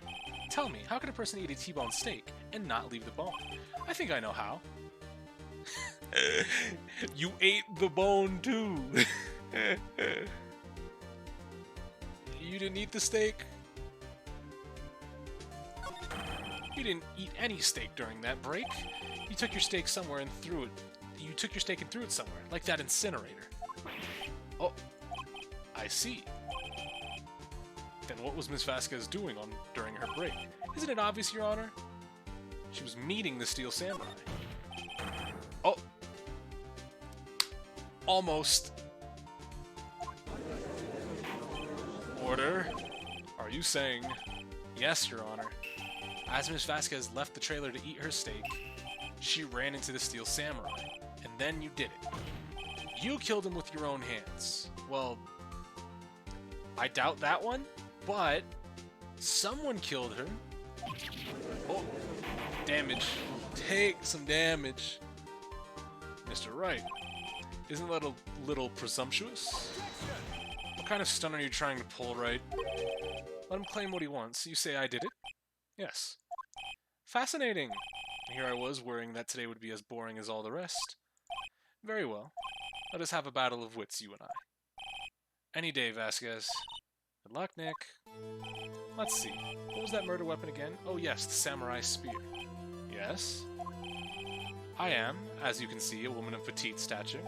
Tell me, how can a person eat a T-bone steak and not leave the bone? I think I know how. You ate the bone too. You didn't eat the steak? You didn't eat any steak during that break. You took your steak somewhere and threw it. You took your steak and threw it somewhere, like that incinerator. Oh, I see. Then what was Miss Vasquez doing during her break? Isn't it obvious, Your Honor? She was meeting the Steel Samurai. Oh. Almost. Order. Are you saying... Yes, Your Honor. As Miss Vasquez left the trailer to eat her steak, she ran into the Steel Samurai. And then you did it. You killed him with your own hands. Well, I doubt that one, but someone killed her. Oh, damage. Take some damage. Mr. Wright, isn't that a little presumptuous? What kind of stunt are you trying to pull, Wright? Let him claim what he wants. You say I did it? Yes. Fascinating. Here I was, worrying that today would be as boring as all the rest. Very well. Let us have a battle of wits, you and I. Any day, Vasquez. Good luck, Nick. Let's see. What was that murder weapon again? Oh yes, the samurai spear. Yes? I am, as you can see, a woman of petite stature.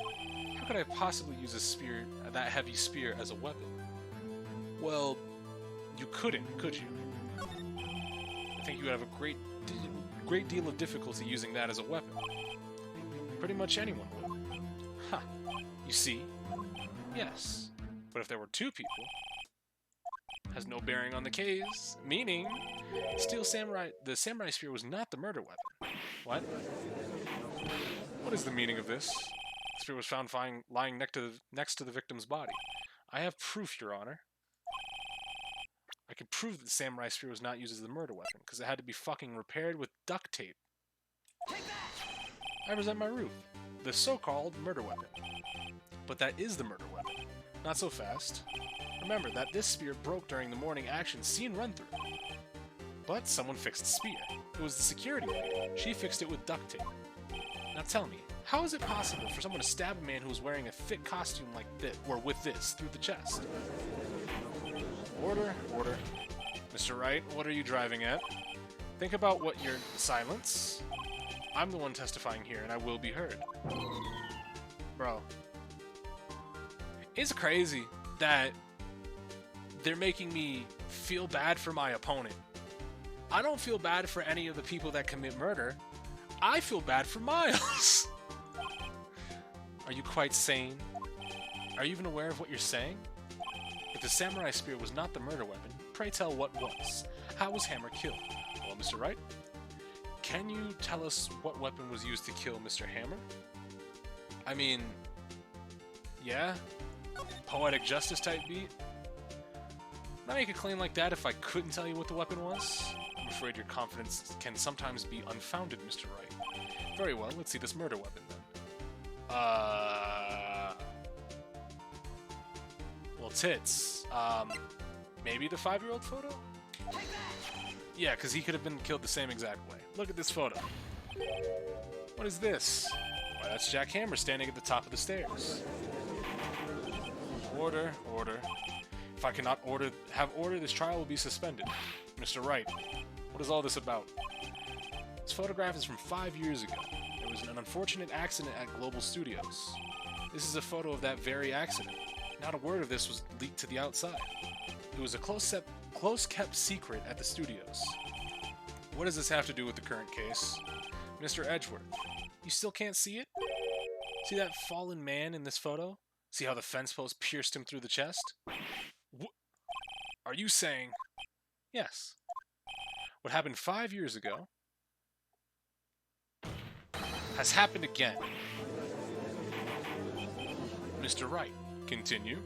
How could I possibly use a spear, that heavy spear, as a weapon? Well, you couldn't, could you? I think you would have a great deal of difficulty using that as a weapon. Pretty much anyone would. Ha! You see? Yes. But if there were two people, has no bearing on the case, meaning the samurai spear was not the murder weapon. What? What is the meaning of this? The spear was found lying next to the victim's body. I have proof, Your Honor. I can prove that the samurai spear was not used as the murder weapon, because it had to be fucking repaired with duct tape. I present my proof. The so-called murder weapon. But that is the murder weapon. Not so fast. Remember that this spear broke during the morning action seen run-through. But someone fixed the spear. It was the security lady. She fixed it with duct tape. Now tell me, how is it possible for someone to stab a man who was wearing a thick costume like this, or with this, through the chest? Order, order. Mr. Wright, what are you driving at? Think about what your silence. I'm the one testifying here, and I will be heard. Bro. It's crazy that they're making me feel bad for my opponent. I don't feel bad for any of the people that commit murder. I feel bad for Miles. Are you quite sane? Are you even aware of what you're saying? If the samurai spear was not the murder weapon, pray tell what was. How was Hammer killed? Well, Mr. Wright, can you tell us what weapon was used to kill Mr. Hammer? I mean, yeah? Poetic justice type beat? Would I make a claim like that if I couldn't tell you what the weapon was? I'm afraid your confidence can sometimes be unfounded, Mr. Wright. Very well, let's see this murder weapon then. Well, tits. Maybe the 5-year-old photo? Yeah, because he could have been killed the same exact way. Look at this photo. What is this? Why, that's Jack Hammer standing at the top of the stairs. Order, order. If I cannot have order, this trial will be suspended. Mr. Wright, what is all this about? This photograph is from 5 years ago. There was an unfortunate accident at Global Studios. This is a photo of that very accident. Not a word of this was leaked to the outside. It was a close-kept secret at the studios. What does this have to do with the current case? Mr. Edgeworth, you still can't see it? See that fallen man in this photo? See how the fence post pierced him through the chest? Are you saying... Yes. What happened 5 years ago has happened again. Mr. Wright, continue.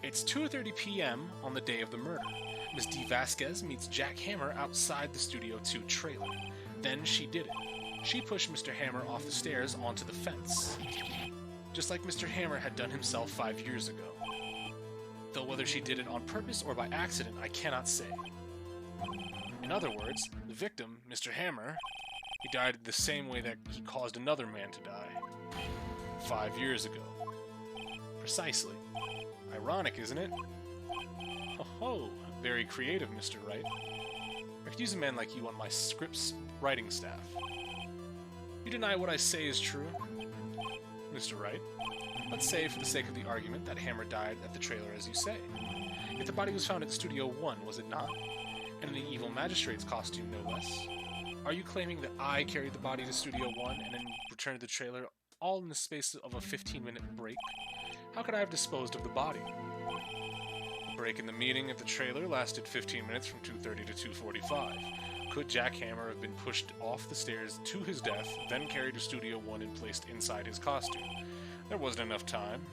It's 2:30 p.m. on the day of the murder. Ms. D. Vasquez meets Jack Hammer outside the Studio 2 trailer. Then she did it. She pushed Mr. Hammer off the stairs onto the fence. Just like Mr. Hammer had done himself 5 years ago. Though whether she did it on purpose or by accident, I cannot say. In other words, the victim, Mr. Hammer, he died the same way that he caused another man to die. 5 years ago. Precisely. Ironic, isn't it? Oh, very creative, Mr. Wright. I could use a man like you on my script's writing staff. You deny what I say is true? Mr. Wright, let's say, for the sake of the argument, that Hammer died at the trailer as you say. Yet the body was found at Studio 1, was it not? And in an evil magistrate's costume, no less. Are you claiming that I carried the body to Studio 1 and then returned to the trailer all in the space of a 15-minute break? How could I have disposed of the body? The break in the meeting at the trailer lasted 15 minutes from 2:30 to 2:45. Could Jack Hammer have been pushed off the stairs to his death, then carried to Studio 1 and placed inside his costume? There wasn't enough time.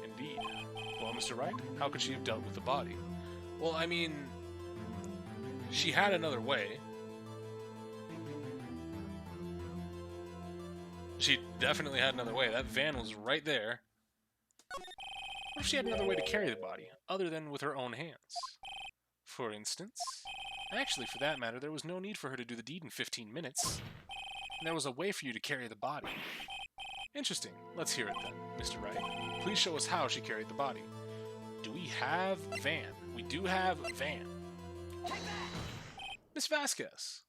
Indeed. Well, Mr. Wright, how could she have dealt with the body? Well, I mean, she had another way. She definitely had another way. That van was right there. What if she had another way to carry the body, other than with her own hands? For instance? Actually, for that matter, there was no need for her to do the deed in 15 minutes. And there was a way for you to carry the body. Interesting. Let's hear it then, Mr. Wright. Please show us how she carried the body. Do we have van? We do have van. Miss Vasquez,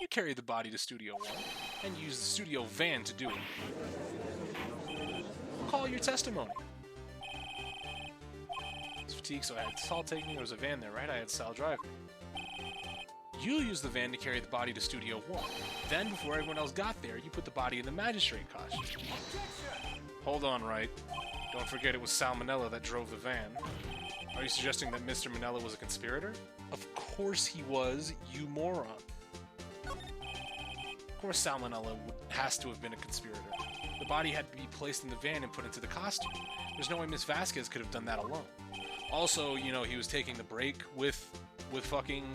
you carried the body to Studio 1 and used the studio van to do it. Call your testimony. It's fatigue, so I had Sal take me. There was a van there, right? I had Sal drive me. You used the van to carry the body to Studio 1. Then, before everyone else got there, you put the body in the magistrate costume. Hold on, Wright. Don't forget it was Salmonella that drove the van. Are you suggesting that Mr. Manella was a conspirator? Of course he was, you moron. Of course Salmonella has to have been a conspirator. The body had to be placed in the van and put into the costume. There's no way Miss Vasquez could have done that alone. Also, you know, he was taking the break with fucking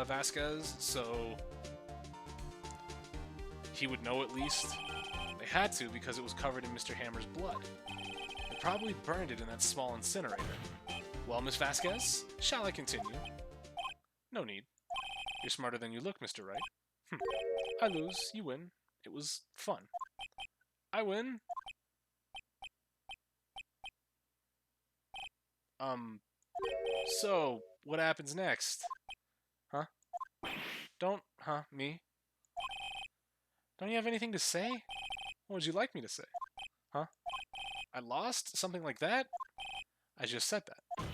Vasquez, so he would know at least. They had to because it was covered in Mr. Hammer's blood. They probably burned it in that small incinerator. Well, Miss Vasquez, shall I continue? No need. You're smarter than you look, Mr. Wright. I lose, you win. It was fun. I win. So, what happens next? Huh? Don't, huh, me? Don't you have anything to say? What would you like me to say? Huh? I lost? Something like that? I just said that.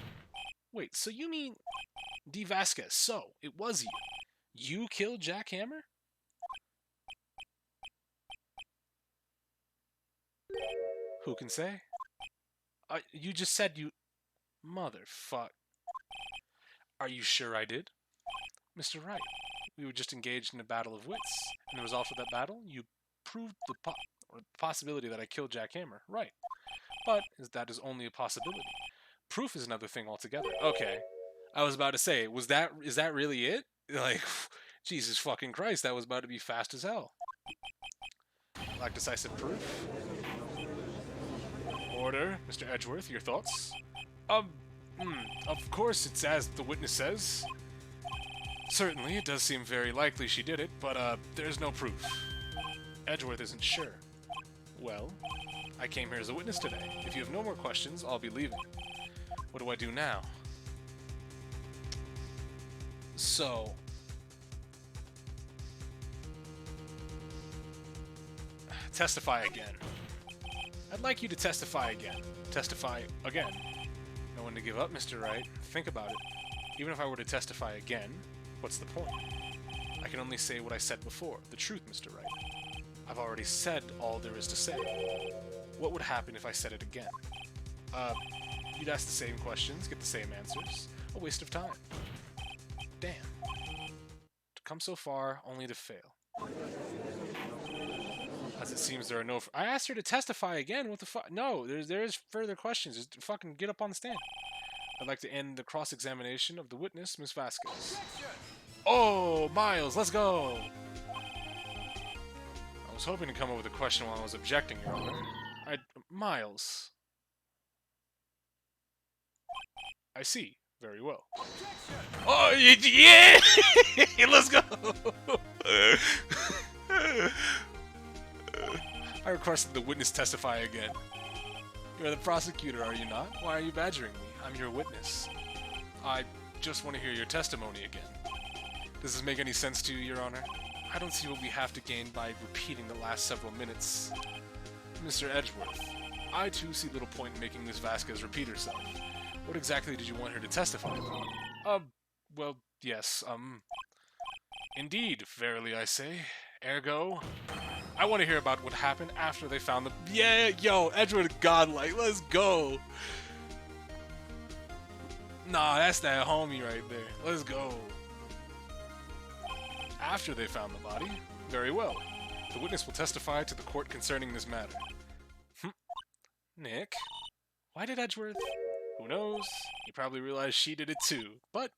Wait, so you mean... D. Vasquez, so, it was you. You killed Jack Hammer? Who can say? You just said you... Motherfuck. Are you sure I did? Mr. Wright, we were just engaged in a battle of wits. And the result of that battle, you proved the possibility that I killed Jack Hammer. Right. But that is only a possibility. Proof is another thing altogether. Okay. I was about to say, is that really it? Like, Jesus fucking Christ, that was about to be fast as hell. Like decisive proof? Order, Mr. Edgeworth, your thoughts? Of course it's as the witness says. Certainly, it does seem very likely she did it, but, there's no proof. Edgeworth isn't sure. Well, I came here as a witness today. If you have no more questions, I'll be leaving. What do I do now? So... testify again. I'd like you to testify again. Testify again. No one to give up, Mr. Wright. Think about it. Even if I were to testify again, what's the point? I can only say what I said before. The truth, Mr. Wright. I've already said all there is to say. What would happen if I said it again? You'd ask the same questions, get the same answers. A waste of time. Damn. To come so far, only to fail. As it seems there are no... I asked her to testify again, what the fuck? No, there's further questions. Just fucking get up on the stand. I'd like to end the cross-examination of the witness, Miss Vasquez. Oh, Miles, let's go! I was hoping to come up with a question while I was objecting, Your Honor. Miles. I see. Very well. Oh, yeah! Let's go! I requested the witness testify again. You're the prosecutor, are you not? Why are you badgering me? I'm your witness. I just want to hear your testimony again. Does this make any sense to you, Your Honor? I don't see what we have to gain by repeating the last several minutes. Mr. Edgeworth, I too see little point in making Miss Vasquez repeat herself. What exactly did you want her to testify about? Well, yes, Indeed, verily I say. Ergo, I want to hear about what happened after they found the... Yeah, yo, Edgeworth godlike, let's go! Nah, that's that homie right there. Let's go. After they found the body? Very well. The witness will testify to the court concerning this matter. Nick? Why did Edgeworth? Who knows? He probably realized she did it too. But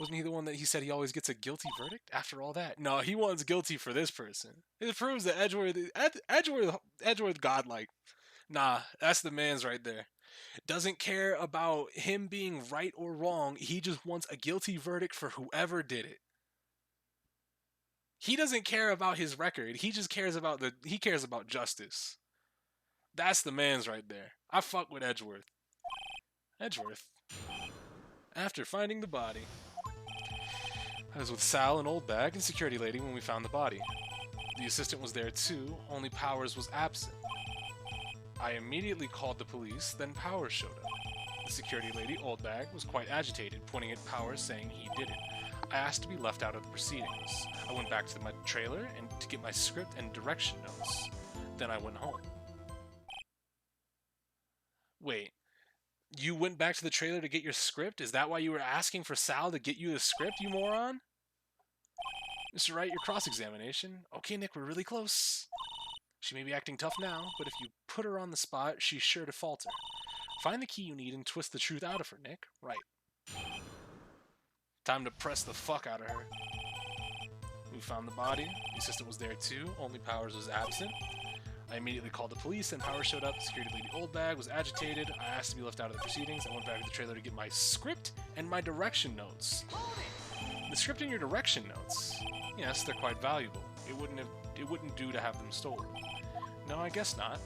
wasn't he the one that he said he always gets a guilty verdict after all that? No, he wants guilty for this person. It proves that Edgeworth godlike. Nah, that's the man's right there. Doesn't care about him being right or wrong. He just wants a guilty verdict for whoever did it. He doesn't care about his record. He just cares about justice. That's the man's right there. I fuck with Edgeworth. Edgeworth. After finding the body. I was with Sal and Old Bag and security lady when we found the body. The assistant was there too, only Powers was absent. I immediately called the police, then Powers showed up. The security lady, Old Bag, was quite agitated, pointing at Powers saying he did it. I asked to be left out of the proceedings. I went back to my trailer and to get my script and direction notes. Then I went home. Wait, you went back to the trailer to get your script? Is that why you were asking for Sal to get you the script, you moron? Mr. Wright, your cross-examination. Okay, Nick, we're really close. She may be acting tough now, but if you put her on the spot, she's sure to falter. Find the key you need and twist the truth out of her, Nick. Right. Time to press the fuck out of her. We found the body. The assistant was there too, only Powers was absent. I immediately called the police, and Powers showed up. Security lady Old Bag was agitated. I asked to be left out of the proceedings. I went back to the trailer to get my script and my direction notes. The script and your direction notes? Yes, they're quite valuable. It wouldn't do to have them stolen. No, I guess not.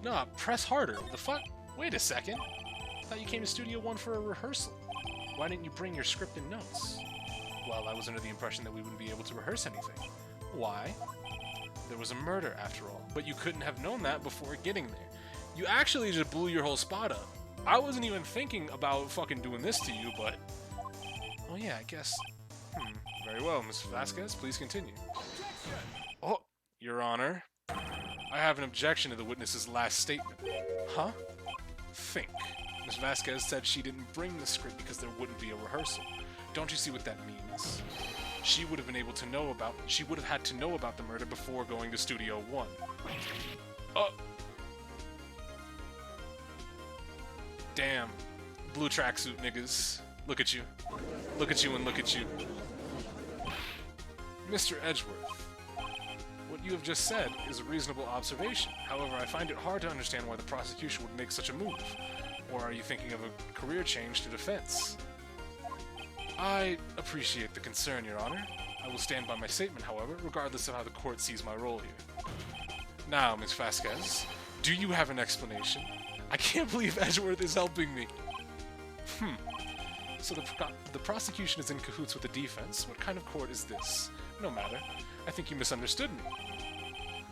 Nah, press harder. The fuck? Wait a second. I thought you came to Studio 1 for a rehearsal. Why didn't you bring your script and notes? Well, I was under the impression that we wouldn't be able to rehearse anything. Why? There was a murder, after all, but you couldn't have known that before getting there. You actually just blew your whole spot up. I wasn't even thinking about fucking doing this to you, but... Oh yeah, I guess... Very well, Miss Vasquez, please continue. Oh, Your Honor. I have an objection to the witness's last statement. Huh? Think. Miss Vasquez said she didn't bring the script because there wouldn't be a rehearsal. Don't you see what that means? She would have been able to know about... She would have had to know about the murder before going to Studio 1. Damn. Blue tracksuit niggas. Look at you. Look at you and look at you. Mr. Edgeworth, what you have just said is a reasonable observation. However, I find it hard to understand why the prosecution would make such a move. Or are you thinking of a career change to defense? I appreciate the concern, Your Honor. I will stand by my statement, however, regardless of how the court sees my role here. Now, Ms. Vasquez, do you have an explanation? I can't believe Edgeworth is helping me. So the prosecution is in cahoots with the defense. What kind of court is this? No matter. I think you misunderstood me.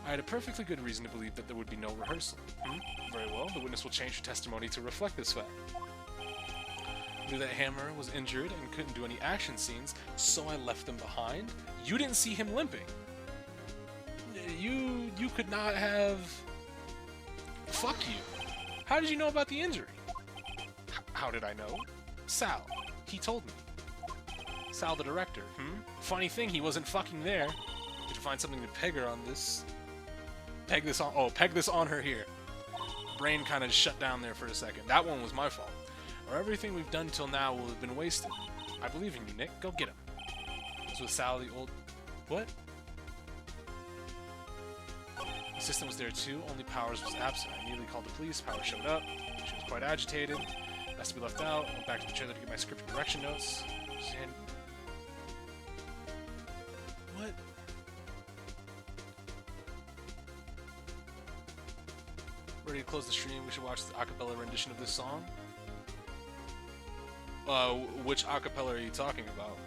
I had a perfectly good reason to believe that there would be no rehearsal. Very well, the witness will change her testimony to reflect this fact. I knew that Hammer was injured and couldn't do any action scenes, so I left them behind. You didn't see him limping. You could not have... Fuck you. How did you know about the injury? How did I know? Sal. He told me. Sal, the director. Funny thing, he wasn't fucking there. Did you find something to peg her on this? Peg this on... Oh, peg this on her here. Brain kind of shut down there for a second. That one was my fault. Or everything we've done till now will have been wasted. I believe in you, Nick. Go get him. This was Sal, the old... What? The assistant was there too, only Powers was absent. I immediately called the police. Powers showed up. She was quite agitated. Asked to be left out. Went back to the trailer to get my script correction notes. What? Ready to close the stream? We should watch the acapella rendition of this song. Which acapella are you talking about?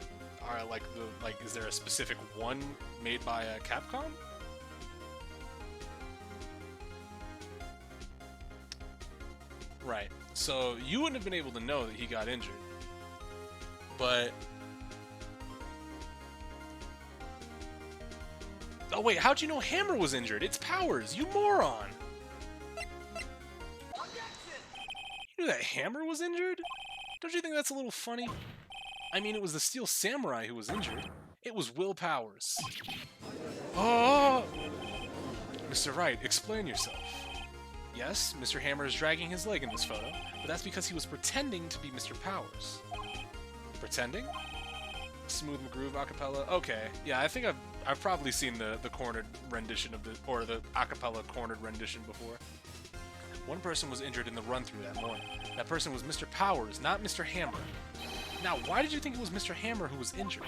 Is there a specific one made by Capcom? Right. So you wouldn't have been able to know that he got injured, but oh wait, how'd you know Hammer was injured? It's Powers, you moron! You knew that Hammer was injured? Don't you think that's a little funny? I mean, it was the Steel Samurai who was injured. It was Will Powers. Oh! Mr. Wright, explain yourself. Yes, Mr. Hammer is dragging his leg in this photo, but that's because he was pretending to be Mr. Powers. Pretending? Smooth McGroove acapella? Okay, yeah, I think I've probably seen the cornered rendition of the acapella cornered rendition before. One person was injured in the run-through that morning. That person was Mr. Powers, not Mr. Hammer. Now, why did you think it was Mr. Hammer who was injured?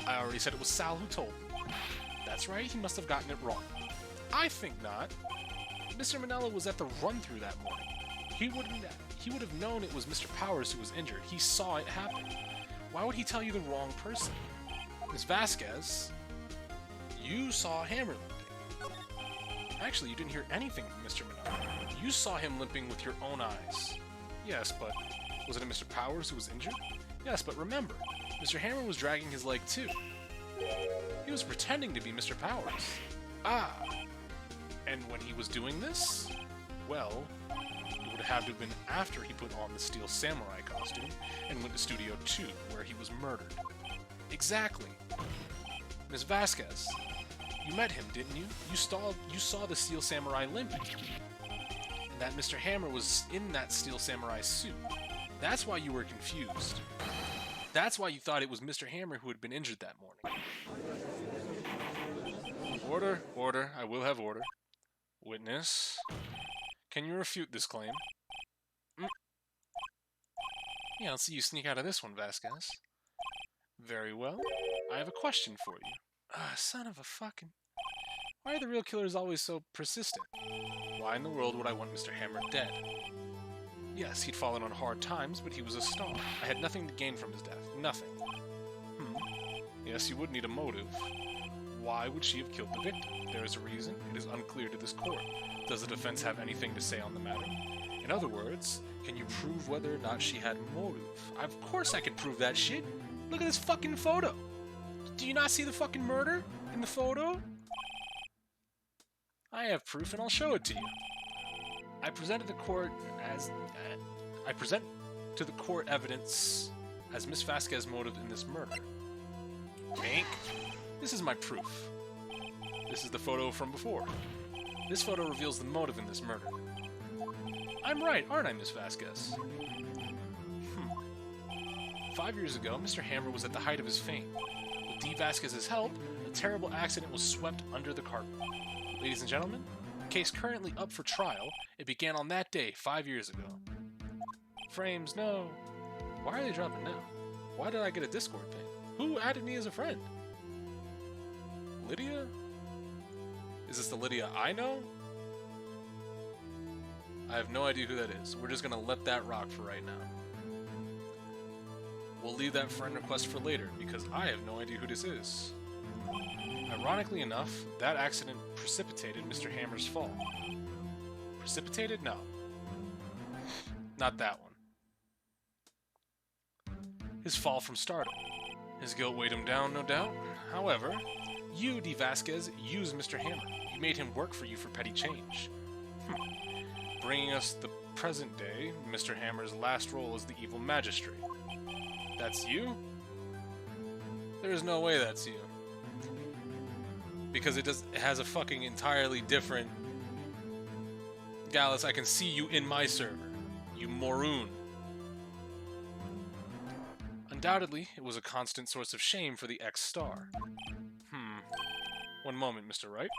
I already said it was Sal who told me. That's right, he must have gotten it wrong. I think not. Mr. Manella was at the run-through that morning. He would have known it was Mr. Powers who was injured. He saw it happen. Why would he tell you the wrong person? Ms. Vasquez, you saw Hammer limping. Actually, you didn't hear anything from Mr. Manella. You saw him limping with your own eyes. Yes, but was it Mr. Powers who was injured? Yes, but remember, Mr. Hammer was dragging his leg too. He was pretending to be Mr. Powers. Ah. And when he was doing this, well, it would have to have been after he put on the Steel Samurai costume and went to Studio 2, where he was murdered. Exactly. Ms. Vasquez, you met him, didn't you? You saw the Steel Samurai limping. And that Mr. Hammer was in that Steel Samurai suit. That's why you were confused. That's why you thought it was Mr. Hammer who had been injured that morning. Order, order, I will have order. Witness, can you refute this claim? Yeah, I'll see you sneak out of this one, Vasquez. Very well. I have a question for you. Son of a fucking... Why are the real killers always so persistent? Why in the world would I want Mr. Hammer dead? Yes, he'd fallen on hard times, but he was a star. I had nothing to gain from his death. Nothing. Yes, you would need a motive. Why would she have killed the victim? There is a reason. It is unclear to this court. Does the defense have anything to say on the matter? In other words, can you prove whether or not she had motive? Of course I can prove that shit. Look at this fucking photo. Do you not see the fucking murder in the photo? I have proof and I'll show it to you. I present to the court evidence as Miss Vasquez's motive in this murder. Wink. This is my proof. This is the photo from before. This photo reveals the motive in this murder. I'm right, aren't I, Miss Vasquez? 5 years ago, Mr. Hammer was at the height of his fame. With D. Vasquez's help, a terrible accident was swept under the carpet. Ladies and gentlemen, the case currently up for trial, it began on that day 5 years ago. Frames, no. Why are they dropping now? Why did I get a Discord ping? Who added me as a friend? Lydia? Is this the Lydia I know? I have no idea who that is. We're just gonna let that rock for right now. We'll leave that friend request for later, because I have no idea who this is. Ironically enough, that accident precipitated Mr. Hammer's fall. Precipitated? No. Not that one. His fall from stardom. His guilt weighed him down, no doubt. However, you, D. Vasquez, used Mr. Hammer. You made him work for you for petty change. Bringing us the present day, Mr. Hammer's last role as the evil magistrate. That's you? There is no way that's you. Because it has a fucking entirely different... Gallus, I can see you in my server. You moroon. Undoubtedly, it was a constant source of shame for the ex-star. One moment, Mr. Wright.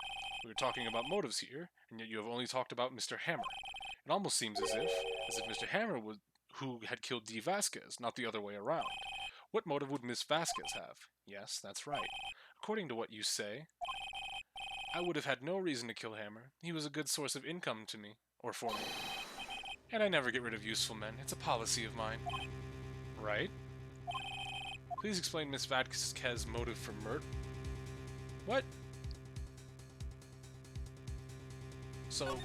We were talking about motives here, and yet you have only talked about Mr. Hammer. It almost seems as if Mr. Hammer was who had killed D. Vasquez, not the other way around. What motive would Miss Vasquez have? Yes, that's right. According to what you say, I would have had no reason to kill Hammer. He was a good source of income to me, or for me. And I never get rid of useful men. It's a policy of mine. Right? Please explain Miss Vasquez's motive for murder. What? So,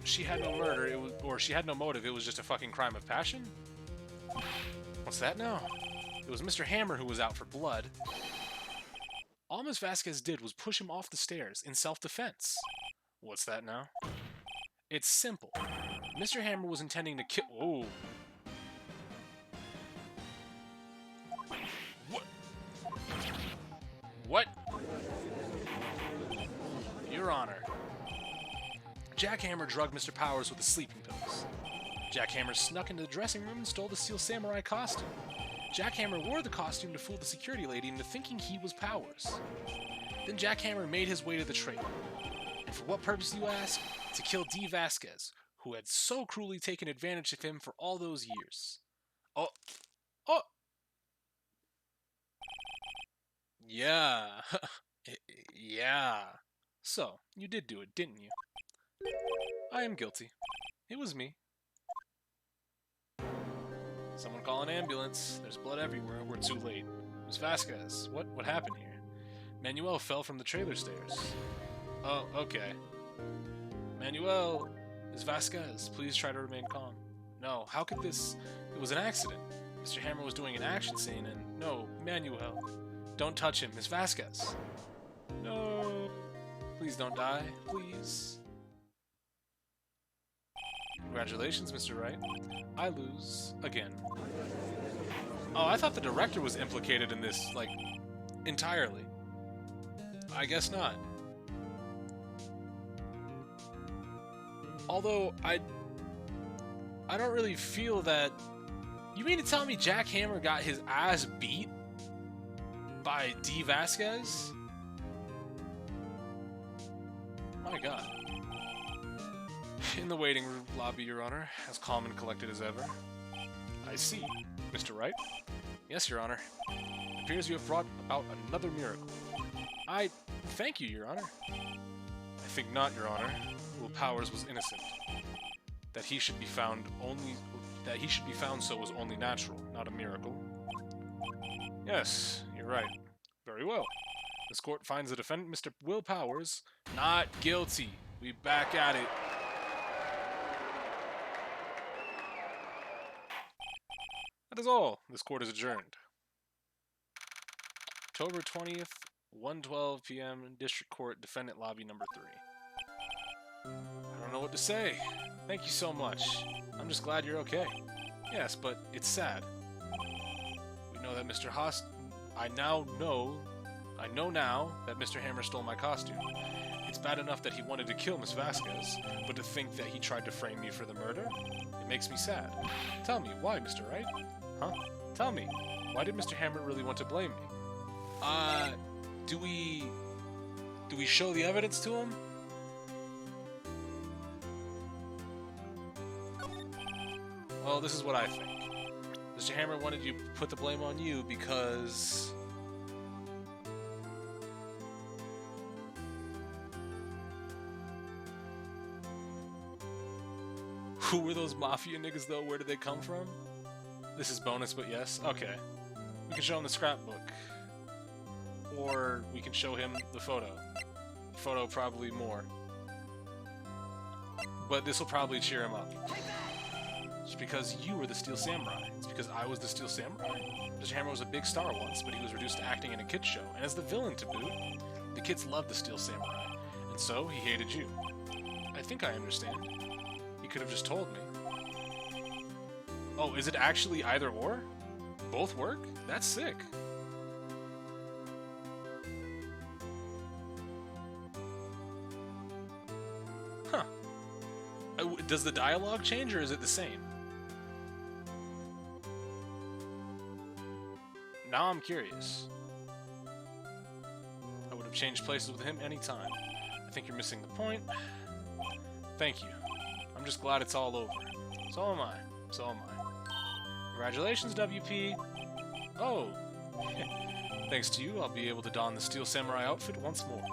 she had no murder, or she had no motive, it was just a fucking crime of passion? What's that now? It was Mr. Hammer who was out for blood. All Miss Vasquez did was push him off the stairs in self-defense. What's that now? It's simple. Mr. Hammer was intending to kill... Oh. What? What? Your Honor. Jack Hammer drugged Mr. Powers with the sleeping pills. Jack Hammer snuck into the dressing room and stole the Steel Samurai costume. Jack Hammer wore the costume to fool the security lady into thinking he was Powers. Then Jack Hammer made his way to the trailer. And for what purpose, you ask? To kill D. Vasquez, who had so cruelly taken advantage of him for all those years. Oh. Oh! Yeah. Yeah. So, you did do it, didn't you? I am guilty. It was me. Someone call an ambulance. There's blood everywhere. We're too late. Miss Vasquez, what happened here? Manuel fell from the trailer stairs. Oh, okay. Manuel, Miss Vasquez, please try to remain calm. No, how could this... It was an accident. Mr. Hammer was doing an action scene and... No, Manuel. Don't touch him, Miss Vasquez. No. Please don't die. Please. Congratulations, Mr. Wright. I lose again. Oh, I thought the director was implicated in this, like, entirely. I guess not. Although, I don't really feel that... You mean to tell me Jack Hammer got his ass beat by D. Vasquez? My god. In the waiting room lobby, Your Honor, as calm and collected as ever. I see. Mr. Wright? Yes, Your Honor. It appears you have brought about another miracle. I thank you, Your Honor. I think not, Your Honor. Will Powers was innocent. That he should be found so was only natural, not a miracle. Yes, you're right. Very well. This court finds the defendant, Mr. Will Powers, not guilty. We back at it. That is all. This court is adjourned. October 20th, 1:12 p.m. District Court, Defendant Lobby number 3. I don't know what to say. Thank you so much. I'm just glad you're okay. Yes, but it's sad. We know that Mr. Haas... I know now that Mr. Hammer stole my costume. It's bad enough that he wanted to kill Miss Vasquez, but to think that he tried to frame me for the murder? It makes me sad. Tell me, why, Mr. Wright? Huh? Tell me, why did Mr. Hammer really want to blame me? Do we show the evidence to him? Well, this is what I think. Mr. Hammer wanted you to put the blame on you because... Who were those mafia niggas, though? Where did they come from? This is bonus, but yes. Okay. We can show him the scrapbook. Or we can show him the photo. The photo probably more. But this will probably cheer him up. It's because you were the Steel Samurai. It's because I was the Steel Samurai. Mr. Hammer was a big star once, but he was reduced to acting in a kids show, and as the villain to boot. The kids loved the Steel Samurai, and so he hated you. I think I understand. He could have just told me. Oh, is it actually either or? Both work? That's sick. Huh. Does the dialogue change, or is it the same? Now I'm curious. I would have changed places with him anytime. I think you're missing the point. Thank you. I'm just glad it's all over. So am I. So am I. Congratulations, WP. Oh. Thanks to you, I'll be able to don the Steel Samurai outfit once more.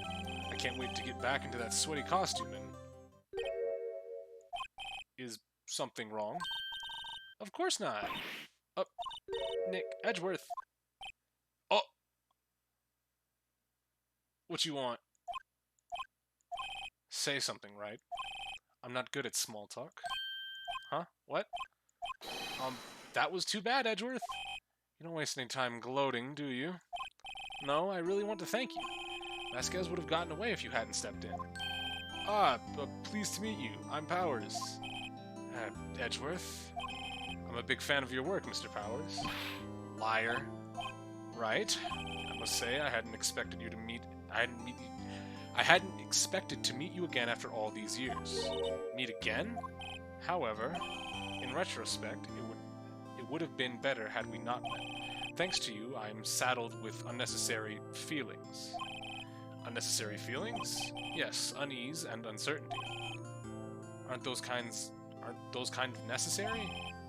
I can't wait to get back into that sweaty costume and... Is something wrong? Of course not. Oh, Nick Edgeworth. Oh! What you want? Say something, right? I'm not good at small talk. Huh? What? That was too bad, Edgeworth. You don't waste any time gloating, do you? No, I really want to thank you. Vasquez would have gotten away if you hadn't stepped in. Pleased to meet you. I'm Powers. Edgeworth. I'm a big fan of your work, Mr. Powers. Liar. Right? I must say, I hadn't expected to meet you again after all these years. Meet again? However, in retrospect, it would have been better had we not met. Thanks to you, I am saddled with unnecessary feelings. Unnecessary feelings? Yes, unease and uncertainty. Aren't those kind of necessary?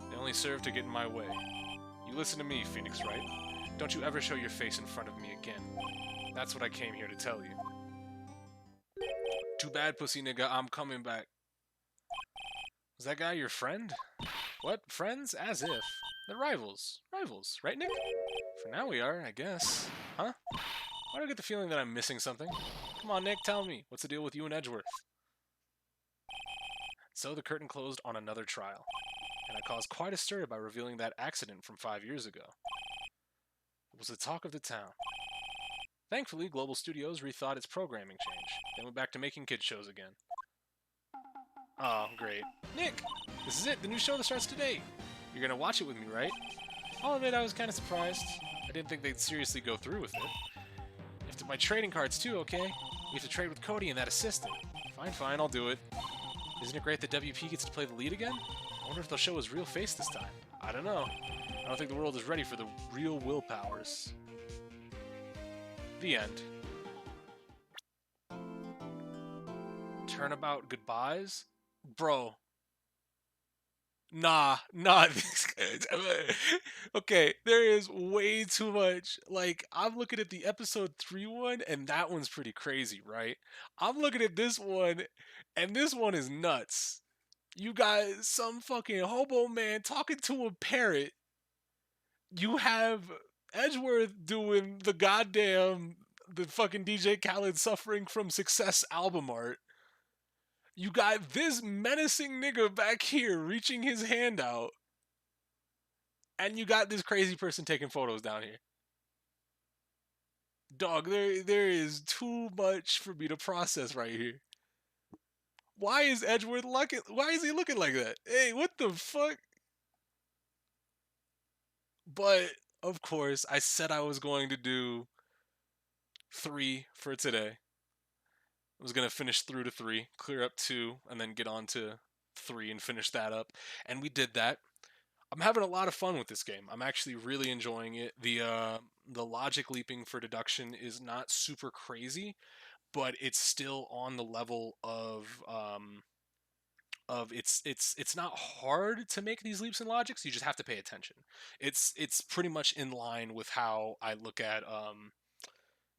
They only serve to get in my way. You listen to me, Phoenix Wright. Don't you ever show your face in front of me again. That's what I came here to tell you. Too bad, pussy nigga, I'm coming back. Was that guy your friend? What? Friends? As if. They're rivals. Rivals, right, Nick? For now we are, I guess. Huh? Why do I get the feeling that I'm missing something? Come on, Nick, tell me. What's the deal with you and Edgeworth? So the curtain closed on another trial, and I caused quite a stir by revealing that accident from 5 years ago. It was the talk of the town. Thankfully, Global Studios rethought its programming change. They went back to making kid shows again. Oh, great. Nick! This is it, the new show that starts today! You're gonna watch it with me, right? I'll admit I was kinda surprised. I didn't think they'd seriously go through with it. You have to buy trading cards too, okay? We have to trade with Cody and that assistant. Fine, I'll do it. Isn't it great that WP gets to play the lead again? I wonder if they'll show his real face this time. I don't know. I don't think the world is ready for the real Will Powers. The end. Turnabout goodbyes? Bro. Nah. Okay, there is way too much. Like, I'm looking at the episode 3 one, and that one's pretty crazy, right? I'm looking at this one, and this one is nuts. You got some fucking hobo man talking to a parrot. You have Edgeworth doing the fucking DJ Khaled suffering from success album art. You got this menacing nigga back here reaching his hand out, and you got this crazy person taking photos down here. Dog, there is too much for me to process right here. Why is Edgeworth looking? Why is he looking like that? Hey, what the fuck? But of course, I said I was going to do 3 for today. I was gonna finish through to 3, clear up 2, and then get on to 3 and finish that up. And we did that. I'm having a lot of fun with this game. I'm actually really enjoying it. The logic leaping for deduction is not super crazy, but it's still on the level of it's not hard to make these leaps in logics. You just have to pay attention. It's pretty much in line with how I look at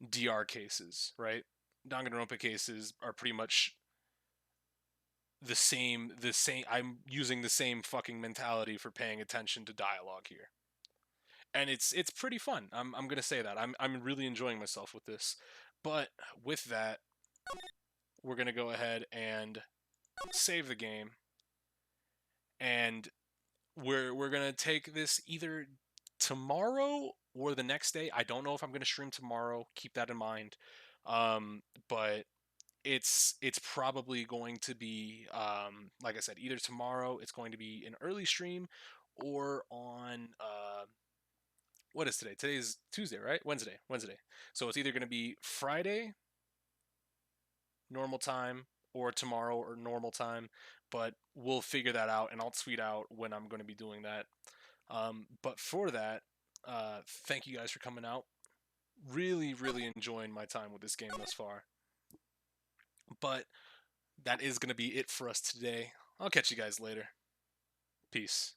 DR cases, right? Danganronpa cases are pretty much the same. I'm using the same fucking mentality for paying attention to dialogue here, and it's pretty fun. I'm gonna say that I'm really enjoying myself with this. But with that, we're gonna go ahead and save the game, and we're gonna take this either tomorrow or the next day. I don't know if I'm gonna stream tomorrow. Keep that in mind. But it's probably going to be like I said, either tomorrow it's going to be an early stream, or on what is today? Today's Tuesday, right? Wednesday. So it's either going to be Friday normal time or tomorrow or normal time, but we'll figure that out and I'll tweet out when I'm going to be doing that. But for that, thank you guys for coming out. Really enjoying my time with this game thus far. But that is going to be it for us today. I'll catch you guys later. Peace.